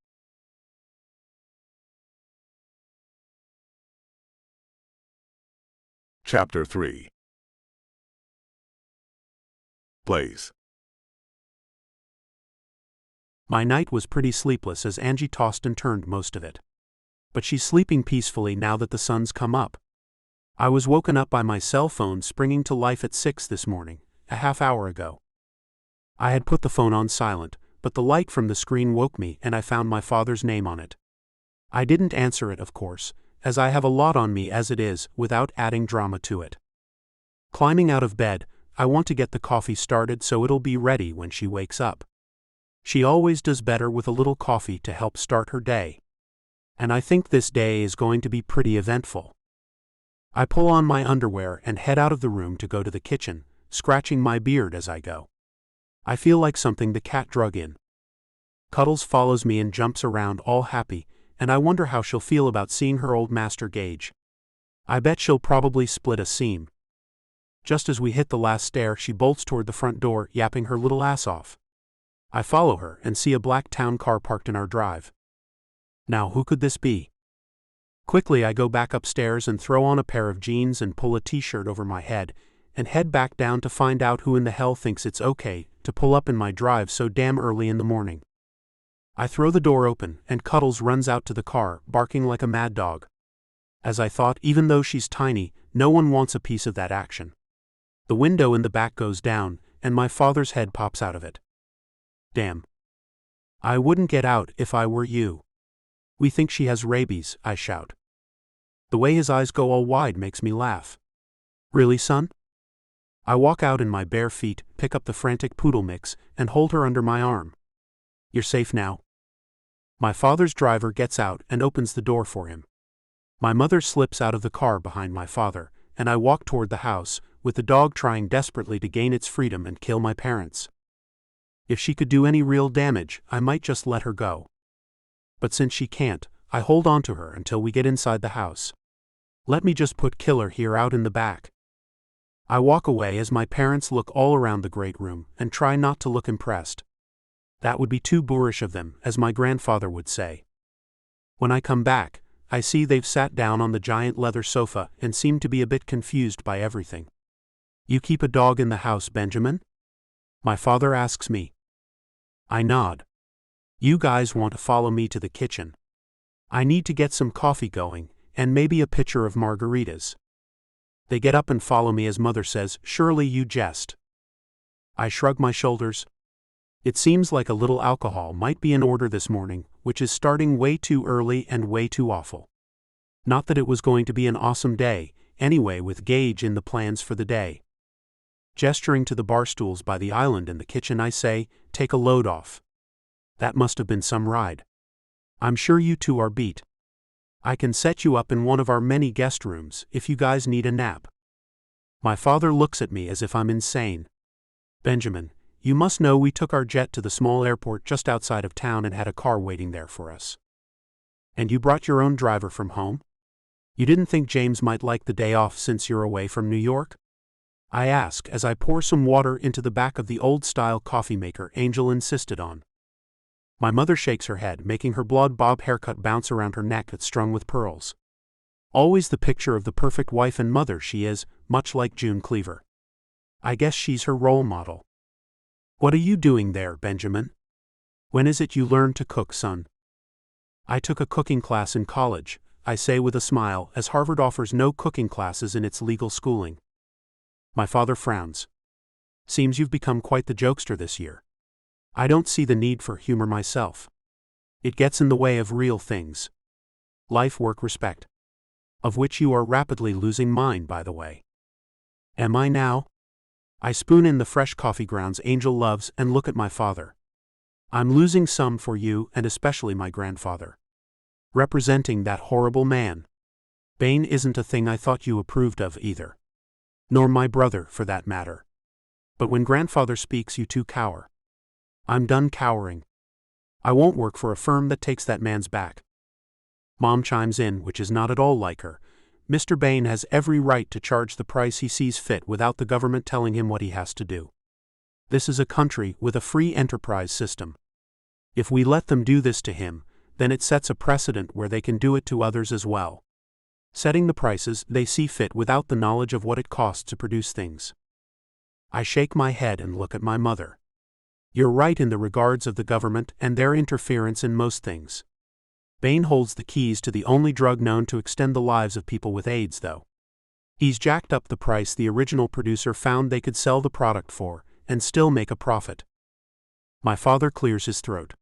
A: Chapter 3. Blaze.
D: My night was pretty sleepless as Angie tossed and turned most of it. But she's sleeping peacefully now that the sun's come up. I was woken up by my cell phone springing to life at 6 this morning, a half hour ago. I had put the phone on silent, but the light from the screen woke me and I found my father's name on it. I didn't answer it, of course, as I have a lot on me as it is, without adding drama to it. Climbing out of bed, I want to get the coffee started so it'll be ready when she wakes up. She always does better with a little coffee to help start her day. And I think this day is going to be pretty eventful. I pull on my underwear and head out of the room to go to the kitchen, scratching my beard as I go. I feel like something the cat drug in. Cuddles follows me and jumps around all happy, and I wonder how she'll feel about seeing her old master Gage. I bet she'll probably split a seam. Just as we hit the last stair, she bolts toward the front door, yapping her little ass off. I follow her and see a black town car parked in our drive. Now who could this be? Quickly I go back upstairs and throw on a pair of jeans and pull a t-shirt over my head, and head back down to find out who in the hell thinks it's okay to pull up in my drive so damn early in the morning. I throw the door open, and Cuddles runs out to the car, barking like a mad dog. As I thought, even though she's tiny, no one wants a piece of that action. The window in the back goes down, and my father's head pops out of it. Damn. I wouldn't get out if I were you. We think she has rabies, I shout. The way his eyes go all wide makes me laugh. Really, son? I walk out in my bare feet, pick up the frantic poodle mix, and hold her under my arm. You're safe now. My father's driver gets out and opens the door for him. My mother slips out of the car behind my father, and I walk toward the house, with the dog trying desperately to gain its freedom and kill my parents. If she could do any real damage, I might just let her go. But since she can't, I hold on to her until we get inside the house. Let me just put Killer here out in the back. I walk away as my parents look all around the great room and try not to look impressed. That would be too boorish of them, as my grandfather would say. When I come back, I see they've sat down on the giant leather sofa and seem to be a bit confused by everything. You keep a dog in the house, Benjamin? My father asks me. I nod. You guys want to follow me to the kitchen. I need to get some coffee going, and maybe a pitcher of margaritas. They get up and follow me as Mother says, surely you jest. I shrug my shoulders. It seems like a little alcohol might be in order this morning, which is starting way too early and way too awful. Not that it was going to be an awesome day, anyway, with Gage in the plans for the day. Gesturing to the bar stools by the island in the kitchen, I say, take a load off. That must have been some ride. I'm sure you two are beat. I can set you up in one of our many guest rooms if you guys need a nap. My father looks at me as if I'm insane. Benjamin, you must know we took our jet to the small airport just outside of town and had a car waiting there for us. And you brought your own driver from home? You didn't think James might like the day off since you're away from New York? I ask as I pour some water into the back of the old-style coffee maker Angel insisted on. My mother shakes her head, making her blonde bob haircut bounce around her neck that's strung with pearls. Always the picture of the perfect wife and mother she is, much like June Cleaver. I guess she's her role model. What are you doing there, Benjamin? When is it you learned to cook, son? I took a cooking class in college. I say with a smile, as Harvard offers no cooking classes in its legal schooling. My father frowns. Seems you've become quite the jokester this year. I don't see the need for humor myself. It gets in the way of real things. Life, work, respect. Of which you are rapidly losing mine, by the way. Am I now? I spoon in the fresh coffee grounds Angel loves and look at my father. I'm losing some for you and especially my grandfather. Representing that horrible man. Bane isn't a thing I thought you approved of either. Nor my brother, for that matter. But when grandfather speaks, you two cower. I'm done cowering. I won't work for a firm that takes that man's back. Mom chimes in, which is not at all like her. Mr. Bane has every right to charge the price he sees fit without the government telling him what he has to do. This is a country with a free enterprise system. If we let them do this to him, then it sets a precedent where they can do it to others as well. Setting the prices they see fit without the knowledge of what it costs to produce things. I shake my head and look at my mother. You're right in the regards of the government and their interference in most things. Bane holds the keys to the only drug known to extend the lives of people with AIDS, though. He's jacked up the price the original producer found they could sell the product for, and still make a profit. My father clears his throat.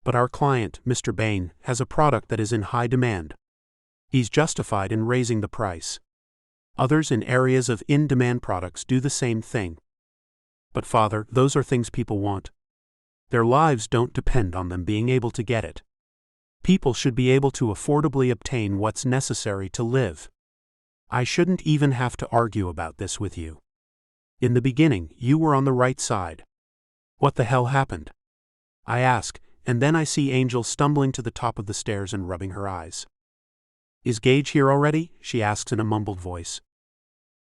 D: But our client, Mr. Bane, has a product that is in high demand. He's justified in raising the price. Others in areas of in-demand products do the same thing. But father, those are things people want. Their lives don't depend on them being able to get it. People should be able to affordably obtain what's necessary to live. I shouldn't even have to argue about this with you. In the beginning, you were on the right side. What the hell happened? I ask, and then I see Angel stumbling to the top of the stairs and rubbing her eyes. Is Gage here already? She asks in a mumbled voice.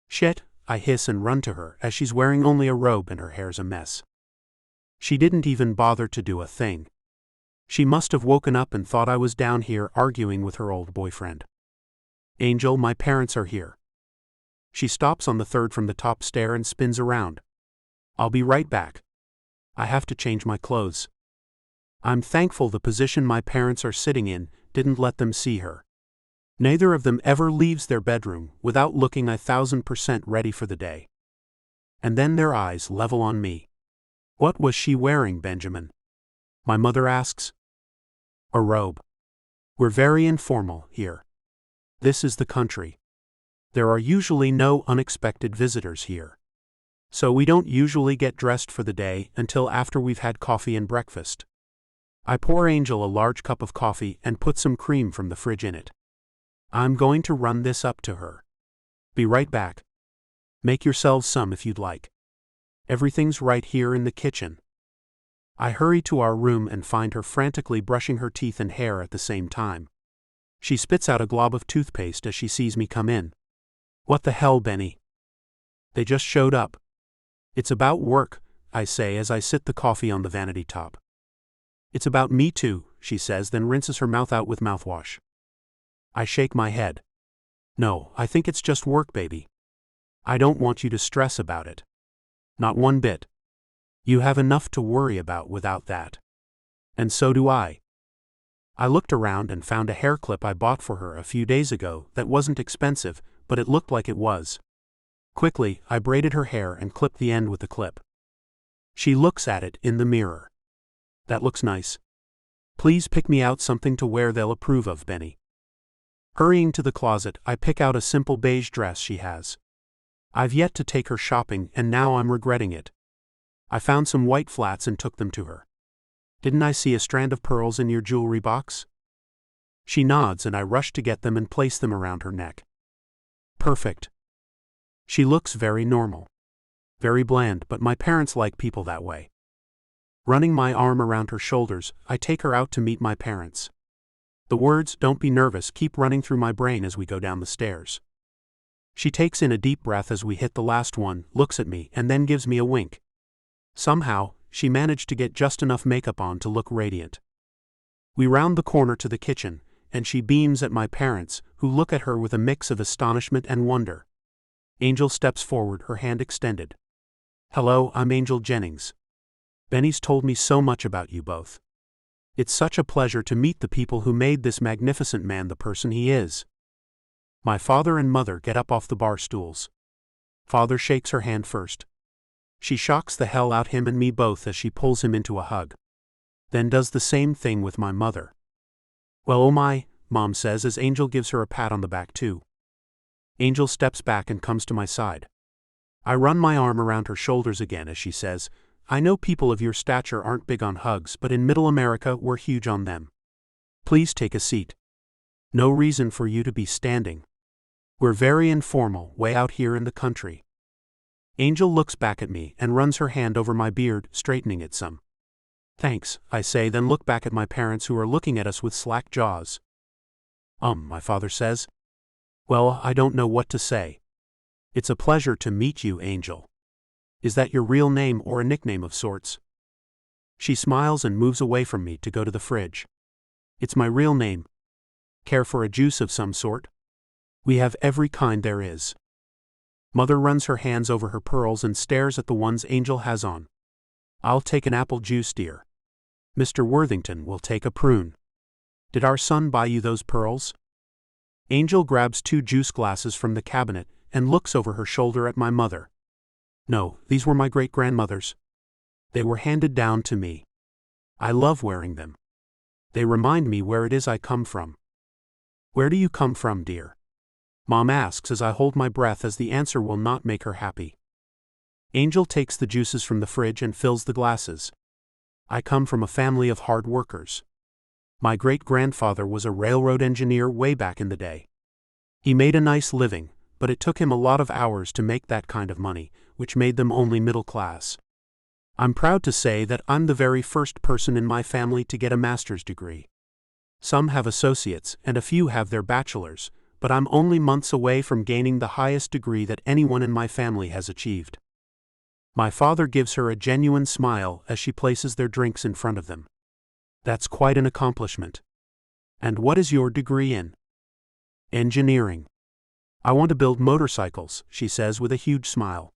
D: Shit, I hiss and run to her as she's wearing only a robe and her hair's a mess. She didn't even bother to do a thing. She must have woken up and thought I was down here arguing with her old boyfriend. Angel, my parents are here. She stops on the third from the top stair and spins around. I'll be right back. I have to change my clothes. I'm thankful the position my parents are sitting in didn't let them see her. Neither of them ever leaves their bedroom without looking 1000% ready for the day. And then their eyes level on me. What was she wearing, Benjamin? My mother asks. A robe. We're very informal here. This is the country. There are usually no unexpected visitors here. So we don't usually get dressed for the day until after we've had coffee and breakfast. I pour Angel a large cup of coffee and put some cream from the fridge in it. I'm going to run this up to her. Be right back. Make yourselves some if you'd like. Everything's right here in the kitchen. I hurry to our room and find her frantically brushing her teeth and hair at the same time. She spits out a glob of toothpaste as she sees me come in. What the hell, Benny? They just showed up. It's about work, I say as I sit the coffee on the vanity top. It's about me too, she says, then rinses her mouth out with mouthwash. I shake my head. No, I think it's just work, baby. I don't want you to stress about it. Not one bit. You have enough to worry about without that. And so do I. I looked around and found a hair clip I bought for her a few days ago that wasn't expensive, but it looked like it was. Quickly, I braided her hair and clipped the end with the clip. She looks at it in the mirror. That looks nice. Please pick me out something to wear they'll approve of, Benny. Hurrying to the closet, I pick out a simple beige dress she has. I've yet to take her shopping and now I'm regretting it. I found some white flats and took them to her. Didn't I see a strand of pearls in your jewelry box? She nods and I rush to get them and place them around her neck. Perfect. She looks very normal. Very bland, but my parents like people that way. Running my arm around her shoulders, I take her out to meet my parents. The words, "Don't be nervous," keep running through my brain as we go down the stairs. She takes in a deep breath as we hit the last one, looks at me, and then gives me a wink. Somehow, she managed to get just enough makeup on to look radiant. We round the corner to the kitchen, and she beams at my parents, who look at her with a mix of astonishment and wonder. Angel steps forward, her hand extended. Hello, I'm Angel Jennings. Benny's told me so much about you both. It's such a pleasure to meet the people who made this magnificent man the person he is. My father and mother get up off the bar stools. Father shakes her hand first. She shocks the hell out him and me both as she pulls him into a hug. Then does the same thing with my mother. Well, oh my, Mom says as Angel gives her a pat on the back too. Angel steps back and comes to my side. I run my arm around her shoulders again as she says, I know people of your stature aren't big on hugs, but in Middle America we're huge on them. Please take a seat. No reason for you to be standing. We're very informal, way out here in the country. Angel looks back at me and runs her hand over my beard, straightening it some. Thanks, I say, then look back at my parents who are looking at us with slack jaws. My father says. Well, I don't know what to say. It's a pleasure to meet you, Angel. Is that your real name or a nickname of sorts? She smiles and moves away from me to go to the fridge. It's my real name. Care for a juice of some sort? We have every kind there is. Mother runs her hands over her pearls and stares at the ones Angel has on. I'll take an apple juice, dear. Mr. Worthington will take a prune. Did our son buy you those pearls? Angel grabs 2 juice glasses from the cabinet and looks over her shoulder at my mother. No, these were my great-grandmother's. They were handed down to me. I love wearing them. They remind me where it is I come from. Where do you come from, dear? Mom asks as I hold my breath, as the answer will not make her happy. Angel takes the juices from the fridge and fills the glasses. I come from a family of hard workers. My great-grandfather was a railroad engineer way back in the day. He made a nice living, but it took him a lot of hours to make that kind of money, which made them only middle class. I'm proud to say that I'm the very first person in my family to get a master's degree. Some have associates and a few have their bachelor's, but I'm only months away from gaining the highest degree that anyone in my family has achieved. My father gives her a genuine smile as she places their drinks in front of them. That's quite an accomplishment. And what is your degree in? Engineering. I want to build motorcycles, she says with a huge smile.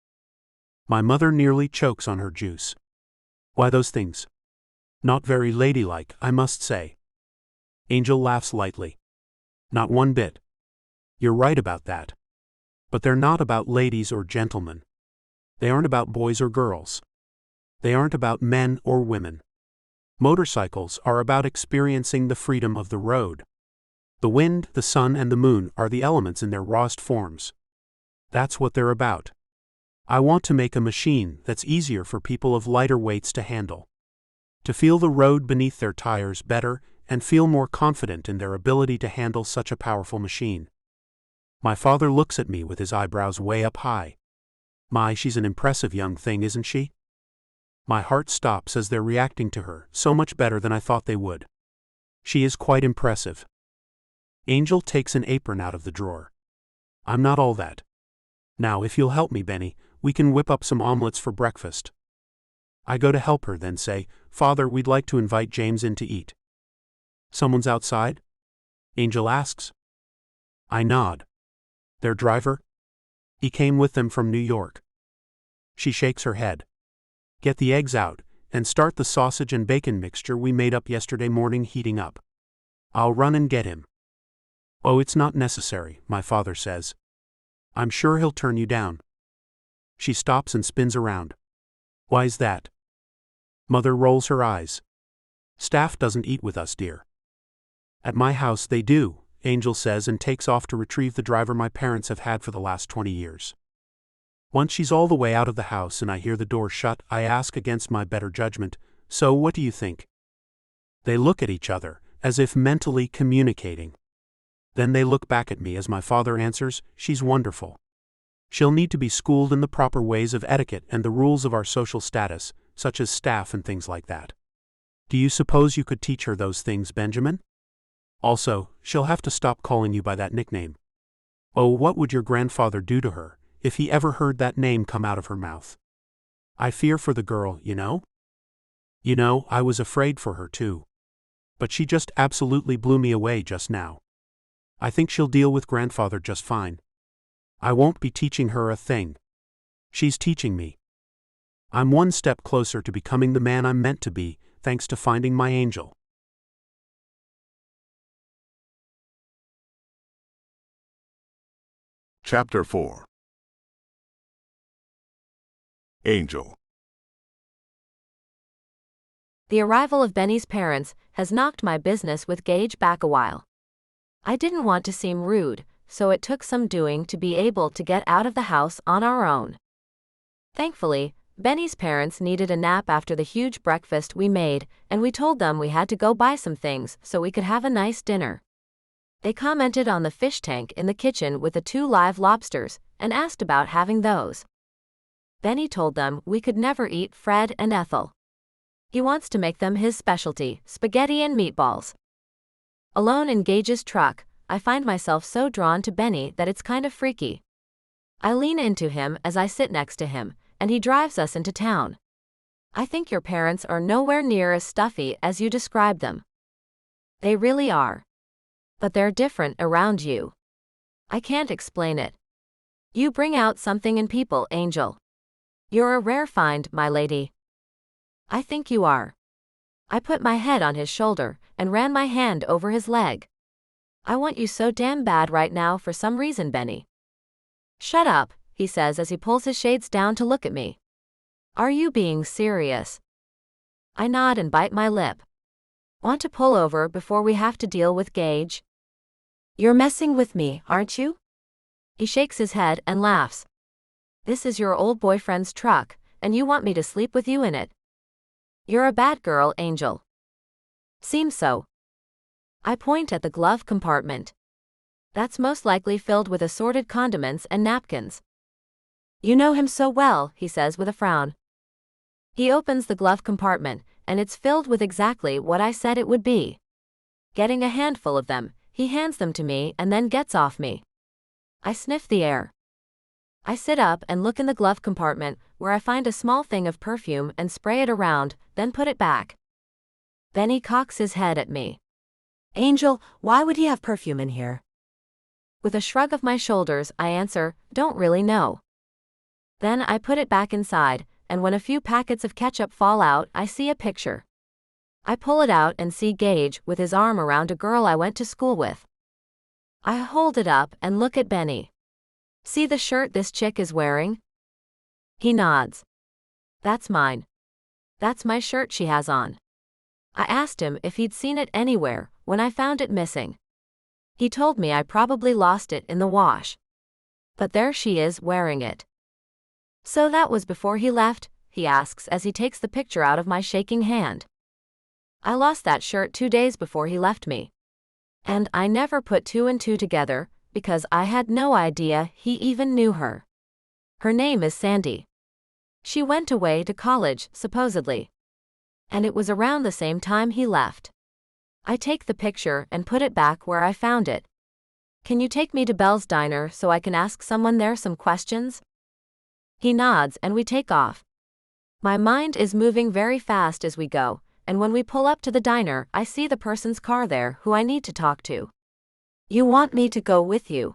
D: My mother nearly chokes on her juice. Why those things? Not very ladylike, I must say. Angel laughs lightly. Not one bit. You're right about that. But they're not about ladies or gentlemen. They aren't about boys or girls. They aren't about men or women. Motorcycles are about experiencing the freedom of the road. The wind, the sun, and the moon are the elements in their rawest forms. That's what they're about. I want to make a machine that's easier for people of lighter weights to handle. To feel the road beneath their tires better and feel more confident in their ability to handle such a powerful machine. My father looks at me with his eyebrows way up high. My, she's an impressive young thing, isn't she? My heart stops as they're reacting to her, so much better than I thought they would. She is quite impressive. Angel takes an apron out of the drawer. I'm not all that. Now, if you'll help me, Benny, we can whip up some omelets for breakfast. I go to help her, then say, Father, we'd like to invite James in to eat. Someone's outside? Angel asks. I nod. Their driver? He came with them from New York. She shakes her head. Get the eggs out, and start the sausage and bacon mixture we made up yesterday morning heating up. I'll run and get him. Oh, it's not necessary, my father says. I'm sure he'll turn you down. She stops and spins around. Why's that? Mother rolls her eyes. Staff doesn't eat with us, dear. At my house they do, Angel says and takes off to retrieve the driver my parents have had for the last 20 years. Once she's all the way out of the house and I hear the door shut, I ask against my better judgment, so what do you think? They look at each other, as if mentally communicating. Then they look back at me as my father answers, she's wonderful. She'll need to be schooled in the proper ways of etiquette and the rules of our social status, such as staff and things like that. Do you suppose you could teach her those things, Benjamin? Also, she'll have to stop calling you by that nickname. Oh, what would your grandfather do to her, if he ever heard that name come out of her mouth? I fear for the girl, you know? You know, I was afraid for her too. But she just absolutely blew me away just now. I think she'll deal with grandfather just fine. I won't be teaching her a thing. She's teaching me. I'm one step closer to becoming the man I'm meant to be, thanks to finding my angel.
A: Chapter 4. Angel.
C: The arrival of Benny's parents has knocked my business with Gage back a while. I didn't want to seem rude, so it took some doing to be able to get out of the house on our own. Thankfully, Benny's parents needed a nap after the huge breakfast we made, and we told them we had to go buy some things so we could have a nice dinner. They commented on the fish tank in the kitchen with the 2 live lobsters and asked about having those. Benny told them we could never eat Fred and Ethel. He wants to make them his specialty, spaghetti and meatballs. Alone in Gage's truck, I find myself so drawn to Benny that it's kind of freaky. I lean into him as I sit next to him, and he drives us into town. I think your parents are nowhere near as stuffy as you describe them. They really are. But they're different around you. I can't explain it. You bring out something in people, Angel. You're a rare find, my lady. I think you are. I put my head on his shoulder and ran my hand over his leg. I want you so damn bad right now for some reason, Benny. Shut up, he says as he pulls his shades down to look at me. Are you being serious? I nod and bite my lip. Want to pull over before we have to deal with Gage? You're messing with me, aren't you? He shakes his head and laughs. This is your old boyfriend's truck, and you want me to sleep with you in it. You're a bad girl, Angel. Seems so. I point at the glove compartment. That's most likely filled with assorted condiments and napkins. You know him so well, he says with a frown. He opens the glove compartment, and it's filled with exactly what I said it would be. Getting a handful of them, he hands them to me and then gets off me. I sniff the air. I sit up and look in the glove compartment, where I find a small thing of perfume and spray it around, then put it back. Benny cocks his head at me.
E: Angel, why would he have perfume in here?
C: With a shrug of my shoulders, I answer, don't really know. Then I put it back inside, and when a few packets of ketchup fall out, I see a picture. I pull it out and see Gage with his arm around a girl I went to school with. I hold it up and look at Benny. See the shirt this chick is wearing? He nods. That's mine. That's my shirt she has on. I asked him if he'd seen it anywhere when I found it missing. He told me I probably lost it in the wash. But there she is wearing it. So that was before he left, he asks as he takes the picture out of my shaking hand. I lost that shirt 2 days before he left me. And I never put 2 and 2 together, because I had no idea he even knew her. Her name is Sandy. She went away to college, supposedly. And it was around the same time he left. I take the picture and put it back where I found it. Can you take me to Belle's Diner so I can ask someone there some questions? He nods and we take off. My mind is moving very fast as we go, and when we pull up to the diner, I see the person's car there who I need to talk to. You want me to go with you?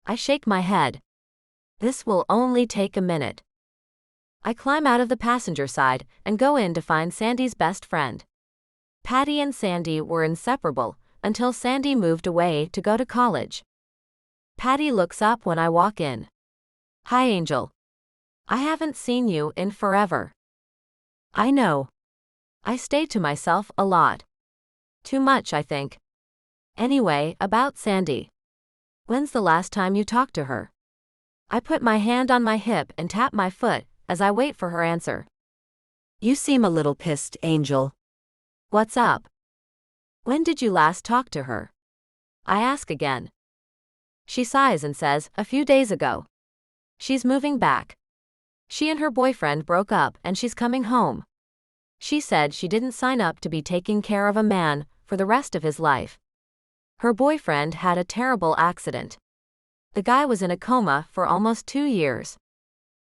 C: I shake my head. This will only take a minute. I climb out of the passenger side and go in to find Sandy's best friend. Patty and Sandy were inseparable until Sandy moved away to go to college. Patty looks up when I walk in. Hi, Angel. I haven't seen you in forever. I know. I stay to myself a lot. Too much, I think. Anyway, about Sandy. When's the last time you talked to her? I put my hand on my hip and tap my foot as I wait for her answer.
E: You seem a little pissed, Angel.
C: What's up? When did you last talk to her? I ask again. She sighs and says, a few days ago. She's moving back. She and her boyfriend broke up and she's coming home. She said she didn't sign up to be taking care of a man for the rest of his life. Her boyfriend had a terrible accident. The guy was in a coma for almost 2 years.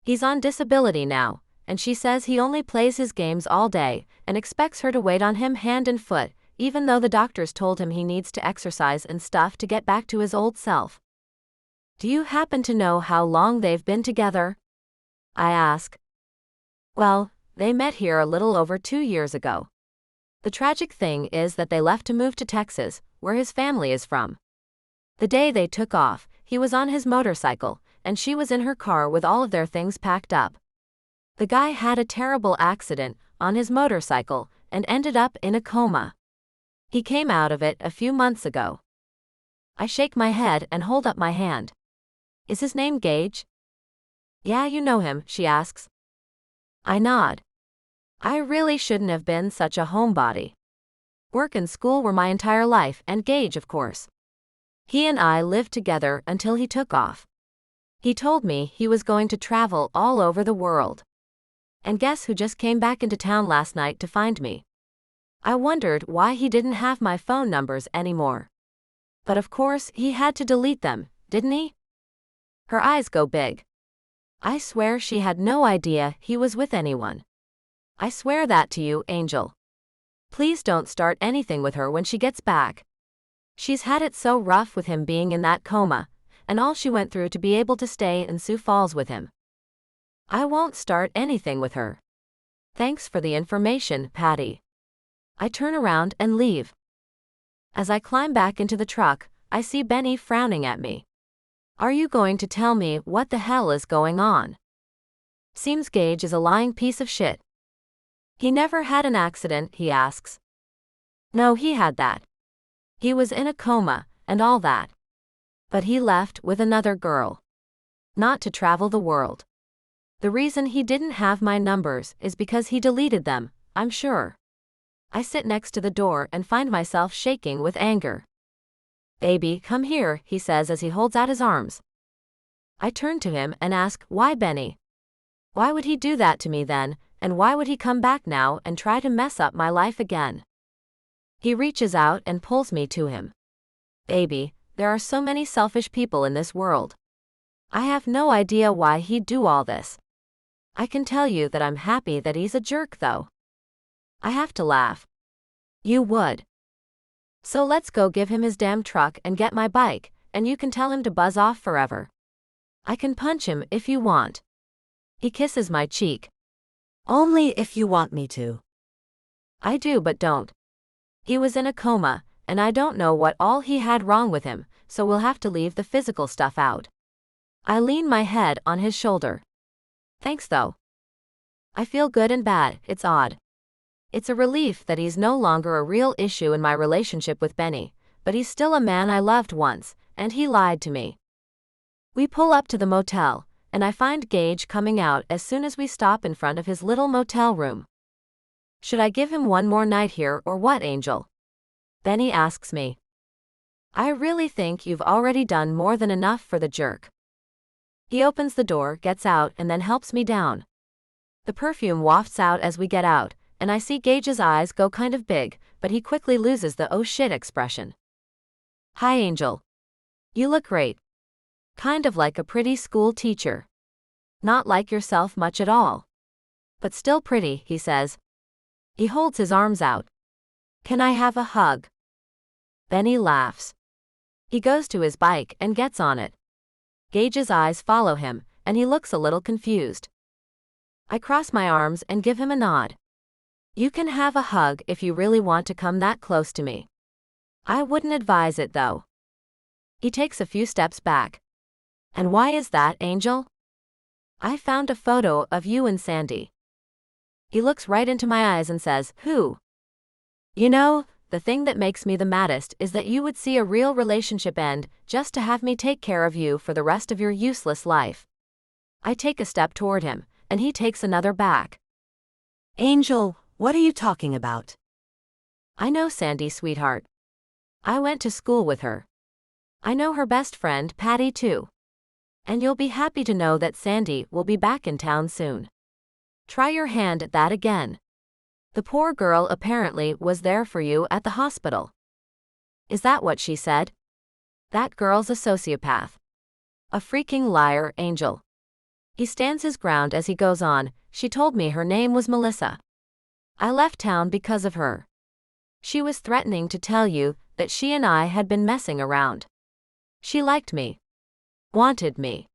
C: He's on disability now, and she says he only plays his games all day and expects her to wait on him hand and foot, even though the doctors told him he needs to exercise and stuff to get back to his old self. Do you happen to know how long they've been together? I ask. Well, they met here a little over 2 years ago. The tragic thing is that they left to move to Texas, where his family is from. The day they took off, he was on his motorcycle, and she was in her car with all of their things packed up. The guy had a terrible accident on his motorcycle and ended up in a coma. He came out of it a few months ago. I shake my head and hold up my hand. Is his name Gage? Yeah, you know him, she asks. I nod. I really shouldn't have been such a homebody. Work and school were my entire life, and Gage, of course. He and I lived together until he took off. He told me he was going to travel all over the world. And guess who just came back into town last night to find me? I wondered why he didn't have my phone numbers anymore. But of course he had to delete them, didn't he? Her eyes go big. I swear she had no idea he was with anyone. I swear that to you, Angel. Please don't start anything with her when she gets back. She's had it so rough with him being in that coma, and all she went through to be able to stay in Sioux Falls with him. I won't start anything with her. Thanks for the information, Patty. I turn around and leave. As I climb back into the truck, I see Benny frowning at me. Are you going to tell me what the hell is going on? Seems Gage is a lying piece of shit. He never had an accident, he asks. No, he had that. He was in a coma, and all that. But he left with another girl. Not to travel the world. The reason he didn't have my numbers is because he deleted them, I'm sure. I sit next to the door and find myself shaking with anger. Baby, come here, he says as he holds out his arms. I turn to him and ask, why Benny? Why would he do that to me then, and why would he come back now and try to mess up my life again? He reaches out and pulls me to him. Baby, there are so many selfish people in this world. I have no idea why he'd do all this. I can tell you that I'm happy that he's a jerk though. I have to laugh. You would. So let's go give him his damn truck and get my bike, and you can tell him to buzz off forever. I can punch him if you want. He kisses my cheek.
E: Only if you want me to.
C: I do but don't. He was in a coma, and I don't know what all he had wrong with him, so we'll have to leave the physical stuff out. I lean my head on his shoulder. Thanks though. I feel good and bad, it's odd. It's a relief that he's no longer a real issue in my relationship with Benny, but he's still a man I loved once, and he lied to me. We pull up to the motel, and I find Gage coming out as soon as we stop in front of his little motel room. Should I give him one more night here or what, Angel? Benny asks me. I really think you've already done more than enough for the jerk. He opens the door, gets out, and then helps me down. The perfume wafts out as we get out, and I see Gage's eyes go kind of big, but he quickly loses the oh shit expression. Hi, Angel. You look great. Kind of like a pretty school teacher. Not like yourself much at all. But still pretty, he says. He holds his arms out. Can I have a hug? Benny laughs. He goes to his bike and gets on it. Gage's eyes follow him, and he looks a little confused. I cross my arms and give him a nod. You can have a hug if you really want to come that close to me. I wouldn't advise it though. He takes a few steps back. And why is that, Angel? I found a photo of you and Sandy. He looks right into my eyes and says, who? You know, the thing that makes me the maddest is that you would see a real relationship end just to have me take care of you for the rest of your useless life. I take a step toward him, and he takes another back.
E: Angel, what are you talking about?
C: I know Sandy, sweetheart. I went to school with her. I know her best friend, Patty, too. And you'll be happy to know that Sandy will be back in town soon. Try your hand at that again. The poor girl apparently was there for you at the hospital. Is that what she said? That girl's a sociopath. A freaking liar, Angel. He stands his ground as he goes on. She told me her name was Melissa. I left town because of her. She was threatening to tell you that she and I had been messing around. She liked me. Wanted me.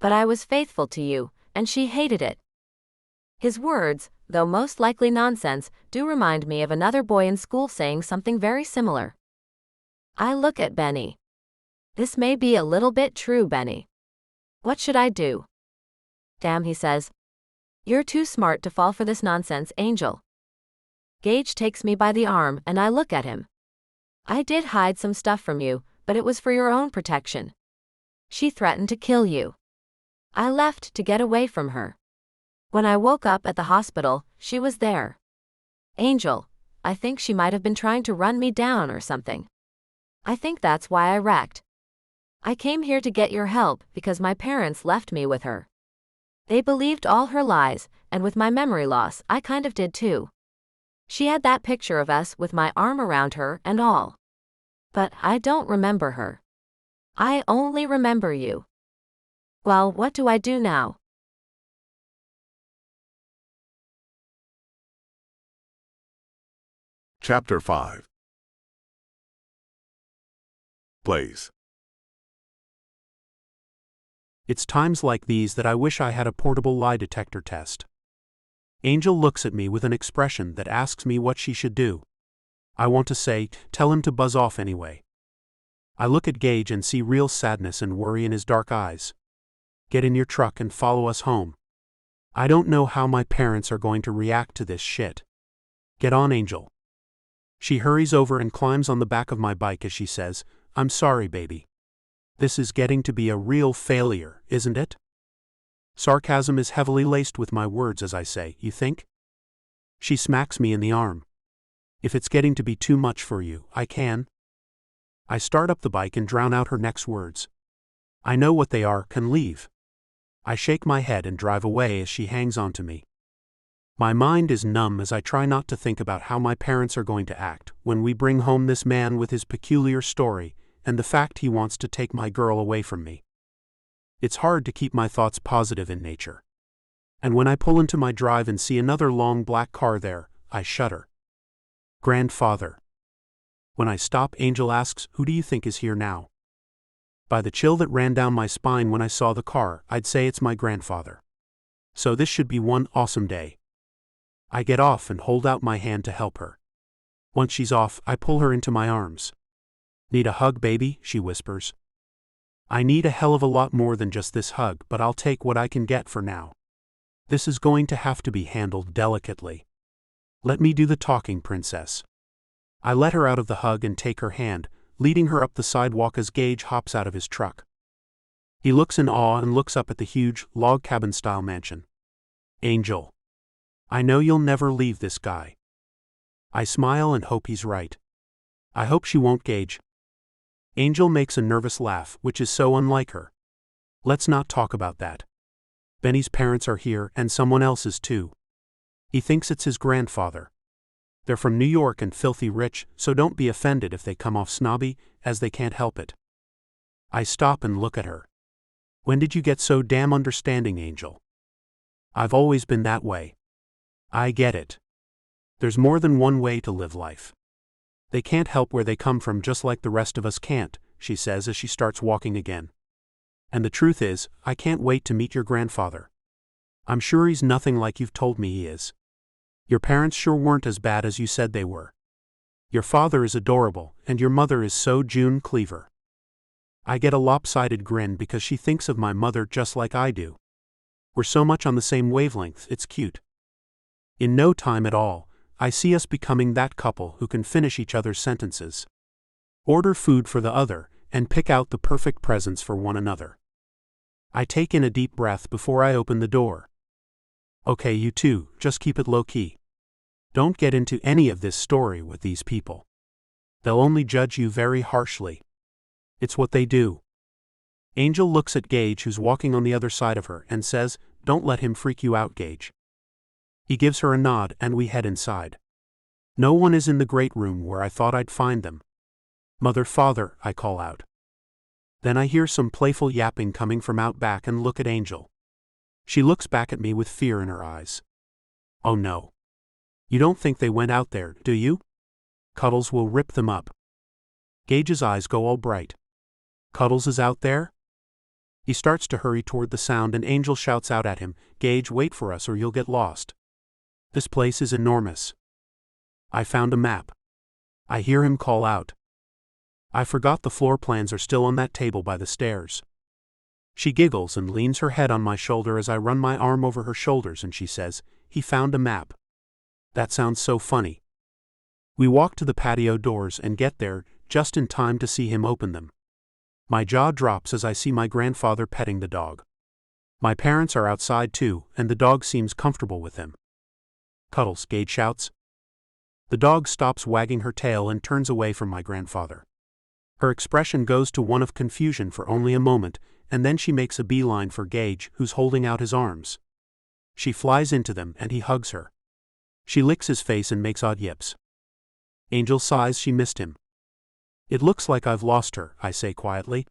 C: But I was faithful to you, and she hated it. His words, though most likely nonsense, do remind me of another boy in school saying something very similar. I look at Benny. This may be a little bit true, Benny. What should I do? Damn, he says. You're too smart to fall for this nonsense, Angel. Gage takes me by the arm and I look at him. I did hide some stuff from you, but it was for your own protection. She threatened to kill you. I left to get away from her. When I woke up at the hospital, she was there. Angel, I think she might have been trying to run me down or something. I think that's why I wrecked. I came here to get your help because my parents left me with her. They believed all her lies, and with my memory loss, I kind of did too. She had that picture of us with my arm around her and all. But I don't remember her. I only remember you. Well, what do I do now?
A: Chapter 5. Blaze.
D: It's times like these that I wish I had a portable lie detector test. Angel looks at me with an expression that asks me what she should do. I want to say, tell him to buzz off anyway. I look at Gage and see real sadness and worry in his dark eyes. Get in your truck and follow us home. I don't know how my parents are going to react to this shit. Get on, Angel. She hurries over and climbs on the back of my bike as she says, I'm sorry, baby. This is getting to be a real failure, isn't it? Sarcasm is heavily laced with my words as I say, you think? She smacks me in the arm. If it's getting to be too much for you, I can. I start up the bike and drown out her next words. I know what they are, can leave. I shake my head and drive away as she hangs on to me. My mind is numb as I try not to think about how my parents are going to act when we bring home this man with his peculiar story and the fact he wants to take my girl away from me. It's hard to keep my thoughts positive in nature. And when I pull into my drive and see another long black car there, I shudder. Grandfather. When I stop, Angel asks, who do you think is here now? By the chill that ran down my spine when I saw the car, I'd say it's my grandfather. So this should be one awesome day. I get off and hold out my hand to help her. Once she's off, I pull her into my arms. Need a hug, baby? She whispers. I need a hell of a lot more than just this hug, but I'll take what I can get for now. This is going to have to be handled delicately. Let me do the talking, princess. I let her out of the hug and take her hand, leading her up the sidewalk as Gage hops out of his truck. He looks in awe and looks up at the huge, log cabin-style mansion. Angel. I know you'll never leave this guy. I smile and hope he's right. I hope she won't, Gage. Angel makes a nervous laugh, which is so unlike her. Let's not talk about that. Benny's parents are here and someone else's too. He thinks it's his grandfather. They're from New York and filthy rich, so don't be offended if they come off snobby, as they can't help it. I stop and look at her. When did you get so damn understanding, Angel? I've always been that way. I get it. There's more than one way to live life. They can't help where they come from just like the rest of us can't, she says as she starts walking again. And the truth is, I can't wait to meet your grandfather. I'm sure he's nothing like you've told me he is. Your parents sure weren't as bad as you said they were. Your father is adorable, and your mother is so June Cleaver. I get a lopsided grin because she thinks of my mother just like I do. We're so much on the same wavelength, it's cute. In no time at all, I see us becoming that couple who can finish each other's sentences, order food for the other, and pick out the perfect presents for one another. I take in a deep breath before I open the door. Okay, you two, just keep it low-key. Don't get into any of this story with these people. They'll only judge you very harshly. It's what they do. Angel looks at Gage, who's walking on the other side of her, and says, Don't let him freak you out, Gage. He gives her a nod and we head inside. No one is in the great room where I thought I'd find them. Mother, father, I call out. Then I hear some playful yapping coming from out back and look at Angel. She looks back at me with fear in her eyes. Oh no. You don't think they went out there, do you? Cuddles will rip them up. Gage's eyes go all bright. Cuddles is out there? He starts to hurry toward the sound and Angel shouts out at him, Gage, wait for us or you'll get lost. This place is enormous. I found a map. I hear him call out. I forgot the floor plans are still on that table by the stairs. She giggles and leans her head on my shoulder as I run my arm over her shoulders and she says, "He found a map." That sounds so funny. We walk to the patio doors and get there just in time to see him open them. My jaw drops as I see my grandfather petting the dog. My parents are outside too, and the dog seems comfortable with him. "Cuddles," Gage shouts. The dog stops wagging her tail and turns away from my grandfather. Her expression goes to one of confusion for only a moment, and then she makes a beeline for Gage, who's holding out his arms. She flies into them and he hugs her. She licks his face and makes odd yips. Angel sighs she missed him. "It looks like I've lost her," I say quietly.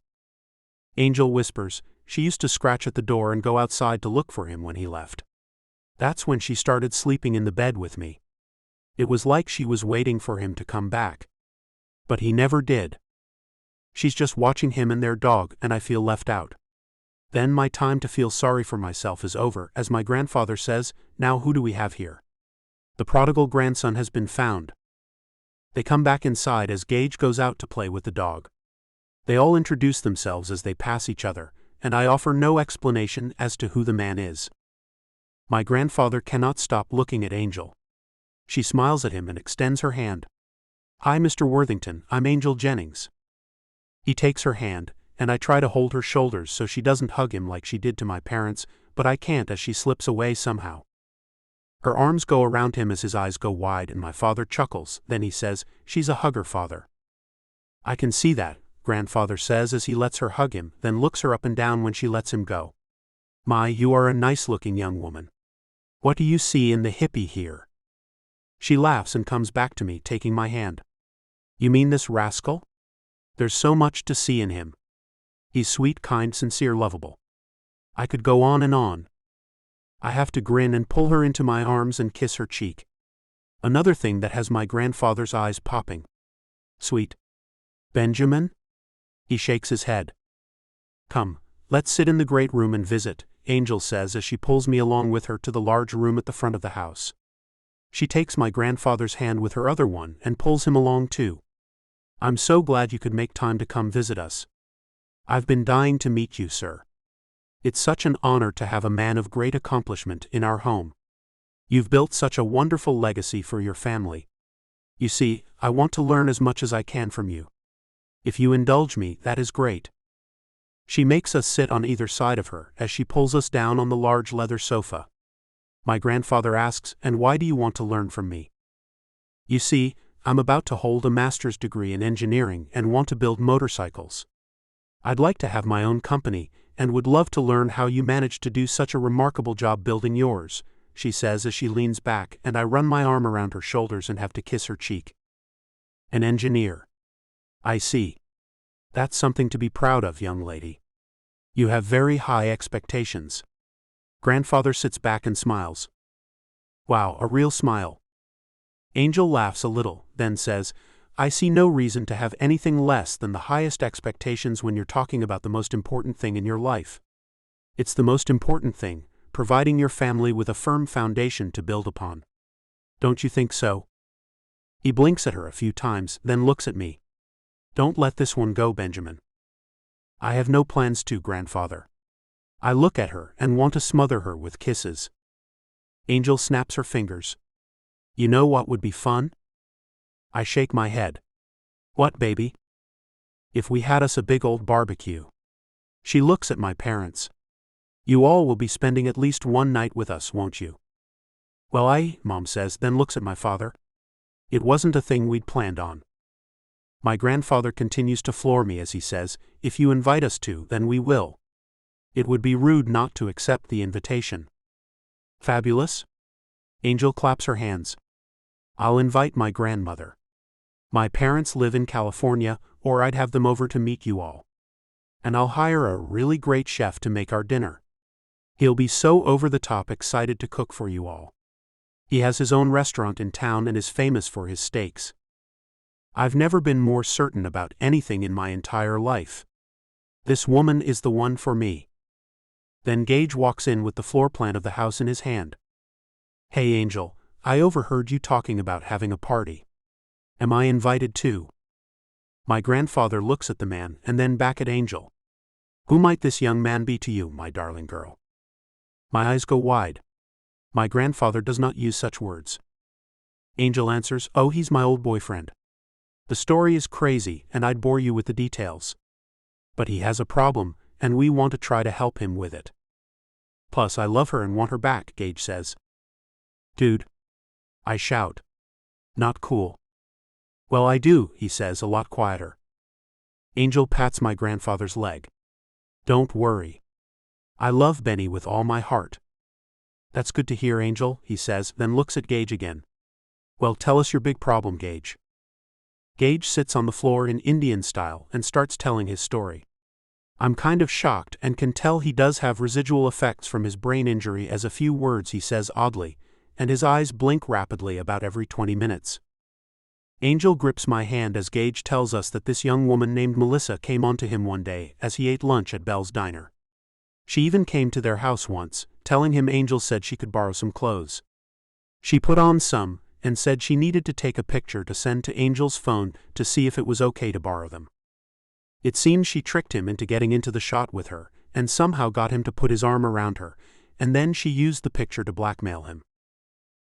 D: Angel whispers, "She used to scratch at the door and go outside to look for him when he left. That's when she started sleeping in the bed with me. It was like she was waiting for him to come back. But he never did. She's just watching him and their dog, and I feel left out. Then my time to feel sorry for myself is over as my grandfather says, 'Now who do we have here?' The prodigal grandson has been found." They come back inside as Gage goes out to play with the dog. They all introduce themselves as they pass each other, and I offer no explanation as to who the man is. My grandfather cannot stop looking at Angel. She smiles at him and extends her hand. "Hi, Mr. Worthington, I'm Angel Jennings." He takes her hand, and I try to hold her shoulders so she doesn't hug him like she did to my parents, but I can't as she slips away somehow. Her arms go around him as his eyes go wide and my father chuckles, then he says, "She's a hugger, father." "I can see that," grandfather says as he lets her hug him, then looks her up and down when she lets him go. "My, you are a nice-looking young woman. What do you see in the hippie here?" She laughs and comes back to me, taking my hand. "You mean this rascal? There's so much to see in him. He's sweet, kind, sincere, lovable." I could go on and on. I have to grin and pull her into my arms and kiss her cheek. Another thing that has my grandfather's eyes popping. "Sweet Benjamin?" He shakes his head. "Come, let's sit in the great room and visit," Angel says as she pulls me along with her to the large room at the front of the house. She takes my grandfather's hand with her other one and pulls him along too. "I'm so glad you could make time to come visit us. I've been dying to meet you, sir. It's such an honor to have a man of great accomplishment in our home. You've built such a wonderful legacy for your family. You see, I want to learn as much as I can from you. If you indulge me, that is great." She makes us sit on either side of her as she pulls us down on the large leather sofa. My grandfather asks, "And why do you want to learn from me?" "You see, I'm about to hold a master's degree in engineering and want to build motorcycles. I'd like to have my own company and would love to learn how you managed to do such a remarkable job building yours," she says as she leans back and I run my arm around her shoulders and have to kiss her cheek. "An engineer. I see. That's something to be proud of, young lady. You have very high expectations." Grandfather sits back and smiles. Wow, a real smile. Angel laughs a little, then says, "I see no reason to have anything less than the highest expectations when you're talking about the most important thing in your life. It's the most important thing, providing your family with a firm foundation to build upon. Don't you think so?" He blinks at her a few times, then looks at me. "Don't let this one go, Benjamin." "I have no plans to, grandfather." I look at her and want to smother her with kisses. Angel snaps her fingers. "You know what would be fun?" I shake my head. "What, baby?" "If we had us a big old barbecue." She looks at my parents. "You all will be spending at least one night with us, won't you?" "Well, Mom says, then looks at my father. "It wasn't a thing we'd planned on." My grandfather continues to floor me as he says, "If you invite us to, then we will. It would be rude not to accept the invitation." "Fabulous." Angel claps her hands. "I'll invite my grandmother. My parents live in California, or I'd have them over to meet you all. And I'll hire a really great chef to make our dinner. He'll be so over-the-top excited to cook for you all. He has his own restaurant in town and is famous for his steaks. I've never been more certain about anything in my entire life. This woman is the one for me." Then Gage walks in with the floor plan of the house in his hand. "Hey, Angel, I overheard you talking about having a party. Am I invited too?" My grandfather looks at the man and then back at Angel. Who might this young man be to you, my darling girl? My eyes go wide. My grandfather does not use such words. Angel answers, oh, he's my old boyfriend. The story is crazy and I'd bore you with the details. But he has a problem, and we want to try to help him with it. Plus, I love her and want her back, Gage says. Dude. I shout. Not cool. Well, I do, he says a lot quieter. Angel pats my grandfather's leg. Don't worry. I love Benny with all my heart. That's good to hear, Angel, he says, then looks at Gage again. Well, tell us your big problem, Gage. Gage sits on the floor in Indian style and starts telling his story. I'm kind of shocked and can tell he does have residual effects from his brain injury, as a few words he says oddly, and his eyes blink rapidly about every 20 minutes. Angel grips my hand as Gage tells us that this young woman named Melissa came onto him one day as he ate lunch at Belle's Diner. She even came to their house once, telling him Angel said she could borrow some clothes. She put on some, and said she needed to take a picture to send to Angel's phone to see if it was okay to borrow them. It seems she tricked him into getting into the shot with her, and somehow got him to put his arm around her, and then she used the picture to blackmail him.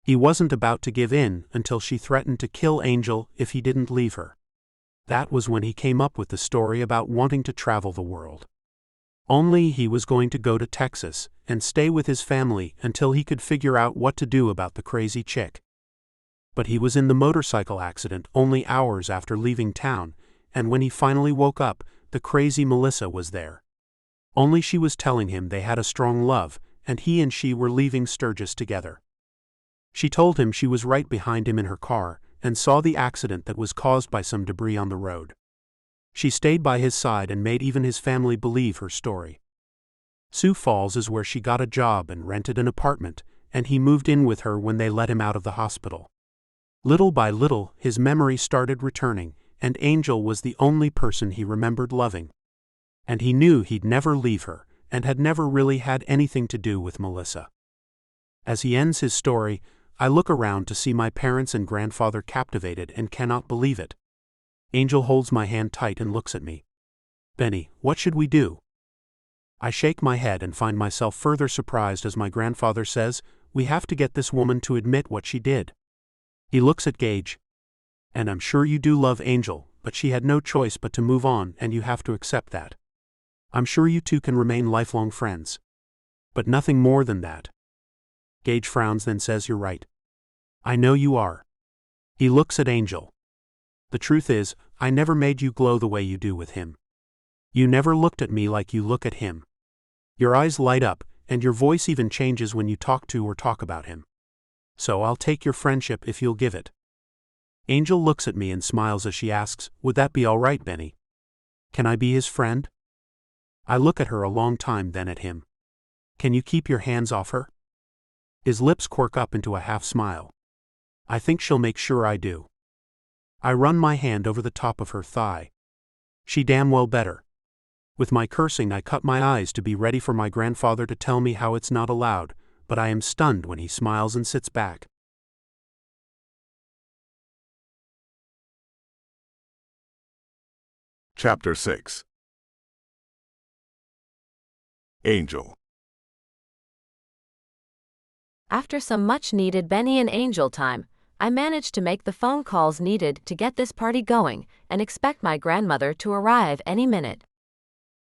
D: He wasn't about to give in until she threatened to kill Angel if he didn't leave her. That was when he came up with the story about wanting to travel the world. Only he was going to go to Texas and stay with his family until he could figure out what to do about the crazy chick. But he was in the motorcycle accident only hours after leaving town, and when he finally woke up, the crazy Melissa was there. Only she was telling him they had a strong love, and he and she were leaving Sturgis together. She told him she was right behind him in her car, and saw the accident that was caused by some debris on the road. She stayed by his side and made even his family believe her story. Sioux Falls is where she got a job and rented an apartment, and he moved in with her when they let him out of the hospital. Little by little, his memory started returning, and Angel was the only person he remembered loving. And he knew he'd never leave her, and had never really had anything to do with Melissa. As he ends his story, I look around to see my parents and grandfather captivated and cannot believe it. Angel holds my hand tight and looks at me. Benny, what should we do? I shake my head and find myself further surprised as my grandfather says, we have to get this woman to admit what she did. He looks at Gage. And I'm sure you do love Angel, but she had no choice but to move on, and you have to accept that. I'm sure you two can remain lifelong friends. But nothing more than that. Gage frowns, then says, you're right. I know you are. He looks at Angel. The truth is, I never made you glow the way you do with him. You never looked at me like you look at him. Your eyes light up, and your voice even changes when you talk to or talk about him. So I'll take your friendship if you'll give it. Angel looks at me and smiles as she asks, would that be all right, Benny? Can I be his friend? I look at her a long time, then at him. Can you keep your hands off her? His lips quirk up into a half smile. I think she'll make sure I do. I run my hand over the top of her thigh. She damn well better. With my cursing, I cut my eyes to be ready for my grandfather to tell me how it's not allowed, but I am stunned when he smiles and sits back.
A: Chapter 6. Angel.
C: After some much-needed Benny and Angel time, I managed to make the phone calls needed to get this party going and expect my grandmother to arrive any minute.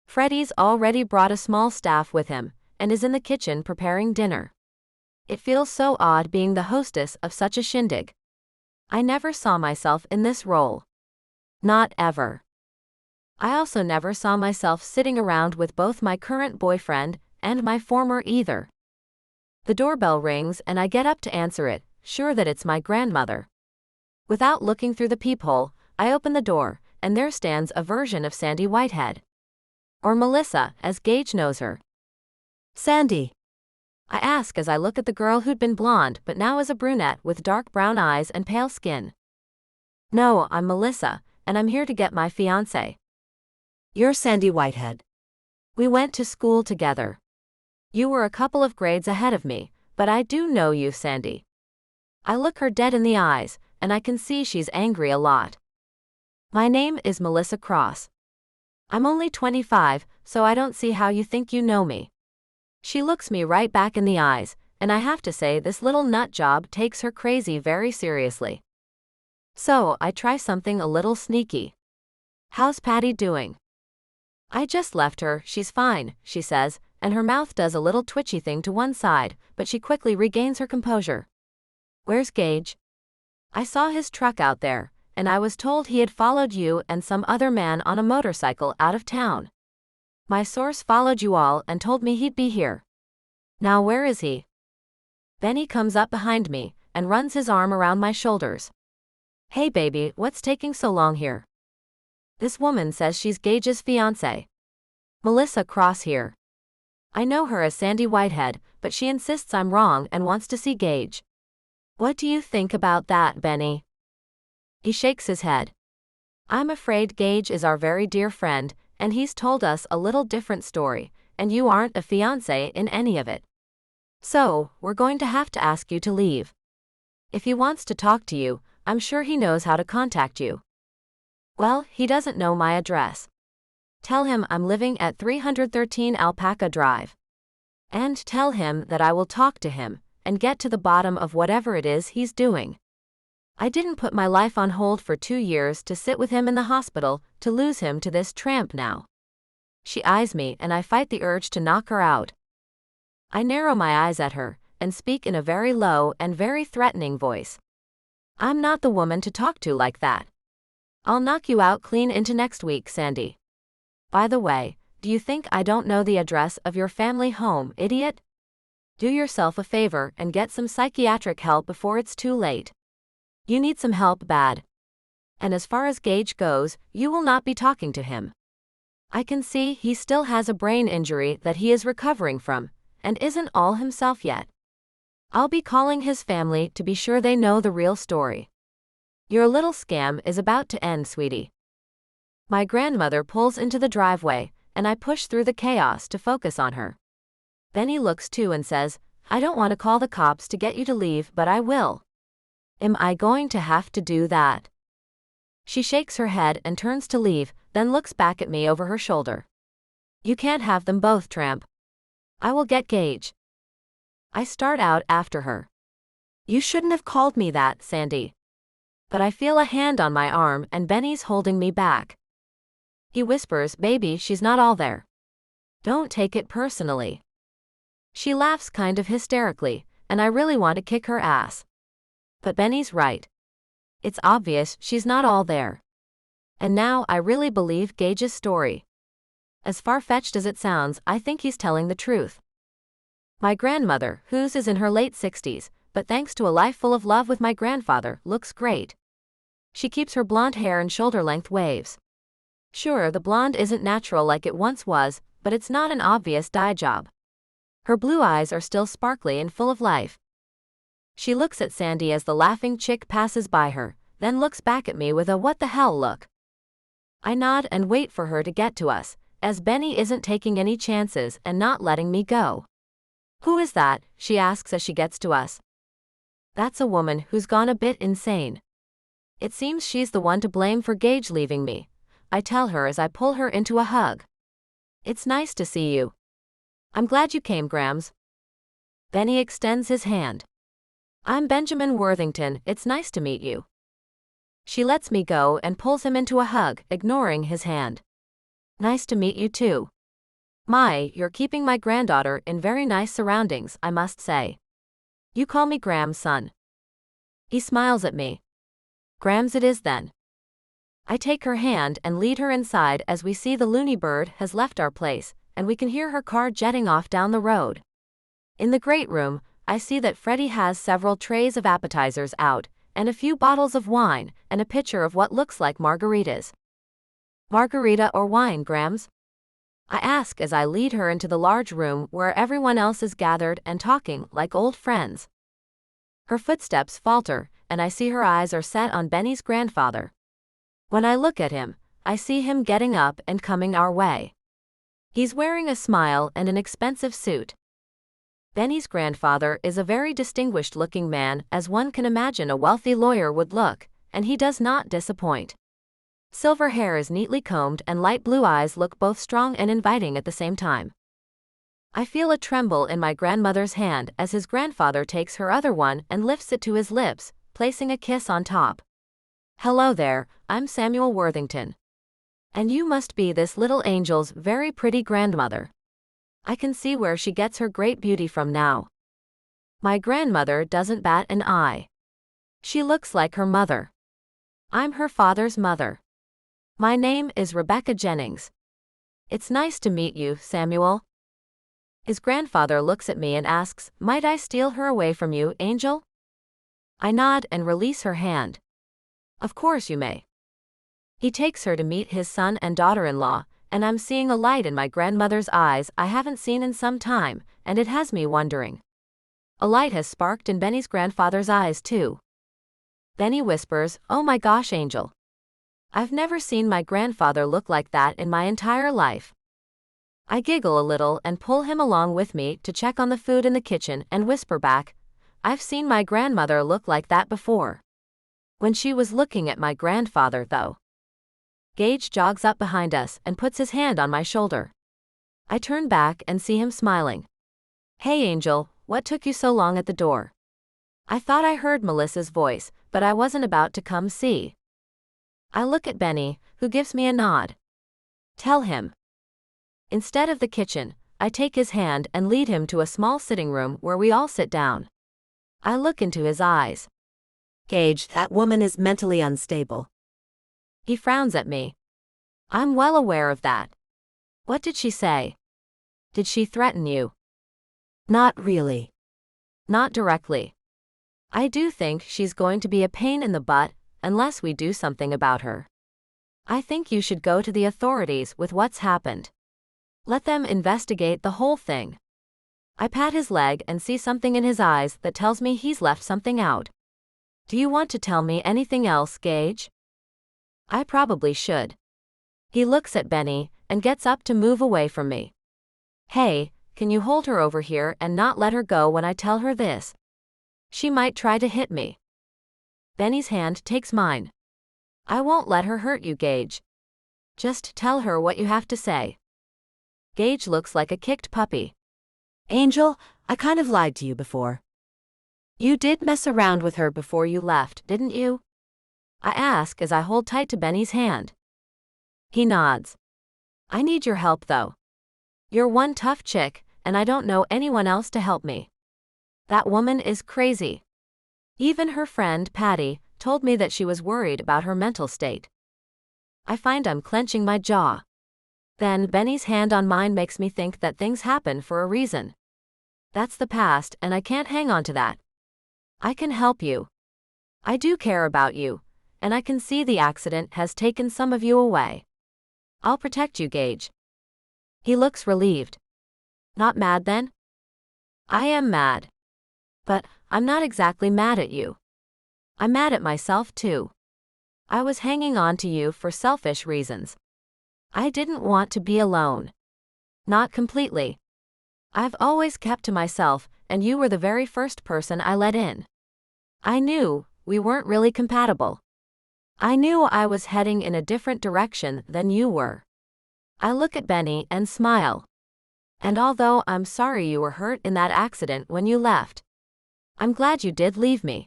C: Freddie's already brought a small staff with him and is in the kitchen preparing dinner. It feels so odd being the hostess of such a shindig. I never saw myself in this role. Not ever. I also never saw myself sitting around with both my current boyfriend and my former either. The doorbell rings and I get up to answer it, sure that it's my grandmother. Without looking through the peephole, I open the door, and there stands a version of Sandy Whitehead. Or Melissa, as Gage knows her.
E: Sandy.
C: I ask as I look at the girl who'd been blonde but now is a brunette with dark brown eyes and pale skin. No, I'm Melissa, and I'm here to get my fiancé.
E: You're Sandy Whitehead.
C: We went to school together. You were a couple of grades ahead of me, but I do know you, Sandy. I look her dead in the eyes, and I can see she's angry a lot. My name is Melissa Cross. I'm only 25, so I don't see how you think you know me. She looks me right back in the eyes, and I have to say this little nut job takes her crazy very seriously. So, I try something a little sneaky. How's Patty doing? I just left her, she's fine, she says, and her mouth does a little twitchy thing to one side, but she quickly regains her composure. Where's Gage? I saw his truck out there, and I was told he had followed you and some other man on a motorcycle out of town. My source followed you all and told me he'd be here. Now where is he? Benny comes up behind me and runs his arm around my shoulders. Hey baby, what's taking so long here? This woman says she's Gage's fiancée. Melissa Cross here. I know her as Sandy Whitehead, but she insists I'm wrong and wants to see Gage. What do you think about that, Benny? He shakes his head. I'm afraid Gage is our very dear friend, and he's told us a little different story, and you aren't a fiancé in any of it. So, we're going to have to ask you to leave. If he wants to talk to you, I'm sure he knows how to contact you. Well, he doesn't know my address. Tell him I'm living at 313 Alpaca Drive. And tell him that I will talk to him and get to the bottom of whatever it is he's doing. I didn't put my life on hold for 2 years to sit with him in the hospital to lose him to this tramp now. She eyes me and I fight the urge to knock her out. I narrow my eyes at her and speak in a very low and very threatening voice. I'm not the woman to talk to like that. I'll knock you out clean into next week, Sandy. By the way, do you think I don't know the address of your family home, idiot? Do yourself a favor and get some psychiatric help before it's too late. You need some help bad. And as far as Gage goes, you will not be talking to him. I can see he still has a brain injury that he is recovering from, and isn't all himself yet. I'll be calling his family to be sure they know the real story. Your little scam is about to end, sweetie. My grandmother pulls into the driveway, and I push through the chaos to focus on her. Benny looks too and says, I don't want to call the cops to get you to leave, but I will. Am I going to have to do that? She shakes her head and turns to leave, then looks back at me over her shoulder. You can't have them both, tramp. I will get Gage. I start out after her. You shouldn't have called me that, Sandy. But I feel a hand on my arm and Benny's holding me back. He whispers, baby, she's not all there. Don't take it personally. She laughs kind of hysterically, and I really want to kick her ass. But Benny's right. It's obvious she's not all there. And now I really believe Gage's story. As far-fetched as it sounds, I think he's telling the truth. My grandmother, whose is in her late 60s, but thanks to a life full of love with my grandfather, looks great. She keeps her blonde hair in shoulder-length waves. Sure, the blonde isn't natural like it once was, but it's not an obvious dye job. Her blue eyes are still sparkly and full of life. She looks at Sandy as the laughing chick passes by her, then looks back at me with a what the hell look. I nod and wait for her to get to us, as Benny isn't taking any chances and not letting me go. Who is that? She asks as she gets to us. That's a woman who's gone a bit insane. It seems she's the one to blame for Gage leaving me, I tell her as I pull her into a hug. It's nice to see you. I'm glad you came, Grams. Benny extends his hand. I'm Benjamin Worthington, it's nice to meet you. She lets me go and pulls him into a hug, ignoring his hand. Nice to meet you too. My, you're keeping my granddaughter in very nice surroundings, I must say. You call me Grams, son. He smiles at me. Grams it is then. I take her hand and lead her inside as we see the loony bird has left our place, and we can hear her car jetting off down the road. In the great room, I see that Freddie has several trays of appetizers out, and a few bottles of wine, and a pitcher of what looks like margaritas. Margarita or wine, Grams? I ask as I lead her into the large room where everyone else is gathered and talking like old friends. Her footsteps falter, and I see her eyes are set on Benny's grandfather. When I look at him, I see him getting up and coming our way. He's wearing a smile and an expensive suit. Benny's grandfather is a very distinguished-looking man, as one can imagine a wealthy lawyer would look, and he does not disappoint. Silver hair is neatly combed and light blue eyes look both strong and inviting at the same time. I feel a tremble in my grandmother's hand as his grandfather takes her other one and lifts it to his lips, placing a kiss on top. "Hello there, I'm Samuel Worthington. And you must be this little angel's very pretty grandmother. I can see where she gets her great beauty from now." My grandmother doesn't bat an eye. She looks like her mother. I'm her father's mother. "My name is Rebecca Jennings. It's nice to meet you, Samuel." His grandfather looks at me and asks, "Might I steal her away from you, Angel?" I nod and release her hand. "Of course you may." He takes her to meet his son and daughter-in-law, and I'm seeing a light in my grandmother's eyes I haven't seen in some time, and it has me wondering. A light has sparked in Benny's grandfather's eyes too. Benny whispers, "Oh my gosh, Angel. I've never seen my grandfather look like that in my entire life." I giggle a little and pull him along with me to check on the food in the kitchen and whisper back, "I've seen my grandmother look like that before. When she was looking at my grandfather, though." Gage jogs up behind us and puts his hand on my shoulder. I turn back and see him smiling. "Hey Angel, what took you so long at the door?" I thought I heard Melissa's voice, but I wasn't about to come see. I look at Benny, who gives me a nod. "Tell him." Instead of the kitchen, I take his hand and lead him to a small sitting room where we all sit down. I look into his eyes.
E: "Gage, that woman is mentally unstable."
C: He frowns at me. "I'm well aware of that. What did she say? Did she threaten you?"
E: "Not really."
C: "Not directly. I do think she's going to be a pain in the butt unless we do something about her. I think you should go to the authorities with what's happened. Let them investigate the whole thing." I pat his leg and see something in his eyes that tells me he's left something out. "Do you want to tell me anything else, Gage?" I probably should. He looks at Benny and gets up to move away from me. "Hey, can you hold her over here and not let her go when I tell her this? She might try to hit me." Benny's hand takes mine. "I won't let her hurt you, Gage. Just tell her what you have to say." Gage looks like a kicked puppy.
E: "Angel, I kind of lied to you before."
C: "You did mess around with her before you left, didn't you?" I ask as I hold tight to Benny's hand. He nods. "I need your help though. You're one tough chick, and I don't know anyone else to help me. That woman is crazy. Even her friend, Patty, told me that she was worried about her mental state." I find I'm clenching my jaw. Then Benny's hand on mine makes me think that things happen for a reason. That's the past and I can't hang on to that. I can help you. I do care about you, and I can see the accident has taken some of you away. I'll protect you, Gage." He looks relieved. "Not mad then?" "I am mad. But I'm not exactly mad at you. I'm mad at myself too. I was hanging on to you for selfish reasons. I didn't want to be alone. Not completely. I've always kept to myself, and you were the very first person I let in. I knew we weren't really compatible. I knew I was heading in a different direction than you were." I look at Benny and smile. "And although I'm sorry you were hurt in that accident when you left, I'm glad you did leave me."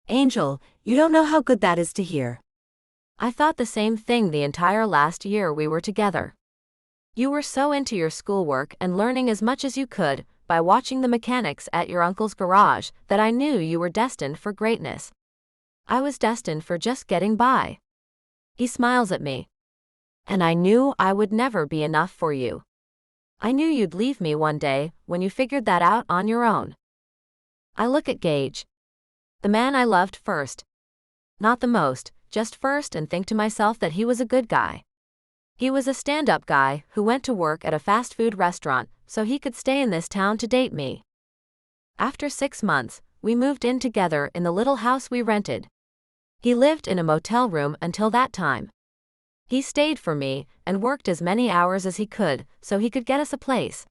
E: "Angel, you don't know how good that is to hear."
C: I thought the same thing the entire last year we were together. You were so into your schoolwork and learning as much as you could by watching the mechanics at your uncle's garage that I knew you were destined for greatness. I was destined for just getting by." He smiles at me. "And I knew I would never be enough for you. I knew you'd leave me one day when you figured that out on your own." I look at Gage. The man I loved first. Not the most, just first, and think to myself that he was a good guy. He was a stand-up guy who went to work at a fast food restaurant so he could stay in this town to date me. After 6 months, we moved in together in the little house we rented. He lived in a motel room until that time. He stayed for me and worked as many hours as he could so he could get us a place.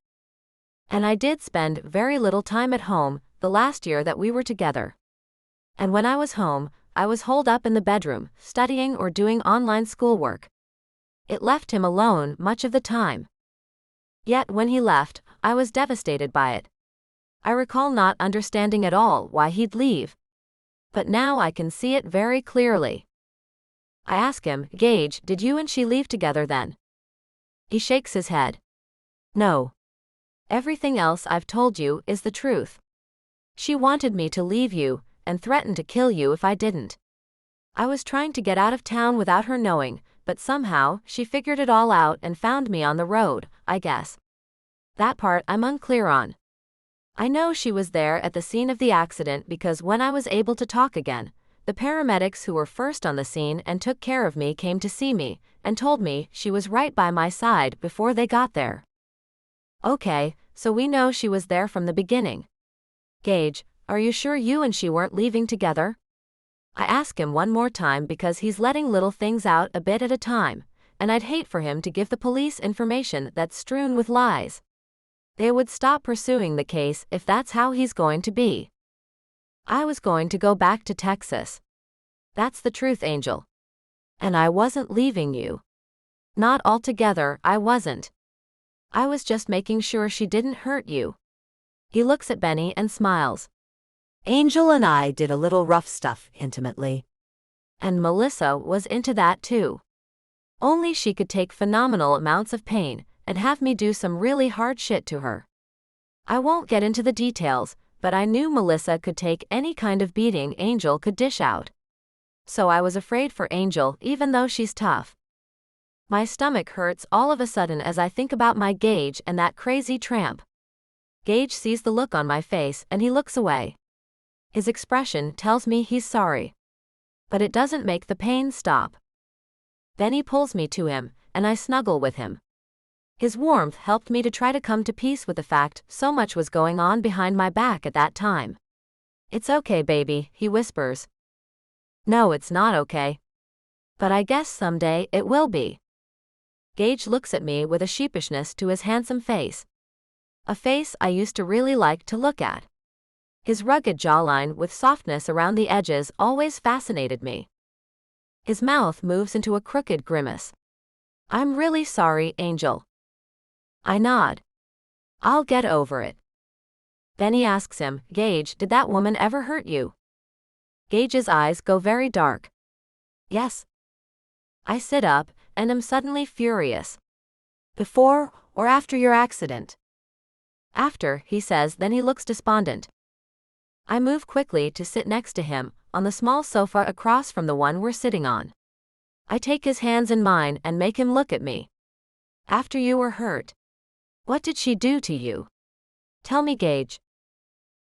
C: And I did spend very little time at home the last year that we were together. And when I was home, I was holed up in the bedroom, studying or doing online schoolwork. It left him alone much of the time. Yet when he left, I was devastated by it. I recall not understanding at all why he'd leave. But now I can see it very clearly. I ask him, Gage, did you and she leave together then? He shakes his head. No. Everything else I've told you is the truth. She wanted me to leave you, and threatened to kill you if I didn't. I was trying to get out of town without her knowing, but somehow she figured it all out and found me on the road, I guess. That part I'm unclear on. I know she was there at the scene of the accident because when I was able to talk again, the paramedics who were first on the scene and took care of me came to see me, and told me she was right by my side before they got there. Okay, so we know she was there from the beginning. Gage, are you sure you and she weren't leaving together? I ask him one more time because he's letting little things out a bit at a time, and I'd hate for him to give the police information that's strewn with lies. They would stop pursuing the case if that's how he's going to be. I was going to go back to Texas. That's the truth, Angel. And I wasn't leaving you. Not altogether, I wasn't. I was just making sure she didn't hurt you. He looks at Benny and smiles.
E: Angel and I did a little rough stuff intimately.
C: And Melissa was into that too. Only she could take phenomenal amounts of pain and have me do some really hard shit to her. I won't get into the details, but I knew Melissa could take any kind of beating Angel could dish out. So I was afraid for Angel even though she's tough. My stomach hurts all of a sudden as I think about my Gage and that crazy tramp. Gage sees the look on my face and he looks away. His expression tells me he's sorry. But it doesn't make the pain stop. Then he pulls me to him, and I snuggle with him. His warmth helped me to try to come to peace with the fact so much was going on behind my back at that time. It's okay, baby, he whispers. No, it's not okay. But I guess someday it will be. Gage looks at me with a sheepishness to his handsome face. A face I used to really like to look at. His rugged jawline with softness around the edges always fascinated me. His mouth moves into a crooked grimace. I'm really sorry, Angel. I nod. I'll get over it. Then he asks him, Gage, did that woman ever hurt you? Gage's eyes go very dark. Yes. I sit up and am suddenly furious.
E: Before or after your accident?
C: After, he says, then he looks despondent. I move quickly to sit next to him, on the small sofa across from the one we're sitting on. I take his hands in mine and make him look at me. After you were hurt. What did she do to you? Tell me, Gage.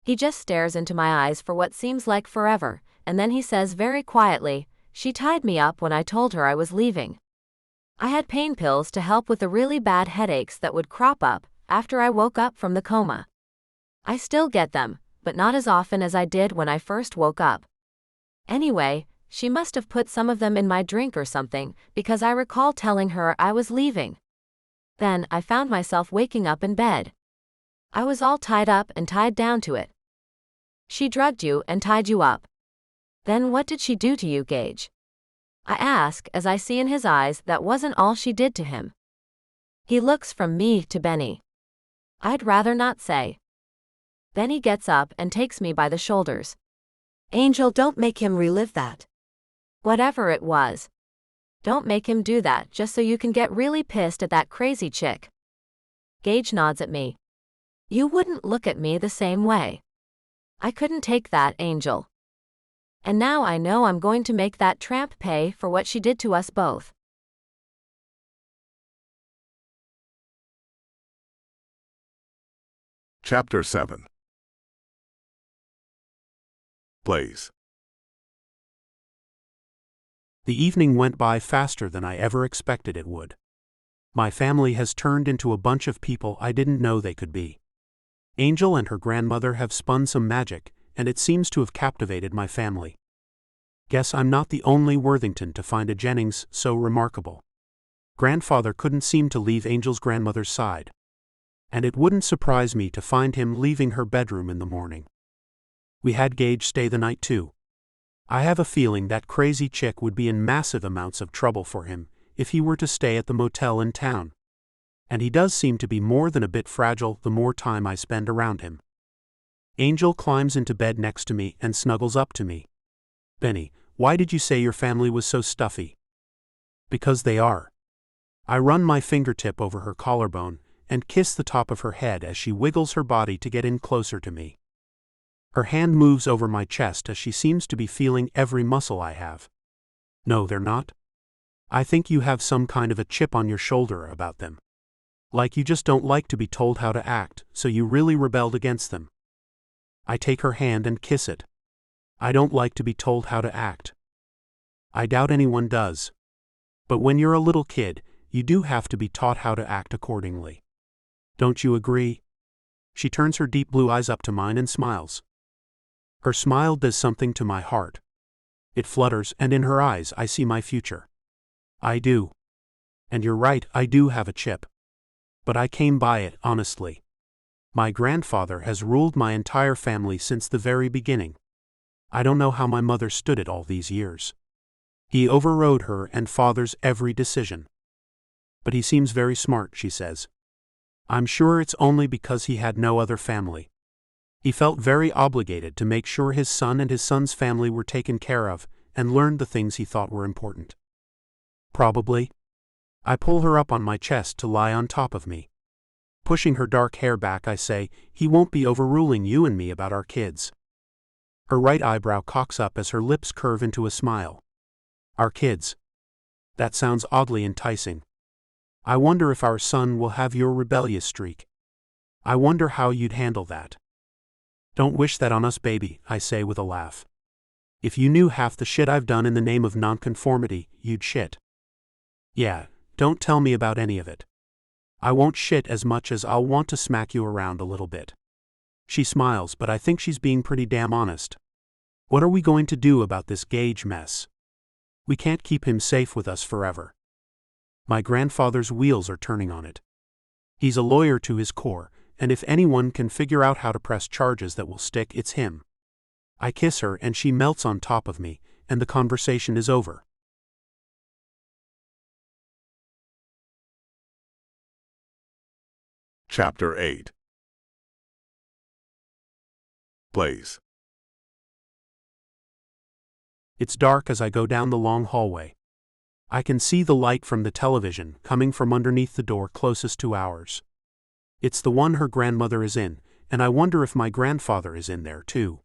C: He just stares into my eyes for what seems like forever, and then he says very quietly, she tied me up when I told her I was leaving. I had pain pills to help with the really bad headaches that would crop up after I woke up from the coma. I still get them, but not as often as I did when I first woke up. Anyway, she must have put some of them in my drink or something, because I recall telling her I was leaving. Then I found myself waking up in bed. I was all tied up and tied down to it. She drugged you and tied you up. Then what did she do to you, Gage? I ask as I see in his eyes that wasn't all she did to him. He looks from me to Benny. I'd rather not say. Then he gets up and takes me by the shoulders.
E: Angel, don't make him relive that.
C: Whatever it was. Don't make him do that just so you can get really pissed at that crazy chick. Gage nods at me. You wouldn't look at me the same way. I couldn't take that, Angel. And now I know I'm going to make that tramp pay for what she did to us both.
A: Chapter 7. Blaze.
D: The evening went by faster than I ever expected it would. My family has turned into a bunch of people I didn't know they could be. Angel and her grandmother have spun some magic, and it seems to have captivated my family. Guess I'm not the only Worthington to find a Jennings so remarkable. Grandfather couldn't seem to leave Angel's grandmother's side. And it wouldn't surprise me to find him leaving her bedroom in the morning. We had Gage stay the night too. I have a feeling that crazy chick would be in massive amounts of trouble for him if he were to stay at the motel in town. And he does seem to be more than a bit fragile the more time I spend around him. Angel climbs into bed next to me and snuggles up to me. Benny, why did you say your family was so stuffy? Because they are. I run my fingertip over her collarbone and kiss the top of her head as she wiggles her body to get in closer to me. Her hand moves over my chest as she seems to be feeling every muscle I have. No, they're not. I think you have some kind of a chip on your shoulder about them. Like you just don't like to be told how to act, so you really rebelled against them. I take her hand and kiss it. I don't like to be told how to act. I doubt anyone does. But when you're a little kid, you do have to be taught how to act accordingly. Don't you agree? She turns her deep blue eyes up to mine and smiles. Her smile does something to my heart. It flutters, and in her eyes I see my future. I do. And you're right, I do have a chip. But I came by it, honestly. My grandfather has ruled my entire family since the very beginning. I don't know how my mother stood it all these years. He overrode her and father's every decision. But he seems very smart, she says. I'm sure it's only because he had no other family. He felt very obligated to make sure his son and his son's family were taken care of and learned the things he thought were important. Probably. I pull her up on my chest to lie on top of me. Pushing her dark hair back, I say, he won't be overruling you and me about our kids. Her right eyebrow cocks up as her lips curve into a smile. Our kids. That sounds oddly enticing. I wonder if our son will have your rebellious streak. I wonder how you'd handle that. Don't wish that on us, baby, I say with a laugh. If you knew half the shit I've done in the name of nonconformity, you'd shit. Yeah, don't tell me about any of it. I won't shit as much as I'll want to smack you around a little bit. She smiles, but I think she's being pretty damn honest. What are we going to do about this Gage mess? We can't keep him safe with us forever. My grandfather's wheels are turning on it. He's a lawyer to his core, and if anyone can figure out how to press charges that will stick, it's him. I kiss her and she melts on top of me, and the conversation is over.
A: Chapter 8. Blaze.
D: It's dark as I go down the long hallway. I can see the light from the television coming from underneath the door closest to ours. It's the one her grandmother is in, and I wonder if my grandfather is in there too.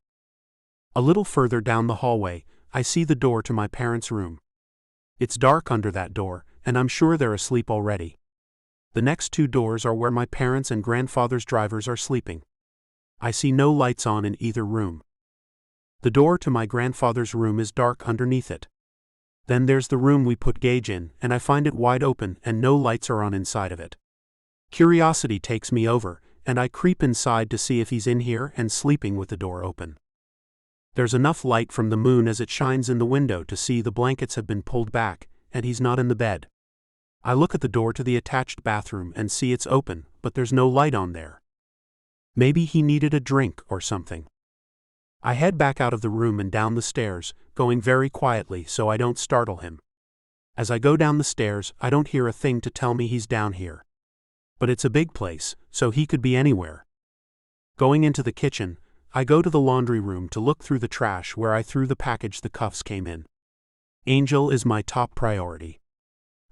D: A little further down the hallway, I see the door to my parents' room. It's dark under that door, and I'm sure they're asleep already. The next two doors are where my parents' and grandfather's drivers are sleeping. I see no lights on in either room. The door to my grandfather's room is dark underneath it. Then there's the room we put Gage in, and I find it wide open and no lights are on inside of it. Curiosity takes me over, and I creep inside to see if he's in here and sleeping with the door open. There's enough light from the moon as it shines in the window to see the blankets have been pulled back, and he's not in the bed. I look at the door to the attached bathroom and see it's open, but there's no light on there. Maybe he needed a drink or something. I head back out of the room and down the stairs, going very quietly so I don't startle him. As I go down the stairs, I don't hear a thing to tell me he's down here. But it's a big place, so he could be anywhere. Going into the kitchen, I go to the laundry room to look through the trash where I threw the package the cuffs came in. Angel is my top priority.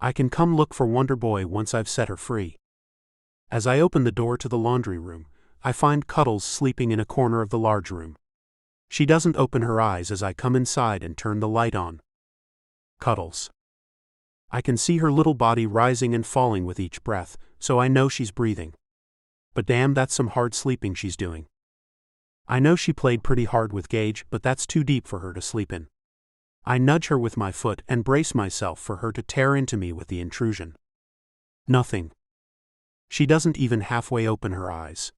D: I can come look for Wonder Boy once I've set her free. As I open the door to the laundry room, I find Cuddles sleeping in a corner of the large room. She doesn't open her eyes as I come inside and turn the light on. Cuddles. I can see her little body rising and falling with each breath, so I know she's breathing. But damn, that's some hard sleeping she's doing. I know she played pretty hard with Gage, but that's too deep for her to sleep in. I nudge her with my foot and brace myself for her to tear into me with the intrusion. Nothing. She doesn't even halfway open her eyes.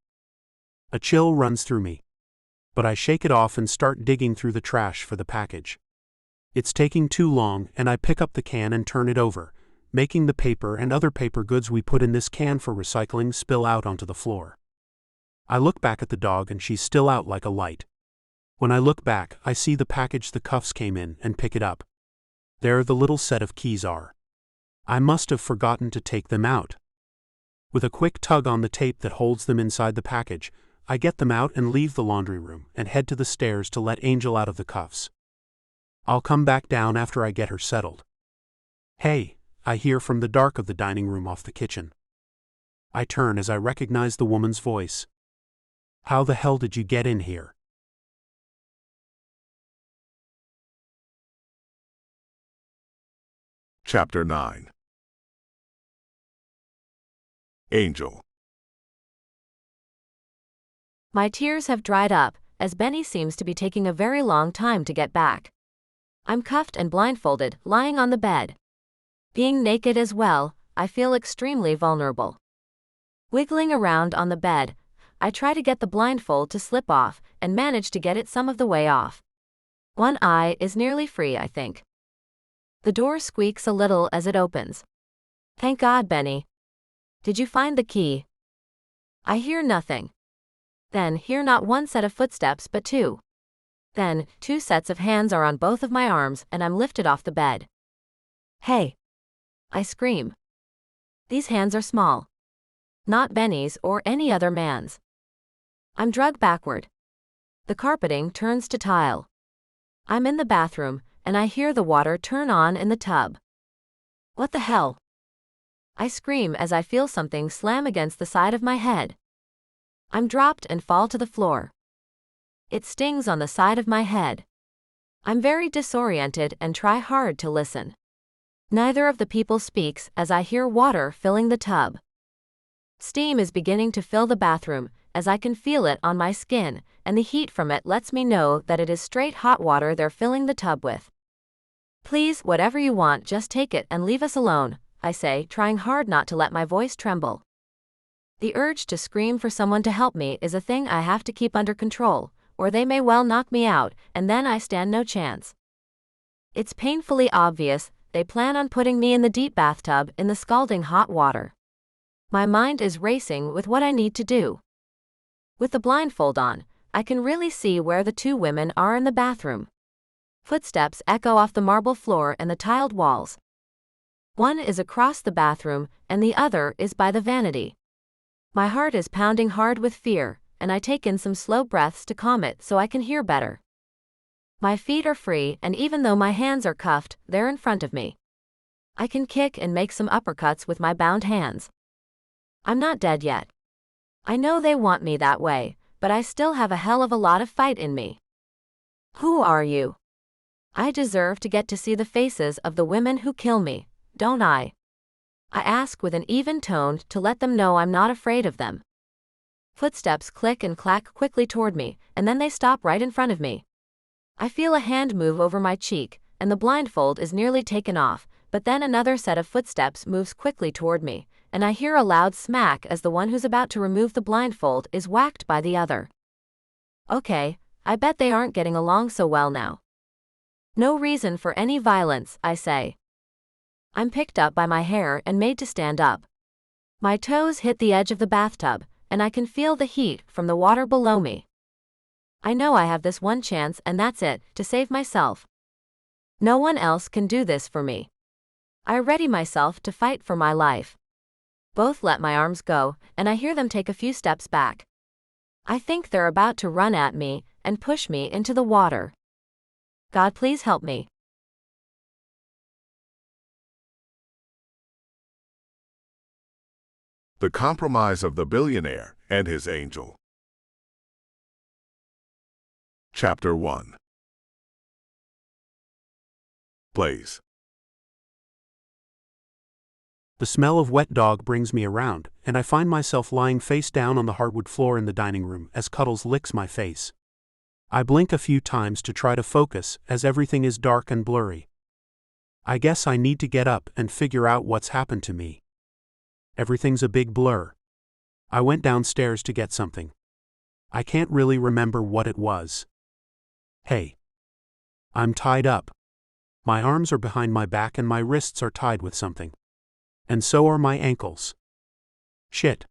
D: A chill runs through me. But I shake it off and start digging through the trash for the package. It's taking too long, and I pick up the can and turn it over, making the paper and other paper goods we put in this can for recycling spill out onto the floor. I look back at the dog and she's still out like a light. When I look back, I see the package the cuffs came in and pick it up. There the little set of keys are. I must have forgotten to take them out. With a quick tug on the tape that holds them inside the package, I get them out and leave the laundry room and head to the stairs to let Angel out of the cuffs. I'll come back down after I get her settled. "Hey," I hear from the dark of the dining room off the kitchen. I turn as I recognize the woman's voice. "How the hell did you get in here?"
A: Chapter 9. Angel.
C: My tears have dried up, as Benny seems to be taking a very long time to get back. I'm cuffed and blindfolded, lying on the bed. Being naked as well, I feel extremely vulnerable. Wiggling around on the bed, I try to get the blindfold to slip off and manage to get it some of the way off. One eye is nearly free, I think. The door squeaks a little as it opens. Thank God, Benny. Did you find the key? I hear nothing. Then hear not one set of footsteps but two. Then 2 sets of hands are on both of my arms and I'm lifted off the bed. Hey! I scream. These hands are small. Not Benny's or any other man's. I'm dragged backward. The carpeting turns to tile. I'm in the bathroom, and I hear the water turn on in the tub. What the hell? I scream as I feel something slam against the side of my head. I'm dropped and fall to the floor. It stings on the side of my head. I'm very disoriented and try hard to listen. Neither of the people speaks as I hear water filling the tub. Steam is beginning to fill the bathroom, as I can feel it on my skin, and the heat from it lets me know that it is straight hot water they're filling the tub with. Please, whatever you want, just take it and leave us alone, I say, trying hard not to let my voice tremble. The urge to scream for someone to help me is a thing I have to keep under control, or they may well knock me out, and then I stand no chance. It's painfully obvious they plan on putting me in the deep bathtub in the scalding hot water. My mind is racing with what I need to do. With the blindfold on, I can really see where the 2 women are in the bathroom. Footsteps echo off the marble floor and the tiled walls. One is across the bathroom, and the other is by the vanity. My heart is pounding hard with fear, and I take in some slow breaths to calm it so I can hear better. My feet are free, and even though my hands are cuffed, they're in front of me. I can kick and make some uppercuts with my bound hands. I'm not dead yet. I know they want me that way, but I still have a hell of a lot of fight in me. Who are you? I deserve to get to see the faces of the women who kill me, don't I? I ask with an even tone to let them know I'm not afraid of them. Footsteps click and clack quickly toward me, and then they stop right in front of me. I feel a hand move over my cheek, and the blindfold is nearly taken off, but then another set of footsteps moves quickly toward me, and I hear a loud smack as the one who's about to remove the blindfold is whacked by the other. Okay, I bet they aren't getting along so well now. No reason for any violence, I say. I'm picked up by my hair and made to stand up. My toes hit the edge of the bathtub, and I can feel the heat from the water below me. I know I have this one chance, and that's it, to save myself. No one else can do this for me. I ready myself to fight for my life. Both let my arms go, and I hear them take a few steps back. I think they're about to run at me and push me into the water. God, please help me.
A: The Compromise of the Billionaire and His Angel. Chapter 1. Blaze.
D: The smell of wet dog brings me around, and I find myself lying face down on the hardwood floor in the dining room as Cuddles licks my face. I blink a few times to try to focus as everything is dark and blurry. I guess I need to get up and figure out what's happened to me. Everything's a big blur. I went downstairs to get something. I can't really remember what it was. Hey. I'm tied up. My arms are behind my back and my wrists are tied with something. And so are my ankles. Shit.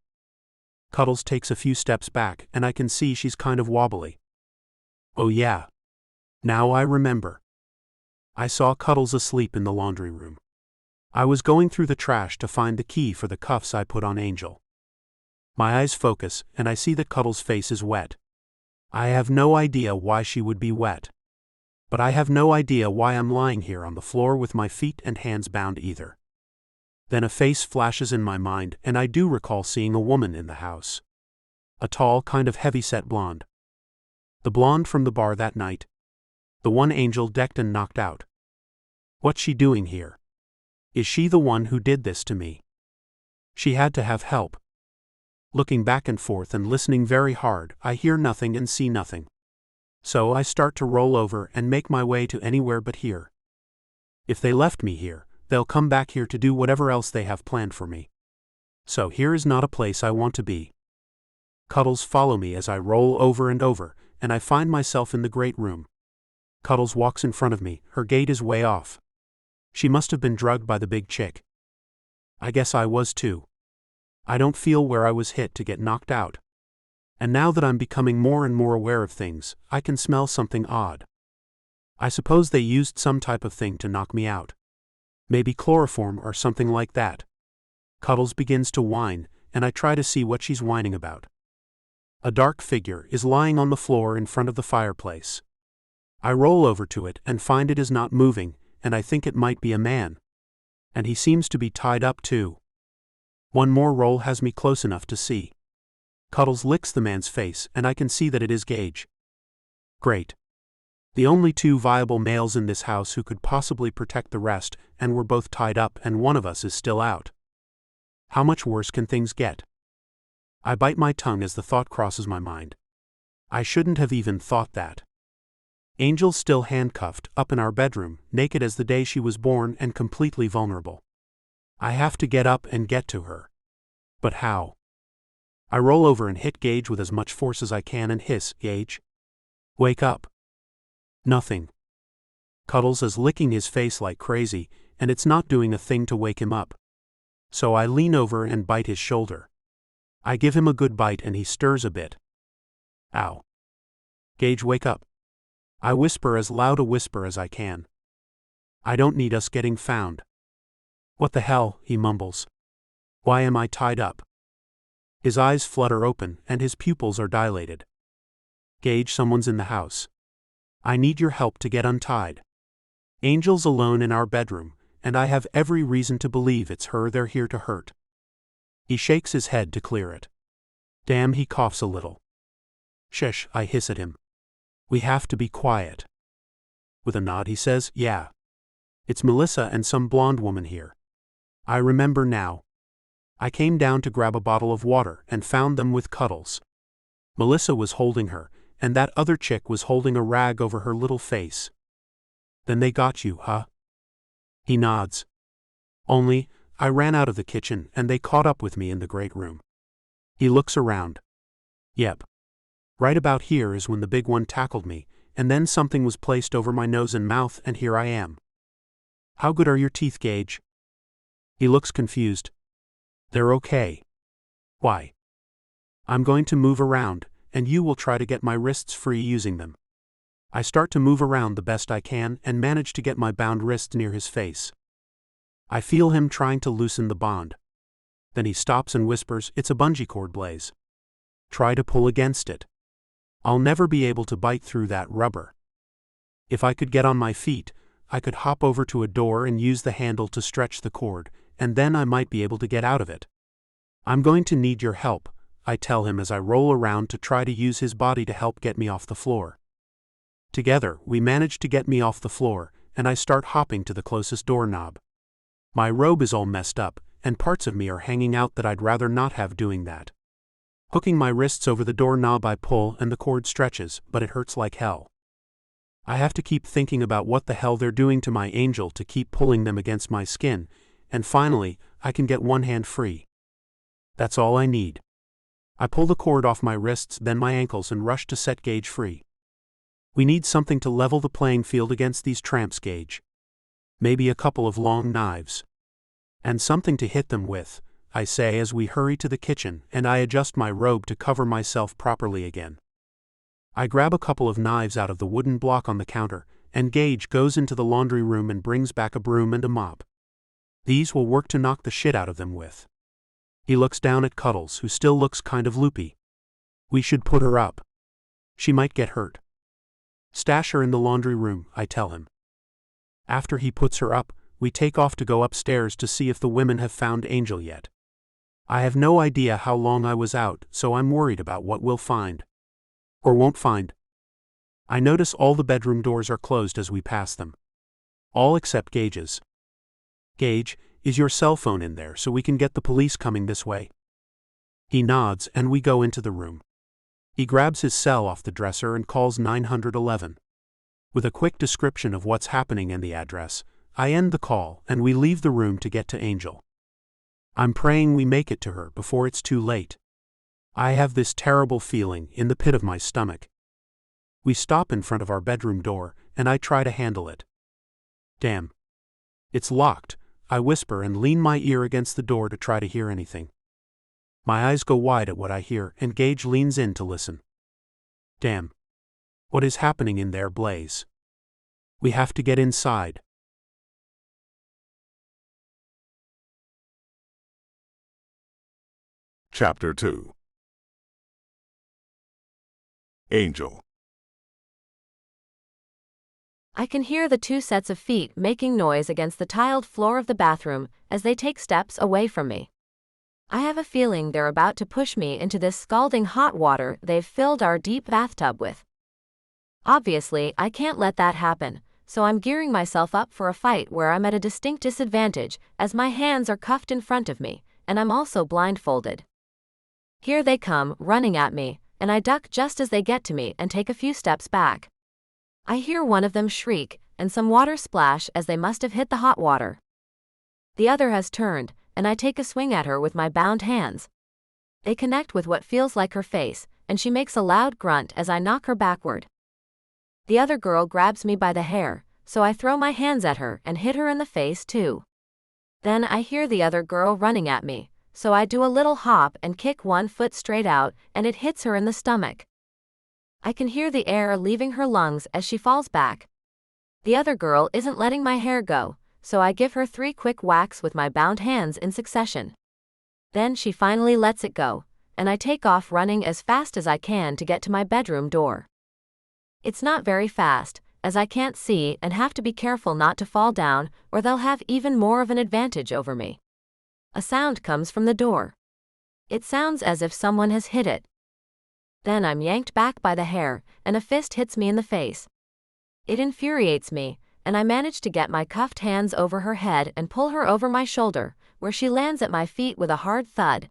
D: Cuddles takes a few steps back and I can see she's kind of wobbly. Oh yeah. Now I remember. I saw Cuddles asleep in the laundry room. I was going through the trash to find the key for the cuffs I put on Angel. My eyes focus, and I see that Cuddles' face is wet. I have no idea why she would be wet. But I have no idea why I'm lying here on the floor with my feet and hands bound either. Then a face flashes in my mind, and I do recall seeing a woman in the house. A tall, kind of heavy-set blonde. The blonde from the bar that night. The one Angel decked and knocked out. What's she doing here? Is she the one who did this to me? She had to have help. Looking back and forth and listening very hard, I hear nothing and see nothing. So I start to roll over and make my way to anywhere but here. If they left me here, they'll come back here to do whatever else they have planned for me. So here is not a place I want to be. Cuddles follow me as I roll over and over, and I find myself in the great room. Cuddles walks in front of me, her gait is way off. She must have been drugged by the big chick. I guess I was too. I don't feel where I was hit to get knocked out. And now that I'm becoming more and more aware of things, I can smell something odd. I suppose they used some type of thing to knock me out. Maybe chloroform or something like that. Cuddles begins to whine, and I try to see what she's whining about. A dark figure is lying on the floor in front of the fireplace. I roll over to it and find it is not moving, and I think it might be a man. And he seems to be tied up too. One more roll has me close enough to see. Cuddles licks the man's face, and I can see that it is Gage. Great. The only two viable males in this house who could possibly protect the rest, and we're both tied up and one of us is still out. How much worse can things get? I bite my tongue as the thought crosses my mind. I shouldn't have even thought that. Angel's still handcuffed, up in our bedroom, naked as the day she was born and completely vulnerable. I have to get up and get to her. But how? I roll over and hit Gage with as much force as I can and hiss, "Gage, wake up." Nothing. Cuddles is licking his face like crazy, and it's not doing a thing to wake him up. So I lean over and bite his shoulder. I give him a good bite and he stirs a bit. Ow. Gage, wake up. I whisper as loud a whisper as I can. I don't need us getting found. What the hell, he mumbles. Why am I tied up? His eyes flutter open and his pupils are dilated. Gage, someone's in the house. I need your help to get untied. Angel's alone in our bedroom, and I have every reason to believe it's her they're here to hurt. He shakes his head to clear it. Damn, he coughs a little. Shush, I hiss at him. We have to be quiet. With a nod he says, yeah. It's Melissa and some blonde woman here. I remember now. I came down to grab a bottle of water and found them with Cuddles. Melissa was holding her, and that other chick was holding a rag over her little face. Then they got you, huh? He nods. Only, I ran out of the kitchen and they caught up with me in the great room. He looks around. Yep. Right about here is when the big one tackled me, and then something was placed over my nose and mouth, and here I am. How good are your teeth, Gage? He looks confused. They're okay. Why? I'm going to move around, and you will try to get my wrists free using them. I start to move around the best I can and manage to get my bound wrists near his face. I feel him trying to loosen the bond. Then he stops and whispers, "It's a bungee cord, Blaze. Try to pull against it. I'll never be able to bite through that rubber. If I could get on my feet, I could hop over to a door and use the handle to stretch the cord, and then I might be able to get out of it. I'm going to need your help," I tell him as I roll around to try to use his body to help get me off the floor. Together, we manage to get me off the floor, and I start hopping to the closest doorknob. My robe is all messed up, and parts of me are hanging out that I'd rather not have doing that. Hooking my wrists over the doorknob, I pull and the cord stretches, but it hurts like hell. I have to keep thinking about what the hell they're doing to my Angel to keep pulling them against my skin, and finally, I can get one hand free. That's all I need. I pull the cord off my wrists, then my ankles, and rush to set Gage free. We need something to level the playing field against these tramps, Gage. Maybe a couple of long knives. And something to hit them with, I say as we hurry to the kitchen and I adjust my robe to cover myself properly again. I grab a couple of knives out of the wooden block on the counter, and Gage goes into the laundry room and brings back a broom and a mop. These will work to knock the shit out of them with. He looks down at Cuddles, who still looks kind of loopy. We should put her up. She might get hurt. Stash her in the laundry room, I tell him. After he puts her up, we take off to go upstairs to see if the women have found Angel yet. I have no idea how long I was out, so I'm worried about what we'll find. Or won't find. I notice all the bedroom doors are closed as we pass them. All except Gage's. Gage, is your cell phone in there so we can get the police coming this way? He nods and we go into the room. He grabs his cell off the dresser and calls 911. With a quick description of what's happening and the address, I end the call and we leave the room to get to Angel. I'm praying we make it to her before it's too late. I have this terrible feeling in the pit of my stomach. We stop in front of our bedroom door, and I try to handle it. Damn. It's locked, I whisper and lean my ear against the door to try to hear anything. My eyes go wide at what I hear, and Gage leans in to listen. Damn. What is happening in there, Blaze? We have to get inside.
A: Chapter 2. Angel.
C: I can hear the 2 sets of feet making noise against the tiled floor of the bathroom as they take steps away from me. I have a feeling they're about to push me into this scalding hot water they've filled our deep bathtub with. Obviously, I can't let that happen, so I'm gearing myself up for a fight where I'm at a distinct disadvantage as my hands are cuffed in front of me, and I'm also blindfolded. Here they come, running at me, and I duck just as they get to me and take a few steps back. I hear one of them shriek, and some water splash as they must have hit the hot water. The other has turned, and I take a swing at her with my bound hands. They connect with what feels like her face, and she makes a loud grunt as I knock her backward. The other girl grabs me by the hair, so I throw my hands at her and hit her in the face too. Then I hear the other girl running at me, so I do a little hop and kick one foot straight out, and it hits her in the stomach. I can hear the air leaving her lungs as she falls back. The other girl isn't letting my hair go, so I give her 3 quick whacks with my bound hands in succession. Then she finally lets it go, and I take off running as fast as I can to get to my bedroom door. It's not very fast, as I can't see and have to be careful not to fall down or they'll have even more of an advantage over me. A sound comes from the door. It sounds as if someone has hit it. Then I'm yanked back by the hair, and a fist hits me in the face. It infuriates me, and I manage to get my cuffed hands over her head and pull her over my shoulder, where she lands at my feet with a hard thud.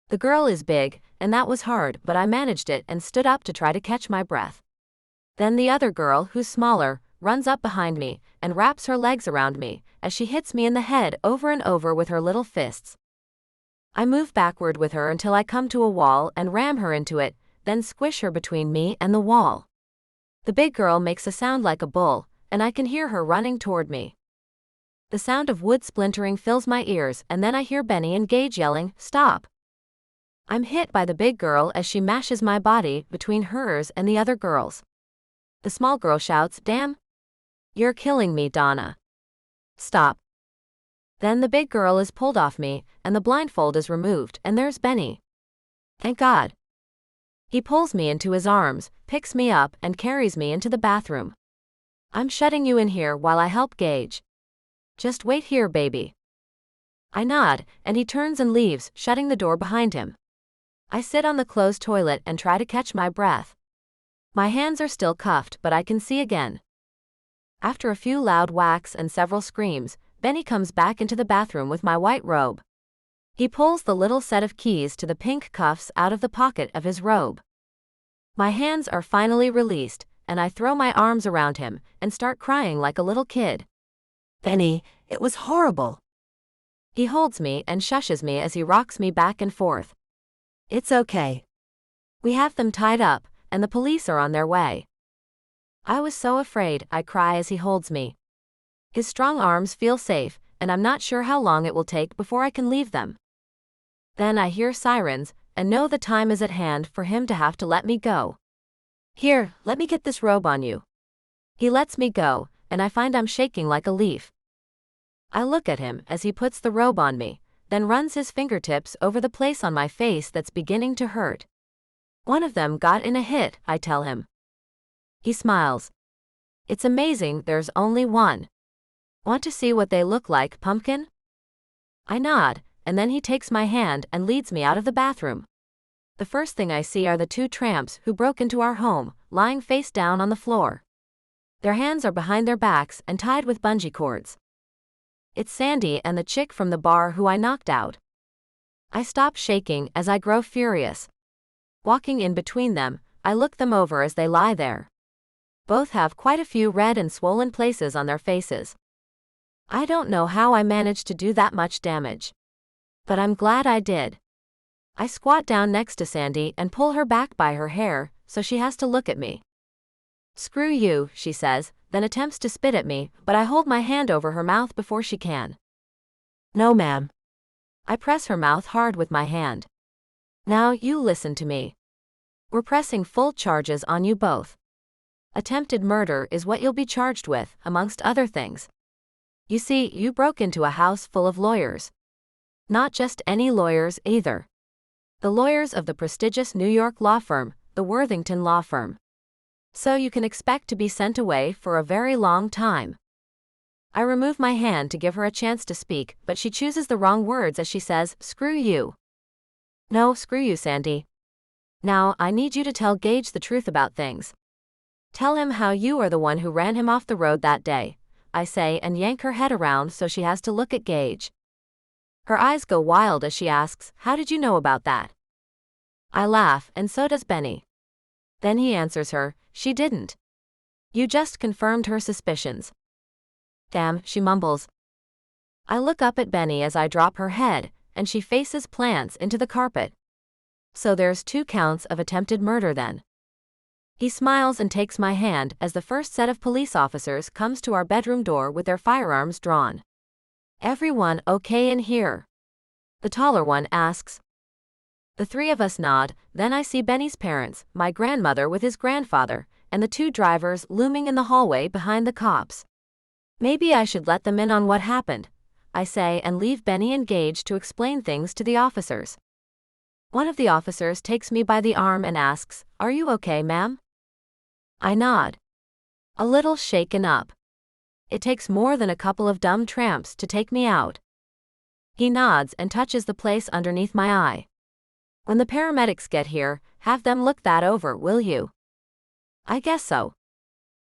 C: The girl is big, and that was hard, but I managed it and stood up to try to catch my breath. Then the other girl, who's smaller, runs up behind me and wraps her legs around me as she hits me in the head over and over with her little fists. I move backward with her until I come to a wall and ram her into it, then squish her between me and the wall. The big girl makes a sound like a bull, and I can hear her running toward me. The sound of wood splintering fills my ears, and then I hear Benny and Gage yelling, "Stop!" I'm hit by the big girl as she mashes my body between hers and the other girl's. The small girl shouts, "Damn! You're killing me, Donna. Stop." Then the big girl is pulled off me, and the blindfold is removed, and there's Benny. Thank God. He pulls me into his arms, picks me up, and carries me into the bathroom. I'm shutting you in here while I help Gage. Just wait here, baby. I nod, and he turns and leaves, shutting the door behind him. I sit on the closed toilet and try to catch my breath. My hands are still cuffed, but I can see again. After a few loud whacks and several screams, Benny comes back into the bathroom with my white robe. He pulls the little set of keys to the pink cuffs out of the pocket of his robe. My hands are finally released, and I throw my arms around him and start crying like a little kid.
E: Benny, it was horrible.
C: He holds me and shushes me as he rocks me back and forth.
E: It's okay.
C: We have them tied up, and the police are on their way. I was so afraid, I cry as he holds me. His strong arms feel safe, and I'm not sure how long it will take before I can leave them. Then I hear sirens, and know the time is at hand for him to have to let me go. Here, let me get this robe on you. He lets me go, and I find I'm shaking like a leaf. I look at him as he puts the robe on me, then runs his fingertips over the place on my face that's beginning to hurt. One of them got in a hit, I tell him. He smiles. It's amazing there's only one. Want to see what they look like, pumpkin? I nod, and then he takes my hand and leads me out of the bathroom. The first thing I see are the two tramps who broke into our home, lying face down on the floor. Their hands are behind their backs and tied with bungee cords. It's Sandy and the chick from the bar who I knocked out. I stop shaking as I grow furious. Walking in between them, I look them over as they lie there. Both have quite a few red and swollen places on their faces. I don't know how I managed to do that much damage. But I'm glad I did. I squat down next to Sandy and pull her back by her hair, so she has to look at me. Screw you, she says, then attempts to spit at me, but I hold my hand over her mouth before she can. No, ma'am. I press her mouth hard with my hand. Now you listen to me. We're pressing full charges on you both. Attempted murder is what you'll be charged with, amongst other things. You see, you broke into a house full of lawyers. Not just any lawyers either. The lawyers of the prestigious New York law firm, the Worthington Law Firm. So you can expect to be sent away for a very long time. I remove my hand to give her a chance to speak, but she chooses the wrong words as she says, "Screw you." No, screw you, Sandy. Now, I need you to tell Gage the truth about things. Tell him how you are the one who ran him off the road that day, I say, and yank her head around so she has to look at Gage. Her eyes go wild as she asks, "How did you know about that?" I laugh, and so does Benny. Then he answers her, "She didn't. You just confirmed her suspicions." Damn, she mumbles. I look up at Benny as I drop her head, and she faces plants into the carpet. So there's 2 counts of attempted murder then. He smiles and takes my hand as the first set of police officers comes to our bedroom door with their firearms drawn. Everyone okay in here? The taller one asks. The 3 of us nod, then I see Benny's parents, my grandmother with his grandfather, and the 2 drivers looming in the hallway behind the cops. Maybe I should let them in on what happened, I say, and leave Benny and Gage to explain things to the officers. One of the officers takes me by the arm and asks, "Are you okay, ma'am?" I nod. A little shaken up. It takes more than a couple of dumb tramps to take me out. He nods and touches the place underneath my eye. When the paramedics get here, have them look that over, will you? I guess so.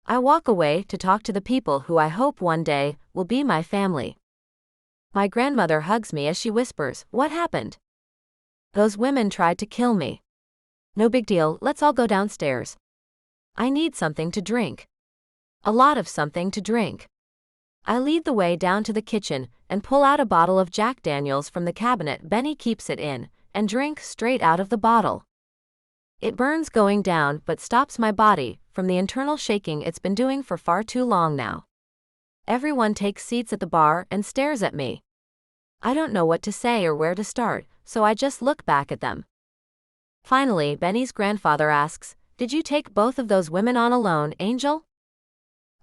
C: I walk away to talk to the people who I hope one day will be my family. My grandmother hugs me as she whispers, "What happened?" "Those women tried to kill me." "No big deal, let's all go downstairs." I need something to drink. A lot of something to drink. I lead the way down to the kitchen and pull out a bottle of Jack Daniels from the cabinet Benny keeps it in, and drink straight out of the bottle. It burns going down but stops my body from the internal shaking it's been doing for far too long now. Everyone takes seats at the bar and stares at me. I don't know what to say or where to start, so I just look back at them. Finally, Benny's grandfather asks, "Did you take both of those women on alone, Angel?"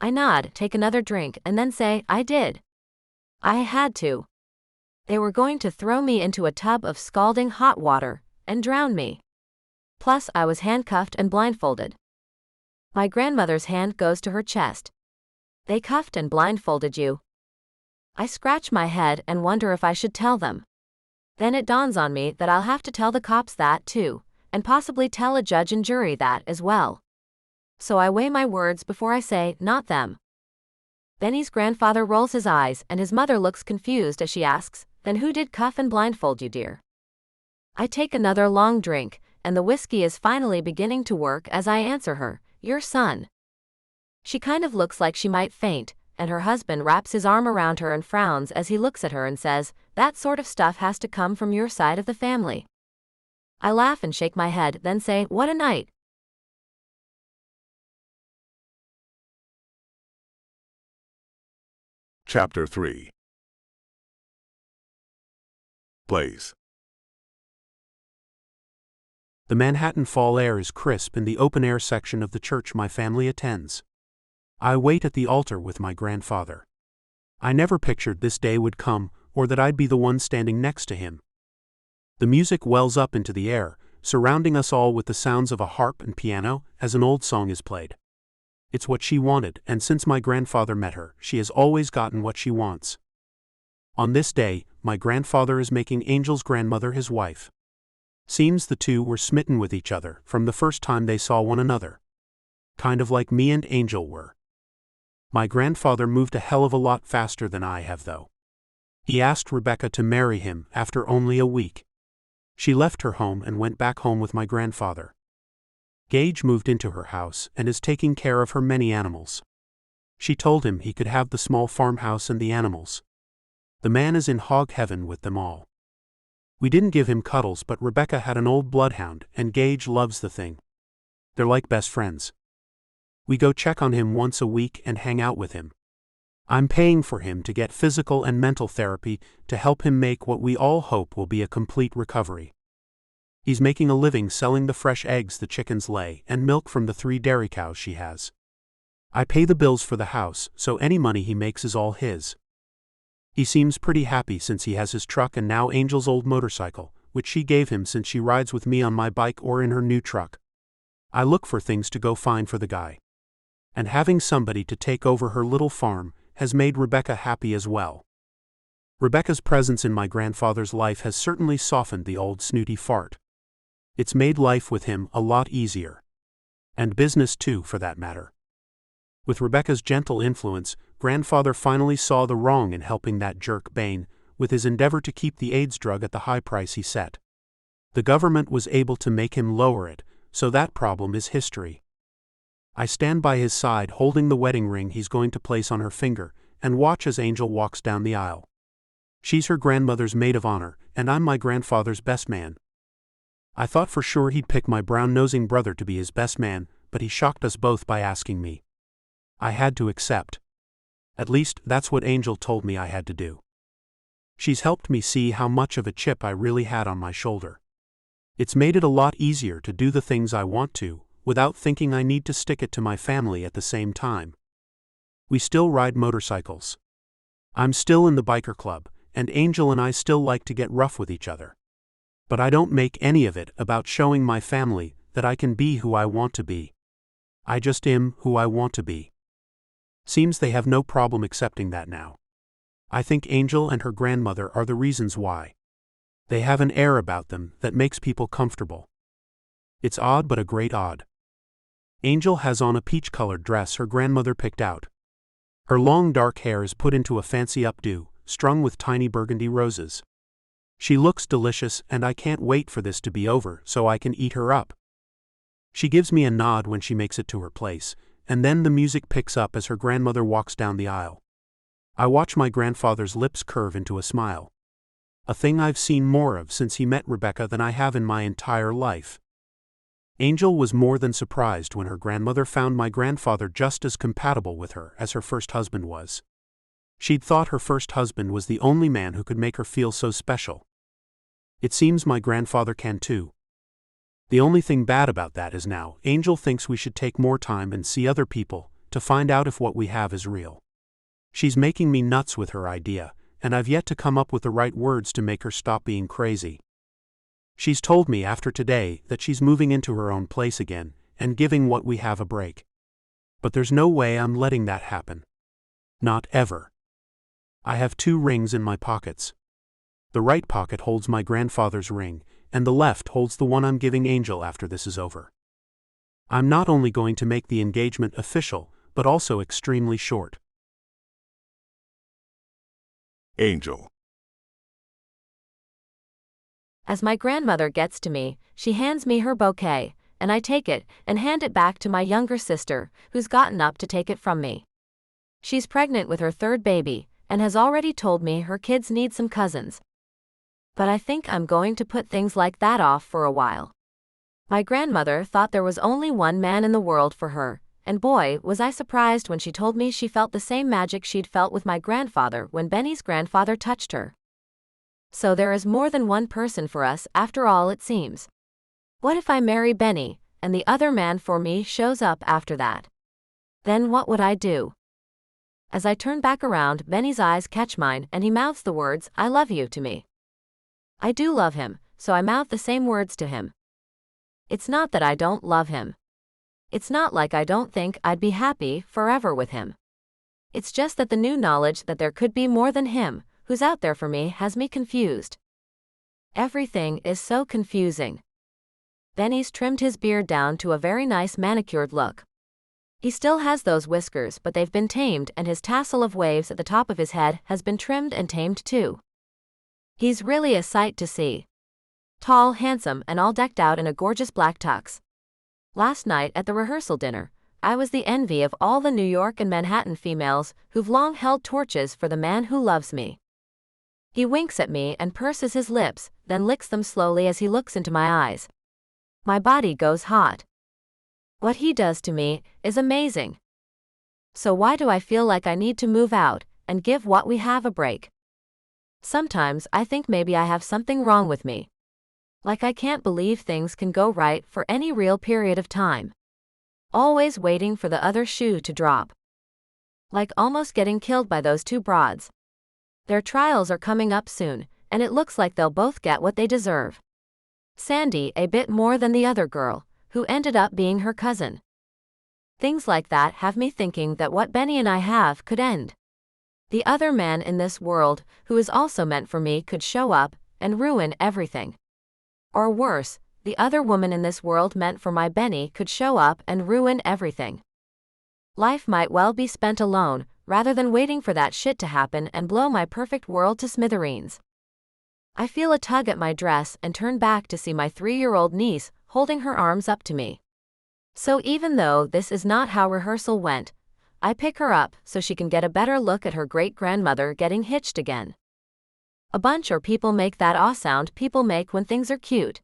C: I nod, take another drink, and then say, "I did. I had to. They were going to throw me into a tub of scalding hot water and drown me. Plus, I was handcuffed and blindfolded." My grandmother's hand goes to her chest. "They cuffed and blindfolded you?" I scratch my head and wonder if I should tell them. Then it dawns on me that I'll have to tell the cops that too, and possibly tell a judge and jury that as well. So I weigh my words before I say, "Not them." Benny's grandfather rolls his eyes and his mother looks confused as she asks, "Then who did cuff and blindfold you, dear?" I take another long drink, and the whiskey is finally beginning to work as I answer her, "Your son." She kind of looks like she might faint, and her husband wraps his arm around her and frowns as he looks at her and says, "That sort of stuff has to come from your side of the family." I laugh and shake my head, then say, "What a night."
A: Chapter 3. Blaze.
D: The Manhattan fall air is crisp in the open-air section of the church my family attends. I wait at the altar with my grandfather. I never pictured this day would come, or that I'd be the one standing next to him. The music wells up into the air, surrounding us all with the sounds of a harp and piano as an old song is played. It's what she wanted, and since my grandfather met her, she has always gotten what she wants. On this day, my grandfather is making Angel's grandmother his wife. Seems the two were smitten with each other from the first time they saw one another. Kind of like me and Angel were. My grandfather moved a hell of a lot faster than I have, though. He asked Rebecca to marry him after only a week. She left her home and went back home with my grandfather. Gage moved into her house and is taking care of her many animals. She told him he could have the small farmhouse and the animals. The man is in hog heaven with them all. We didn't give him cuddles, but Rebecca had an old bloodhound, and Gage loves the thing. They're like best friends. We go check on him once a week and hang out with him. I'm paying for him to get physical and mental therapy to help him make what we all hope will be a complete recovery. He's making a living selling the fresh eggs the chickens lay and milk from the 3 dairy cows she has. I pay the bills for the house, so any money he makes is all his. He seems pretty happy since he has his truck and now Angel's old motorcycle, which she gave him since she rides with me on my bike or in her new truck. I look for things to go find for the guy. And having somebody to take over her little farm has made Rebecca happy as well. Rebecca's presence in my grandfather's life has certainly softened the old snooty fart. It's made life with him a lot easier. And business too, for that matter. With Rebecca's gentle influence, grandfather finally saw the wrong in helping that jerk Bain with his endeavor to keep the AIDS drug at the high price he set. The government was able to make him lower it, so that problem is history. I stand by his side holding the wedding ring he's going to place on her finger and watch as Angel walks down the aisle. She's her grandmother's maid of honor, and I'm my grandfather's best man. I thought for sure he'd pick my brown-nosing brother to be his best man, but he shocked us both by asking me. I had to accept. At least, that's what Angel told me I had to do. She's helped me see how much of a chip I really had on my shoulder. It's made it a lot easier to do the things I want to, without thinking I need to stick it to my family at the same time. We still ride motorcycles. I'm still in the biker club, and Angel and I still like to get rough with each other. But I don't make any of it about showing my family that I can be who I want to be. I just am who I want to be. Seems they have no problem accepting that now. I think Angel and her grandmother are the reasons why. They have an air about them that makes people comfortable. It's odd, but a great odd. Angel has on a peach-colored dress her grandmother picked out. Her long dark hair is put into a fancy updo, strung with tiny burgundy roses. She looks delicious, and I can't wait for this to be over so I can eat her up. She gives me a nod when she makes it to her place, and then the music picks up as her grandmother walks down the aisle. I watch my grandfather's lips curve into a smile. A thing I've seen more of since he met Rebecca than I have in my entire life. Angel was more than surprised when her grandmother found my grandfather just as compatible with her as her first husband was. She'd thought her first husband was the only man who could make her feel so special. It seems my grandfather can too. The only thing bad about that is now Angel thinks we should take more time and see other people to find out if what we have is real. She's making me nuts with her idea, and I've yet to come up with the right words to make her stop being crazy. She's told me after today that she's moving into her own place again and giving what we have a break. But there's no way I'm letting that happen. Not ever. I have 2 rings in my pockets. The right pocket holds my grandfather's ring, and the left holds the one I'm giving Angel after this is over. I'm not only going to make the engagement official, but also extremely short.
A: Angel.
C: As my grandmother gets to me, she hands me her bouquet, and I take it and hand it back to my younger sister, who's gotten up to take it from me. She's pregnant with her 3rd baby, and has already told me her kids need some cousins. But I think I'm going to put things like that off for a while. My grandmother thought there was only one man in the world for her, and boy, was I surprised when she told me she felt the same magic she'd felt with my grandfather when Benny's grandfather touched her. So there is more than one person for us after all, it seems. What if I marry Benny, and the other man for me shows up after that? Then what would I do? As I turn back around, Benny's eyes catch mine and he mouths the words, "I love you," to me. I do love him, so I mouth the same words to him. It's not that I don't love him. It's not like I don't think I'd be happy forever with him. It's just that the new knowledge that there could be more than him, who's out there for me, has me confused. Everything is so confusing. Benny's trimmed his beard down to a very nice manicured look. He still has those whiskers, but they've been tamed, and his tassel of waves at the top of his head has been trimmed and tamed too. He's really a sight to see. Tall, handsome, and all decked out in a gorgeous black tux. Last night at the rehearsal dinner, I was the envy of all the New York and Manhattan females who've long held torches for the man who loves me. He winks at me and purses his lips, then licks them slowly as he looks into my eyes. My body goes hot. What he does to me is amazing. So why do I feel like I need to move out and give what we have a break? Sometimes I think maybe I have something wrong with me. Like I can't believe things can go right for any real period of time. Always waiting for the other shoe to drop. Like almost getting killed by those two broads. Their trials are coming up soon, and it looks like they'll both get what they deserve. Sandy a bit more than the other girl, who ended up being her cousin. Things like that have me thinking that what Benny and I have could end. The other man in this world, who is also meant for me, could show up and ruin everything. Or worse, the other woman in this world meant for my Benny could show up and ruin everything. Life might well be spent alone, rather than waiting for that shit to happen and blow my perfect world to smithereens. I feel a tug at my dress and turn back to see my 3-year-old niece holding her arms up to me. So even though this is not how rehearsal went, I pick her up so she can get a better look at her great-grandmother getting hitched again. A bunch or people make that aw sound people make when things are cute.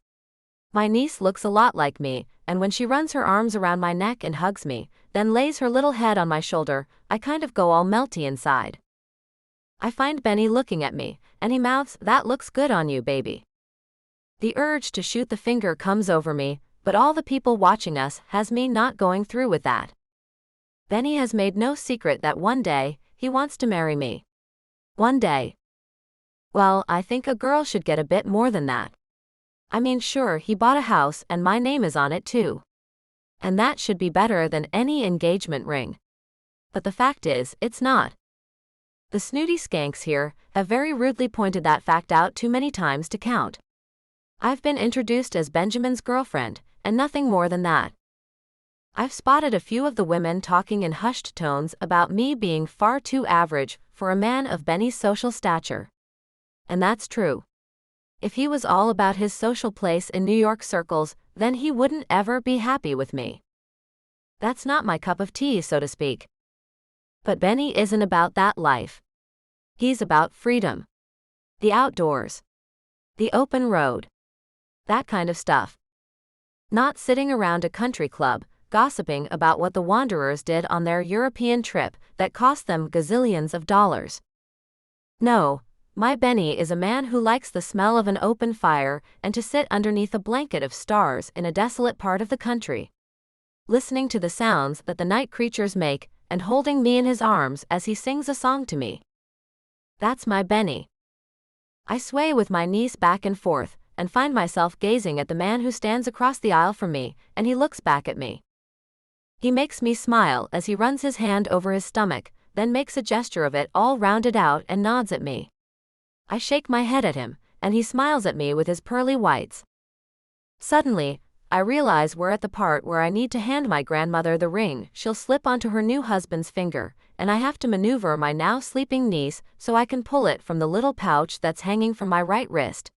C: My niece looks a lot like me, and when she runs her arms around my neck and hugs me, then lays her little head on my shoulder, I kind of go all melty inside. I find Benny looking at me, and he mouths, "That looks good on you, baby." The urge to shoot the finger comes over me, but all the people watching us has me not going through with that. Benny has made no secret that one day, he wants to marry me. One day. Well, I think a girl should get a bit more than that. I mean, sure, he bought a house and my name is on it too. And that should be better than any engagement ring. But the fact is, it's not. The snooty skanks here have very rudely pointed that fact out too many times to count. I've been introduced as Benjamin's girlfriend, and nothing more than that. I've spotted a few of the women talking in hushed tones about me being far too average for a man of Benny's social stature. And that's true. If he was all about his social place in New York circles, then he wouldn't ever be happy with me. That's not my cup of tea, so to speak. But Benny isn't about that life. He's about freedom. The outdoors. The open road. That kind of stuff. Not sitting around a country club, gossiping about what the Wanderers did on their European trip that cost them gazillions of dollars. No, my Benny is a man who likes the smell of an open fire and to sit underneath a blanket of stars in a desolate part of the country, listening to the sounds that the night creatures make and holding me in his arms as he sings a song to me. That's my Benny. I sway with my niece back and forth and find myself gazing at the man who stands across the aisle from me, and he looks back at me. He makes me smile as he runs his hand over his stomach, then makes a gesture of it all rounded out and nods at me. I shake my head at him, and he smiles at me with his pearly whites. Suddenly, I realize we're at the part where I need to hand my grandmother the ring she'll slip onto her new husband's finger, and I have to maneuver my now sleeping niece so I can pull it from the little pouch that's hanging from my right wrist.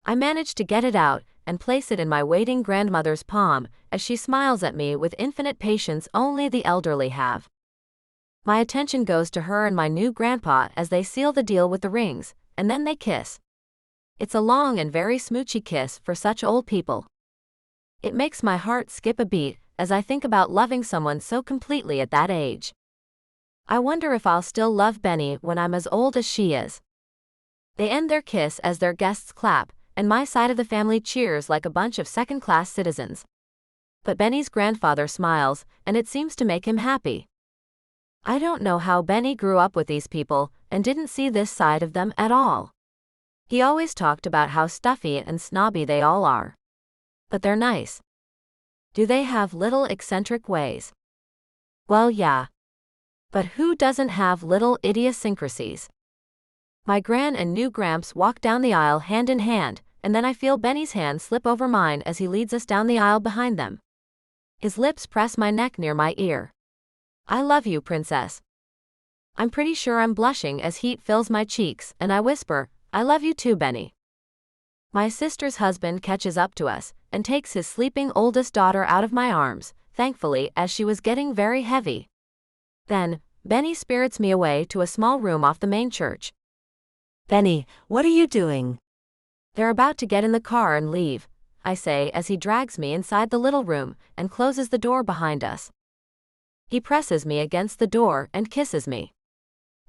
C: I manage to get it out and place it in my waiting grandmother's palm as she smiles at me with infinite patience only the elderly have. My attention goes to her and my new grandpa as they seal the deal with the rings, and then they kiss. It's a long and very smoochy kiss for such old people. It makes my heart skip a beat as I think about loving someone so completely at that age. I wonder if I'll still love Benny when I'm as old as she is. They end their kiss as their guests clap, and my side of the family cheers like a bunch of second-class citizens. But Benny's grandfather smiles, and it seems to make him happy. I don't know how Benny grew up with these people and didn't see this side of them at all. He always talked about how stuffy and snobby they all are. But they're nice. Do they have little eccentric ways? Well, yeah. But who doesn't have little idiosyncrasies? My gran and new gramps walk down the aisle hand in hand, and then I feel Benny's hand slip over mine as he leads us down the aisle behind them. His lips press my neck near my ear. I love you, princess. I'm pretty sure I'm blushing as heat fills my cheeks, and I whisper, I love you too, Benny. My sister's husband catches up to us and takes his sleeping oldest daughter out of my arms, thankfully, as she was getting very heavy. Then, Benny spirits me away to a small room off the main church.
E: Benny, what are you doing?
C: They're about to get in the car and leave, I say as he drags me inside the little room and closes the door behind us. He presses me against the door and kisses me.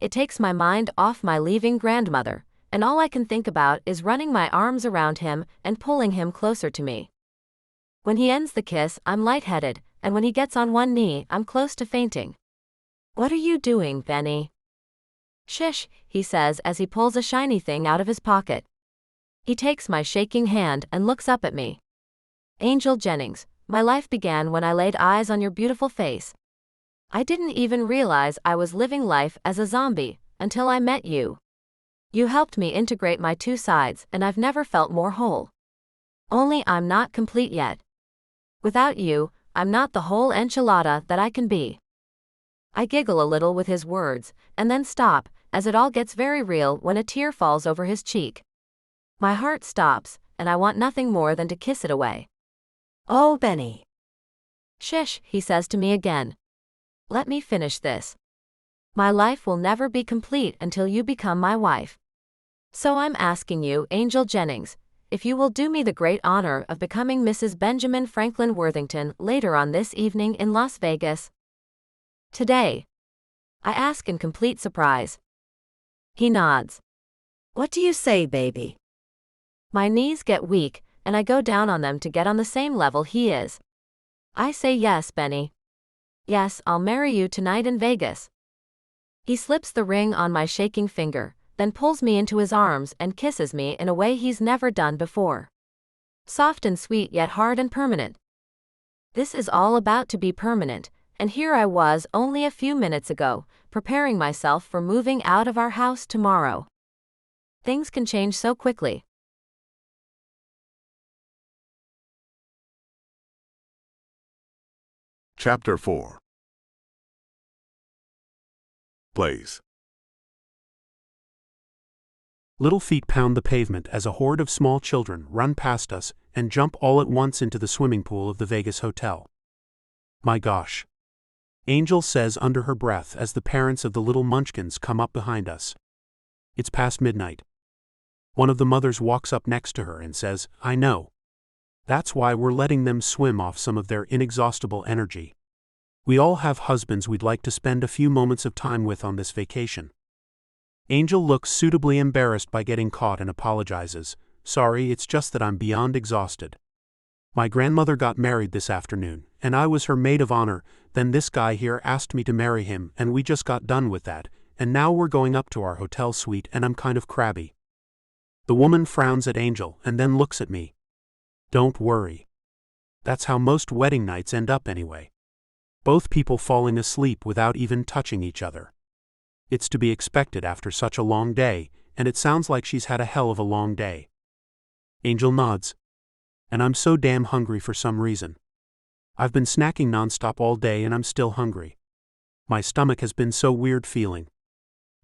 C: It takes my mind off my leaving grandmother, and all I can think about is running my arms around him and pulling him closer to me. When he ends the kiss, I'm lightheaded, and when he gets on one knee, I'm close to fainting. What are you doing, Benny? Shish, he says as he pulls a shiny thing out of his pocket. He takes my shaking hand and looks up at me. Angel Jennings, my life began when I laid eyes on your beautiful face. I didn't even realize I was living life as a zombie until I met you. You helped me integrate my two sides, and I've never felt more whole. Only I'm not complete yet. Without you, I'm not the whole enchilada that I can be. I giggle a little with his words, and then stop, as it all gets very real when a tear falls over his cheek. My heart stops, and I want nothing more than to kiss it away.
E: Oh, Benny.
C: Shish, he says to me again. Let me finish this. My life will never be complete until you become my wife. So I'm asking you, Angel Jennings, if you will do me the great honor of becoming Mrs. Benjamin Franklin Worthington later on this evening in Las Vegas. Today. I ask in complete surprise. He nods.
E: What do you say, baby?
C: My knees get weak, and I go down on them to get on the same level he is. I say yes, Benny. Yes, I'll marry you tonight in Vegas. He slips the ring on my shaking finger, then pulls me into his arms and kisses me in a way he's never done before. Soft and sweet yet hard and permanent. This is all about to be permanent, and here I was only a few minutes ago, preparing myself for moving out of our house tomorrow. Things can change so quickly.
A: Chapter 4. Blaze.
D: Little feet pound the pavement as a horde of small children run past us and jump all at once into the swimming pool of the Vegas hotel. My gosh. Angel says under her breath as the parents of the little munchkins come up behind us. It's past midnight. One of the mothers walks up next to her and says, I know. That's why we're letting them swim off some of their inexhaustible energy. We all have husbands we'd like to spend a few moments of time with on this vacation. Angel looks suitably embarrassed by getting caught and apologizes. Sorry, it's just that I'm beyond exhausted. My grandmother got married this afternoon, and I was her maid of honor. Then this guy here asked me to marry him, and we just got done with that, and now we're going up to our hotel suite and I'm kind of crabby. The woman frowns at Angel and then looks at me. Don't worry. That's how most wedding nights end up anyway. Both people falling asleep without even touching each other. It's to be expected after such a long day, and it sounds like she's had a hell of a long day. Angel nods. And I'm so damn hungry for some reason. I've been snacking nonstop all day and I'm still hungry. My stomach has been so weird feeling.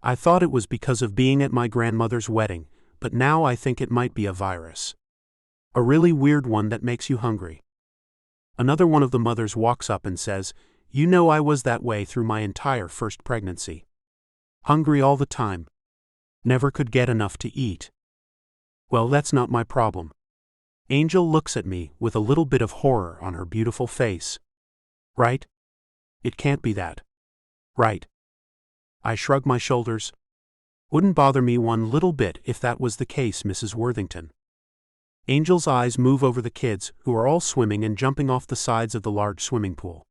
D: I thought it was because of being at my grandmother's wedding, but now I think it might be a virus. A really weird one that makes you hungry. Another one of the mothers walks up and says, You know I was that way through my entire first pregnancy. Hungry all the time. Never could get enough to eat. Well, that's not my problem. Angel looks at me with a little bit of horror on her beautiful face. Right? It can't be that. Right. I shrug my shoulders. Wouldn't bother me one little bit if that was the case, Mrs. Worthington. Angel's eyes move over the kids, who are all swimming and jumping off the sides of the large swimming pool.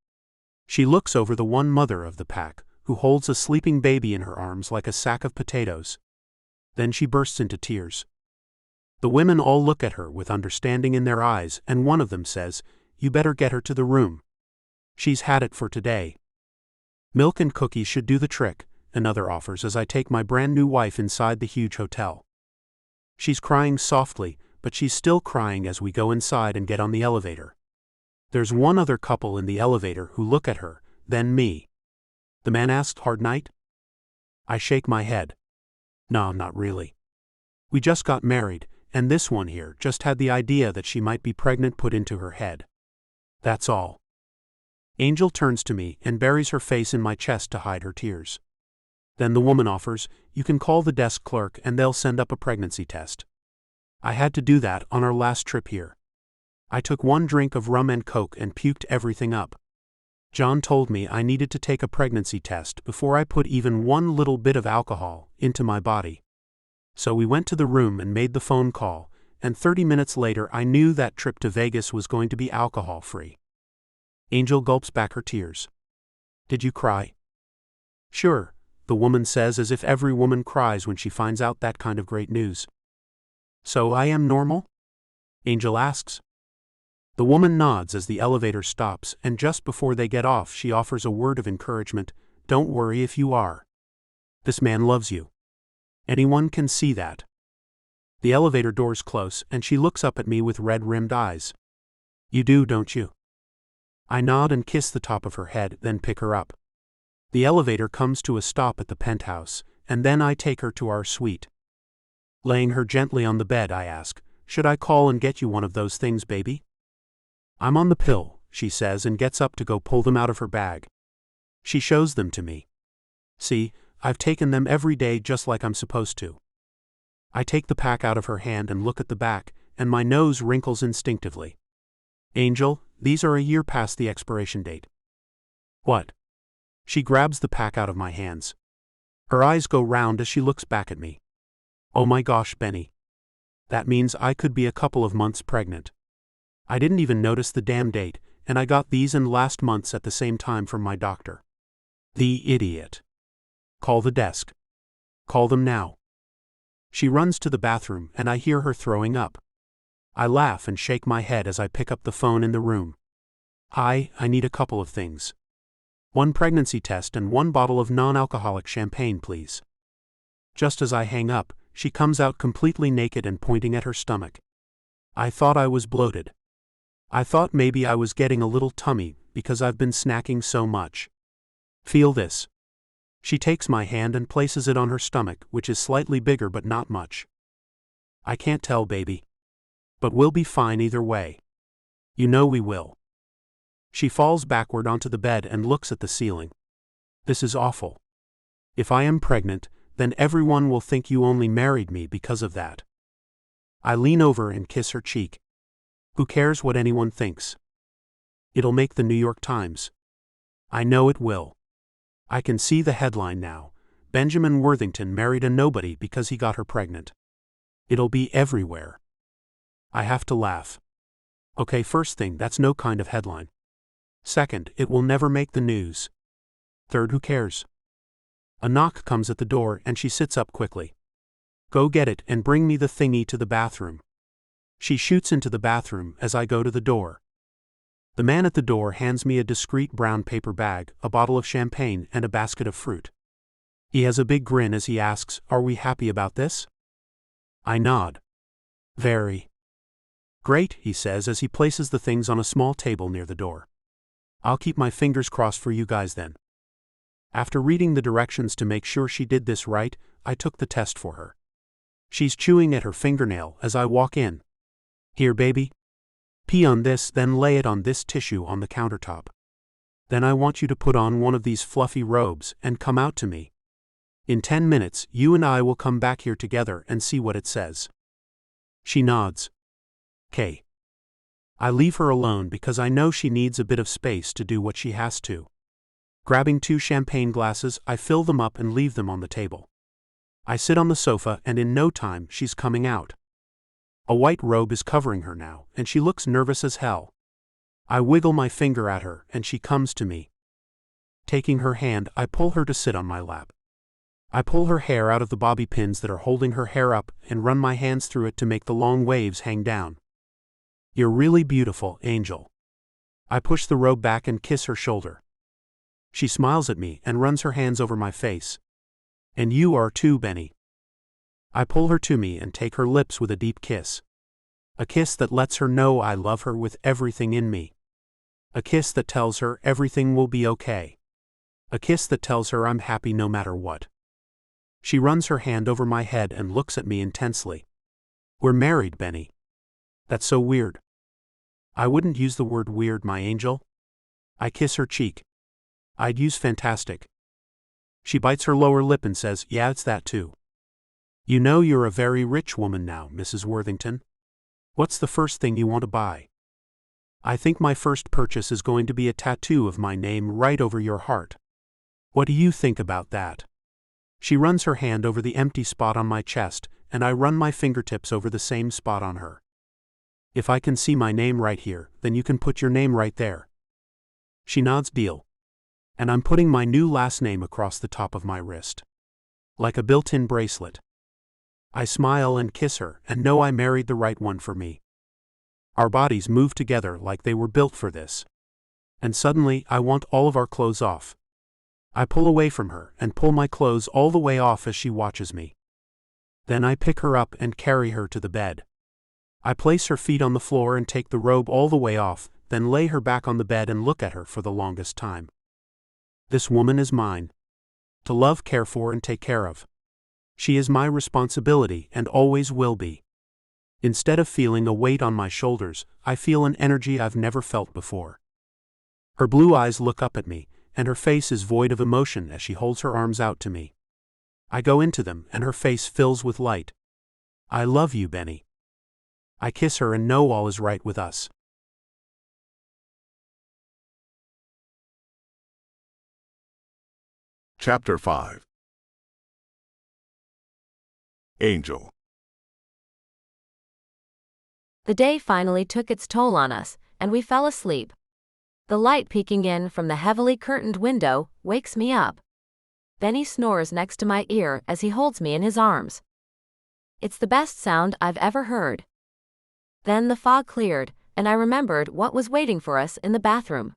D: She looks over the one mother of the pack, who holds a sleeping baby in her arms like a sack of potatoes. Then she bursts into tears. The women all look at her with understanding in their eyes, and one of them says, "You better get her to the room. She's had it for today." "Milk and cookies should do the trick," another offers as I take my brand new wife inside the huge hotel. She's crying softly, but she's still crying as we go inside and get on the elevator. There's one other couple in the elevator who look at her, then me. The man asks, "Hard night?" I shake my head. No, not really. We just got married, and this one here just had the idea that she might be pregnant put into her head. That's all. Angel turns to me and buries her face in my chest to hide her tears. Then the woman offers, "You can call the desk clerk and they'll send up a pregnancy test." I had to do that on our last trip here. I took one drink of rum and coke and puked everything up. John told me I needed to take a pregnancy test before I put even one little bit of alcohol into my body. So we went to the room and made the phone call, and 30 minutes later I knew that trip to Vegas was going to be alcohol-free. Angel gulps back her tears. "Did you cry?" "Sure," the woman says, as if every woman cries when she finds out that kind of great news. "So I am normal?" Angel asks. The woman nods as the elevator stops, and just before they get off she offers a word of encouragement, "Don't worry if you are. This man loves you. Anyone can see that." The elevator doors close, and she looks up at me with red-rimmed eyes. "You do, don't you?" I nod and kiss the top of her head, then pick her up. The elevator comes to a stop at the penthouse, and then I take her to our suite. Laying her gently on the bed, I ask, "Should I call and get you one of those things, baby?" "I'm on the pill," she says, and gets up to go pull them out of her bag. She shows them to me. "See, I've taken them every day just like I'm supposed to." I take the pack out of her hand and look at the back, and my nose wrinkles instinctively. "Angel, these are a year past the expiration date." "What?" She grabs the pack out of my hands. Her eyes go round as she looks back at me. "Oh my gosh, Benny. That means I could be a couple of months pregnant. I didn't even notice the damn date, and I got these in last month's at the same time from my doctor. The idiot. Call the desk. Call them now." She runs to the bathroom, and I hear her throwing up. I laugh and shake my head as I pick up the phone in the room. "Hi, I need a couple of things. One pregnancy test and one bottle of non-alcoholic champagne, please." Just as I hang up, she comes out completely naked and pointing at her stomach. I thought I was bloated. I thought maybe I was getting a little tummy because I've been snacking so much. "Feel this." She takes my hand and places it on her stomach, which is slightly bigger but not much. "I can't tell, baby. But we'll be fine either way. You know we will." She falls backward onto the bed and looks at the ceiling. "This is awful. If I am pregnant, then everyone will think you only married me because of that." I lean over and kiss her cheek. Who cares what anyone thinks? It'll make the New York Times. I know it will. I can see the headline now. "Benjamin Worthington married a nobody because he got her pregnant." It'll be everywhere. I have to laugh. Okay, first thing, that's no kind of headline. Second, it will never make the news. Third, who cares? A knock comes at the door and she sits up quickly. "Go get it and bring me the thingy to the bathroom." She shoots into the bathroom as I go to the door. The man at the door hands me a discreet brown paper bag, a bottle of champagne, and a basket of fruit. He has a big grin as he asks, "Are we happy about this?" I nod. "Very." "Great," he says as he places the things on a small table near the door. "I'll keep my fingers crossed for you guys then." After reading the directions to make sure she did this right, I took the test for her. She's chewing at her fingernail as I walk in. "Here, baby. Pee on this, then lay it on this tissue on the countertop. Then I want you to put on one of these fluffy robes and come out to me. In 10 minutes, you and I will come back here together and see what it says." She nods. "'Kay." I leave her alone because I know she needs a bit of space to do what she has to. Grabbing 2 champagne glasses, I fill them up and leave them on the table. I sit on the sofa and in no time she's coming out. A white robe is covering her now, and she looks nervous as hell. I wiggle my finger at her, and she comes to me. Taking her hand, I pull her to sit on my lap. I pull her hair out of the bobby pins that are holding her hair up and run my hands through it to make the long waves hang down. You're really beautiful, Angel. I push the robe back and kiss her shoulder. She smiles at me and runs her hands over my face. And you are too, Benny. I pull her to me and take her lips with a deep kiss. A kiss that lets her know I love her with everything in me. A kiss that tells her everything will be okay. A kiss that tells her I'm happy no matter what. She runs her hand over my head and looks at me intensely. We're married, Benny. That's so weird. I wouldn't use the word weird, my angel. I kiss her cheek. I'd use fantastic. She bites her lower lip and says, yeah, it's that too. You know you're a very rich woman now, Mrs. Worthington. What's the first thing you want to buy? I think my first purchase is going to be a tattoo of my name right over your heart. What do you think about that? She runs her hand over the empty spot on my chest, and I run my fingertips over the same spot on her. If I can see my name right here, then you can put your name right there. She nods deal. And I'm putting my new last name across the top of my wrist. Like a built-in bracelet. I smile and kiss her and know I married the right one for me. Our bodies move together like they were built for this. And suddenly I want all of our clothes off. I pull away from her and pull my clothes all the way off as she watches me. Then I pick her up and carry her to the bed. I place her feet on the floor and take the robe all the way off, then lay her back on the bed and look at her for the longest time. This woman is mine. To love, care for, and take care of. She is my responsibility and always will be. Instead of feeling a weight on my shoulders, I feel an energy I've never felt before. Her blue eyes look up at me, and her face is void of emotion as she holds her arms out to me. I go into them and her face fills with light. I love you, Benny. I kiss her and know all is right with us.
A: Chapter 5. Angel.
C: The day finally took its toll on us, and we fell asleep. The light peeking in from the heavily curtained window wakes me up. Benny snores next to my ear as he holds me in his arms. It's the best sound I've ever heard. Then the fog cleared, and I remembered what was waiting for us in the bathroom.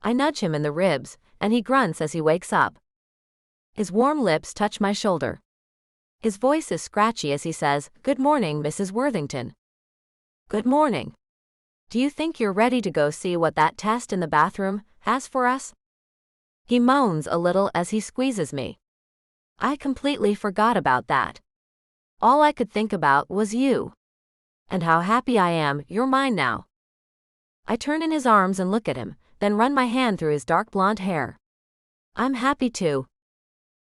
C: I nudge him in the ribs, and he grunts as he wakes up. His warm lips touch my shoulder. His voice is scratchy as he says, "Good morning, Mrs. Worthington." "Good morning. Do you think you're ready to go see what that test in the bathroom has for us?" He moans a little as he squeezes me. I completely forgot about that. All I could think about was you. And how happy I am you're mine now. I turn in his arms and look at him, then run my hand through his dark blonde hair. I'm happy too.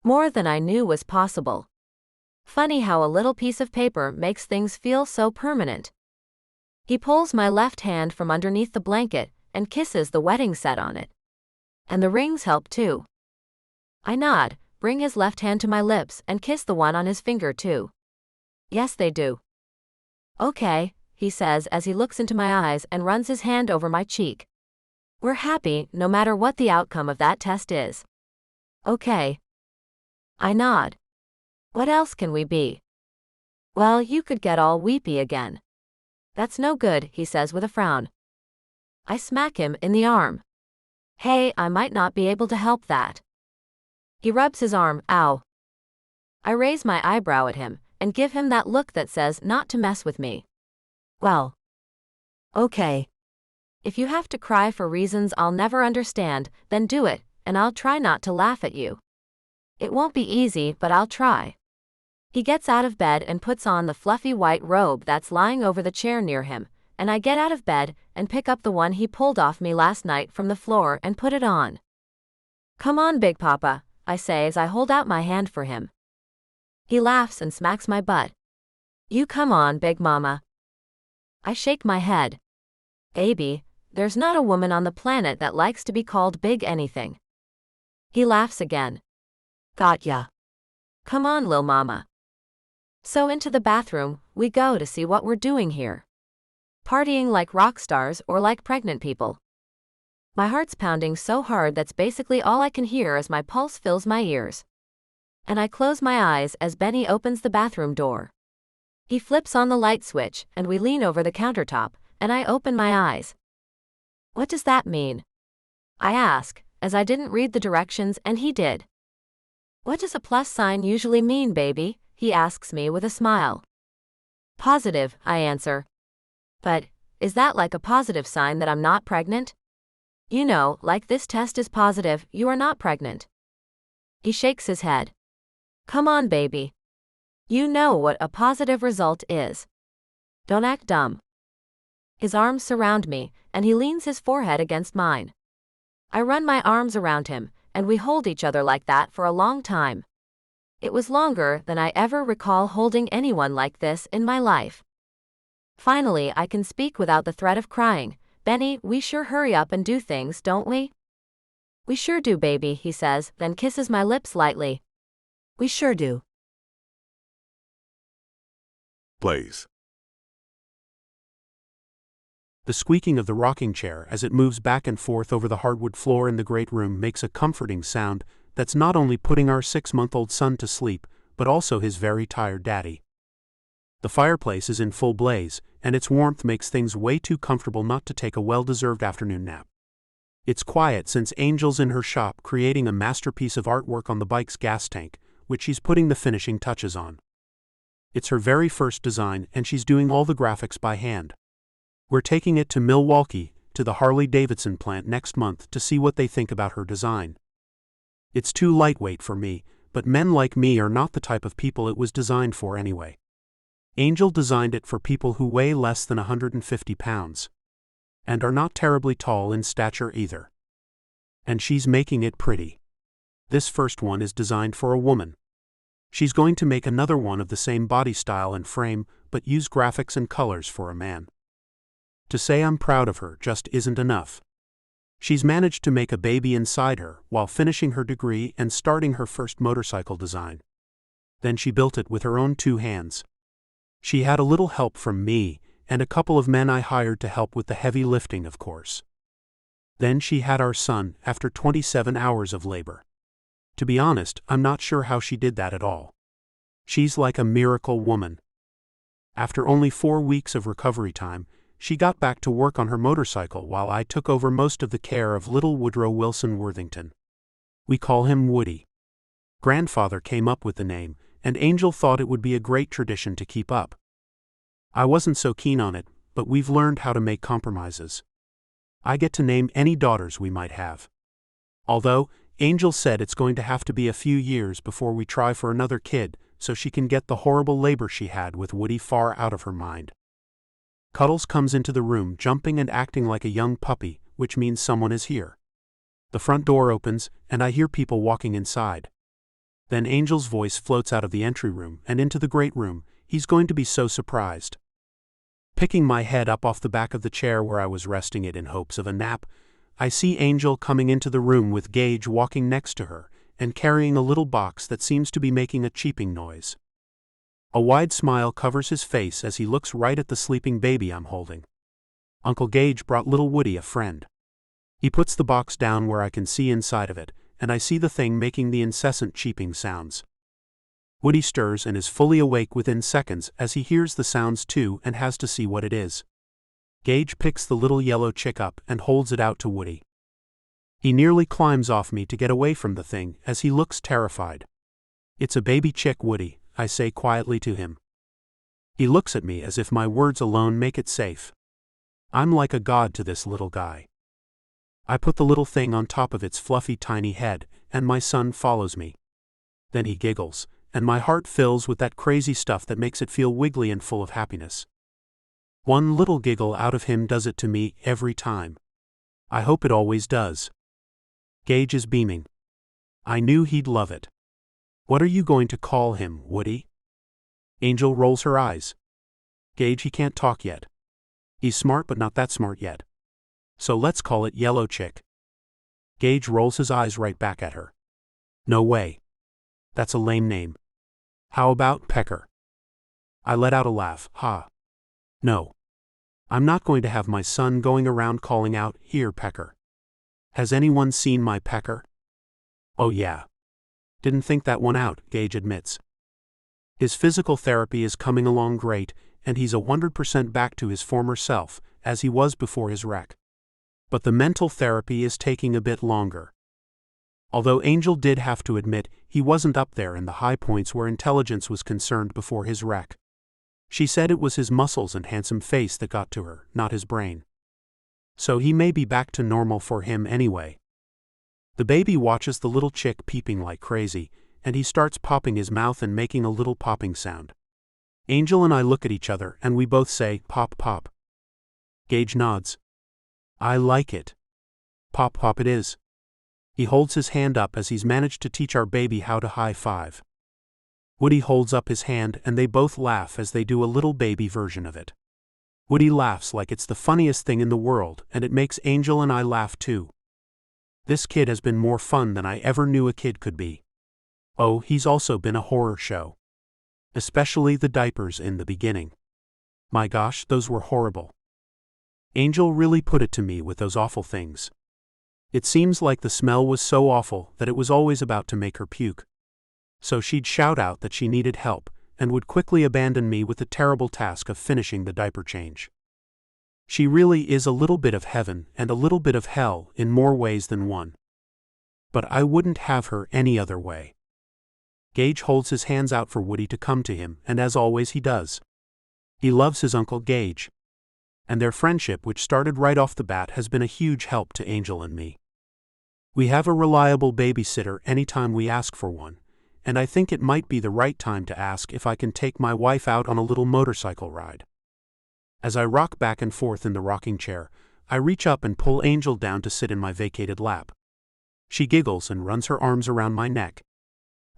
C: More than I knew was possible. Funny how a little piece of paper makes things feel so permanent. He pulls my left hand from underneath the blanket and kisses the wedding set on it. And the rings help too. I nod, bring his left hand to my lips and kiss the one on his finger too. Yes, they do. Okay, he says as he looks into my eyes and runs his hand over my cheek. We're happy no matter what the outcome of that test is. Okay. I nod. What else can we be? Well, you could get all weepy again. That's no good, he says with a frown. I smack him in the arm. Hey, I might not be able to help that. He rubs his arm, ow. I raise my eyebrow at him and give him that look that says not to mess with me. Well. Okay. If you have to cry for reasons I'll never understand, then do it, and I'll try not to laugh at you. It won't be easy, but I'll try. He gets out of bed and puts on the fluffy white robe that's lying over the chair near him, and I get out of bed and pick up the one he pulled off me last night from the floor and put it on. Come on, Big Papa, I say as I hold out my hand for him. He laughs and smacks my butt. You come on, Big Mama. I shake my head. Baby, there's not a woman on the planet that likes to be called big anything. He laughs again. Got ya. Come on, Lil Mama. So into the bathroom we go to see what we're doing here. Partying like rock stars or like pregnant people. My heart's pounding so hard that's basically all I can hear as my pulse fills my ears. And I close my eyes as Benny opens the bathroom door. He flips on the light switch and we lean over the countertop, and I open my eyes. What does that mean? I ask, as I didn't read the directions and he did. What does a plus sign usually mean, baby? He asks me with a smile. Positive, I answer. But, is that like a positive sign that I'm not pregnant? You know, like this test is positive, you are not pregnant. He shakes his head. Come on, baby. You know what a positive result is. Don't act dumb. His arms surround me, and he leans his forehead against mine. I run my arms around him, and we hold each other like that for a long time. It was longer than I ever recall holding anyone like this in my life. Finally, I can speak without the threat of crying. Benny, we sure hurry up and do things, don't we? We sure do, baby, he says, then kisses my lips lightly.
E: We sure do.
A: Blaze.
D: The squeaking of the rocking chair as it moves back and forth over the hardwood floor in the great room makes a comforting sound that's not only putting our 6-month-old son to sleep, but also his very tired daddy. The fireplace is in full blaze, and its warmth makes things way too comfortable not to take a well-deserved afternoon nap. It's quiet since Angel's in her shop creating a masterpiece of artwork on the bike's gas tank, which she's putting the finishing touches on. It's her very first design, and she's doing all the graphics by hand. We're taking it to Milwaukee, to the Harley-Davidson plant next month to see what they think about her design. It's too lightweight for me, but men like me are not the type of people it was designed for anyway. Angel designed it for people who weigh less than 150 pounds. And are not terribly tall in stature either. And she's making it pretty. This first one is designed for a woman. She's going to make another one of the same body style and frame, but use graphics and colors for a man. To say I'm proud of her just isn't enough. She's managed to make a baby inside her while finishing her degree and starting her first motorcycle design. Then she built it with her own 2 hands. She had a little help from me, and a couple of men I hired to help with the heavy lifting, of course. Then she had our son after 27 hours of labor. To be honest, I'm not sure how she did that at all. She's like a miracle woman. After only 4 weeks of recovery time, she got back to work on her motorcycle while I took over most of the care of little Woodrow Wilson Worthington. We call him Woody. Grandfather came up with the name, and Angel thought it would be a great tradition to keep up. I wasn't so keen on it, but we've learned how to make compromises. I get to name any daughters we might have. Although, Angel said it's going to have to be a few years before we try for another kid, so she can get the horrible labor she had with Woody far out of her mind. Cuddles comes into the room jumping and acting like a young puppy, which means someone is here. The front door opens, and I hear people walking inside. Then Angel's voice floats out of the entry room and into the great room. He's going to be so surprised. Picking my head up off the back of the chair where I was resting it in hopes of a nap, I see Angel coming into the room with Gage walking next to her and carrying a little box that seems to be making a cheeping noise. A wide smile covers his face as he looks right at the sleeping baby I'm holding. Uncle Gage brought little Woody a friend. He puts the box down where I can see inside of it, and I see the thing making the incessant cheeping sounds. Woody stirs and is fully awake within seconds as he hears the sounds too and has to see what it is. Gage picks the little yellow chick up and holds it out to Woody. He nearly climbs off me to get away from the thing as he looks terrified. "It's a baby chick, Woody," I say quietly to him. He looks at me as if my words alone make it safe. I'm like a god to this little guy. I put the little thing on top of its fluffy tiny head, and my son follows me. Then he giggles, and my heart fills with that crazy stuff that makes it feel wiggly and full of happiness. One little giggle out of him does it to me every time. I hope it always does. Gage is beaming. I knew he'd love it. "What are you going to call him, Woody?" Angel rolls her eyes. "Gage, he can't talk yet. He's smart but not that smart yet. So let's call it Yellow Chick." Gage rolls his eyes right back at her. "No way. That's a lame name. How about Pecker?" I let out a laugh. Ha. No. I'm not going to have my son going around calling out, "Here, pecker. Has anyone seen my pecker?" Oh yeah. Didn't think that one out, Gage admits. His physical therapy is coming along great, and he's 100% back to his former self, as he was before his wreck. But the mental therapy is taking a bit longer. Although Angel did have to admit he wasn't up there in the high points where intelligence was concerned before his wreck. She said it was his muscles and handsome face that got to her, not his brain. So he may be back to normal for him anyway. The baby watches the little chick peeping like crazy, and he starts popping his mouth and making a little popping sound. Angel and I look at each other and we both say, "Pop, pop." Gage nods. I like it. Pop, pop it is. He holds his hand up as he's managed to teach our baby how to high five. Woody holds up his hand and they both laugh as they do a little baby version of it. Woody laughs like it's the funniest thing in the world, and it makes Angel and I laugh too. This kid has been more fun than I ever knew a kid could be. Oh, he's also been a horror show. Especially the diapers in the beginning. My gosh, those were horrible. Angel really put it to me with those awful things. It seems like the smell was so awful that it was always about to make her puke. So she'd shout out that she needed help, and would quickly abandon me with the terrible task of finishing the diaper change. She really is a little bit of heaven and a little bit of hell in more ways than one. But I wouldn't have her any other way. Gage holds his hands out for Woody to come to him, and as always he does. He loves his Uncle Gage. And their friendship, which started right off the bat, has been a huge help to Angel and me. We have a reliable babysitter anytime we ask for one, and I think it might be the right time to ask if I can take my wife out on a little motorcycle ride. As I rock back and forth in the rocking chair, I reach up and pull Angel down to sit in my vacated lap. She giggles and runs her arms around my neck.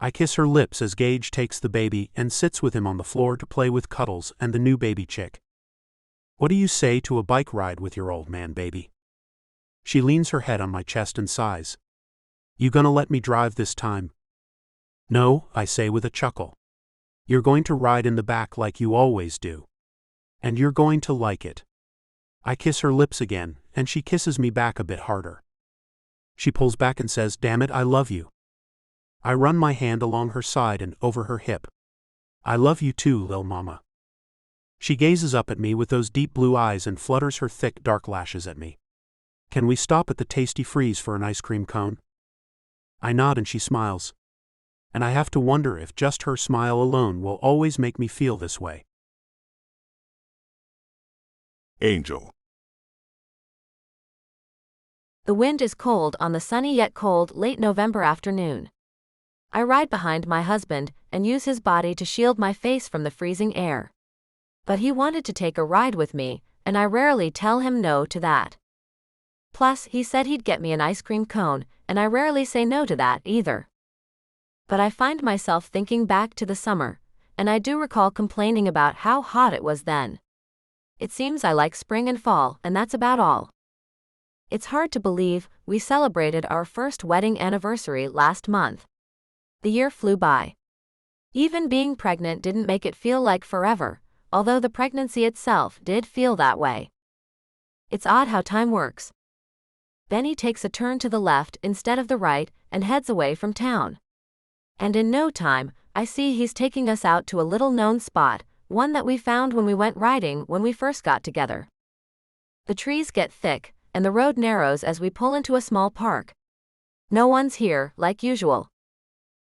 D: I kiss her lips as Gage takes the baby and sits with him on the floor to play with Cuddles and the new baby chick. What do you say to a bike ride with your old man, baby? She leans her head on my chest and sighs. You gonna let me drive this time? No, I say with a chuckle. You're going to ride in the back like you always do. And you're going to like it. I kiss her lips again, and she kisses me back a bit harder. She pulls back and says, "Damn it, I love you." I run my hand along her side and over her hip. I love you too, lil' mama. She gazes up at me with those deep blue eyes and flutters her thick dark lashes at me. Can we stop at the Tasty Freeze for an ice cream cone? I nod and she smiles. And I have to wonder if just her smile alone will always make me feel this way.
A: Angel.
C: The wind is cold on the sunny yet cold late November afternoon. I ride behind my husband and use his body to shield my face from the freezing air. But he wanted to take a ride with me, and I rarely tell him no to that. Plus, he said he'd get me an ice cream cone, and I rarely say no to that either. But I find myself thinking back to the summer, and I do recall complaining about how hot it was then. It seems I like spring and fall, and that's about all. It's hard to believe we celebrated our first wedding anniversary last month. The year flew by. Even being pregnant didn't make it feel like forever, although the pregnancy itself did feel that way. It's odd how time works. Benny takes a turn to the left instead of the right and heads away from town. And in no time, I see he's taking us out to a little-known spot, one that we found when we went riding when we first got together. The trees get thick, and the road narrows as we pull into a small park. No one's here, like usual.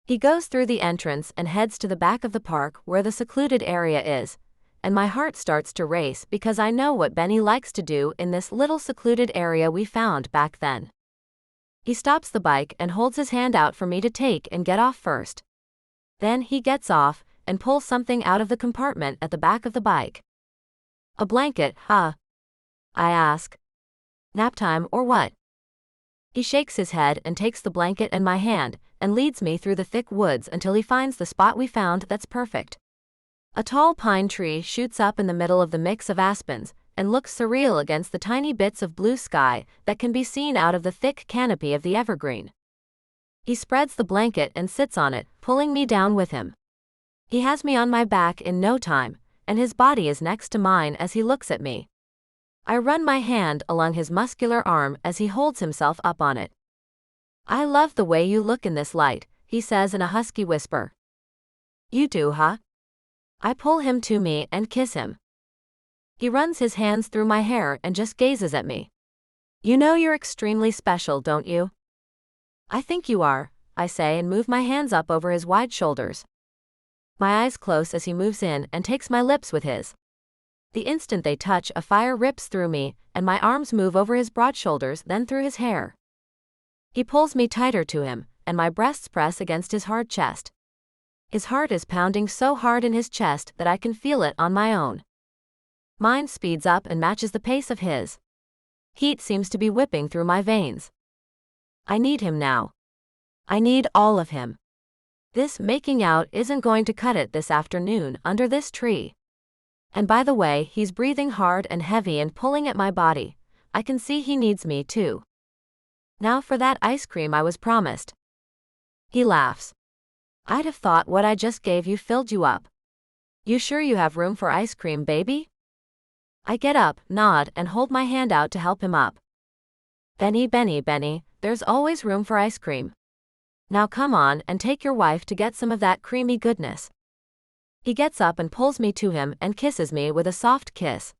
C: He goes through the entrance and heads to the back of the park where the secluded area is, and my heart starts to race because I know what Benny likes to do in this little secluded area we found back then. He stops the bike and holds his hand out for me to take and get off first. Then he gets off and pulls something out of the compartment at the back of the bike. A blanket, huh? I ask. Nap time or what? He shakes his head and takes the blanket and my hand and leads me through the thick woods until he finds the spot we found that's perfect. A tall pine tree shoots up in the middle of the mix of aspens and looks surreal against the tiny bits of blue sky that can be seen out of the thick canopy of the evergreen. He spreads the blanket and sits on it, pulling me down with him. He has me on my back in no time, and his body is next to mine as he looks at me. I run my hand along his muscular arm as he holds himself up on it. "I love the way you look in this light," he says in a husky whisper. "You do, huh?" I pull him to me and kiss him. He runs his hands through my hair and just gazes at me. "You know you're extremely special, don't you?" "I think you are," I say and move my hands up over his wide shoulders. My eyes close as he moves in and takes my lips with his. The instant they touch, a fire rips through me, and my arms move over his broad shoulders, then through his hair. He pulls me tighter to him, and my breasts press against his hard chest. His heart is pounding so hard in his chest that I can feel it on my own. Mine speeds up and matches the pace of his. Heat seems to be whipping through my veins. I need him now. I need all of him. This making out isn't going to cut it this afternoon under this tree. And by the way, he's breathing hard and heavy and pulling at my body. I can see he needs me too. Now for that ice cream I was promised. He laughs. "I'd have thought what I just gave you filled you up. You sure you have room for ice cream, baby?" I get up, nod, and hold my hand out to help him up. Benny, there's always room for ice cream. Now come on and take your wife to get some of that creamy goodness. He gets up and pulls me to him and kisses me with a soft kiss.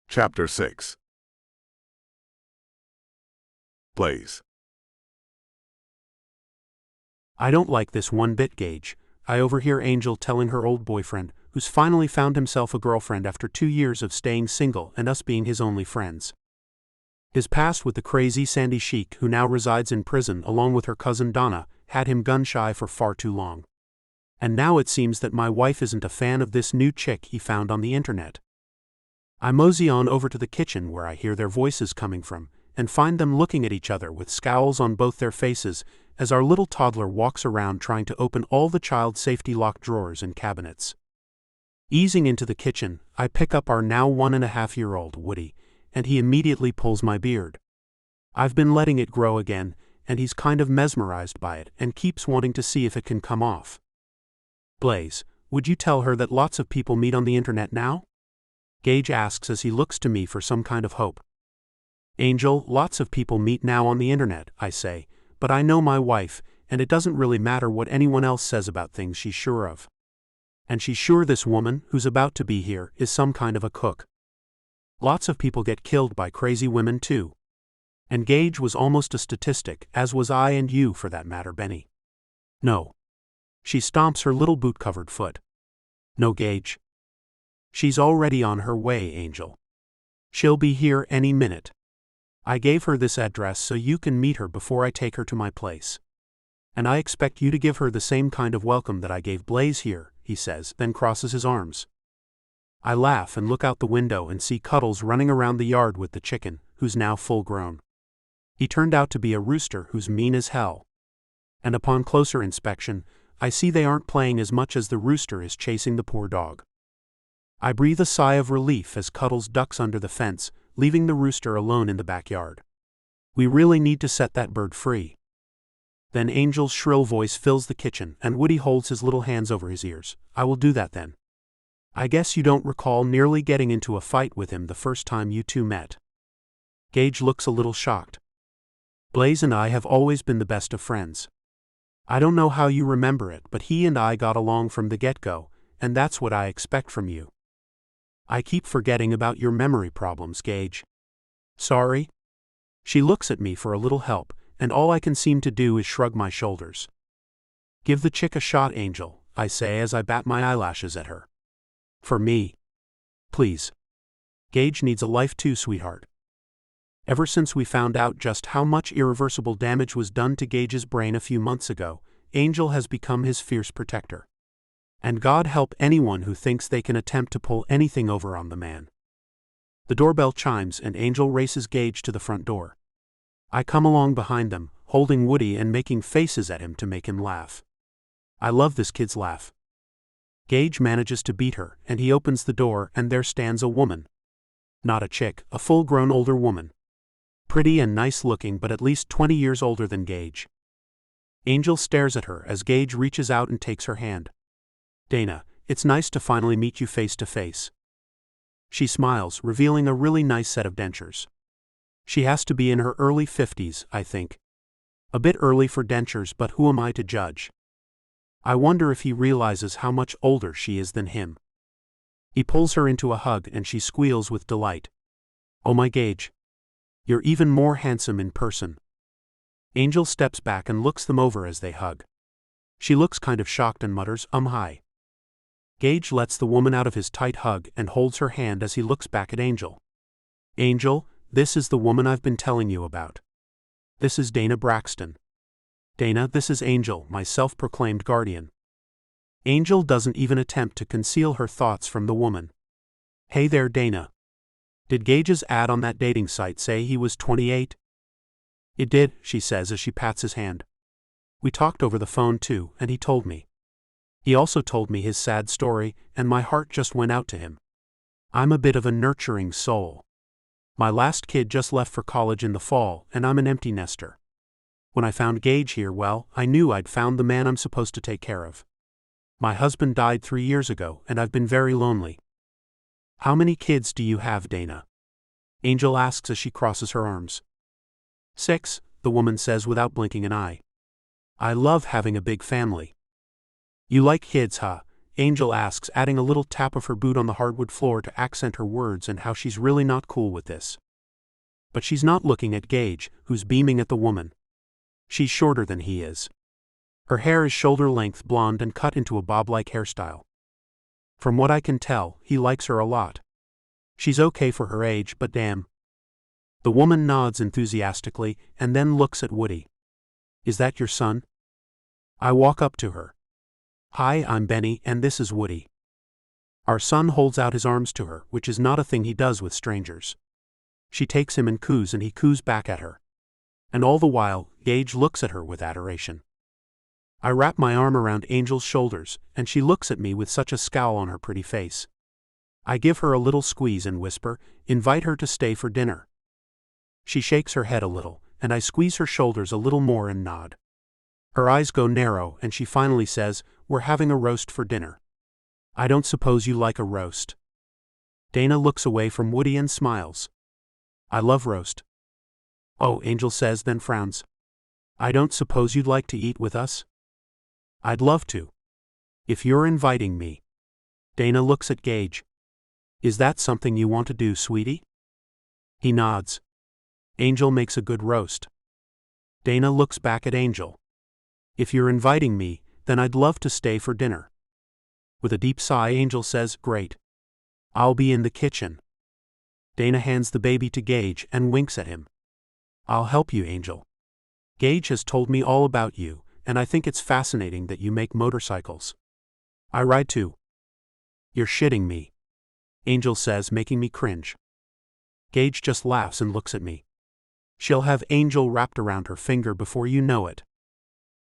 A: Chapter 6. Blaze.
D: I don't like this one bit, Gage. I overhear Angel telling her old boyfriend, who's finally found himself a girlfriend after 2 years of staying single and us being his only friends. His past with the crazy Sandy Sheik, who now resides in prison along with her cousin Donna, had him gun-shy for far too long. And now it seems that my wife isn't a fan of this new chick he found on the internet. I mosey on over to the kitchen where I hear their voices coming from, and find them looking at each other with scowls on both their faces as our little toddler walks around trying to open all the child safety locked drawers and cabinets. Easing into the kitchen, I pick up our now 1.5-year-old Woody, and he immediately pulls my beard. I've been letting it grow again, and he's kind of mesmerized by it and keeps wanting to see if it can come off. "Blaze, would you tell her that lots of people meet on the internet now?" Gage asks as he looks to me for some kind of hope. "Angel, lots of people meet now on the internet," I say, "but I know my wife, and it doesn't really matter what anyone else says about things she's sure of. And she's sure this woman, who's about to be here, is some kind of a cook. Lots of people get killed by crazy women too. And Gage was almost a statistic, as was I and you for that matter, Benny." "No." She stomps her little boot-covered foot. "No, Gage. She's already on her way, Angel. She'll be here any minute. I gave her this address so you can meet her before I take her to my place. And I expect you to give her the same kind of welcome that I gave Blaze here," he says, then crosses his arms. I laugh and look out the window and see Cuddles running around the yard with the chicken, who's now full grown. He turned out to be a rooster who's mean as hell. And upon closer inspection, I see they aren't playing as much as the rooster is chasing the poor dog. I breathe a sigh of relief as Cuddles ducks under the fence, leaving the rooster alone in the backyard. We really need to set that bird free. Then Angel's shrill voice fills the kitchen and Woody holds his little hands over his ears. "I will do that then. I guess you don't recall nearly getting into a fight with him the first time you two met." Gage looks a little shocked. "Blaze and I have always been the best of friends. I don't know how you remember it, but he and I got along from the get-go, and that's what I expect from you." "I keep forgetting about your memory problems, Gage." "Sorry?" She looks at me for a little help, and all I can seem to do is shrug my shoulders. "Give the chick a shot, Angel," I say as I bat my eyelashes at her. "For me. Please. Gage needs a life too, sweetheart." Ever since we found out just how much irreversible damage was done to Gage's brain a few months ago, Angel has become his fierce protector. And God help anyone who thinks they can attempt to pull anything over on the man. The doorbell chimes and Angel races Gage to the front door. I come along behind them, holding Woody and making faces at him to make him laugh. I love this kid's laugh. Gage manages to beat her, and he opens the door and there stands a woman. Not a chick, a full-grown older woman. Pretty and nice looking, but at least 20 years older than Gage. Angel stares at her as Gage reaches out and takes her hand. Dana, it's nice to finally meet you face to face. She smiles, revealing a really nice set of dentures. She has to be in her early 50s, I think. A bit early for dentures, but who am I to judge? I wonder if he realizes how much older she is than him. He pulls her into a hug and she squeals with delight. Oh my Gage. You're even more handsome in person. Angel steps back and looks them over as they hug. She looks kind of shocked and mutters, hi. Gage lets the woman out of his tight hug and holds her hand as he looks back at Angel. Angel, this is the woman I've been telling you about. This is Dana Braxton. Dana, this is Angel, my self-proclaimed guardian. Angel doesn't even attempt to conceal her thoughts from the woman. Hey there, Dana. Did Gage's ad on that dating site say he was 28? It did, she says as she pats his hand. We talked over the phone too, and he told me. He also told me his sad story, and my heart just went out to him. I'm a bit of a nurturing soul. My last kid just left for college in the fall, and I'm an empty nester. When I found Gage here, well, I knew I'd found the man I'm supposed to take care of. My husband died 3 years ago, and I've been very lonely. How many kids do you have, Dana? Angel asks as she crosses her arms. 6, the woman says without blinking an eye. I love having a big family. You like kids, huh? Angel asks, adding a little tap of her boot on the hardwood floor to accent her words and how she's really not cool with this. But she's not looking at Gage, who's beaming at the woman. She's shorter than he is. Her hair is shoulder-length blonde and cut into a bob-like hairstyle. From what I can tell, he likes her a lot. She's okay for her age, but damn. The woman nods enthusiastically and then looks at Woody. Is that your son? I walk up to her. Hi, I'm Benny, and this is Woody. Our son holds out his arms to her, which is not a thing he does with strangers. She takes him and coos, and he coos back at her. And all the while, Gage looks at her with adoration. I wrap my arm around Angel's shoulders, and she looks at me with such a scowl on her pretty face. I give her a little squeeze and whisper, invite her to stay for dinner. She shakes her head a little, and I squeeze her shoulders a little more and nod. Her eyes go narrow, and she finally says, we're having a roast for dinner. I don't suppose you like a roast. Dana looks away from Woody and smiles. I love roast. Oh, Angel says, then frowns. I don't suppose you'd like to eat with us? I'd love to. If you're inviting me. Dana looks at Gage. Is that something you want to do, sweetie? He nods. Angel makes a good roast. Dana looks back at Angel. If you're inviting me, then I'd love to stay for dinner. With a deep sigh, Angel says, great. I'll be in the kitchen. Dana hands the baby to Gage and winks at him. I'll help you, Angel. Gage has told me all about you, and I think it's fascinating that you make motorcycles. I ride too. You're shitting me. Angel says, making me cringe. Gage just laughs and looks at me. She'll have Angel wrapped around her finger before you know it.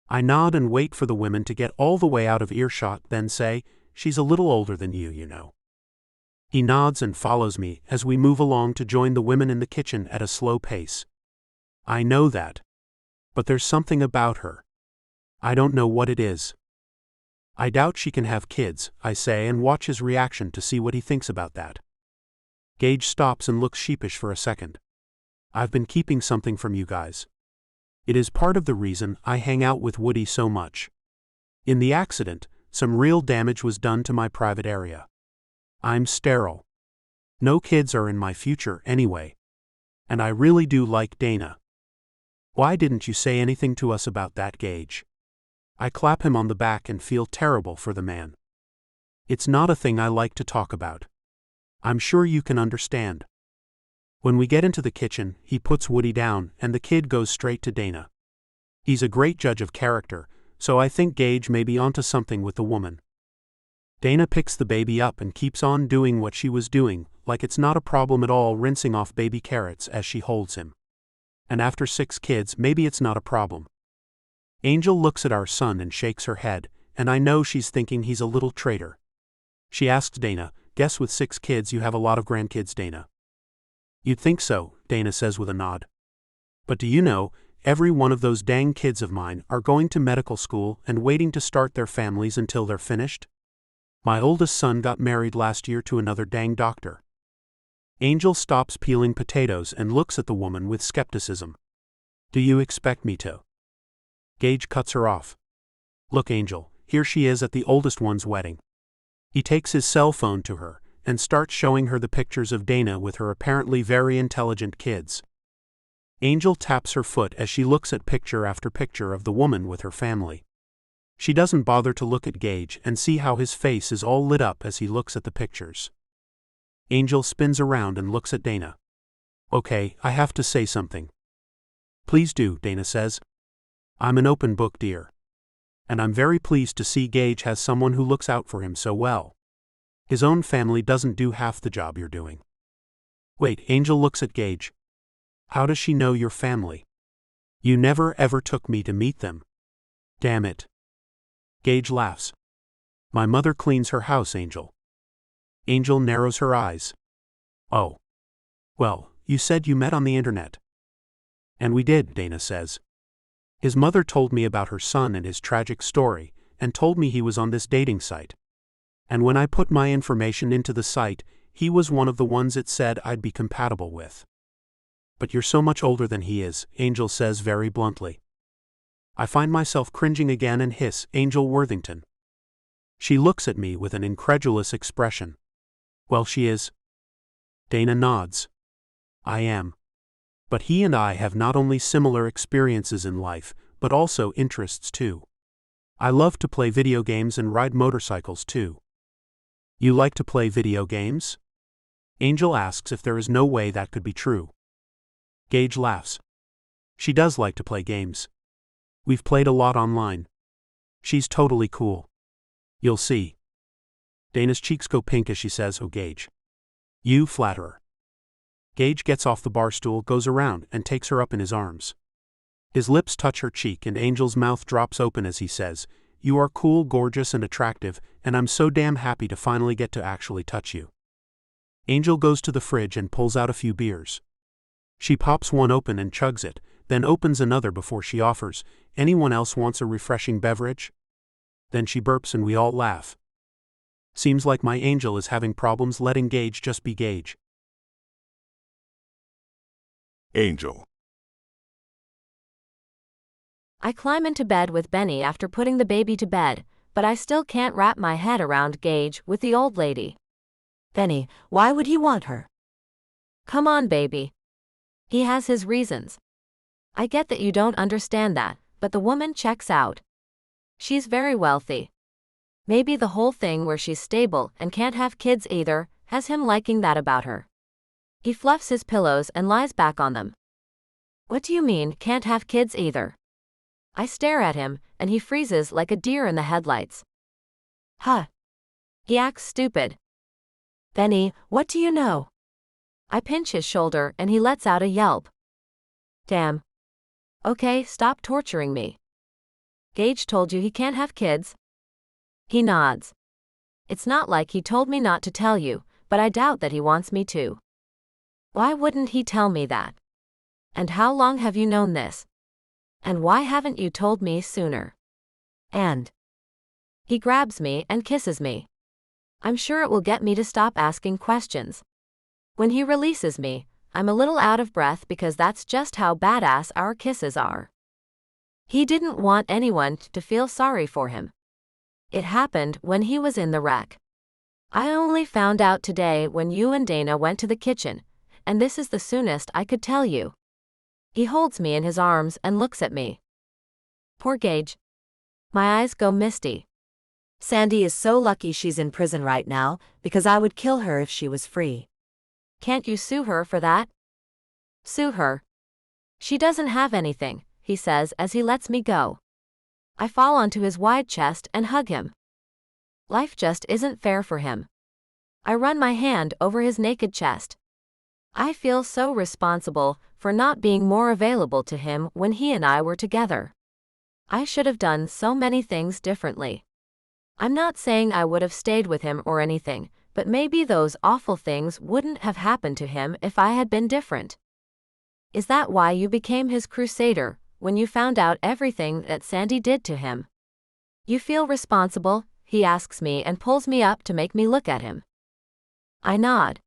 D: I nod and wait for the women to get all the way out of earshot, then say, she's a little older than you know. He nods and follows me as we move along to join the women in the kitchen at a slow pace. I know that. But there's something about her. I don't know what it is. I doubt she can have kids, I say, and watch his reaction to see what he thinks about that. Gage stops and looks sheepish for a second. I've been keeping something from you guys. It is part of the reason I hang out with Woody so much. In the accident, some real damage was done to my private area. I'm sterile. No kids are in my future anyway. And I really do like Dana. Why didn't you say anything to us about that, Gage? I clap him on the back and feel terrible for the man. It's not a thing I like to talk about. I'm sure you can understand. When we get into the kitchen, he puts Woody down, and the kid goes straight to Dana. He's a great judge of character, so I think Gage may be onto something with the woman. Dana picks the baby up and keeps on doing what she was doing, like it's not a problem at all, rinsing off baby carrots as she holds him. And after 6 kids, maybe it's not a problem. Angel looks at our son and shakes her head, and I know she's thinking he's a little traitor. She asks Dana, guess with 6 kids you have a lot of grandkids, Dana. You'd think so, Dana says with a nod. But do you know, every one of those dang kids of mine are going to medical school and waiting to start their families until they're finished? My oldest son got married last year to another dang doctor. Angel stops peeling potatoes and looks at the woman with skepticism. Do you expect me to? Gage cuts her off. Look, Angel, here she is at the oldest one's wedding. He takes his cell phone to her and starts showing her the pictures of Dana with her apparently very intelligent kids. Angel taps her foot as she looks at picture after picture of the woman with her family. She doesn't bother to look at Gage and see how his face is all lit up as he looks at the pictures. Angel spins around and looks at Dana. Okay, I have to say something. Please do, Dana says. I'm an open book, dear. And I'm very pleased to see Gage has someone who looks out for him so well. His own family doesn't do half the job you're doing. Wait, Angel looks at Gage. How does she know your family? You never ever took me to meet them. Damn it. Gage laughs. My mother cleans her house, Angel. Angel narrows her eyes. Oh. Well, you said you met on the internet. And we did, Dana says. His mother told me about her son and his tragic story, and told me he was on this dating site. And when I put my information into the site, he was one of the ones it said I'd be compatible with. But you're so much older than he is, Angel says very bluntly. I find myself cringing again and hiss, Angel Worthington. She looks at me with an incredulous expression. Well, she is. Dana nods. I am. But he and I have not only similar experiences in life, but also interests too. I love to play video games and ride motorcycles too. You like to play video games? Angel asks if there is no way that could be true. Gage laughs. She does like to play games. We've played a lot online. She's totally cool. You'll see. Dana's cheeks go pink as she says, oh Gage. You flatterer. Gage gets off the bar stool, goes around, and takes her up in his arms. His lips touch her cheek and Angel's mouth drops open as he says, you are cool, gorgeous, and attractive, and I'm so damn happy to finally get to actually touch you. Angel goes to the fridge and pulls out a few beers. She pops one open and chugs it, then opens another before she offers, anyone else wants a refreshing beverage? Then she burps and we all laugh. Seems like my Angel is having problems letting Gage just be Gage.
A: Angel.
C: I climb into bed with Benny after putting the baby to bed, but I still can't wrap my head around Gage with the old lady.
E: Benny, why would he want her?
C: Come on, baby. He has his reasons. I get that you don't understand that, but the woman checks out. She's very wealthy. Maybe the whole thing where she's stable and can't have kids either has him liking that about her. He fluffs his pillows and lies back on them. What do you mean, can't have kids either? I stare at him, and he freezes like a deer in the headlights. Huh. He acts stupid.
E: Benny, what do you know?
C: I pinch his shoulder and he lets out a yelp. Damn. Okay, stop torturing me. Gage told you he can't have kids? He nods. It's not like he told me not to tell you, but I doubt that he wants me to. Why wouldn't he tell me that? And how long have you known this? And why haven't you told me sooner? And he grabs me and kisses me. I'm sure it will get me to stop asking questions. When he releases me, I'm a little out of breath because that's just how badass our kisses are. He didn't want anyone to feel sorry for him. It happened when he was in the wreck. I only found out today when you and Dana went to the kitchen, and this is the soonest I could tell you. He holds me in his arms and looks at me. Poor Gage. My eyes go misty.
E: Sandy is so lucky she's in prison right now, because I would kill her if she was free.
C: Can't you sue her for that? Sue her. She doesn't have anything, he says as he lets me go. I fall onto his wide chest and hug him. Life just isn't fair for him. I run my hand over his naked chest. I feel so responsible for not being more available to him when he and I were together. I should have done so many things differently. I'm not saying I would have stayed with him or anything, but maybe those awful things wouldn't have happened to him if I had been different. Is that why you became his crusader, when you found out everything that Sandy did to him? You feel responsible, he asks me and pulls me up to make me look at him. I nod.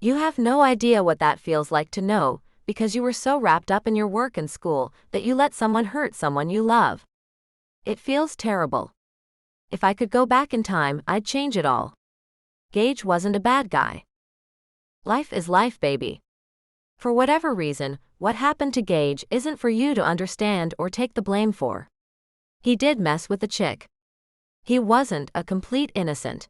C: You have no idea what that feels like to know, because you were so wrapped up in your work and school that you let someone hurt someone you love. It feels terrible. If I could go back in time, I'd change it all. Gage wasn't a bad guy. Life is life, baby. For whatever reason, what happened to Gage isn't for you to understand or take the blame for. He did mess with the chick. He wasn't a complete innocent.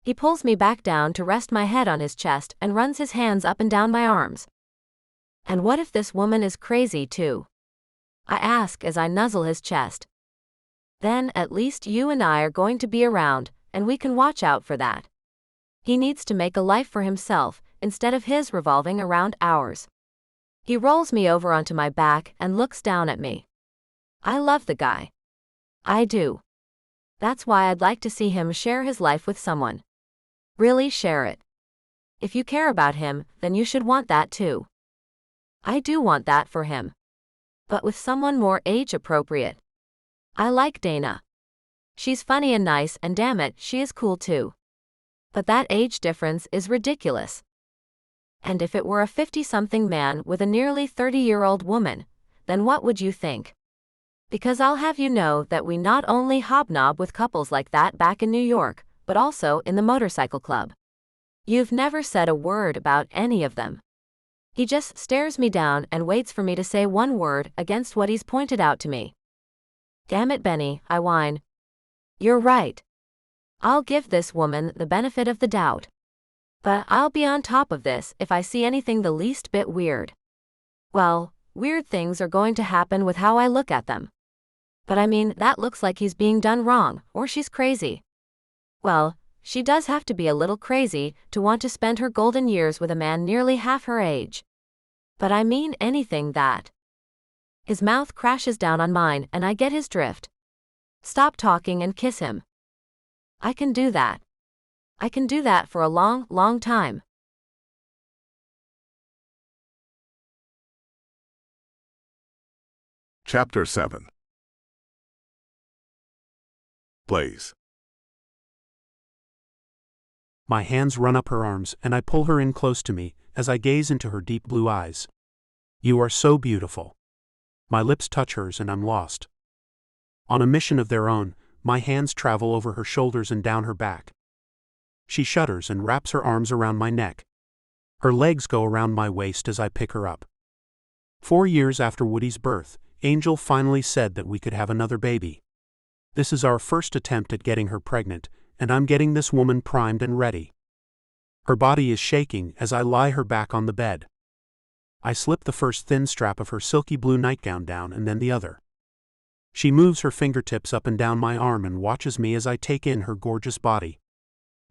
C: He pulls me back down to rest my head on his chest and runs his hands up and down my arms. And what if this woman is crazy too? I ask as I nuzzle his chest. Then at least you and I are going to be around, and we can watch out for that. He needs to make a life for himself, instead of his revolving around ours. He rolls me over onto my back and looks down at me. I love the guy. I do. That's why I'd like to see him share his life with someone. Really share it. If you care about him, then you should want that too. I do want that for him. But with someone more age-appropriate. I like Dana. She's funny and nice, and damn it, she is cool too. But that age difference is ridiculous. And if it were a 50-something man with a nearly 30-year-old woman, then what would you think? Because I'll have you know that we not only hobnob with couples like that back in New York, but also in the motorcycle club. You've never said a word about any of them. He just stares me down and waits for me to say one word against what he's pointed out to me. Damn it, Benny, I whine. You're right. I'll give this woman the benefit of the doubt. But I'll be on top of this if I see anything the least bit weird. Well, weird things are going to happen with how I look at them. But I mean, that looks like he's being done wrong, or she's crazy. Well, she does have to be a little crazy to want to spend her golden years with a man nearly half her age. But I mean anything that. His mouth crashes down on mine and I get his drift. Stop talking and kiss him. I can do that. I can do that for a long, long time.
A: Chapter 7. Blaze.
D: My hands run up her arms and I pull her in close to me as I gaze into her deep blue eyes. You are so beautiful. My lips touch hers and I'm lost. On a mission of their own, my hands travel over her shoulders and down her back. She shudders and wraps her arms around my neck. Her legs go around my waist as I pick her up. 4 years after Woody's birth, Angel finally said that we could have another baby. This is our first attempt at getting her pregnant, and I'm getting this woman primed and ready. Her body is shaking as I lie her back on the bed. I slip the first thin strap of her silky blue nightgown down and then the other. She moves her fingertips up and down my arm and watches me as I take in her gorgeous body.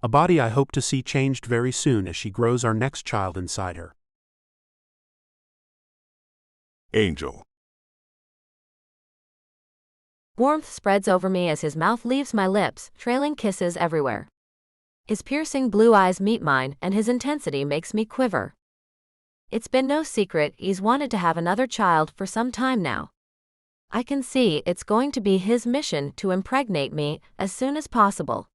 D: A body I hope to see changed very soon as she grows our next child inside her.
A: Angel.
C: Warmth spreads over me as his mouth leaves my lips, trailing kisses everywhere. His piercing blue eyes meet mine and his intensity makes me quiver. It's been no secret he's wanted to have another child for some time now. I can see it's going to be his mission to impregnate me as soon as possible.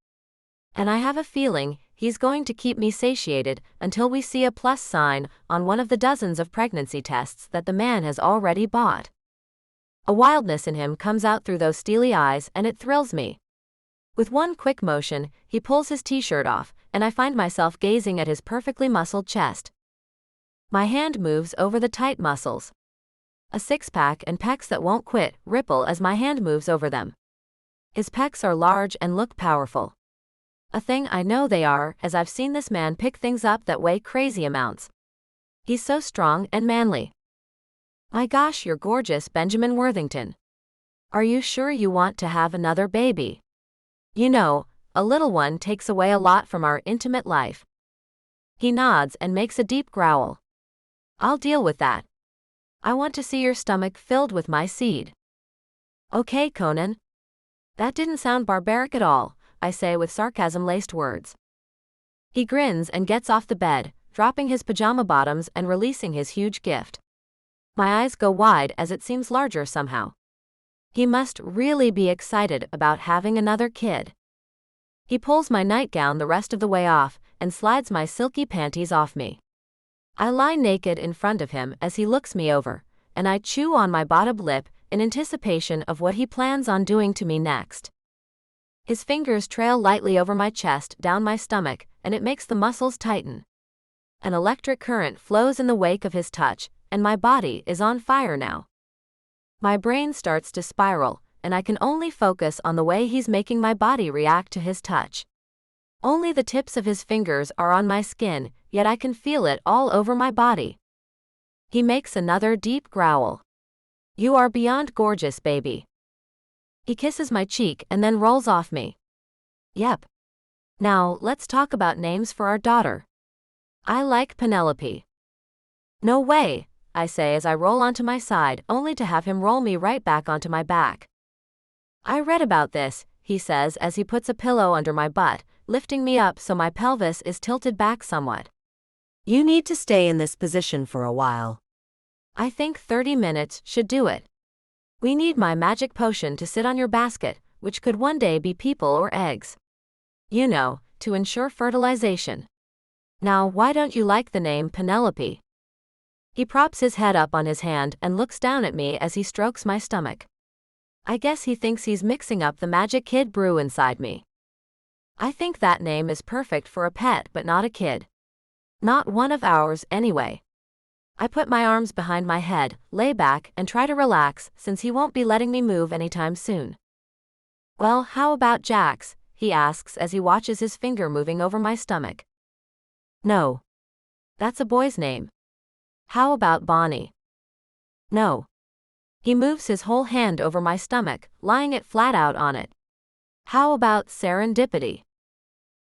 C: And I have a feeling he's going to keep me satiated until we see a plus sign on one of the dozens of pregnancy tests that the man has already bought. A wildness in him comes out through those steely eyes and it thrills me. With one quick motion, he pulls his t-shirt off, and I find myself gazing at his perfectly muscled chest. My hand moves over the tight muscles. A six-pack and pecs that won't quit ripple as my hand moves over them. His pecs are large and look powerful. A thing I know they are, as I've seen this man pick things up that weigh crazy amounts. He's so strong and manly. My gosh, you're gorgeous, Benjamin Worthington. Are you sure you want to have another baby? You know, a little one takes away a lot from our intimate life. He nods and makes a deep growl. I'll deal with that. I want to see your stomach filled with my seed. Okay, Conan. That didn't sound barbaric at all, I say with sarcasm-laced words. He grins and gets off the bed, dropping his pajama bottoms and releasing his huge gift. My eyes go wide as it seems larger somehow. He must really be excited about having another kid. He pulls my nightgown the rest of the way off and slides my silky panties off me. I lie naked in front of him as he looks me over, and I chew on my bottom lip in anticipation of what he plans on doing to me next. His fingers trail lightly over my chest, down my stomach, and it makes the muscles tighten. An electric current flows in the wake of his touch, and my body is on fire now. My brain starts to spiral, and I can only focus on the way he's making my body react to his touch. Only the tips of his fingers are on my skin, yet I can feel it all over my body. He makes another deep growl. "You are beyond gorgeous, baby." He kisses my cheek and then rolls off me. Yep. Now, let's talk about names for our daughter. I like Penelope. No way, I say as I roll onto my side, only to have him roll me right back onto my back. I read about this, he says as he puts a pillow under my butt, lifting me up so my pelvis is tilted back somewhat.
E: You need to stay in this position for a while.
C: I think 30 minutes should do it. We need my magic potion to sit on your basket, which could one day be people or eggs. You know, to ensure fertilization. Now, why don't you like the name Penelope? He props his head up on his hand and looks down at me as he strokes my stomach. I guess he thinks he's mixing up the magic kid brew inside me. I think that name is perfect for a pet but not a kid. Not one of ours, anyway. I put my arms behind my head, lay back, and try to relax since he won't be letting me move anytime soon. Well, how about Jax? He asks as he watches his finger moving over my stomach. No. That's a boy's name. How about Bonnie? No. He moves his whole hand over my stomach, lying it flat out on it. How about Serendipity?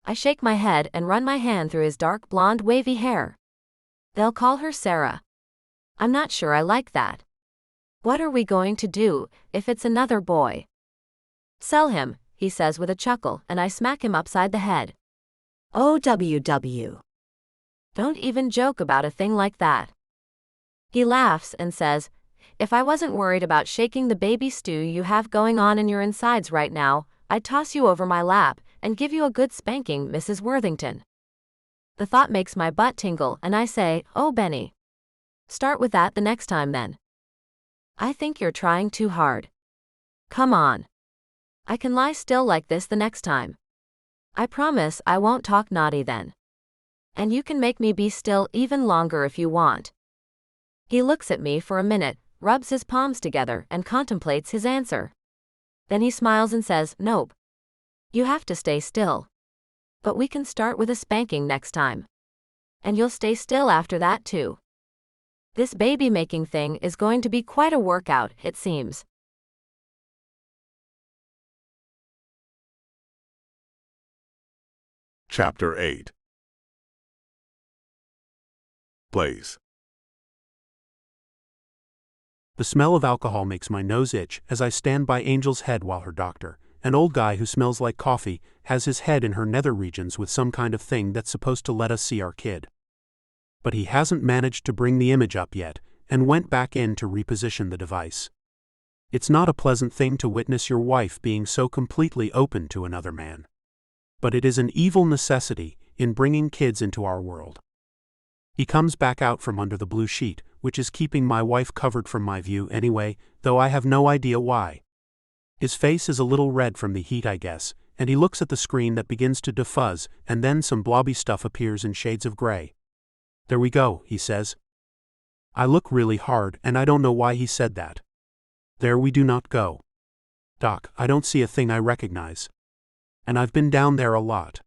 C: I shake my head and run my hand through his dark blonde wavy hair. They'll call her Sarah. I'm not sure I like that. What are we going to do if it's another boy? Sell him, he says with a chuckle, and I smack him upside the head.
E: OWW.
C: Don't even joke about a thing like that. He laughs and says, if I wasn't worried about shaking the baby stew you have going on in your insides right now, I'd toss you over my lap and give you a good spanking, Mrs. Worthington. The thought makes my butt tingle and I say, oh Benny. Start with that the next time then. I think you're trying too hard. Come on. I can lie still like this the next time. I promise I won't talk naughty then. And you can make me be still even longer if you want. He looks at me for a minute, rubs his palms together and contemplates his answer. Then he smiles and says, nope. You have to stay still. But we can start with a spanking next time. And you'll stay still after that too. This baby making thing is going to be quite a workout, it seems.
A: Chapter 8. Blaze.
D: The smell of alcohol makes my nose itch as I stand by Angel's head while her doctor, an old guy who smells like coffee, has his head in her nether regions with some kind of thing that's supposed to let us see our kid. But he hasn't managed to bring the image up yet, and went back in to reposition the device. It's not a pleasant thing to witness your wife being so completely open to another man. But it is an evil necessity in bringing kids into our world. He comes back out from under the blue sheet, which is keeping my wife covered from my view anyway, though I have no idea why. His face is a little red from the heat, I guess, and he looks at the screen that begins to defuzz, and then some blobby stuff appears in shades of gray. There we go, he says. I look really hard, and I don't know why he said that. There we do not go. Doc, I don't see a thing I recognize. And I've been down there a lot.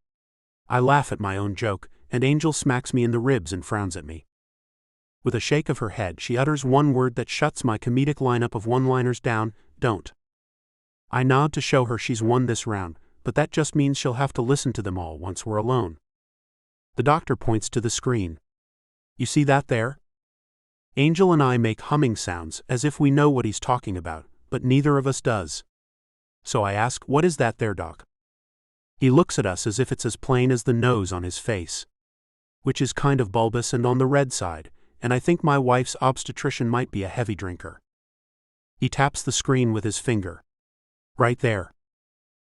D: I laugh at my own joke, and Angel smacks me in the ribs and frowns at me. With a shake of her head, she utters one word that shuts my comedic lineup of one-liners down, don't. I nod to show her she's won this round, but that just means she'll have to listen to them all once we're alone. The doctor points to the screen. You see that there? Angel and I make humming sounds as if we know what he's talking about, but neither of us does. So I ask, what is that there, Doc? He looks at us as if it's as plain as the nose on his face, which is kind of bulbous and on the red side, and I think my wife's obstetrician might be a heavy drinker. He taps the screen with his finger. Right there.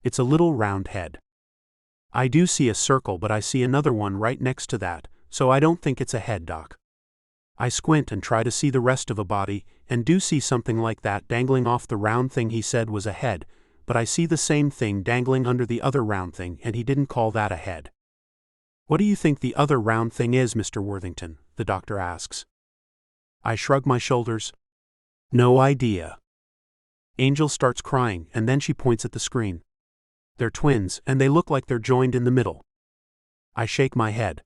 D: It's a little round head. I do see a circle, but I see another one right next to that, so I don't think it's a head, Doc. I squint and try to see the rest of a body, and do see something like that dangling off the round thing he said was a head, but I see the same thing dangling under the other round thing, and he didn't call that a head. What do you think the other round thing is, Mr. Worthington? The doctor asks. I shrug my shoulders. No idea. Angel starts crying, and then she points at the screen. They're twins, and they look like they're joined in the middle. I shake my head.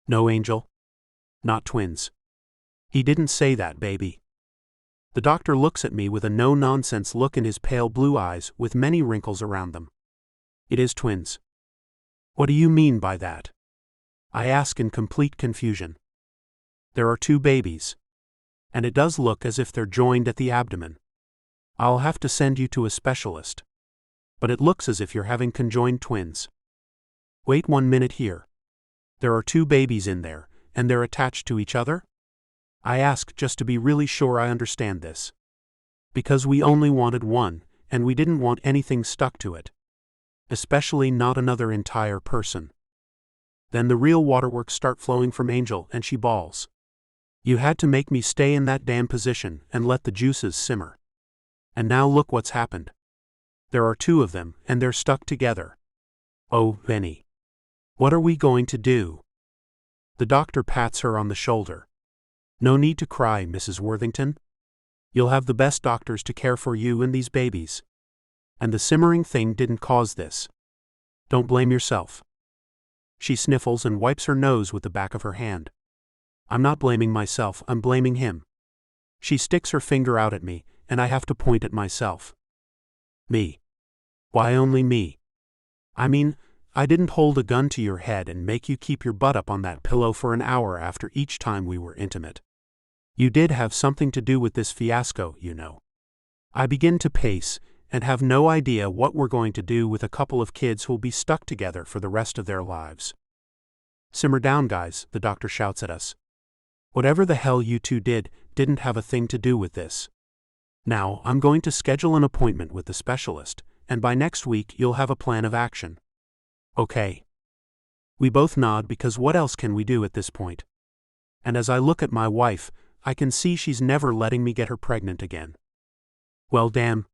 D: No, Angel. Not twins. He didn't say that, baby. The doctor looks at me with a no-nonsense look in his pale blue eyes with many wrinkles around them. It is twins. What do you mean by that? I ask in complete confusion. There are two babies. And it does look as if they're joined at the abdomen. I'll have to send you to a specialist. But it looks as if you're having conjoined twins. Wait 1 minute here. There are two babies in there, and they're attached to each other? I ask just to be really sure I understand this. Because we only wanted one, and we didn't want anything stuck to it. Especially not another entire person. Then the real waterworks start flowing from Angel, and she bawls. You had to make me stay in that damn position and let the juices simmer. And now look what's happened. There are two of them, and they're stuck together. Oh, Benny. What are we going to do? The doctor pats her on the shoulder. No need to cry, Mrs. Worthington. You'll have the best doctors to care for you and these babies. And the simmering thing didn't cause this. Don't blame yourself. She sniffles and wipes her nose with the back of her hand. I'm not blaming myself, I'm blaming him. She sticks her finger out at me, and I have to point at myself. Me. Why only me? I mean, I didn't hold a gun to your head and make you keep your butt up on that pillow for an hour after each time we were intimate. You did have something to do with this fiasco, you know. I begin to pace, and have no idea what we're going to do with a couple of kids who'll be stuck together for the rest of their lives. Simmer down, guys, the doctor shouts at us. Whatever the hell you two didn't have a thing to do with this. Now, I'm going to schedule an appointment with the specialist, and by next week you'll have a plan of action. Okay. We both nod because what else can we do at this point? And as I look at my wife, I can see she's never letting me get her pregnant again. Well, damn.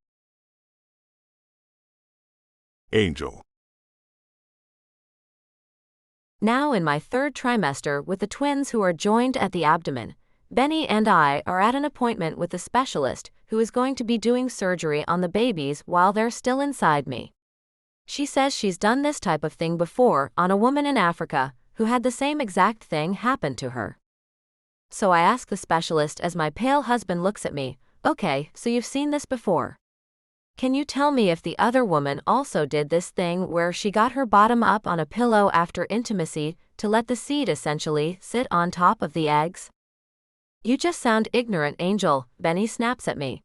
A: Angel.
C: Now in my 3rd trimester with the twins who are joined at the abdomen, Benny and I are at an appointment with the specialist who is going to be doing surgery on the babies while they're still inside me. She says she's done this type of thing before on a woman in Africa who had the same exact thing happen to her. So I ask the specialist as my pale husband looks at me, okay, so you've seen this before. Can you tell me if the other woman also did this thing where she got her bottom up on a pillow after intimacy to let the seed essentially sit on top of the eggs? You just sound ignorant, Angel, Benny snaps at me.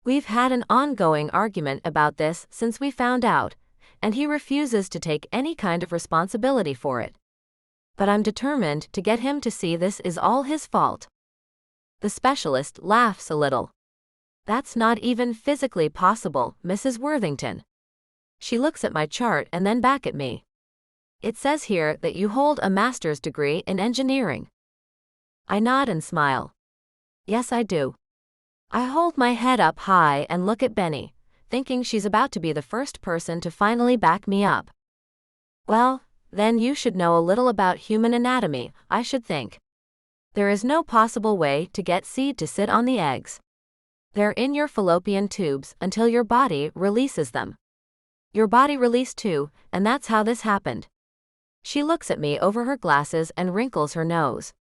C: We've had an ongoing argument about this since we found out, and he refuses to take any kind of responsibility for it. But I'm determined to get him to see this is all his fault. The specialist laughs a little. That's not even physically possible, Mrs. Worthington. She looks at my chart and then back at me. It says here that you hold a master's degree in engineering. I nod and smile. Yes, I do. I hold my head up high and look at Benny, thinking she's about to be the first person to finally back me up. Well, then you should know a little about human anatomy, I should think. There is no possible way to get seed to sit on the eggs. They're in your fallopian tubes until your body releases them. Your body released too, and that's how this happened. She looks at me over her glasses and wrinkles her nose.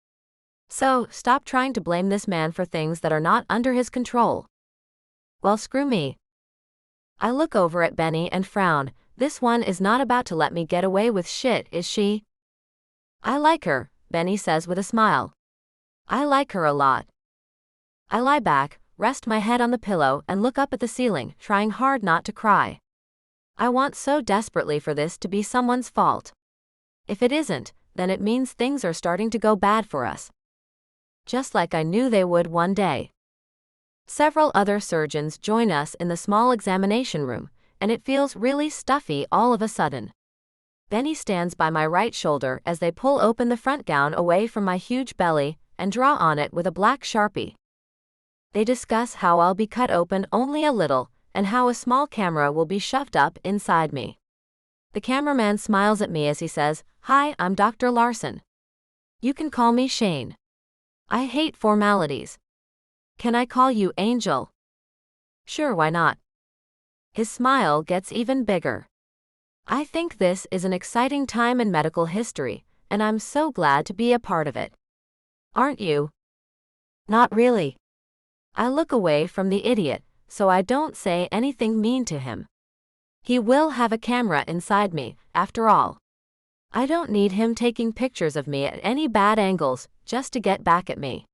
C: So, stop trying to blame this man for things that are not under his control. Well, screw me. I look over at Benny and frown. This one is not about to let me get away with shit, is she? I like her, Benny says with a smile. I like her a lot. I lie back, rest my head on the pillow and look up at the ceiling, trying hard not to cry. I want so desperately for this to be someone's fault. If it isn't, then it means things are starting to go bad for us. just like I knew they would one day. Several other surgeons join us in the small examination room, and it feels really stuffy all of a sudden. Benny stands by my right shoulder as they pull open the front gown away from my huge belly and draw on it with a black Sharpie. They discuss how I'll be cut open only a little and how a small camera will be shoved up inside me. The cameraman smiles at me as he says, "Hi, I'm Dr. Larson. You can call me Shane. I hate formalities. Can I call you Angel?" Sure, why not? His smile gets even bigger. I think this is an exciting time in medical history, and I'm so glad to be a part of it. Aren't you?
E: Not really.
C: I look away from the idiot, so I don't say anything mean to him. He will have a camera inside me, after all. I don't need him taking pictures of me at any bad angles just to get back at me.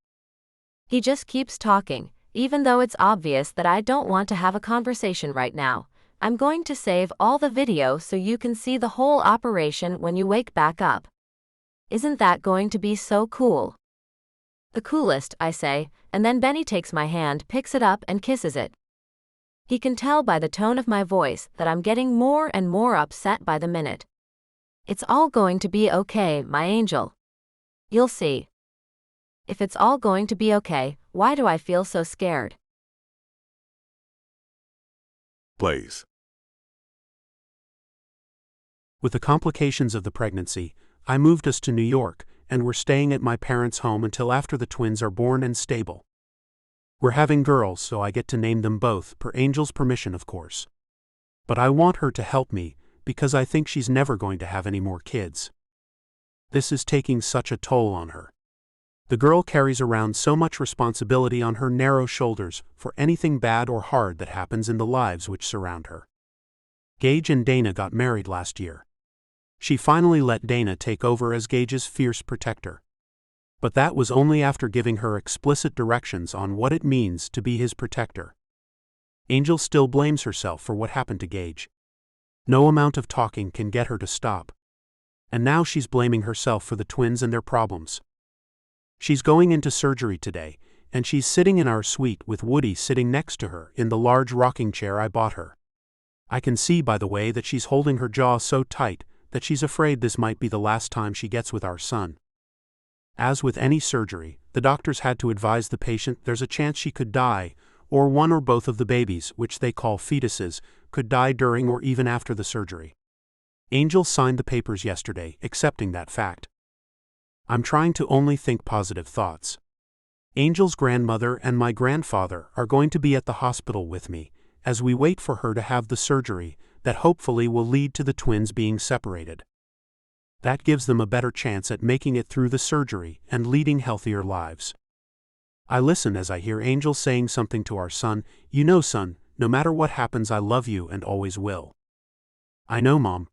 C: He just keeps talking, even though it's obvious that I don't want to have a conversation right now. I'm going to save all the video so you can see the whole operation when you wake back up. Isn't that going to be so cool? The coolest, I say, and then Benny takes my hand, picks it up and kisses it. He can tell by the tone of my voice that I'm getting more and more upset by the minute. It's all going to be okay, my angel. You'll see. If it's all going to be okay, why do I feel so scared?
A: Blaze.
D: With the complications of the pregnancy, I moved us to New York, and we're staying at my parents' home until after the twins are born and stable. We're having girls, so I get to name them both, per Angel's permission, of course. But I want her to help me, because I think she's never going to have any more kids. This is taking such a toll on her. The girl carries around so much responsibility on her narrow shoulders for anything bad or hard that happens in the lives which surround her. Gage and Dana got married last year. She finally let Dana take over as Gage's fierce protector. But that was only after giving her explicit directions on what it means to be his protector. Angel still blames herself for what happened to Gage. No amount of talking can get her to stop. And now she's blaming herself for the twins and their problems. She's going into surgery today, and she's sitting in our suite with Woody sitting next to her in the large rocking chair I bought her. I can see by the way that she's holding her jaw so tight that she's afraid this might be the last time she gets with our son. As with any surgery, the doctors had to advise the patient there's a chance she could die, or one or both of the babies, which they call fetuses, could die during or even after the surgery. Angel signed the papers yesterday, accepting that fact. I'm trying to only think positive thoughts. Angel's grandmother and my grandfather are going to be at the hospital with me, as we wait for her to have the surgery that hopefully will lead to the twins being separated. That gives them a better chance at making it through the surgery and leading healthier lives. I listen as I hear Angel saying something to our son, "You know, son, no matter what happens I love you and always will." "I know, Mom."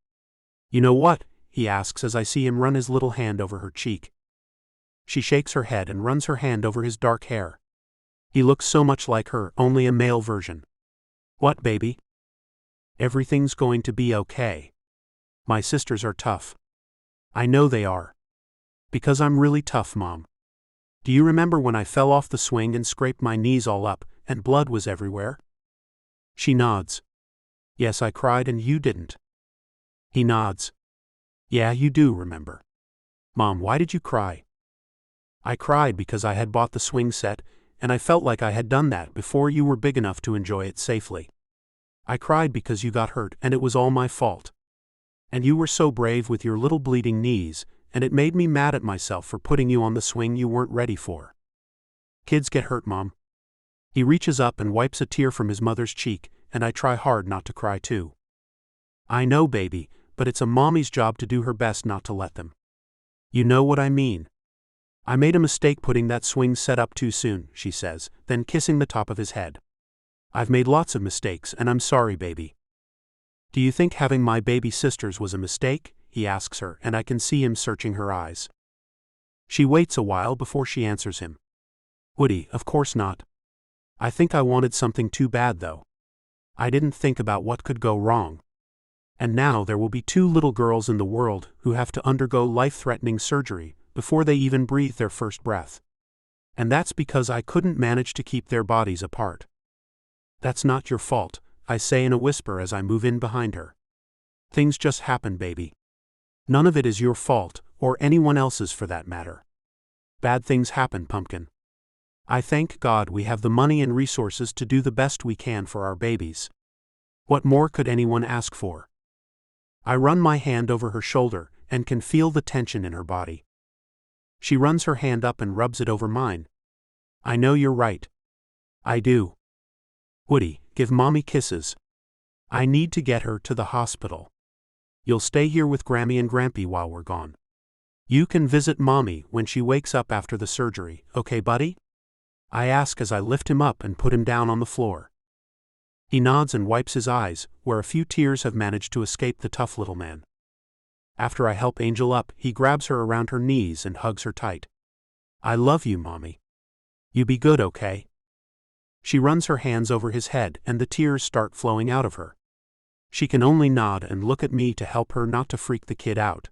D: "You know what?" he asks as I see him run his little hand over her cheek. She shakes her head and runs her hand over his dark hair. He looks so much like her, only a male version. "What, baby?" "Everything's going to be okay. My sisters are tough." "I know they are. Because I'm really tough, Mom. Do you remember when I fell off the swing and scraped my knees all up, and blood was everywhere?" She nods. "Yes, I cried and you didn't." He nods. "Yeah, you do remember." "Mom, why did you cry?" "I cried because I had bought the swing set, and I felt like I had done that before you were big enough to enjoy it safely. I cried because you got hurt and it was all my fault. And you were so brave with your little bleeding knees, and it made me mad at myself for putting you on the swing you weren't ready for." "Kids get hurt, Mom." He reaches up and wipes a tear from his mother's cheek, and I try hard not to cry too. "I know, baby, but it's a mommy's job to do her best not to let them. You know what I mean. I made a mistake putting that swing set up too soon," she says, then kissing the top of his head. "I've made lots of mistakes, and I'm sorry, baby." "Do you think having my baby sisters was a mistake?" he asks her, and I can see him searching her eyes. She waits a while before she answers him. "Woody, of course not. I think I wanted something too bad though. I didn't think about what could go wrong. And now there will be 2 little girls in the world who have to undergo life-threatening surgery before they even breathe their first breath. And that's because I couldn't manage to keep their bodies apart. That's not your fault, I say in a whisper as I move in behind her. Things just happen, baby. None of it is your fault, or anyone else's for that matter. Bad things happen, Pumpkin. I thank God we have the money and resources to do the best we can for our babies. What more could anyone ask for? I run my hand over her shoulder and can feel the tension in her body. She runs her hand up and rubs it over mine. I know you're right. I do. Woody, give Mommy kisses. I need to get her to the hospital. You'll stay here with Grammy and Grampy while we're gone. You can visit Mommy when she wakes up after the surgery, okay, buddy? I ask as I lift him up and put him down on the floor. He nods and wipes his eyes, where a few tears have managed to escape the tough little man. After I help Angel up, he grabs her around her knees and hugs her tight. I love you, Mommy. You be good, okay? She runs her hands over his head and the tears start flowing out of her. She can only nod and look at me to help her not to freak the kid out.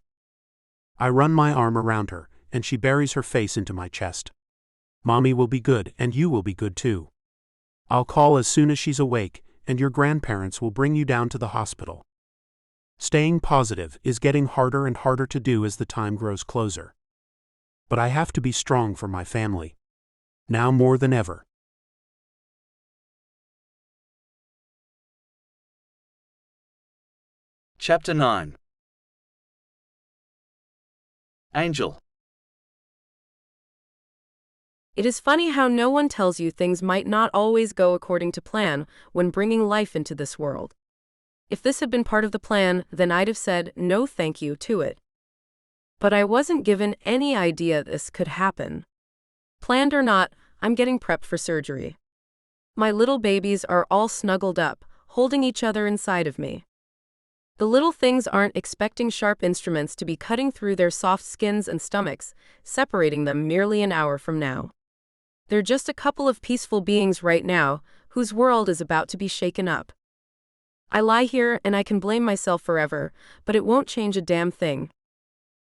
D: I run my arm around her, and she buries her face into my chest. Mommy will be good, and you will be good too. I'll call as soon as she's awake, and your grandparents will bring you down to the hospital. Staying positive is getting harder and harder to do as the time grows closer. But I have to be strong for my family. Now more than ever.
B: Chapter 9. Angel.
F: It is funny how no one tells you things might not always go according to plan when bringing life into this world. If this had been part of the plan, then I'd have said no thank you to it. But I wasn't given any idea this could happen. Planned or not, I'm getting prepped for surgery. My little babies are all snuggled up, holding each other inside of me. The little things aren't expecting sharp instruments to be cutting through their soft skins and stomachs, separating them merely an hour from now. They're just a couple of peaceful beings right now, whose world is about to be shaken up. I lie here and I can blame myself forever, but it won't change a damn thing.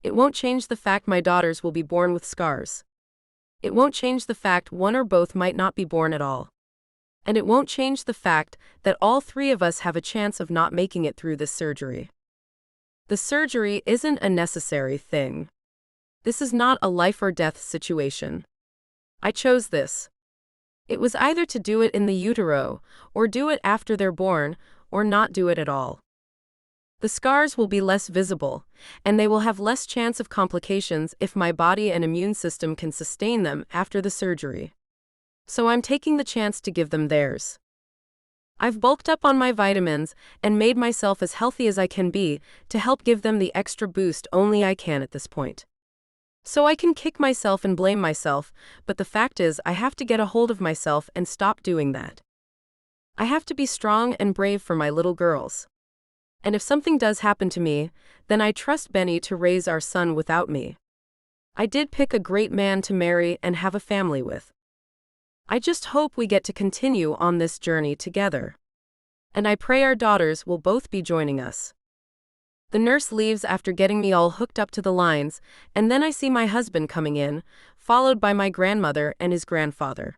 F: It won't change the fact my daughters will be born with scars. It won't change the fact one or both might not be born at all. And it won't change the fact that all three of us have a chance of not making it through this surgery. The surgery isn't a necessary thing. This is not a life or death situation. I chose this. It was either to do it in the utero, or do it after they're born, or not do it at all. The scars will be less visible, and they will have less chance of complications if my body and immune system can sustain them after the surgery. So I'm taking the chance to give them theirs. I've bulked up on my vitamins and made myself as healthy as I can be to help give them the extra boost only I can at this point. So I can kick myself and blame myself, but the fact is I have to get a hold of myself and stop doing that. I have to be strong and brave for my little girls. And if something does happen to me, then I trust Benny to raise our son without me. I did pick a great man to marry and have a family with. I just hope we get to continue on this journey together. And I pray our daughters will both be joining us. The nurse leaves after getting me all hooked up to the lines, and then I see my husband coming in, followed by my grandmother and his grandfather.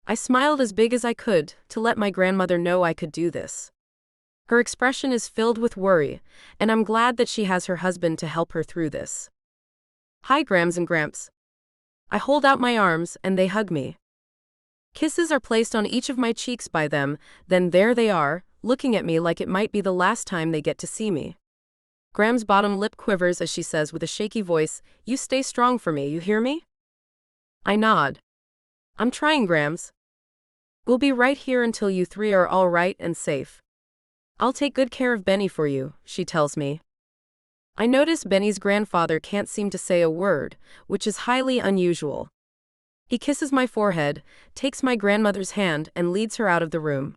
F: I smiled as big as I could to let my grandmother know I could do this. Her expression is filled with worry, and I'm glad that she has her husband to help her through this. Hi, Grams and Gramps. I hold out my arms and they hug me. Kisses are placed on each of my cheeks by them, then there they are, looking at me like it might be the last time they get to see me. Gram's bottom lip quivers as she says with a shaky voice, "You stay strong for me, you hear me?" I nod. "I'm trying, Grams. We'll be right here until you three are all right and safe. I'll take good care of Benny for you," she tells me. I notice Benny's grandfather can't seem to say a word, which is highly unusual. He kisses my forehead, takes my grandmother's hand, and leads her out of the room.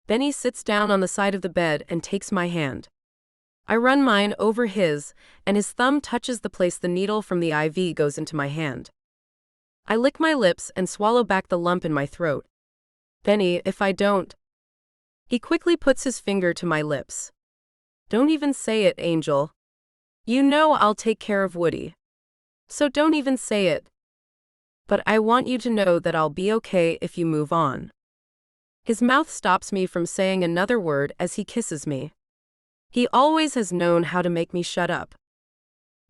F: Benny sits down on the side of the bed and takes my hand. I run mine over his, and his thumb touches the place the needle from the IV goes into my hand. I lick my lips and swallow back the lump in my throat. "Benny, if I don't..." He quickly puts his finger to my lips. "Don't even say it, Angel. You know I'll take care of Woody. So don't even say it." But I want you to know that I'll be okay if you move on. His mouth stops me from saying another word as he kisses me. He always has known how to make me shut up.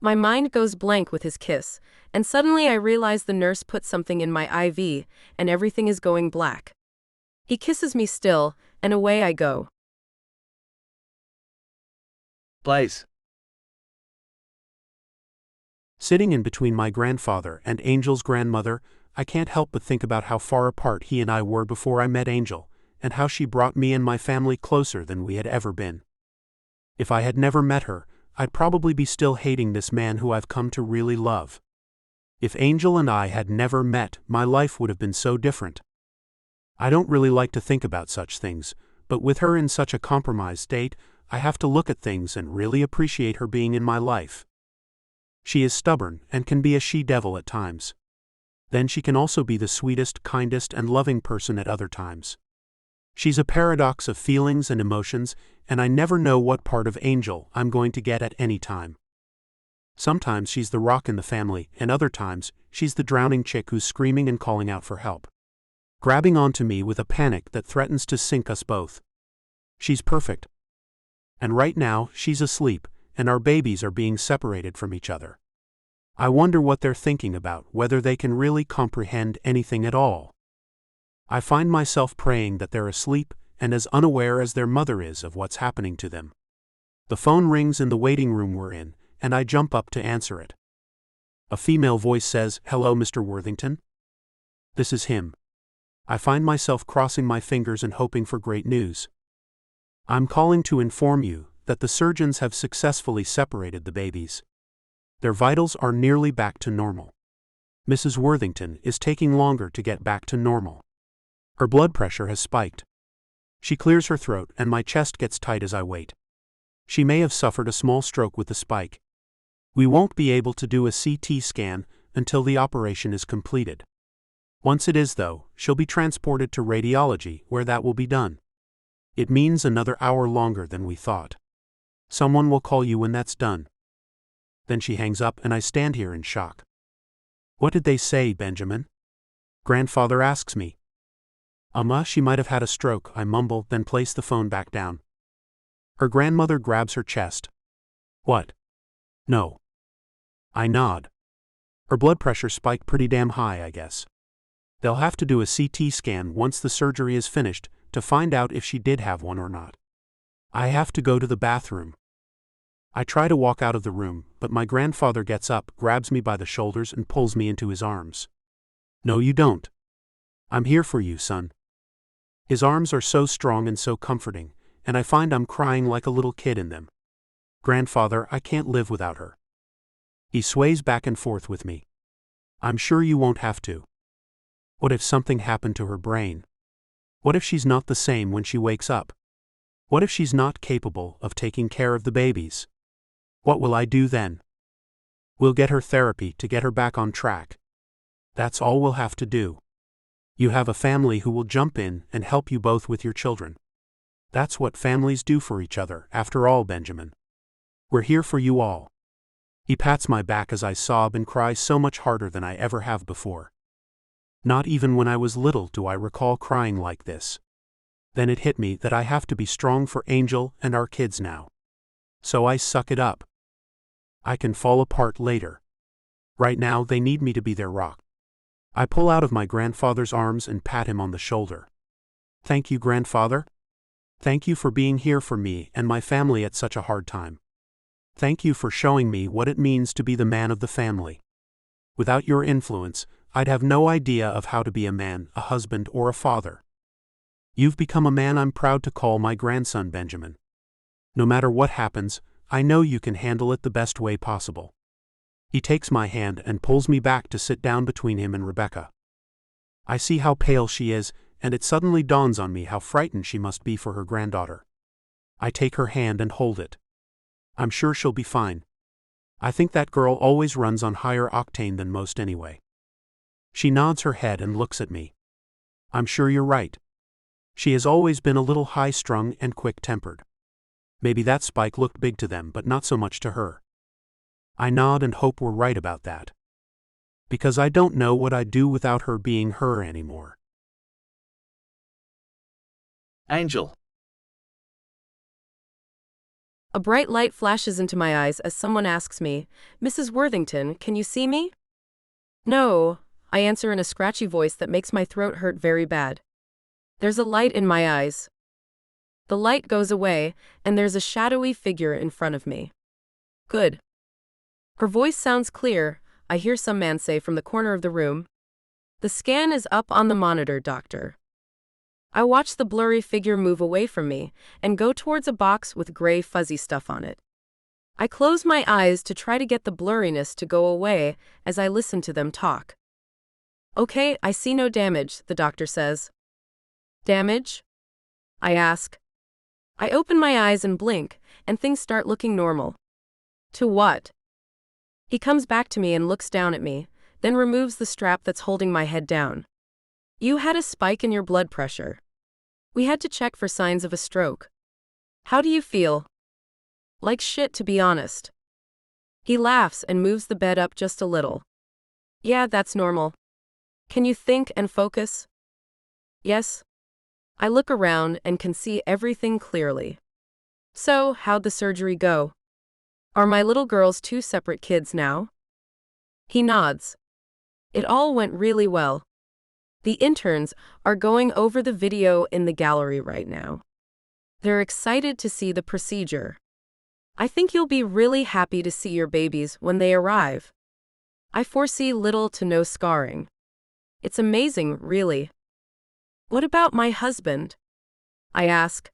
F: My mind goes blank with his kiss, and suddenly I realize the nurse put something in my IV, and everything is going black. He kisses me still, and away I go.
B: Blaze.
D: Sitting in between my grandfather and Angel's grandmother, I can't help but think about how far apart he and I were before I met Angel, and how she brought me and my family closer than we had ever been. If I had never met her, I'd probably be still hating this man who I've come to really love. If Angel and I had never met, my life would have been so different. I don't really like to think about such things, but with her in such a compromised state, I have to look at things and really appreciate her being in my life. She is stubborn and can be a she-devil at times. Then she can also be the sweetest, kindest, and loving person at other times. She's a paradox of feelings and emotions, and I never know what part of Angel I'm going to get at any time. Sometimes she's the rock in the family, and other times, she's the drowning chick who's screaming and calling out for help, grabbing onto me with a panic that threatens to sink us both. She's perfect. And right now, she's asleep, and our babies are being separated from each other. I wonder what they're thinking about, whether they can really comprehend anything at all. I find myself praying that they're asleep and as unaware as their mother is of what's happening to them. The phone rings in the waiting room we're in, and I jump up to answer it. A female voice says, "Hello, Mr. Worthington?" This is him. I find myself crossing my fingers and hoping for great news. I'm calling to inform you that the surgeons have successfully separated the babies. Their vitals are nearly back to normal. Mrs. Worthington is taking longer to get back to normal. Her blood pressure has spiked. She clears her throat and my chest gets tight as I wait. She may have suffered a small stroke with the spike. We won't be able to do a CT scan until the operation is completed. Once it is, though, she'll be transported to radiology where that will be done. It means another hour longer than we thought. Someone will call you when that's done. Then she hangs up and I stand here in shock. What did they say, Benjamin? Grandfather asks me. She might have had a stroke, I mumble, then place the phone back down. Her grandmother grabs her chest. What? No. I nod. Her blood pressure spiked pretty damn high, I guess. They'll have to do a CT scan once the surgery is finished to find out if she did have one or not. I have to go to the bathroom. I try to walk out of the room, but my grandfather gets up, grabs me by the shoulders and pulls me into his arms. No, you don't. I'm here for you, son. His arms are so strong and so comforting, and I find I'm crying like a little kid in them. Grandfather, I can't live without her. He sways back and forth with me. I'm sure you won't have to. What if something happened to her brain? What if she's not the same when she wakes up? What if she's not capable of taking care of the babies? What will I do then? We'll get her therapy to get her back on track. That's all we'll have to do. You have a family who will jump in and help you both with your children. That's what families do for each other, after all, Benjamin. We're here for you all. He pats my back as I sob and cry so much harder than I ever have before. Not even when I was little do I recall crying like this. Then it hit me that I have to be strong for Angel and our kids now. So I suck it up. I can fall apart later. Right now they need me to be their rock. I pull out of my grandfather's arms and pat him on the shoulder. Thank you, grandfather. Thank you for being here for me and my family at such a hard time. Thank you for showing me what it means to be the man of the family. Without your influence, I'd have no idea of how to be a man, a husband, or a father. You've become a man I'm proud to call my grandson, Benjamin. No matter what happens, I know you can handle it the best way possible. He takes my hand and pulls me back to sit down between him and Rebecca. I see how pale she is, and it suddenly dawns on me how frightened she must be for her granddaughter. I take her hand and hold it. I'm sure she'll be fine. I think that girl always runs on higher octane than most anyway. She nods her head and looks at me. I'm sure you're right. She has always been a little high-strung and quick-tempered. Maybe that spike looked big to them, but not so much to her. I nod and hope we're right about that. Because I don't know what I'd do without her being her anymore.
B: Angel.
F: A bright light flashes into my eyes as someone asks me, "Mrs. Worthington, can you see me?" "No," I answer in a scratchy voice that makes my throat hurt very bad. There's a light in my eyes. The light goes away, and there's a shadowy figure in front of me. "Good." Her voice sounds clear, I hear some man say from the corner of the room. "The scan is up on the monitor, doctor." I watch the blurry figure move away from me and go towards a box with gray fuzzy stuff on it. I close my eyes to try to get the blurriness to go away as I listen to them talk. "Okay, I see no damage," the doctor says. "Damage?" I ask. I open my eyes and blink, and things start looking normal. "To what?" He comes back to me and looks down at me, then removes the strap that's holding my head down. "You had a spike in your blood pressure. We had to check for signs of a stroke. How do you feel?" "Like shit, to be honest." He laughs and moves the bed up just a little. "Yeah, that's normal. Can you think and focus?" "Yes." I look around and can see everything clearly. "So, how'd the surgery go? Are my little girls two separate kids now?" He nods. "It all went really well. The interns are going over the video in the gallery right now. They're excited to see the procedure. I think you'll be really happy to see your babies when they arrive. I foresee little to no scarring. It's amazing, really." "What about my husband?" I ask.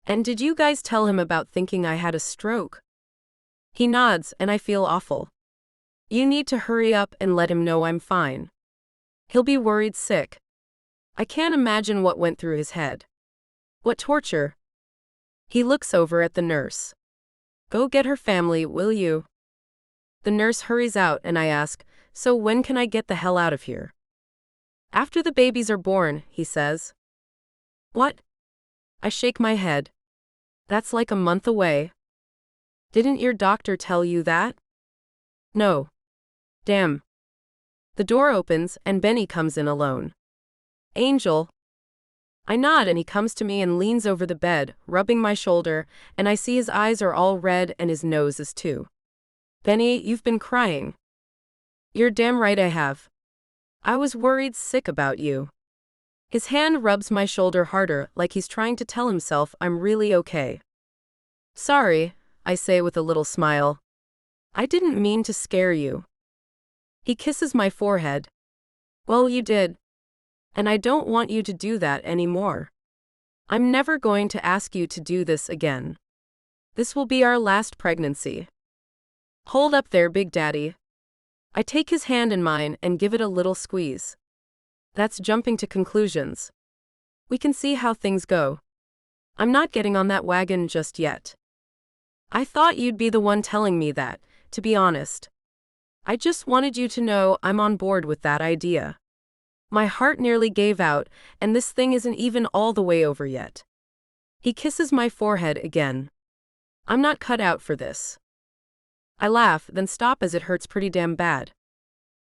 F: "And did you guys tell him about thinking I had a stroke?" He nods, and I feel awful. "You need to hurry up and let him know I'm fine. He'll be worried sick." I can't imagine what went through his head. "What torture?" He looks over at the nurse. "Go get her family, will you?" The nurse hurries out and I ask, "So when can I get the hell out of here?" "After the babies are born," he says. "What?" I shake my head. "That's like a month away." "Didn't your doctor tell you that?" "No." "Damn." The door opens and Benny comes in alone. "Angel." I nod and he comes to me and leans over the bed, rubbing my shoulder, and I see his eyes are all red and his nose is too. "Benny, you've been crying." "You're damn right I have. I was worried sick about you." His hand rubs my shoulder harder, like he's trying to tell himself I'm really okay. "Sorry," I say with a little smile. "I didn't mean to scare you." He kisses my forehead. "Well, you did. And I don't want you to do that anymore. I'm never going to ask you to do this again. This will be our last pregnancy." "Hold up there, Big Daddy." I take his hand in mine and give it a little squeeze. "That's jumping to conclusions. We can see how things go. I'm not getting on that wagon just yet." "I thought you'd be the one telling me that, to be honest. I just wanted you to know I'm on board with that idea. My heart nearly gave out, and this thing isn't even all the way over yet." He kisses my forehead again. "I'm not cut out for this." I laugh, then stop as it hurts pretty damn bad.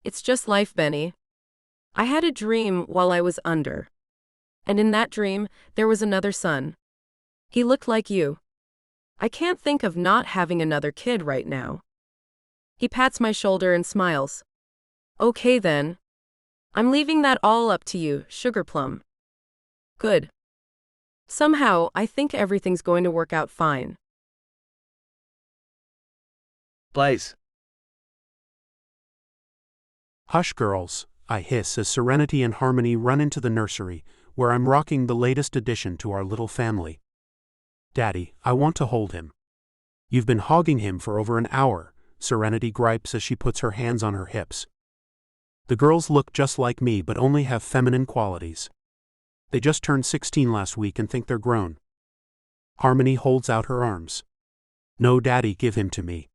F: "It's just life, Benny. I had a dream while I was under. And in that dream, there was another son. He looked like you. I can't think of not having another kid right now." He pats my shoulder and smiles. "Okay then. I'm leaving that all up to you, Sugar Plum." "Good. Somehow, I think everything's going to work out fine."
B: Blaze.
D: "Hush, girls," I hiss as Serenity and Harmony run into the nursery, where I'm rocking the latest addition to our little family. "Daddy, I want to hold him." "You've been hogging him for over an hour," Serenity gripes as she puts her hands on her hips. The girls look just like me but only have feminine qualities. They just turned 16 last week and think they're grown. Harmony holds out her arms. "No, Daddy, give him to me."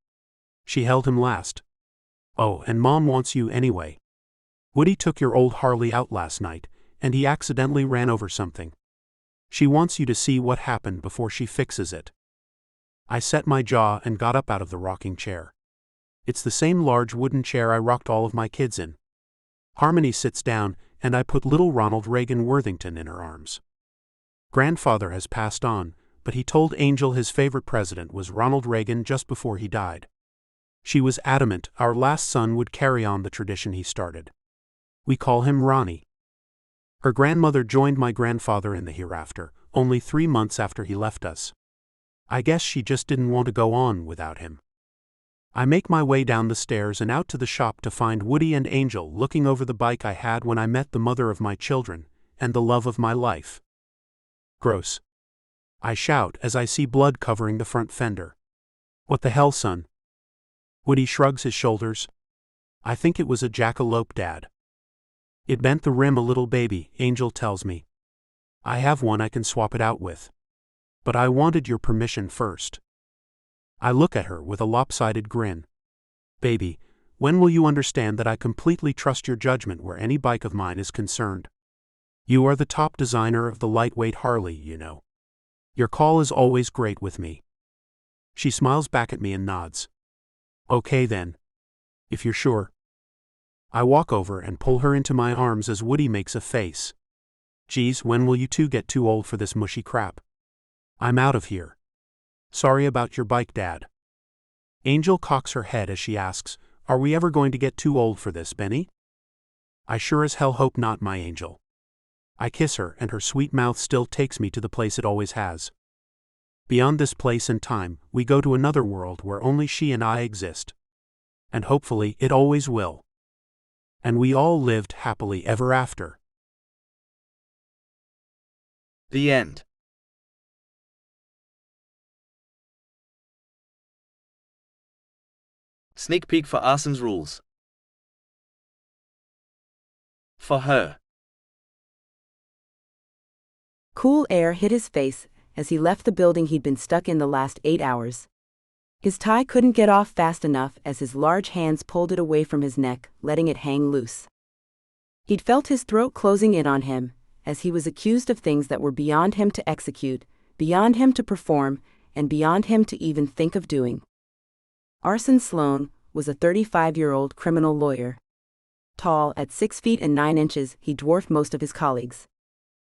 D: She held him last. "Oh, and Mom wants you anyway. Woody took your old Harley out last night, and he accidentally ran over something. She wants you to see what happened before she fixes it." I set my jaw and got up out of the rocking chair. It's the same large wooden chair I rocked all of my kids in. Harmony sits down, and I put little Ronald Reagan Worthington in her arms. Grandfather has passed on, but he told Angel his favorite president was Ronald Reagan just before he died. She was adamant our last son would carry on the tradition he started. We call him Ronnie. Her grandmother joined my grandfather in the hereafter, only 3 months after he left us. I guess she just didn't want to go on without him. I make my way down the stairs and out to the shop to find Woody and Angel looking over the bike I had when I met the mother of my children, and the love of my life. Gross. I shout as I see blood covering the front fender. What the hell, son? Woody shrugs his shoulders. I think it was a jackalope, Dad. It bent the rim a little, baby, Angel tells me. I have one I can swap it out with. But I wanted your permission first. I look at her with a lopsided grin. Baby, when will you understand that I completely trust your judgment where any bike of mine is concerned? You are the top designer of the lightweight Harley, you know. Your call is always great with me. She smiles back at me and nods. Okay then. If you're sure. I walk over and pull her into my arms as Woody makes a face. Geez, when will you two get too old for this mushy crap? I'm out of here. Sorry about your bike, Dad. Angel cocks her head as she asks, are we ever going to get too old for this, Benny? I sure as hell hope not, my angel. I kiss her and her sweet mouth still takes me to the place it always has. Beyond this place and time, we go to another world where only she and I exist. And hopefully it always will. And we all lived happily ever after.
B: The end. Sneak peek for Arson's rules. For her.
G: Cool air hit his face as he left the building he'd been stuck in the last 8 hours. His tie couldn't get off fast enough as his large hands pulled it away from his neck, letting it hang loose. He'd felt his throat closing in on him, as he was accused of things that were beyond him to execute, beyond him to perform, and beyond him to even think of doing. Arson Sloan was a 35-year-old criminal lawyer. Tall, at 6 feet and 9 inches, he dwarfed most of his colleagues.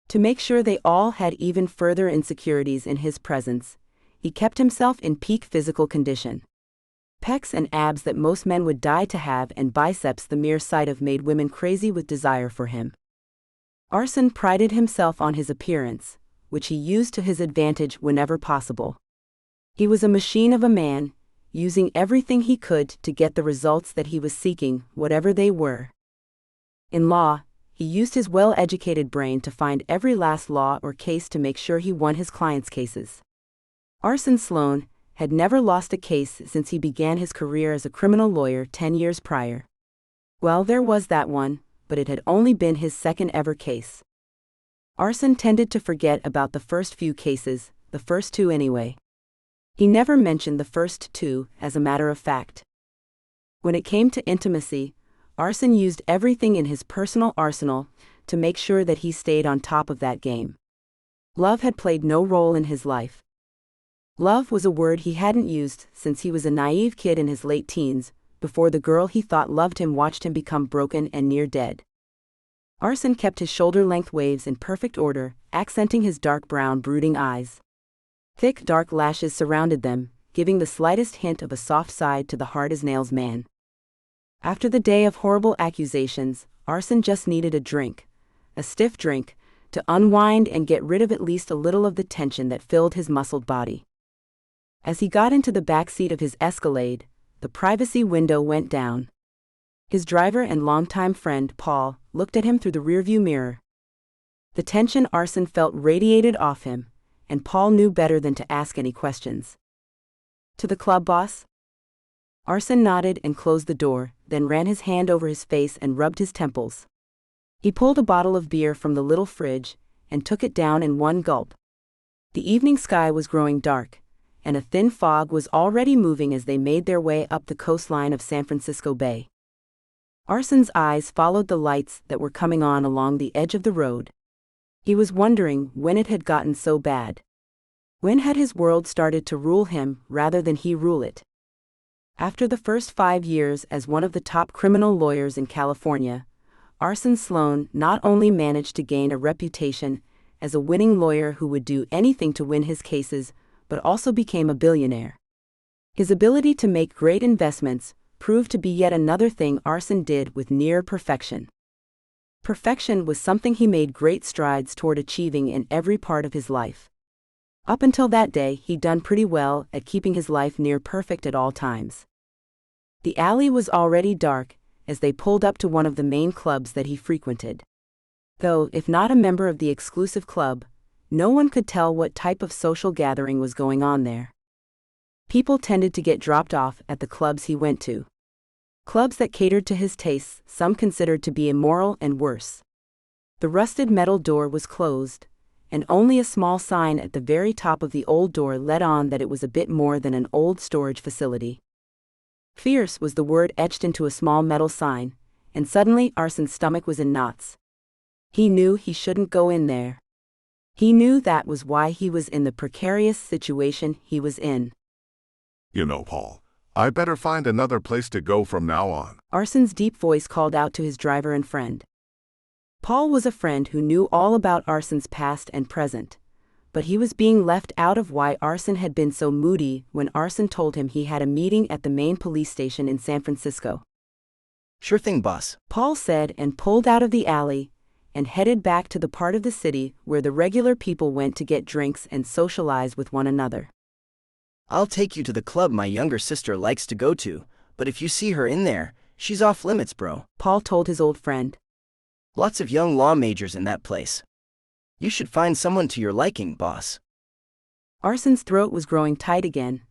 G: To make sure they all had even further insecurities in his presence, he kept himself in peak physical condition. Pecs and abs that most men would die to have, and biceps the mere sight of made women crazy with desire for him. Arson prided himself on his appearance, which he used to his advantage whenever possible. He was a machine of a man, using everything he could to get the results that he was seeking, whatever they were. In law, he used his well-educated brain to find every last law or case to make sure he won his clients' cases. Arson Sloan had never lost a case since he began his career as a criminal lawyer 10 years prior. Well, there was that one, but it had only been his second ever case. Arson tended to forget about the first few cases, the first 2 anyway. He never mentioned the first 2, as a matter of fact. When it came to intimacy, Arson used everything in his personal arsenal to make sure that he stayed on top of that game. Love had played no role in his life. Love was a word he hadn't used since he was a naive kid in his late teens, before the girl he thought loved him watched him become broken and near dead. Arson kept his shoulder-length waves in perfect order, accenting his dark brown brooding eyes. Thick dark lashes surrounded them, giving the slightest hint of a soft side to the hard-as-nails man. After the day of horrible accusations, Arson just needed a drink, a stiff drink, to unwind and get rid of at least a little of the tension that filled his muscled body. As he got into the back seat of his Escalade, the privacy window went down. His driver and longtime friend, Paul, looked at him through the rearview mirror. The tension Arson felt radiated off him, and Paul knew better than to ask any questions. To the club, boss? Arson nodded and closed the door, then ran his hand over his face and rubbed his temples. He pulled a bottle of beer from the little fridge and took it down in one gulp. The evening sky was growing dark, and a thin fog was already moving as they made their way up the coastline of San Francisco Bay. Arson's eyes followed the lights that were coming on along the edge of the road. He was wondering when it had gotten so bad. When had his world started to rule him rather than he rule it? After the first 5 years as one of the top criminal lawyers in California, Arson Sloan not only managed to gain a reputation as a winning lawyer who would do anything to win his cases, but also became a billionaire. His ability to make great investments proved to be yet another thing Arson did with near perfection. Perfection was something he made great strides toward achieving in every part of his life. Up until that day, he'd done pretty well at keeping his life near perfect at all times. The alley was already dark as they pulled up to one of the main clubs that he frequented. Though, if not a member of the exclusive club, no one could tell what type of social gathering was going on there. People tended to get dropped off at the clubs he went to. Clubs that catered to his tastes, some considered to be immoral and worse. The rusted metal door was closed, and only a small sign at the very top of the old door let on that it was a bit more than an old storage facility. Fierce was the word etched into a small metal sign, and suddenly Arson's stomach was in knots. He knew he shouldn't go in there. He knew that was why he was in the precarious situation he was in.
A: You know, Paul, I better find another place to go from now on.
G: Arson's deep voice called out to his driver and friend. Paul was a friend who knew all about Arson's past and present, but he was being left out of why Arson had been so moody when Arson told him he had a meeting at the main police station in San Francisco.
H: Sure thing, boss,
G: Paul said and pulled out of the alley and headed back to the part of the city where the regular people went to get drinks and socialize with one another.
H: I'll take you to the club my younger sister likes to go to, but if you see her in there, she's off limits, bro,
G: Paul told his old friend.
H: Lots of young law majors in that place. You should find someone to your liking, boss.
G: Arson's throat was growing tight again,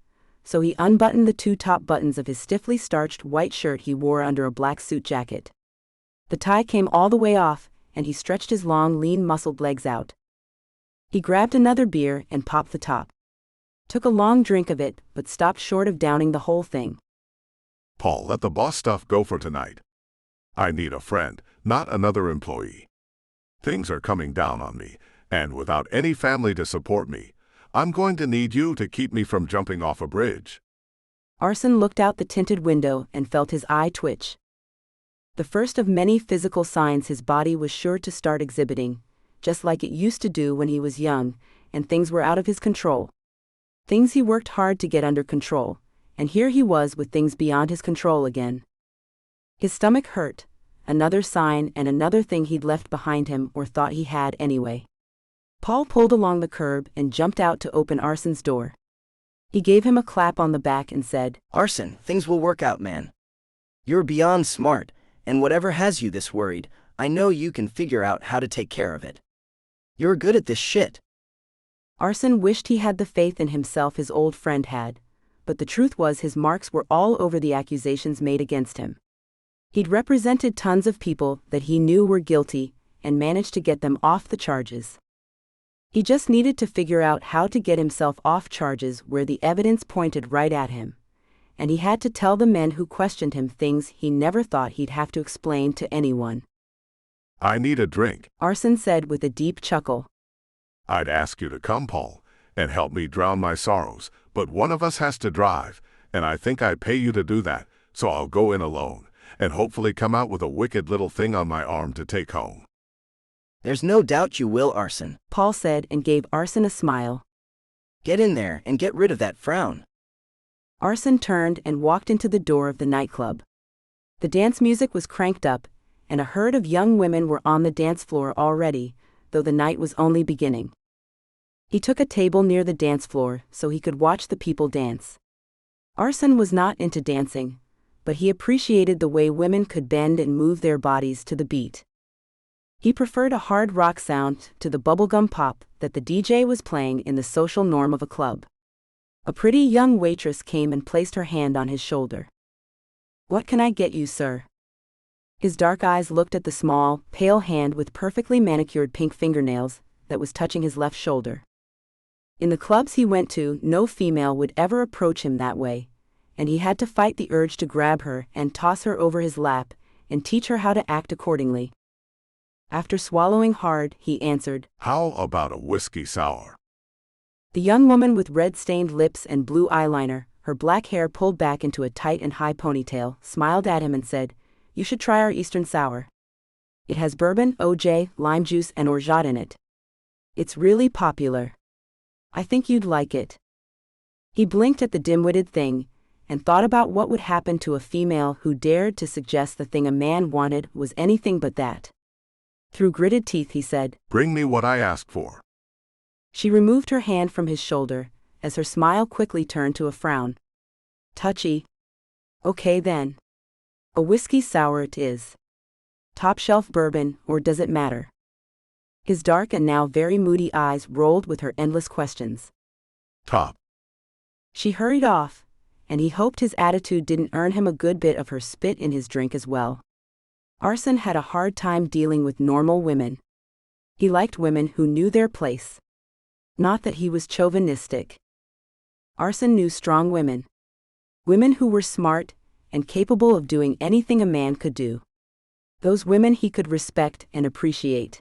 G: so he unbuttoned the 2 top buttons of his stiffly starched white shirt he wore under a black suit jacket. The tie came all the way off, and he stretched his long, lean, muscled legs out. He grabbed another beer and popped the top. Took a long drink of it, but stopped short of downing the whole thing.
A: Paul, let the boss stuff go for tonight. I need a friend, not another employee. Things are coming down on me, and without any family to support me, I'm going to need you to keep me from jumping off a bridge.
G: Arson looked out the tinted window and felt his eye twitch. The first of many physical signs his body was sure to start exhibiting, just like it used to do when he was young, and things were out of his control. Things he worked hard to get under control, and here he was with things beyond his control again. His stomach hurt, another sign and another thing he'd left behind him or thought he had anyway. Paul pulled along the curb and jumped out to open Arson's door. He gave him a clap on the back and said,
H: Arson, things will work out, man. You're beyond smart, and whatever has you this worried, I know you can figure out how to take care of it. You're good at this shit.
G: Arson wished he had the faith in himself his old friend had, but the truth was his marks were all over the accusations made against him. He'd represented tons of people that he knew were guilty and managed to get them off the charges. He just needed to figure out how to get himself off charges where the evidence pointed right at him, and he had to tell the men who questioned him things he never thought he'd have to explain to anyone.
A: I need a drink,
G: Arson said with a deep chuckle.
A: I'd ask you to come, Paul, and help me drown my sorrows, but one of us has to drive, and I think I'd pay you to do that, so I'll go in alone, and hopefully come out with a wicked little thing on my arm to take home.
H: There's no doubt you will, Arson,
G: Paul said and gave Arson a smile.
H: Get in there and get rid of that frown.
G: Arson turned and walked into the door of the nightclub. The dance music was cranked up, and a herd of young women were on the dance floor already, though the night was only beginning. He took a table near the dance floor so he could watch the people dance. Arson was not into dancing, but he appreciated the way women could bend and move their bodies to the beat. He preferred a hard rock sound to the bubblegum pop that the DJ was playing in the social norm of a club. A pretty young waitress came and placed her hand on his shoulder. "What can I get you, sir?" His dark eyes looked at the small, pale hand with perfectly manicured pink fingernails that was touching his left shoulder. In the clubs he went to, no female would ever approach him that way, and he had to fight the urge to grab her and toss her over his lap and teach her how to act accordingly. After swallowing hard, he answered,
A: How about a whiskey sour?
G: The young woman with red-stained lips and blue eyeliner, her black hair pulled back into a tight and high ponytail, smiled at him and said, "You should try our Eastern Sour. It has bourbon, OJ, lime juice and orgeat in it. It's really popular. I think you'd like it." He blinked at the dim-witted thing, and thought about what would happen to a female who dared to suggest the thing a man wanted was anything but that. Through gritted teeth he said,
A: "Bring me what I asked for."
G: She removed her hand from his shoulder, as her smile quickly turned to a frown. "Touchy. Okay then. A whiskey sour it is. Top shelf bourbon, or does it matter?" His dark and now very moody eyes rolled with her endless questions.
A: Top.
G: She hurried off, and he hoped his attitude didn't earn him a good bit of her spit in his drink as well. Arson had a hard time dealing with normal women. He liked women who knew their place. Not that he was chauvinistic. Arson knew strong women. Women who were smart and capable of doing anything a man could do. Those women he could respect and appreciate.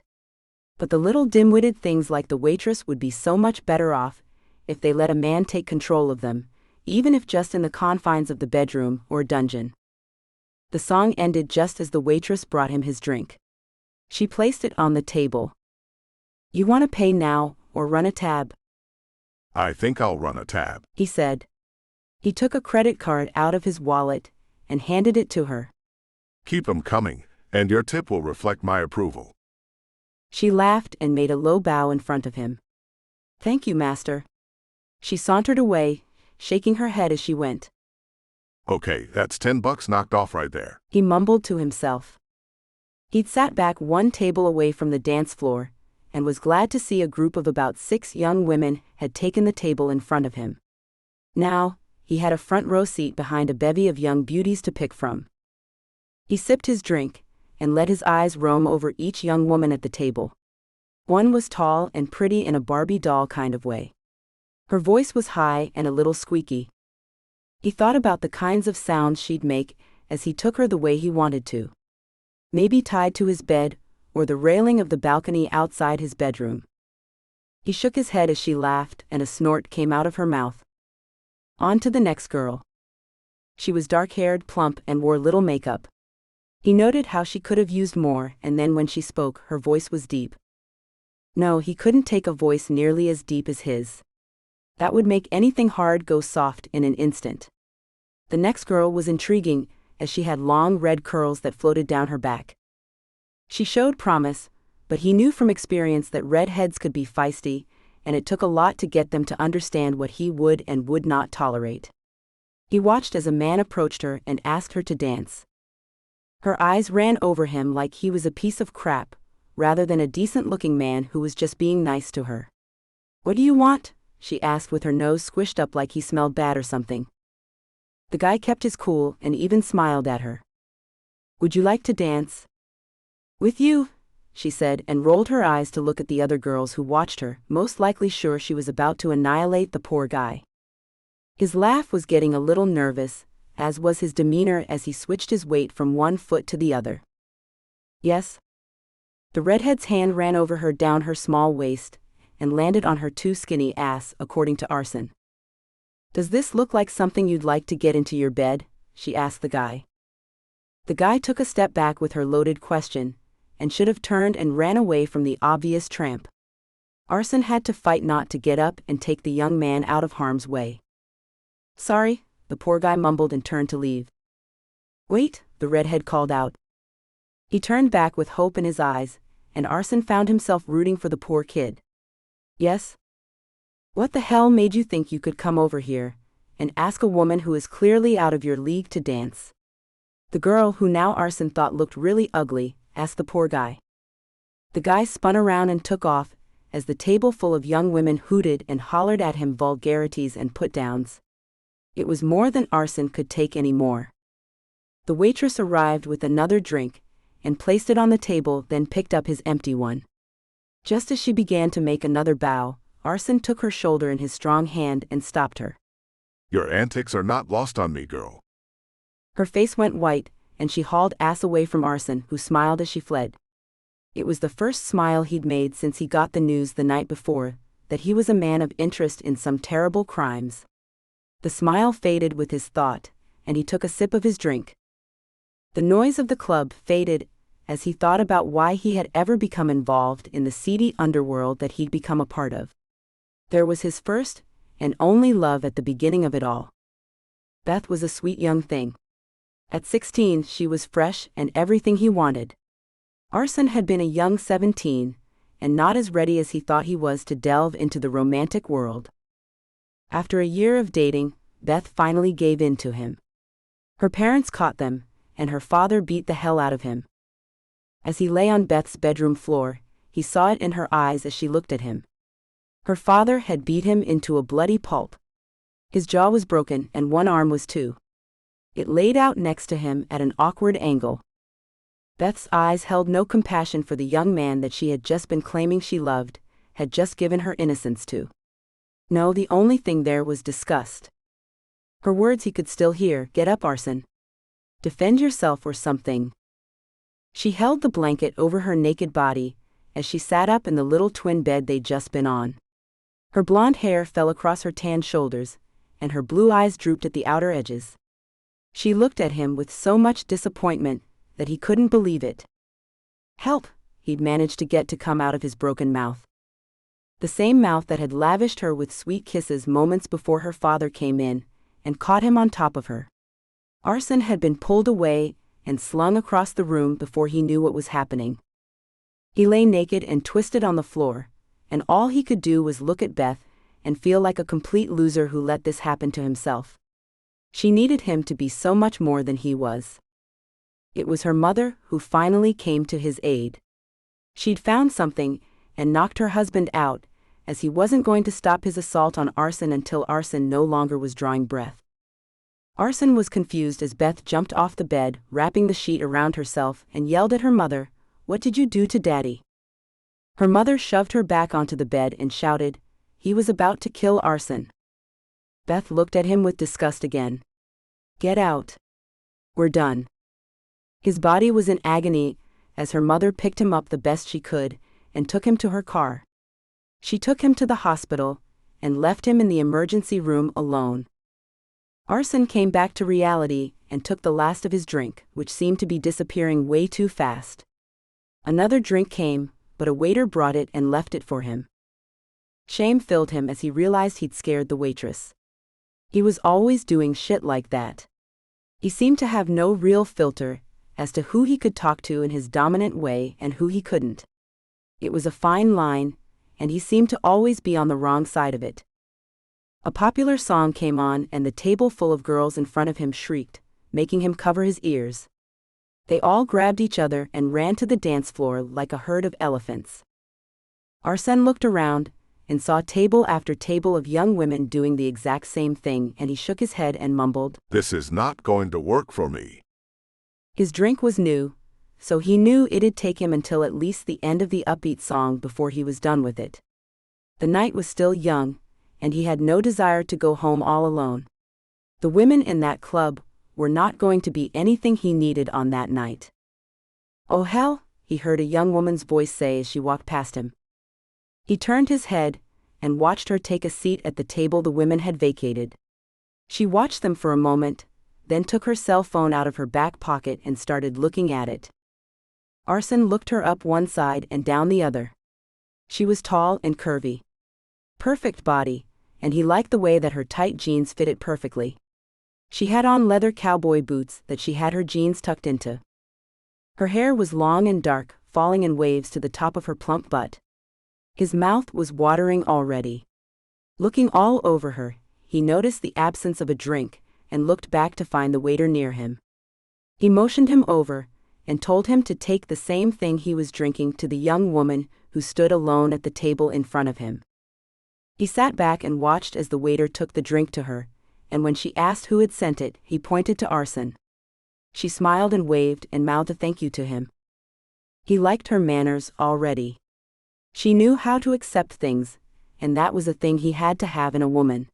G: But the little dim-witted things like the waitress would be so much better off if they let a man take control of them, even if just in the confines of the bedroom or dungeon. The song ended just as the waitress brought him his drink. She placed it on the table. "You want to pay now or run a tab?"
A: "I think I'll run a tab,"
G: he said. He took a credit card out of his wallet and handed it to her.
A: "Keep 'em coming, and your tip will reflect my approval."
G: She laughed and made a low bow in front of him. "Thank you, master." She sauntered away, shaking her head as she went.
A: "Okay, that's $10 knocked off right there."
G: He mumbled to himself. He'd sat back one table away from the dance floor, and was glad to see a group of about 6 young women had taken the table in front of him. Now, he had a front row seat behind a bevy of young beauties to pick from. He sipped his drink, and let his eyes roam over each young woman at the table. One was tall and pretty in a Barbie doll kind of way. Her voice was high and a little squeaky. He thought about the kinds of sounds she'd make as he took her the way he wanted to. Maybe tied to his bed, or the railing of the balcony outside his bedroom. He shook his head as she laughed and a snort came out of her mouth. On to the next girl. She was dark-haired, plump, and wore little makeup. He noted how she could have used more, and then when she spoke, her voice was deep. No, he couldn't take a voice nearly as deep as his. That would make anything hard go soft in an instant. The next girl was intriguing, as she had long red curls that floated down her back. She showed promise, but he knew from experience that redheads could be feisty, and it took a lot to get them to understand what he would and would not tolerate. He watched as a man approached her and asked her to dance. Her eyes ran over him like he was a piece of crap, rather than a decent-looking man who was just being nice to her. "What do you want?" she asked with her nose squished up like he smelled bad or something. The guy kept his cool and even smiled at her. "Would you like to dance?" "With you," she said, and rolled her eyes to look at the other girls who watched her, most likely sure she was about to annihilate the poor guy. His laugh was getting a little nervous, as was his demeanor as he switched his weight from one foot to the other. "Yes?" The redhead's hand ran over her down her small waist, and landed on her too skinny ass, according to Arson. "Does this look like something you'd like to get into your bed?" she asked the guy. The guy took a step back with her loaded question, and should have turned and ran away from the obvious tramp. Arson had to fight not to get up and take the young man out of harm's way. "Sorry," the poor guy mumbled and turned to leave. "Wait," the redhead called out. He turned back with hope in his eyes, and Arson found himself rooting for the poor kid. "Yes? What the hell made you think you could come over here and ask a woman who is clearly out of your league to dance?" The girl, who now Arson thought looked really ugly, asked the poor guy. The guy spun around and took off, as the table full of young women hooted and hollered at him vulgarities and put-downs. It was more than Arson could take any more. The waitress arrived with another drink, and placed it on the table, then picked up his empty one. Just as she began to make another bow, Arson took her shoulder in his strong hand and stopped her.
A: "Your antics are not lost on me, girl."
G: Her face went white, and she hauled ass away from Arson, who smiled as she fled. It was the first smile he'd made since he got the news the night before, that he was a man of interest in some terrible crimes. The smile faded with his thought, and he took a sip of his drink. The noise of the club faded as he thought about why he had ever become involved in the seedy underworld that he'd become a part of. There was his first and only love at the beginning of it all. Beth was a sweet young thing. At 16, she was fresh and everything he wanted. Arson had been a young 17, and not as ready as he thought he was to delve into the romantic world. After a year of dating, Beth finally gave in to him. Her parents caught them, and her father beat the hell out of him. As he lay on Beth's bedroom floor, he saw it in her eyes as she looked at him. Her father had beat him into a bloody pulp. His jaw was broken and one arm was too. It laid out next to him at an awkward angle. Beth's eyes held no compassion for the young man that she had just been claiming she loved, had just given her innocence to. No, the only thing there was disgust. Her words he could still hear, "Get up, Arson. Defend yourself or something." She held the blanket over her naked body as she sat up in the little twin bed they'd just been on. Her blonde hair fell across her tan shoulders, and her blue eyes drooped at the outer edges. She looked at him with so much disappointment that he couldn't believe it. "Help," he'd managed to get to come out of his broken mouth. The same mouth that had lavished her with sweet kisses moments before her father came in and caught him on top of her. Arson had been pulled away and slung across the room before he knew what was happening. He lay naked and twisted on the floor, and all he could do was look at Beth and feel like a complete loser who let this happen to himself. She needed him to be so much more than he was. It was her mother who finally came to his aid. She'd found something and knocked her husband out, as he wasn't going to stop his assault on Arson until Arson no longer was drawing breath. Arson was confused as Beth jumped off the bed, wrapping the sheet around herself, and yelled at her mother, "What did you do to Daddy?" Her mother shoved her back onto the bed and shouted, "He was about to kill Arson." Beth looked at him with disgust again. "Get out. We're done." His body was in agony as her mother picked him up the best she could and took him to her car. She took him to the hospital and left him in the emergency room alone. Arson came back to reality and took the last of his drink, which seemed to be disappearing way too fast. Another drink came, but a waiter brought it and left it for him. Shame filled him as he realized he'd scared the waitress. He was always doing shit like that. He seemed to have no real filter as to who he could talk to in his dominant way and who he couldn't. It was a fine line, and he seemed to always be on the wrong side of it. A popular song came on and the table full of girls in front of him shrieked, making him cover his ears. They all grabbed each other and ran to the dance floor like a herd of elephants. Arson looked around and saw table after table of young women doing the exact same thing, and he shook his head and mumbled,
A: "This is not going to work for me."
G: His drink was new, so he knew it'd take him until at least the end of the upbeat song before he was done with it. The night was still young, and he had no desire to go home all alone. The women in that club were not going to be anything he needed on that night. "Oh hell," he heard a young woman's voice say as she walked past him. He turned his head and watched her take a seat at the table the women had vacated. She watched them for a moment, then took her cell phone out of her back pocket and started looking at it. Arson looked her up one side and down the other. She was tall and curvy. Perfect body, and he liked the way that her tight jeans fitted perfectly. She had on leather cowboy boots that she had her jeans tucked into. Her hair was long and dark, falling in waves to the top of her plump butt. His mouth was watering already. Looking all over her, he noticed the absence of a drink and looked back to find the waiter near him. He motioned him over and told him to take the same thing he was drinking to the young woman who stood alone at the table in front of him. He sat back and watched as the waiter took the drink to her, and when she asked who had sent it, he pointed to Arson. She smiled and waved and mouthed a thank you to him. He liked her manners already. She knew how to accept things, and that was a thing he had to have in a woman.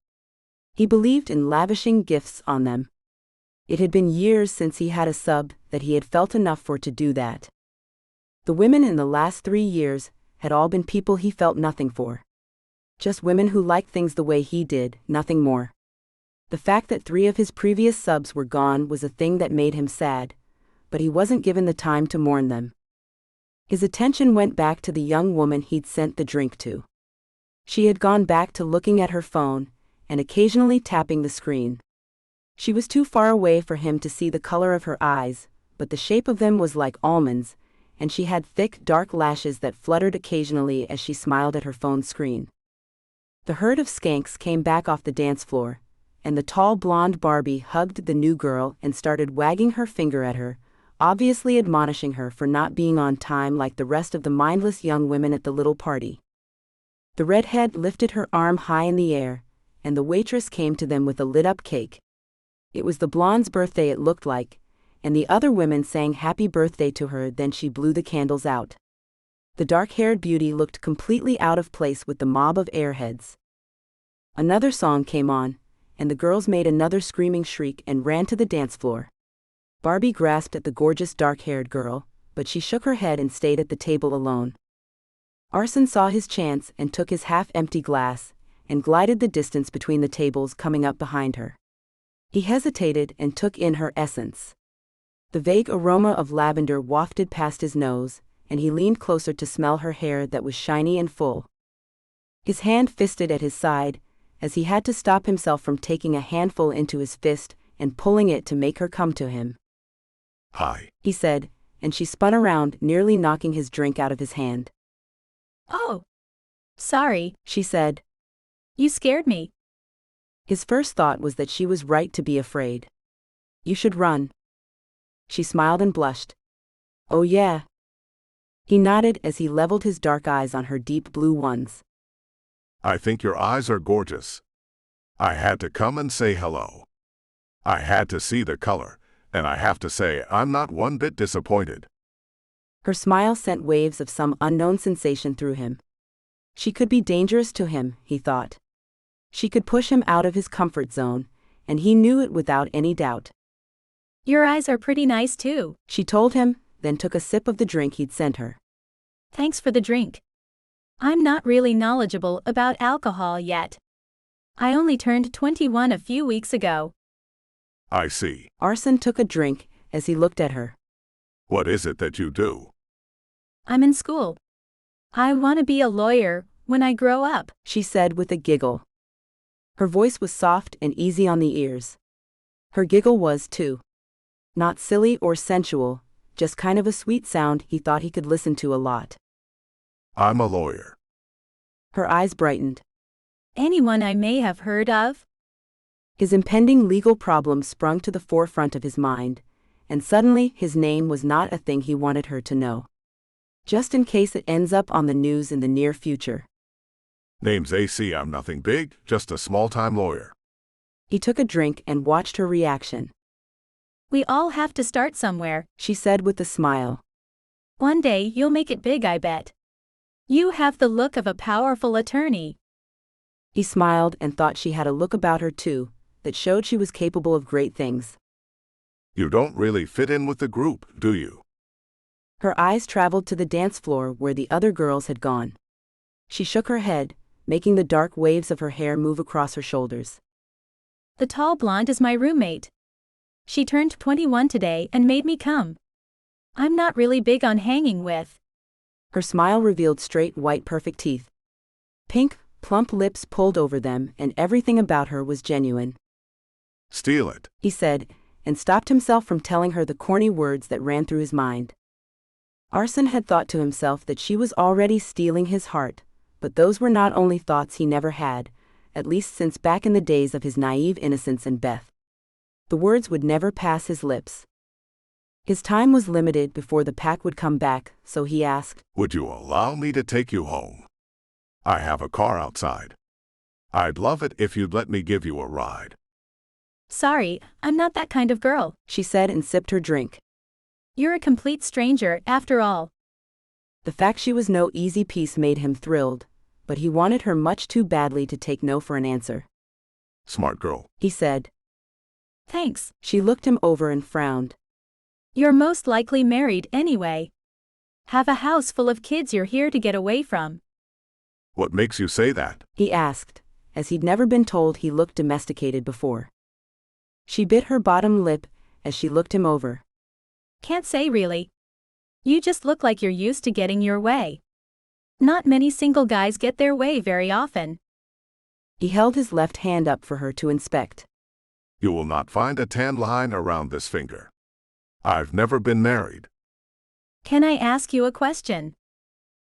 G: He believed in lavishing gifts on them. It had been years since he had a sub that he had felt enough for to do that. The women in the last 3 years had all been people he felt nothing for. Just women who liked things the way he did, nothing more. The fact that 3 of his previous subs were gone was a thing that made him sad, but he wasn't given the time to mourn them. His attention went back to the young woman he'd sent the drink to. She had gone back to looking at her phone, and occasionally tapping the screen. She was too far away for him to see the color of her eyes, but the shape of them was like almonds, and she had thick, dark lashes that fluttered occasionally as she smiled at her phone screen. The herd of skanks came back off the dance floor, and the tall blonde Barbie hugged the new girl and started wagging her finger at her, obviously admonishing her for not being on time like the rest of the mindless young women at the little party. The redhead lifted her arm high in the air, and the waitress came to them with a lit-up cake. It was the blonde's birthday, it looked like, and the other women sang happy birthday to her. Then she blew the candles out. The dark-haired beauty looked completely out of place with the mob of airheads. Another song came on, and the girls made another screaming shriek and ran to the dance floor. Barbie grasped at the gorgeous dark-haired girl, but she shook her head and stayed at the table alone. Arson saw his chance and took his half-empty glass, and glided the distance between the tables, coming up behind her. He hesitated and took in her essence. The vague aroma of lavender wafted past his nose, and he leaned closer to smell her hair that was shiny and full. His hand fisted at his side, as he had to stop himself from taking a handful into his fist and pulling it to make her come to him.
A: Hi,
G: He said, and she spun around, nearly knocking his drink out of his hand.
I: Oh. Sorry,
G: She said.
I: you scared me.
G: His first thought was that she was right to be afraid. You should run. She smiled and blushed. Oh yeah. He nodded as he leveled his dark eyes on her deep blue ones.
A: I think your eyes are gorgeous. I had to come and say hello. I had to see the color, and I have to say I'm not one bit disappointed.
G: Her smile sent waves of some unknown sensation through him. She could be dangerous to him, he thought. She could push him out of his comfort zone, and he knew it without any doubt.
I: Your eyes are pretty nice too.
G: She told him, then took a sip of the drink he'd sent her.
I: Thanks for the drink. I'm not really knowledgeable about alcohol yet. I only turned 21 a few weeks ago.
A: I see.
G: Arson took a drink as he looked at her.
A: What is it that you do?
I: I'm in school. I want to be a lawyer when I grow up.
G: She said with a giggle. Her voice was soft and easy on the ears. Her giggle was, too. Not silly or sensual, just kind of a sweet sound he thought he could listen to a lot.
A: I'm a lawyer.
G: Her eyes brightened.
I: Anyone I may have heard of?
G: His impending legal problems sprung to the forefront of his mind, and suddenly his name was not a thing he wanted her to know. Just in case it ends up on the news in the near future.
A: Name's AC. I'm nothing big, just a small-time lawyer.
G: He took a drink and watched her reaction.
I: We all have to start somewhere.
G: She said with a smile.
I: One day you'll make it big, I bet. You have the look of a powerful attorney.
G: He smiled and thought she had a look about her too, that showed she was capable of great things.
A: You don't really fit in with the group, do you?
G: Her eyes traveled to the dance floor where the other girls had gone. She shook her head, making the dark waves of her hair move across her shoulders.
I: The tall blonde is my roommate. She turned 21 today and made me come. I'm not really big on hanging with.
G: Her smile revealed straight white perfect teeth. Pink, plump lips pulled over them, and everything about her was genuine.
A: Steal it,
G: He said, and stopped himself from telling her the corny words that ran through his mind. Arson had thought to himself that she was already stealing his heart, but those were not only thoughts he never had, at least since back in the days of his naive innocence and Beth. The words would never pass his lips. His time was limited before the pack would come back, so he asked,
A: Would you allow me to take you home? I have a car outside. I'd love it if you'd let me give you a ride.
I: Sorry, I'm not that kind of girl.
G: She said and sipped her drink.
I: You're a complete stranger, after all.
G: The fact she was no easy piece made him thrilled, but he wanted her much too badly to take no for an answer.
A: Smart girl,
G: He said.
I: Thanks.
G: She looked him over and frowned.
I: You're most likely married anyway. Have a house full of kids you're here to get away from.
A: What makes you say that?
G: He asked, as he'd never been told he looked domesticated before. She bit her bottom lip as she looked him over.
I: Can't say really. You just look like you're used to getting your way. Not many single guys get their way very often.
G: He held his left hand up for her to inspect.
A: You will not find a tan line around this finger. I've never been married.
I: Can I ask you a question?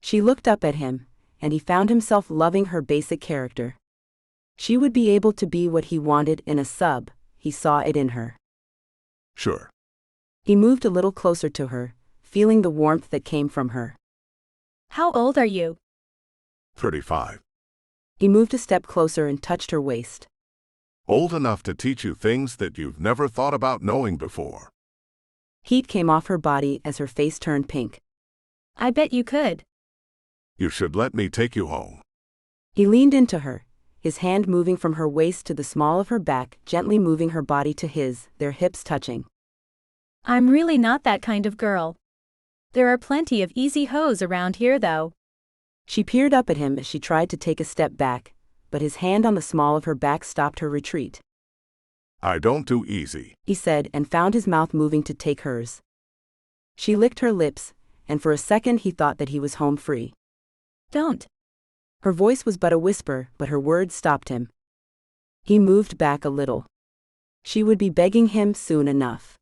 G: She looked up at him, and he found himself loving her basic character. She would be able to be what he wanted in a sub, he saw it in her.
A: Sure.
G: He moved a little closer to her, feeling the warmth that came from her.
I: How old are you?
A: 35.
G: He moved a step closer and touched her waist.
A: Old enough to teach you things that you've never thought about knowing before.
G: Heat came off her body as her face turned pink.
I: I bet you could.
A: You should let me take you home.
G: He leaned into her, his hand moving from her waist to the small of her back, gently moving her body to his, their hips touching.
I: I'm really not that kind of girl. There are plenty of easy hoes around here though.
G: She peered up at him as she tried to take a step back, but his hand on the small of her back stopped her retreat.
A: I don't do easy,
G: he said, and found his mouth moving to take hers. She licked her lips, and for a second he thought that he was home free.
I: Don't.
G: Her voice was but a whisper, but her words stopped him. He moved back a little. She would be begging him soon enough.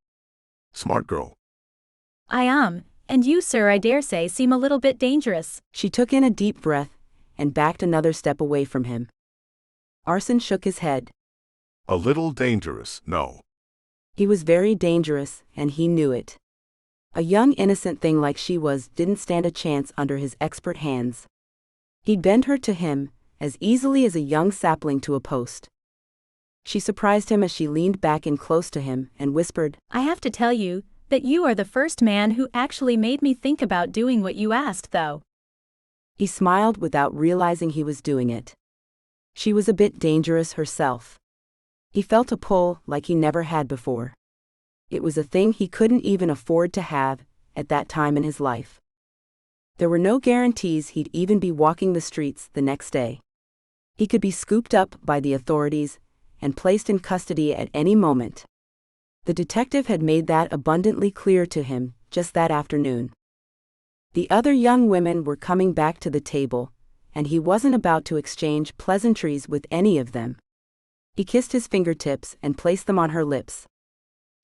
A: Smart girl.
I: I am, and you, sir, I dare say, seem a little bit dangerous.
G: She took in a deep breath and backed another step away from him. Arson shook his head.
A: A little dangerous, no.
G: He was very dangerous, and he knew it. A young innocent thing like she was didn't stand a chance under his expert hands. He'd bend her to him, as easily as a young sapling to a post. She surprised him as she leaned back in close to him and whispered,
I: I have to tell you that you are the first man who actually made me think about doing what you asked though.
G: He smiled without realizing he was doing it. She was a bit dangerous herself. He felt a pull like he never had before. It was a thing he couldn't even afford to have at that time in his life. There were no guarantees he'd even be walking the streets the next day. He could be scooped up by the authorities and placed in custody at any moment. The detective had made that abundantly clear to him just that afternoon. The other young women were coming back to the table, and he wasn't about to exchange pleasantries with any of them. He kissed his fingertips and placed them on her lips.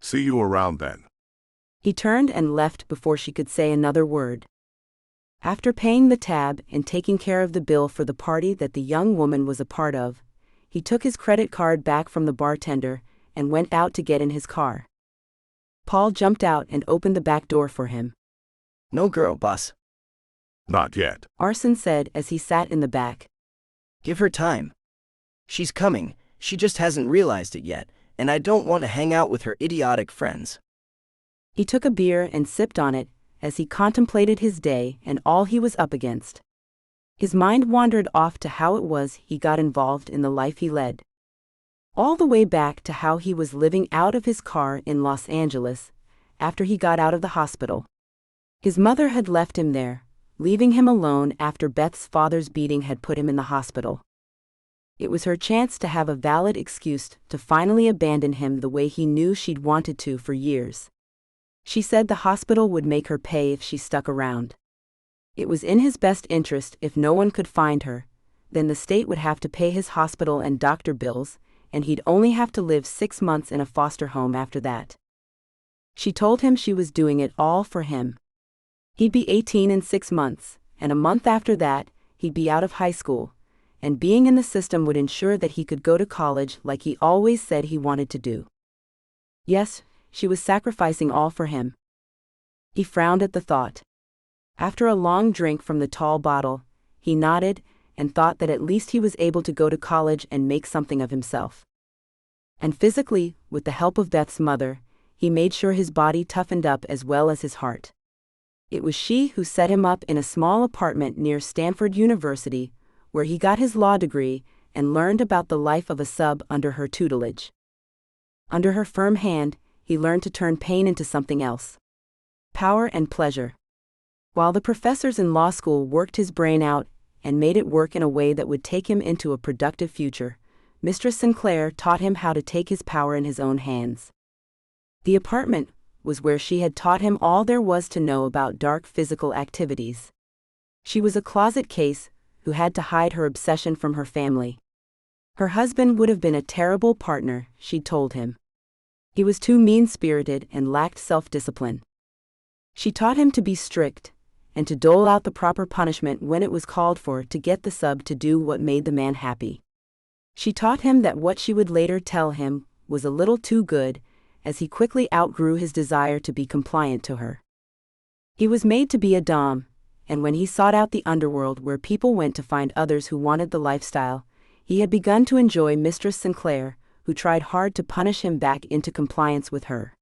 A: See you around then.
G: He turned and left before she could say another word. After paying the tab and taking care of the bill for the party that the young woman was a part of, he took his credit card back from the bartender and went out to get in his car. Paul jumped out and opened the back door for him.
H: No girl, boss.
A: Not yet.
G: Arson said as he sat in the back.
H: Give her time. She's coming, she just hasn't realized it yet, and I don't want to hang out with her idiotic friends.
G: He took a beer and sipped on it as he contemplated his day and all he was up against. His mind wandered off to how it was he got involved in the life he led. All the way back to how he was living out of his car in Los Angeles after he got out of the hospital. His mother had left him there, leaving him alone after Beth's father's beating had put him in the hospital. It was her chance to have a valid excuse to finally abandon him the way he knew she'd wanted to for years. She said the hospital would make her pay if she stuck around. It was in his best interest if no one could find her, then the state would have to pay his hospital and doctor bills, and he'd only have to live 6 months in a foster home after that. She told him she was doing it all for him. He'd be 18 in 6 months, and a month after that, he'd be out of high school, and being in the system would ensure that he could go to college like he always said he wanted to do. Yes, she was sacrificing all for him. He frowned at the thought. After a long drink from the tall bottle, he nodded and thought that at least he was able to go to college and make something of himself. And physically, with the help of Beth's mother, he made sure his body toughened up as well as his heart. It was she who set him up in a small apartment near Stanford University, where he got his law degree and learned about the life of a sub under her tutelage. Under her firm hand, he learned to turn pain into something else. Power and pleasure. While the professors in law school worked his brain out and made it work in a way that would take him into a productive future, Mistress Sinclair taught him how to take his power in his own hands. The apartment was where she had taught him all there was to know about dark physical activities. She was a closet case who had to hide her obsession from her family. Her husband would have been a terrible partner, she'd told him. He was too mean-spirited and lacked self-discipline. She taught him to be strict, and to dole out the proper punishment when it was called for to get the sub to do what made the man happy. She taught him that what she would later tell him was a little too good, as he quickly outgrew his desire to be compliant to her. He was made to be a dom, and when he sought out the underworld where people went to find others who wanted the lifestyle, he had begun to enjoy Mistress Sinclair, who tried hard to punish him back into compliance with her.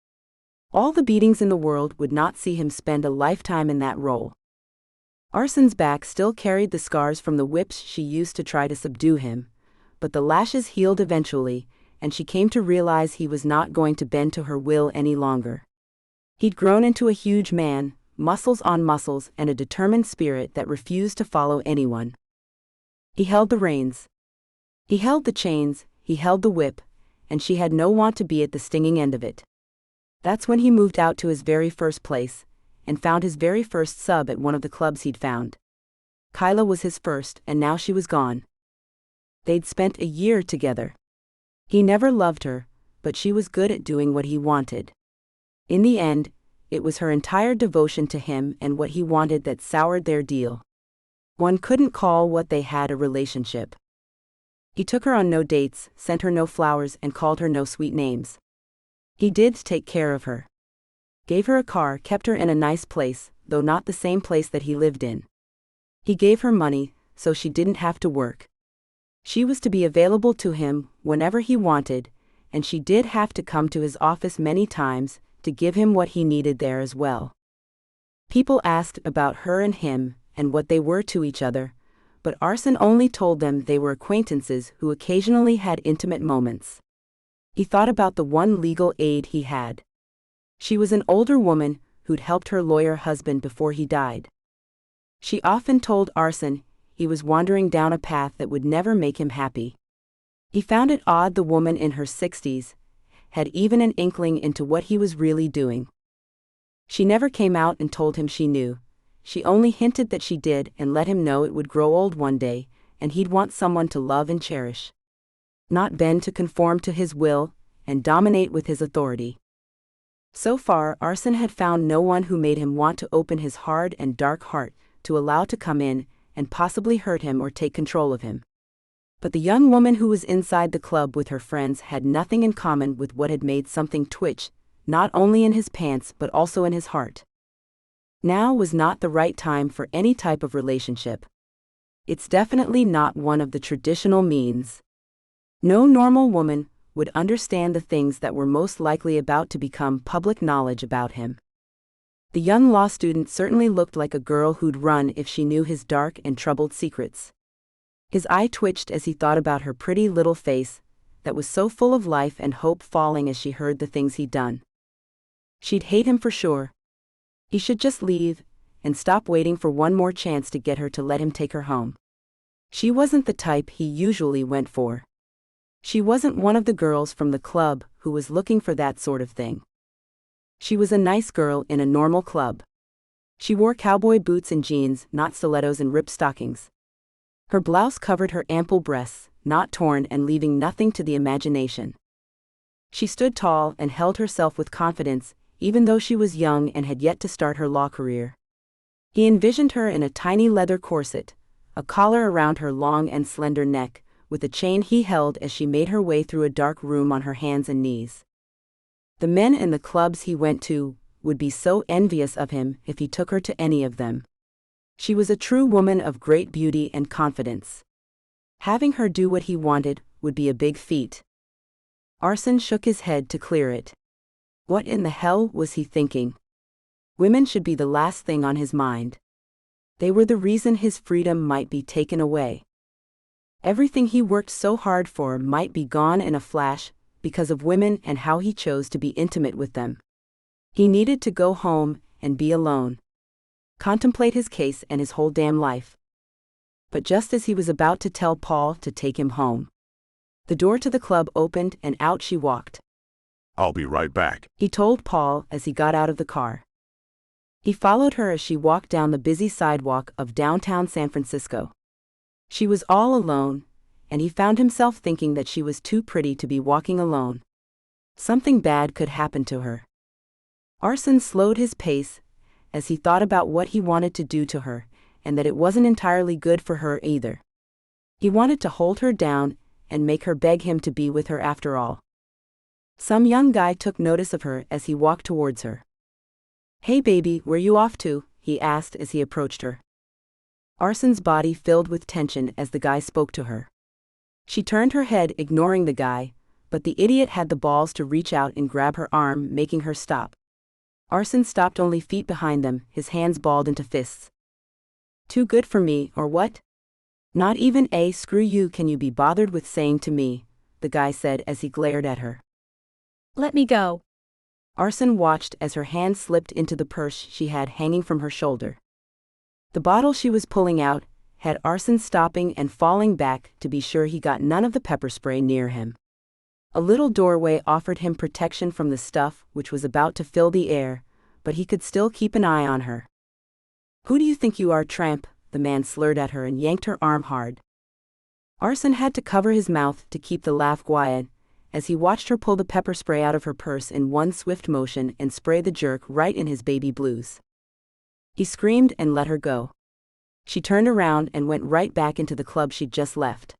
G: All the beatings in the world would not see him spend a lifetime in that role. Arson's back still carried the scars from the whips she used to try to subdue him, but the lashes healed eventually, and she came to realize he was not going to bend to her will any longer. He'd grown into a huge man, muscles on muscles and a determined spirit that refused to follow anyone. He held the reins. He held the chains, he held the whip, and she had no want to be at the stinging end of it. That's when he moved out to his very first place, and found his very first sub at one of the clubs he'd found. Kyla was his first, and now she was gone. They'd spent a year together. He never loved her, but she was good at doing what he wanted. In the end, it was her entire devotion to him and what he wanted that soured their deal. One couldn't call what they had a relationship. He took her on no dates, sent her no flowers, and called her no sweet names. He did take care of her. Gave her a car, kept her in a nice place, though not the same place that he lived in. He gave her money, so she didn't have to work. She was to be available to him whenever he wanted, and she did have to come to his office many times to give him what he needed there as well. People asked about her and him and what they were to each other, but Arson only told them they were acquaintances who occasionally had intimate moments. He thought about the one legal aid he had. She was an older woman who'd helped her lawyer husband before he died. She often told Arson he was wandering down a path that would never make him happy. He found it odd the woman in her 60s had even an inkling into what he was really doing. She never came out and told him she knew. She only hinted that she did and let him know it would grow old one day, and he'd want someone to love and cherish. Not bend to conform to his will and dominate with his authority. So far, Arson had found no one who made him want to open his hard and dark heart to allow to come in and possibly hurt him or take control of him. But the young woman who was inside the club with her friends had nothing in common with what had made something twitch, not only in his pants but also in his heart. Now was not the right time for any type of relationship. It's definitely not one of the traditional means. No normal woman would understand the things that were most likely about to become public knowledge about him. The young law student certainly looked like a girl who'd run if she knew his dark and troubled secrets. His eye twitched as he thought about her pretty little face, that was so full of life and hope falling as she heard the things he'd done. She'd hate him for sure. He should just leave, and stop waiting for one more chance to get her to let him take her home. She wasn't the type he usually went for. She wasn't one of the girls from the club who was looking for that sort of thing. She was a nice girl in a normal club. She wore cowboy boots and jeans, not stilettos and ripped stockings. Her blouse covered her ample breasts, not torn and leaving nothing to the imagination. She stood tall and held herself with confidence, even though she was young and had yet to start her law career. He envisioned her in a tiny leather corset, a collar around her long and slender neck, with a chain he held as she made her way through a dark room on her hands and knees. The men in the clubs he went to would be so envious of him if he took her to any of them. She was a true woman of great beauty and confidence. Having her do what he wanted would be a big feat. Arson shook his head to clear it. What in the hell was he thinking? Women should be the last thing on his mind. They were the reason his freedom might be taken away. Everything he worked so hard for might be gone in a flash because of women and how he chose to be intimate with them. He needed to go home and be alone. Contemplate his case and his whole damn life. But just as he was about to tell Paul to take him home, The door to the club opened and out she walked.
A: I'll be right back,
G: He told Paul as he got out of the car. He followed her as she walked down the busy sidewalk of downtown San Francisco. She was all alone, and he found himself thinking that she was too pretty to be walking alone. Something bad could happen to her. Arson slowed his pace as he thought about what he wanted to do to her, and that it wasn't entirely good for her either. He wanted to hold her down and make her beg him to be with her after all. Some young guy took notice of her as he walked towards her. "Hey baby, where you off to?" he asked as he approached her. Arson's body filled with tension as the guy spoke to her. She turned her head, ignoring the guy, but the idiot had the balls to reach out and grab her arm, making her stop. Arson stopped only feet behind them, his hands balled into fists. "Too good for me, or what?" "Not even a screw you can you be bothered with saying to me," the guy said as he glared at her.
I: Let me go.
G: Arson watched as her hand slipped into the purse she had hanging from her shoulder. The bottle she was pulling out had Arson stopping and falling back to be sure he got none of the pepper spray near him. A little doorway offered him protection from the stuff which was about to fill the air, but he could still keep an eye on her. "Who do you think you are, tramp?" the man slurred at her and yanked her arm hard. Arson had to cover his mouth to keep the laugh quiet, as he watched her pull the pepper spray out of her purse in one swift motion and spray the jerk right in his baby blues. He screamed and let her go. She turned around and went right back into the club she'd just left.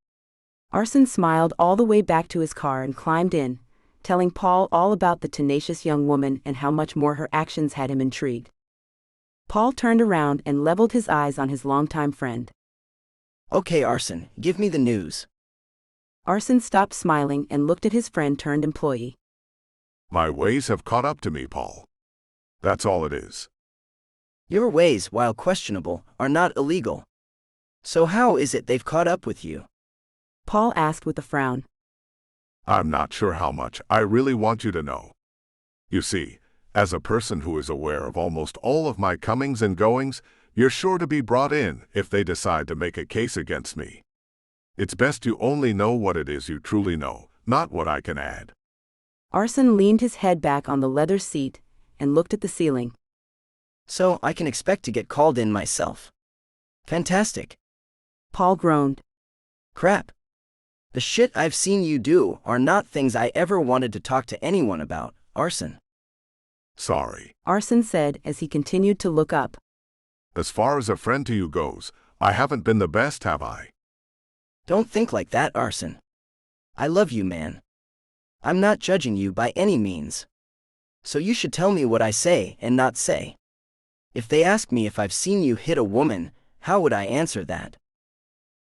G: Arson smiled all the way back to his car and climbed in, telling Paul all about the tenacious young woman and how much more her actions had him intrigued. Paul turned around and leveled his eyes on his longtime friend.
H: "Okay, Arson, give me the news."
G: Arson stopped smiling and looked at his friend-turned-employee.
A: My ways have caught up to me, Paul. That's all it is.
H: Your ways, while questionable, are not illegal. So how is it they've caught up with you?
G: Paul asked with a frown.
A: I'm not sure how much I really want you to know. You see, as a person who is aware of almost all of my comings and goings, you're sure to be brought in if they decide to make a case against me. It's best you only know what it is you truly know, not what I can add.
G: Arson leaned his head back on the leather seat and looked at the ceiling.
H: So I can expect to get called in myself. Fantastic.
G: Paul groaned.
H: Crap. The shit I've seen you do are not things I ever wanted to talk to anyone about, Arson.
A: Sorry.
G: Arson said as he continued to look up.
A: As far as a friend to you goes, I haven't been the best, have I?
H: Don't think like that, Arson. I love you, man. I'm not judging you by any means. So you should tell me what I say and not say. If they ask me if I've seen you hit a woman, how would I answer that?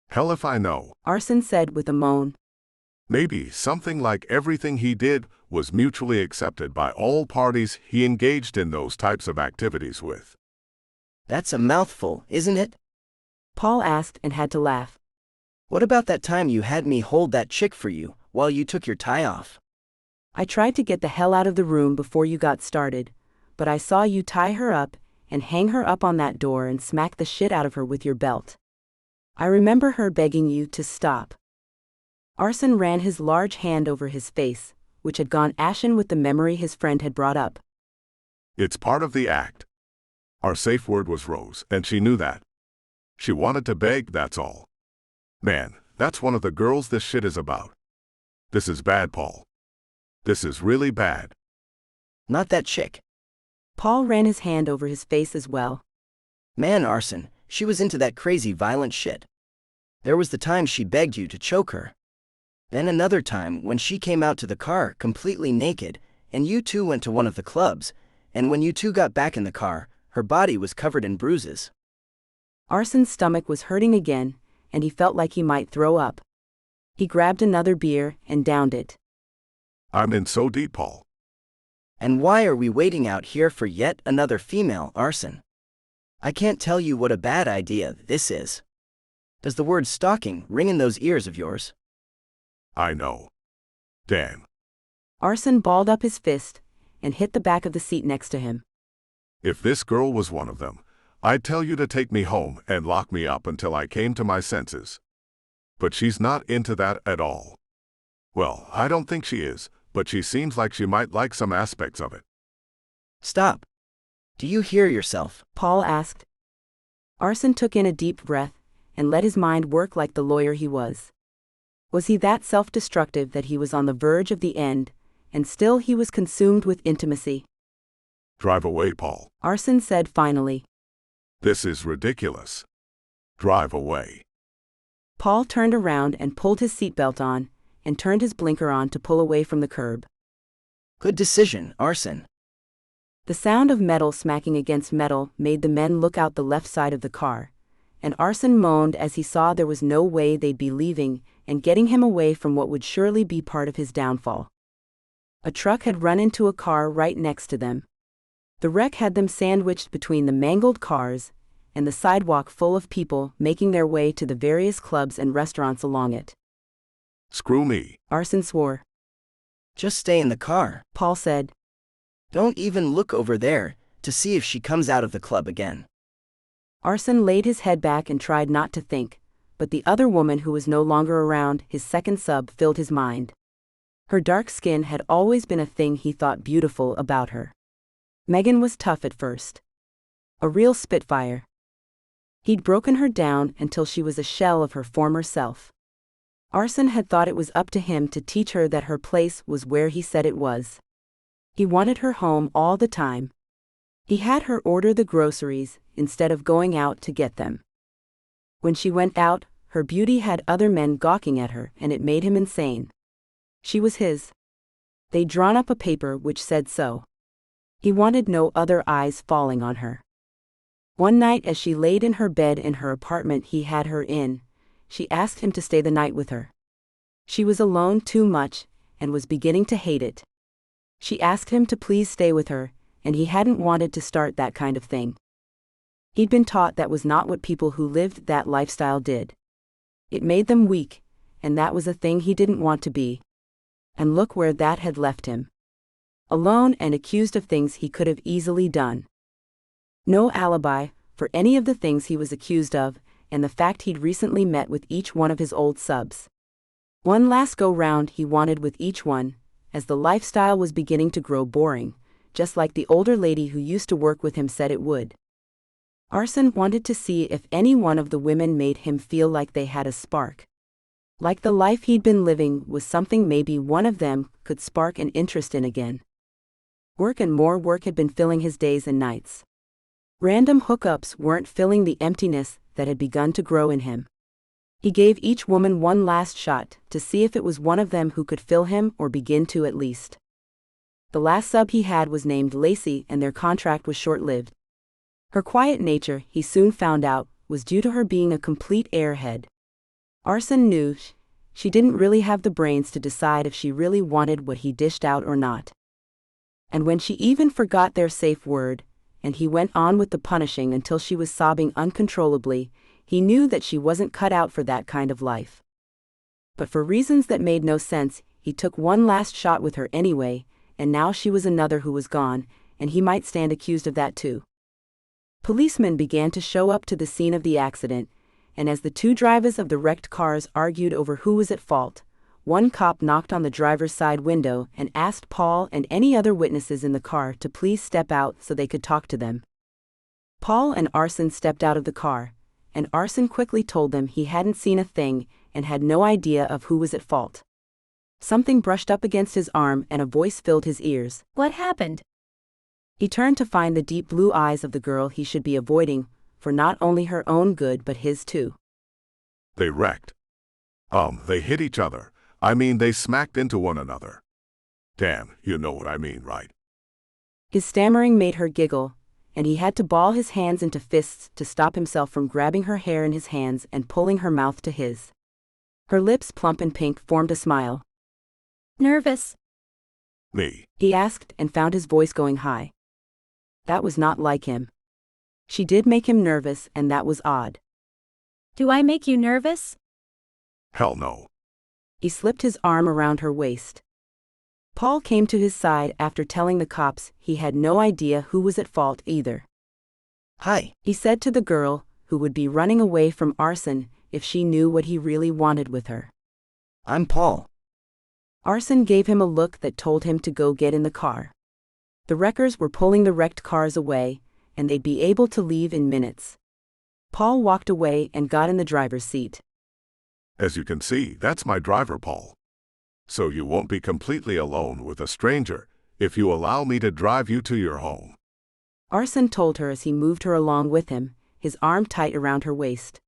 A: Hell if I know.
G: Arson said with a moan.
A: Maybe something like everything he did was mutually accepted by all parties he engaged in those types of activities with.
H: That's a mouthful, isn't it?
G: Paul asked and had to laugh.
H: What about that time you had me hold that chick for you while you took your tie off?
G: I tried to get the hell out of the room before you got started, but I saw you tie her up and hang her up on that door and smack the shit out of her with your belt. I remember her begging you to stop. Arson ran his large hand over his face, which had gone ashen with the memory his friend had brought up.
A: It's part of the act. Our safe word was Rose, and she knew that. She wanted to beg, that's all. Man, that's one of the girls this shit is about. This is bad, Paul. This is really bad.
H: Not that chick.
G: Paul ran his hand over his face as well.
H: Man, Arson, she was into that crazy violent shit. There was the time she begged you to choke her. Then another time when she came out to the car completely naked, and you two went to one of the clubs, and when you two got back in the car, her body was covered in bruises.
G: Arson's stomach was hurting again, and he felt like he might throw up. He grabbed another beer and downed it.
A: I'm in so deep, Paul.
H: And why are we waiting out here for yet another female, Arson? I can't tell you what a bad idea this is. Does the word stalking ring in those ears of yours?
A: I know. Damn.
G: Arson balled up his fist and hit the back of the seat next to him.
A: If this girl was one of them, I'd tell you to take me home and lock me up until I came to my senses. But she's not into that at all. Well, I don't think she is, but she seems like she might like some aspects of it.
H: Stop. Do you hear yourself?
G: Paul asked. Arson took in a deep breath and let his mind work like the lawyer he was. Was he that self-destructive that he was on the verge of the end, and still he was consumed with intimacy?
A: Drive away, Paul.
G: Arson said finally.
A: This is ridiculous. Drive away.
G: Paul turned around and pulled his seatbelt on, and turned his blinker on to pull away from the curb.
H: Good decision, Arson.
G: The sound of metal smacking against metal made the men look out the left side of the car, and Arson moaned as he saw there was no way they'd be leaving and getting him away from what would surely be part of his downfall. A truck had run into a car right next to them. The wreck had them sandwiched between the mangled cars and the sidewalk full of people making their way to the various clubs and restaurants along it.
A: Screw me.
G: Arson swore.
H: Just stay in the car,
G: Paul said.
H: Don't even look over there to see if she comes out of the club again.
G: Arson laid his head back and tried not to think, but the other woman who was no longer around, his second sub, filled his mind. Her dark skin had always been a thing he thought beautiful about her. Megan was tough at first. A real spitfire. He'd broken her down until she was a shell of her former self. Arson had thought it was up to him to teach her that her place was where he said it was. He wanted her home all the time. He had her order the groceries instead of going out to get them. When she went out, her beauty had other men gawking at her, and it made him insane. She was his. They'd drawn up a paper which said so. He wanted no other eyes falling on her. One night as she laid in her bed in her apartment he had her in, she asked him to stay the night with her. She was alone too much, and was beginning to hate it. She asked him to please stay with her, and he hadn't wanted to start that kind of thing. He'd been taught that was not what people who lived that lifestyle did. It made them weak, and that was a thing he didn't want to be. And look where that had left him. Alone and accused of things he could have easily done. No alibi for any of the things he was accused of, and the fact he'd recently met with each one of his old subs. One last go-round he wanted with each one, as the lifestyle was beginning to grow boring, just like the older lady who used to work with him said it would. Arson wanted to see if any one of the women made him feel like they had a spark. Like the life he'd been living was something maybe one of them could spark an interest in again. Work and more work had been filling his days and nights. Random hookups weren't filling the emptiness that had begun to grow in him. He gave each woman one last shot to see if it was one of them who could fill him or begin to at least. The last sub he had was named Lacey, and their contract was short-lived. Her quiet nature, he soon found out, was due to her being a complete airhead. Arson knew she didn't really have the brains to decide if she really wanted what he dished out or not. And when she even forgot their safe word, and he went on with the punishing until she was sobbing uncontrollably, he knew that she wasn't cut out for that kind of life. But for reasons that made no sense, he took one last shot with her anyway, and now she was another who was gone, and he might stand accused of that too. Policemen began to show up to the scene of the accident, and as the two drivers of the wrecked cars argued over who was at fault, one cop knocked on the driver's side window and asked Paul and any other witnesses in the car to please step out so they could talk to them. Paul and Arson stepped out of the car, and Arson quickly told them he hadn't seen a thing and had no idea of who was at fault. Something brushed up against his arm and a voice filled his ears.
I: What happened?
G: He turned to find the deep blue eyes of the girl he should be avoiding, for not only her own good but his too.
A: They wrecked. They hit each other. I mean, they smacked into one another. Damn, you know what I mean, right?
G: His stammering made her giggle, and he had to ball his hands into fists to stop himself from grabbing her hair in his hands and pulling her mouth to his. Her lips, plump and pink, formed a smile.
I: Nervous?
A: Me?
G: He asked and found his voice going high. That was not like him. She did make him nervous, and that was odd.
I: Do I make you nervous?
A: Hell no.
G: He slipped his arm around her waist. Paul came to his side after telling the cops he had no idea who was at fault either.
H: Hi,
G: He said to the girl, who would be running away from Arson if she knew what he really wanted with her.
H: I'm Paul.
G: Arson gave him a look that told him to go get in the car. The wreckers were pulling the wrecked cars away, and they'd be able to leave in minutes. Paul walked away and got in the driver's seat.
A: As you can see, that's my driver, Paul. So you won't be completely alone with a stranger if you allow me to drive you to your home.
G: Arson told her as he moved her along with him, his arm tight around her waist.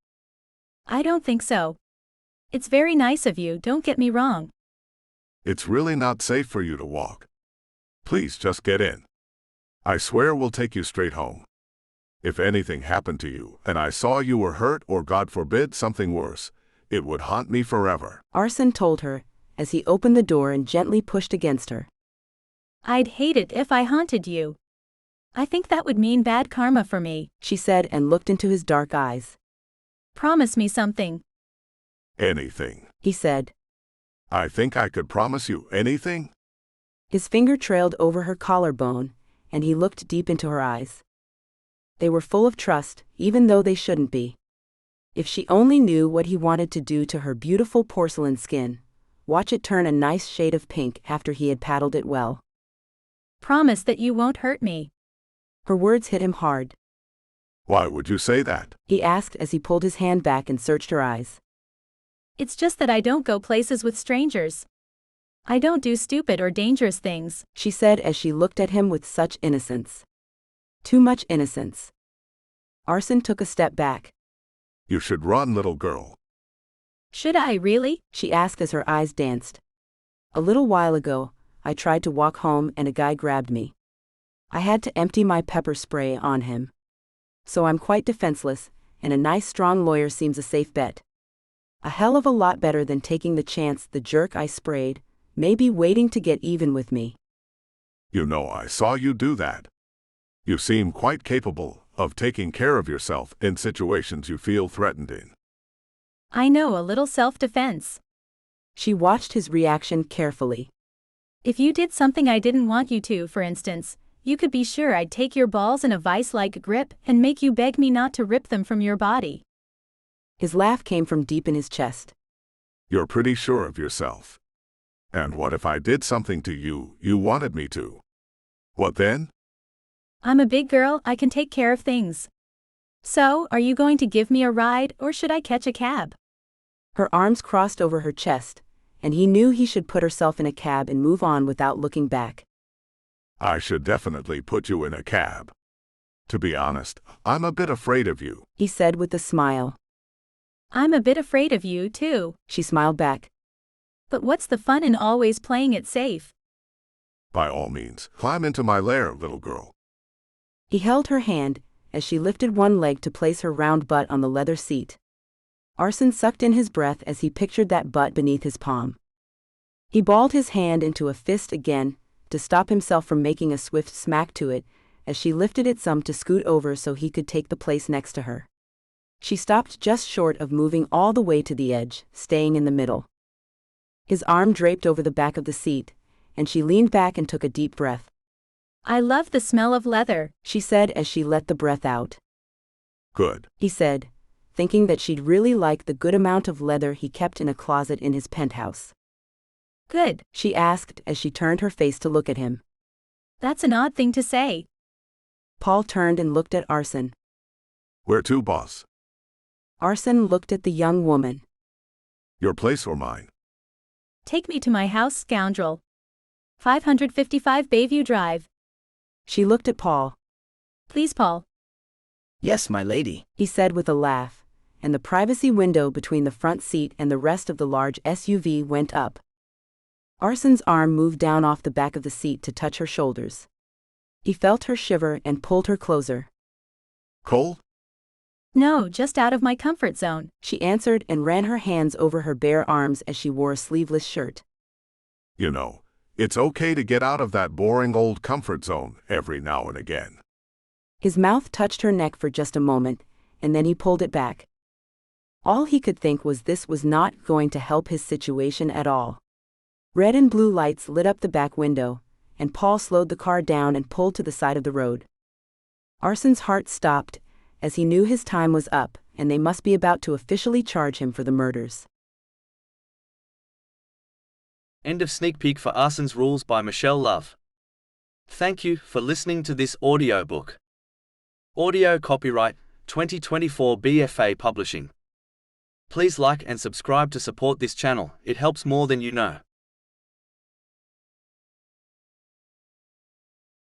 I: I don't think so. It's very nice of you, don't get me wrong.
A: It's really not safe for you to walk. Please just get in. I swear we'll take you straight home. If anything happened to you and I saw you were hurt or God forbid something worse, it would haunt me forever.
G: Arson told her, as he opened the door and gently pushed against her.
I: I'd hate it if I haunted you. I think that would mean bad karma for me,
G: She said and looked into his dark eyes.
I: Promise me something.
A: Anything.
G: He said.
A: I think I could promise you anything.
G: His finger trailed over her collarbone, and he looked deep into her eyes. They were full of trust, even though they shouldn't be. If she only knew what he wanted to do to her beautiful porcelain skin, watch it turn a nice shade of pink after he had paddled it well.
I: Promise that you won't hurt me.
G: Her words hit him hard.
A: Why would you say that?
G: He asked as he pulled his hand back and searched her eyes.
I: It's just that I don't go places with strangers. I don't do stupid or dangerous things,
G: She said as she looked at him with such innocence. Too much innocence. Arson took a step back.
A: You should run, little girl.
I: Should I really?
G: She asked as her eyes danced. A little while ago, I tried to walk home and a guy grabbed me. I had to empty my pepper spray on him. So I'm quite defenseless, and a nice strong lawyer seems a safe bet. A hell of a lot better than taking the chance the jerk I sprayed may be waiting to get even with me.
A: You know, I saw you do that. You seem quite capable of taking care of yourself in situations you feel threatened in.
I: I know a little self-defense.
G: She watched his reaction carefully.
I: If you did something I didn't want you to, for instance, you could be sure I'd take your balls in a vice-like grip and make you beg me not to rip them from your body.
G: His laugh came from deep in his chest.
A: You're pretty sure of yourself. And what if I did something to you you wanted me to? What then?
I: I'm a big girl, I can take care of things. So, are you going to give me a ride or should I catch a cab?
G: Her arms crossed over her chest, and he knew he should put herself in a cab and move on without looking back.
A: I should definitely put you in a cab. To be honest, I'm a bit afraid of you.
G: He said with a smile.
I: I'm a bit afraid of you, too.
G: She smiled back.
I: But what's the fun in always playing it safe?
A: By all means, climb into my lair, little girl.
G: He held her hand as she lifted one leg to place her round butt on the leather seat. Arson sucked in his breath as he pictured that butt beneath his palm. He balled his hand into a fist again, to stop himself from making a swift smack to it, as she lifted it some to scoot over so he could take the place next to her. She stopped just short of moving all the way to the edge, staying in the middle. His arm draped over the back of the seat, and she leaned back and took a deep breath.
I: I love the smell of leather,
G: She said as she let the breath out.
A: Good.
G: He said, thinking that she'd really like the good amount of leather he kept in a closet in his penthouse.
I: Good.
G: She asked as she turned her face to look at him.
I: That's an odd thing to say.
G: Paul turned and looked at Arson.
A: Where to, boss?
G: Arson looked at the young woman.
A: Your place or mine?
I: Take me to my house, scoundrel. 555 Bayview Drive.
G: She looked at Paul.
I: Please, Paul.
H: Yes, my lady.
G: He said with a laugh, and the privacy window between the front seat and the rest of the large SUV went up. Arson's arm moved down off the back of the seat to touch her shoulders. He felt her shiver and pulled her closer.
A: Cold?
I: No, just out of my comfort zone.
G: She answered and ran her hands over her bare arms as she wore a sleeveless shirt.
A: You know, it's okay to get out of that boring old comfort zone every now and again.
G: His mouth touched her neck for just a moment, and then he pulled it back. All he could think was this was not going to help his situation at all. Red and blue lights lit up the back window, and Paul slowed the car down and pulled to the side of the road. Arson's heart stopped, as he knew his time was up, and they must be about to officially charge him for the murders.
B: End of sneak peek for Arson's Rules by Michelle Love. Thank you for listening to this audiobook. Audio copyright 2024 BFA Publishing. Please like and subscribe to support this channel, it helps more than you know.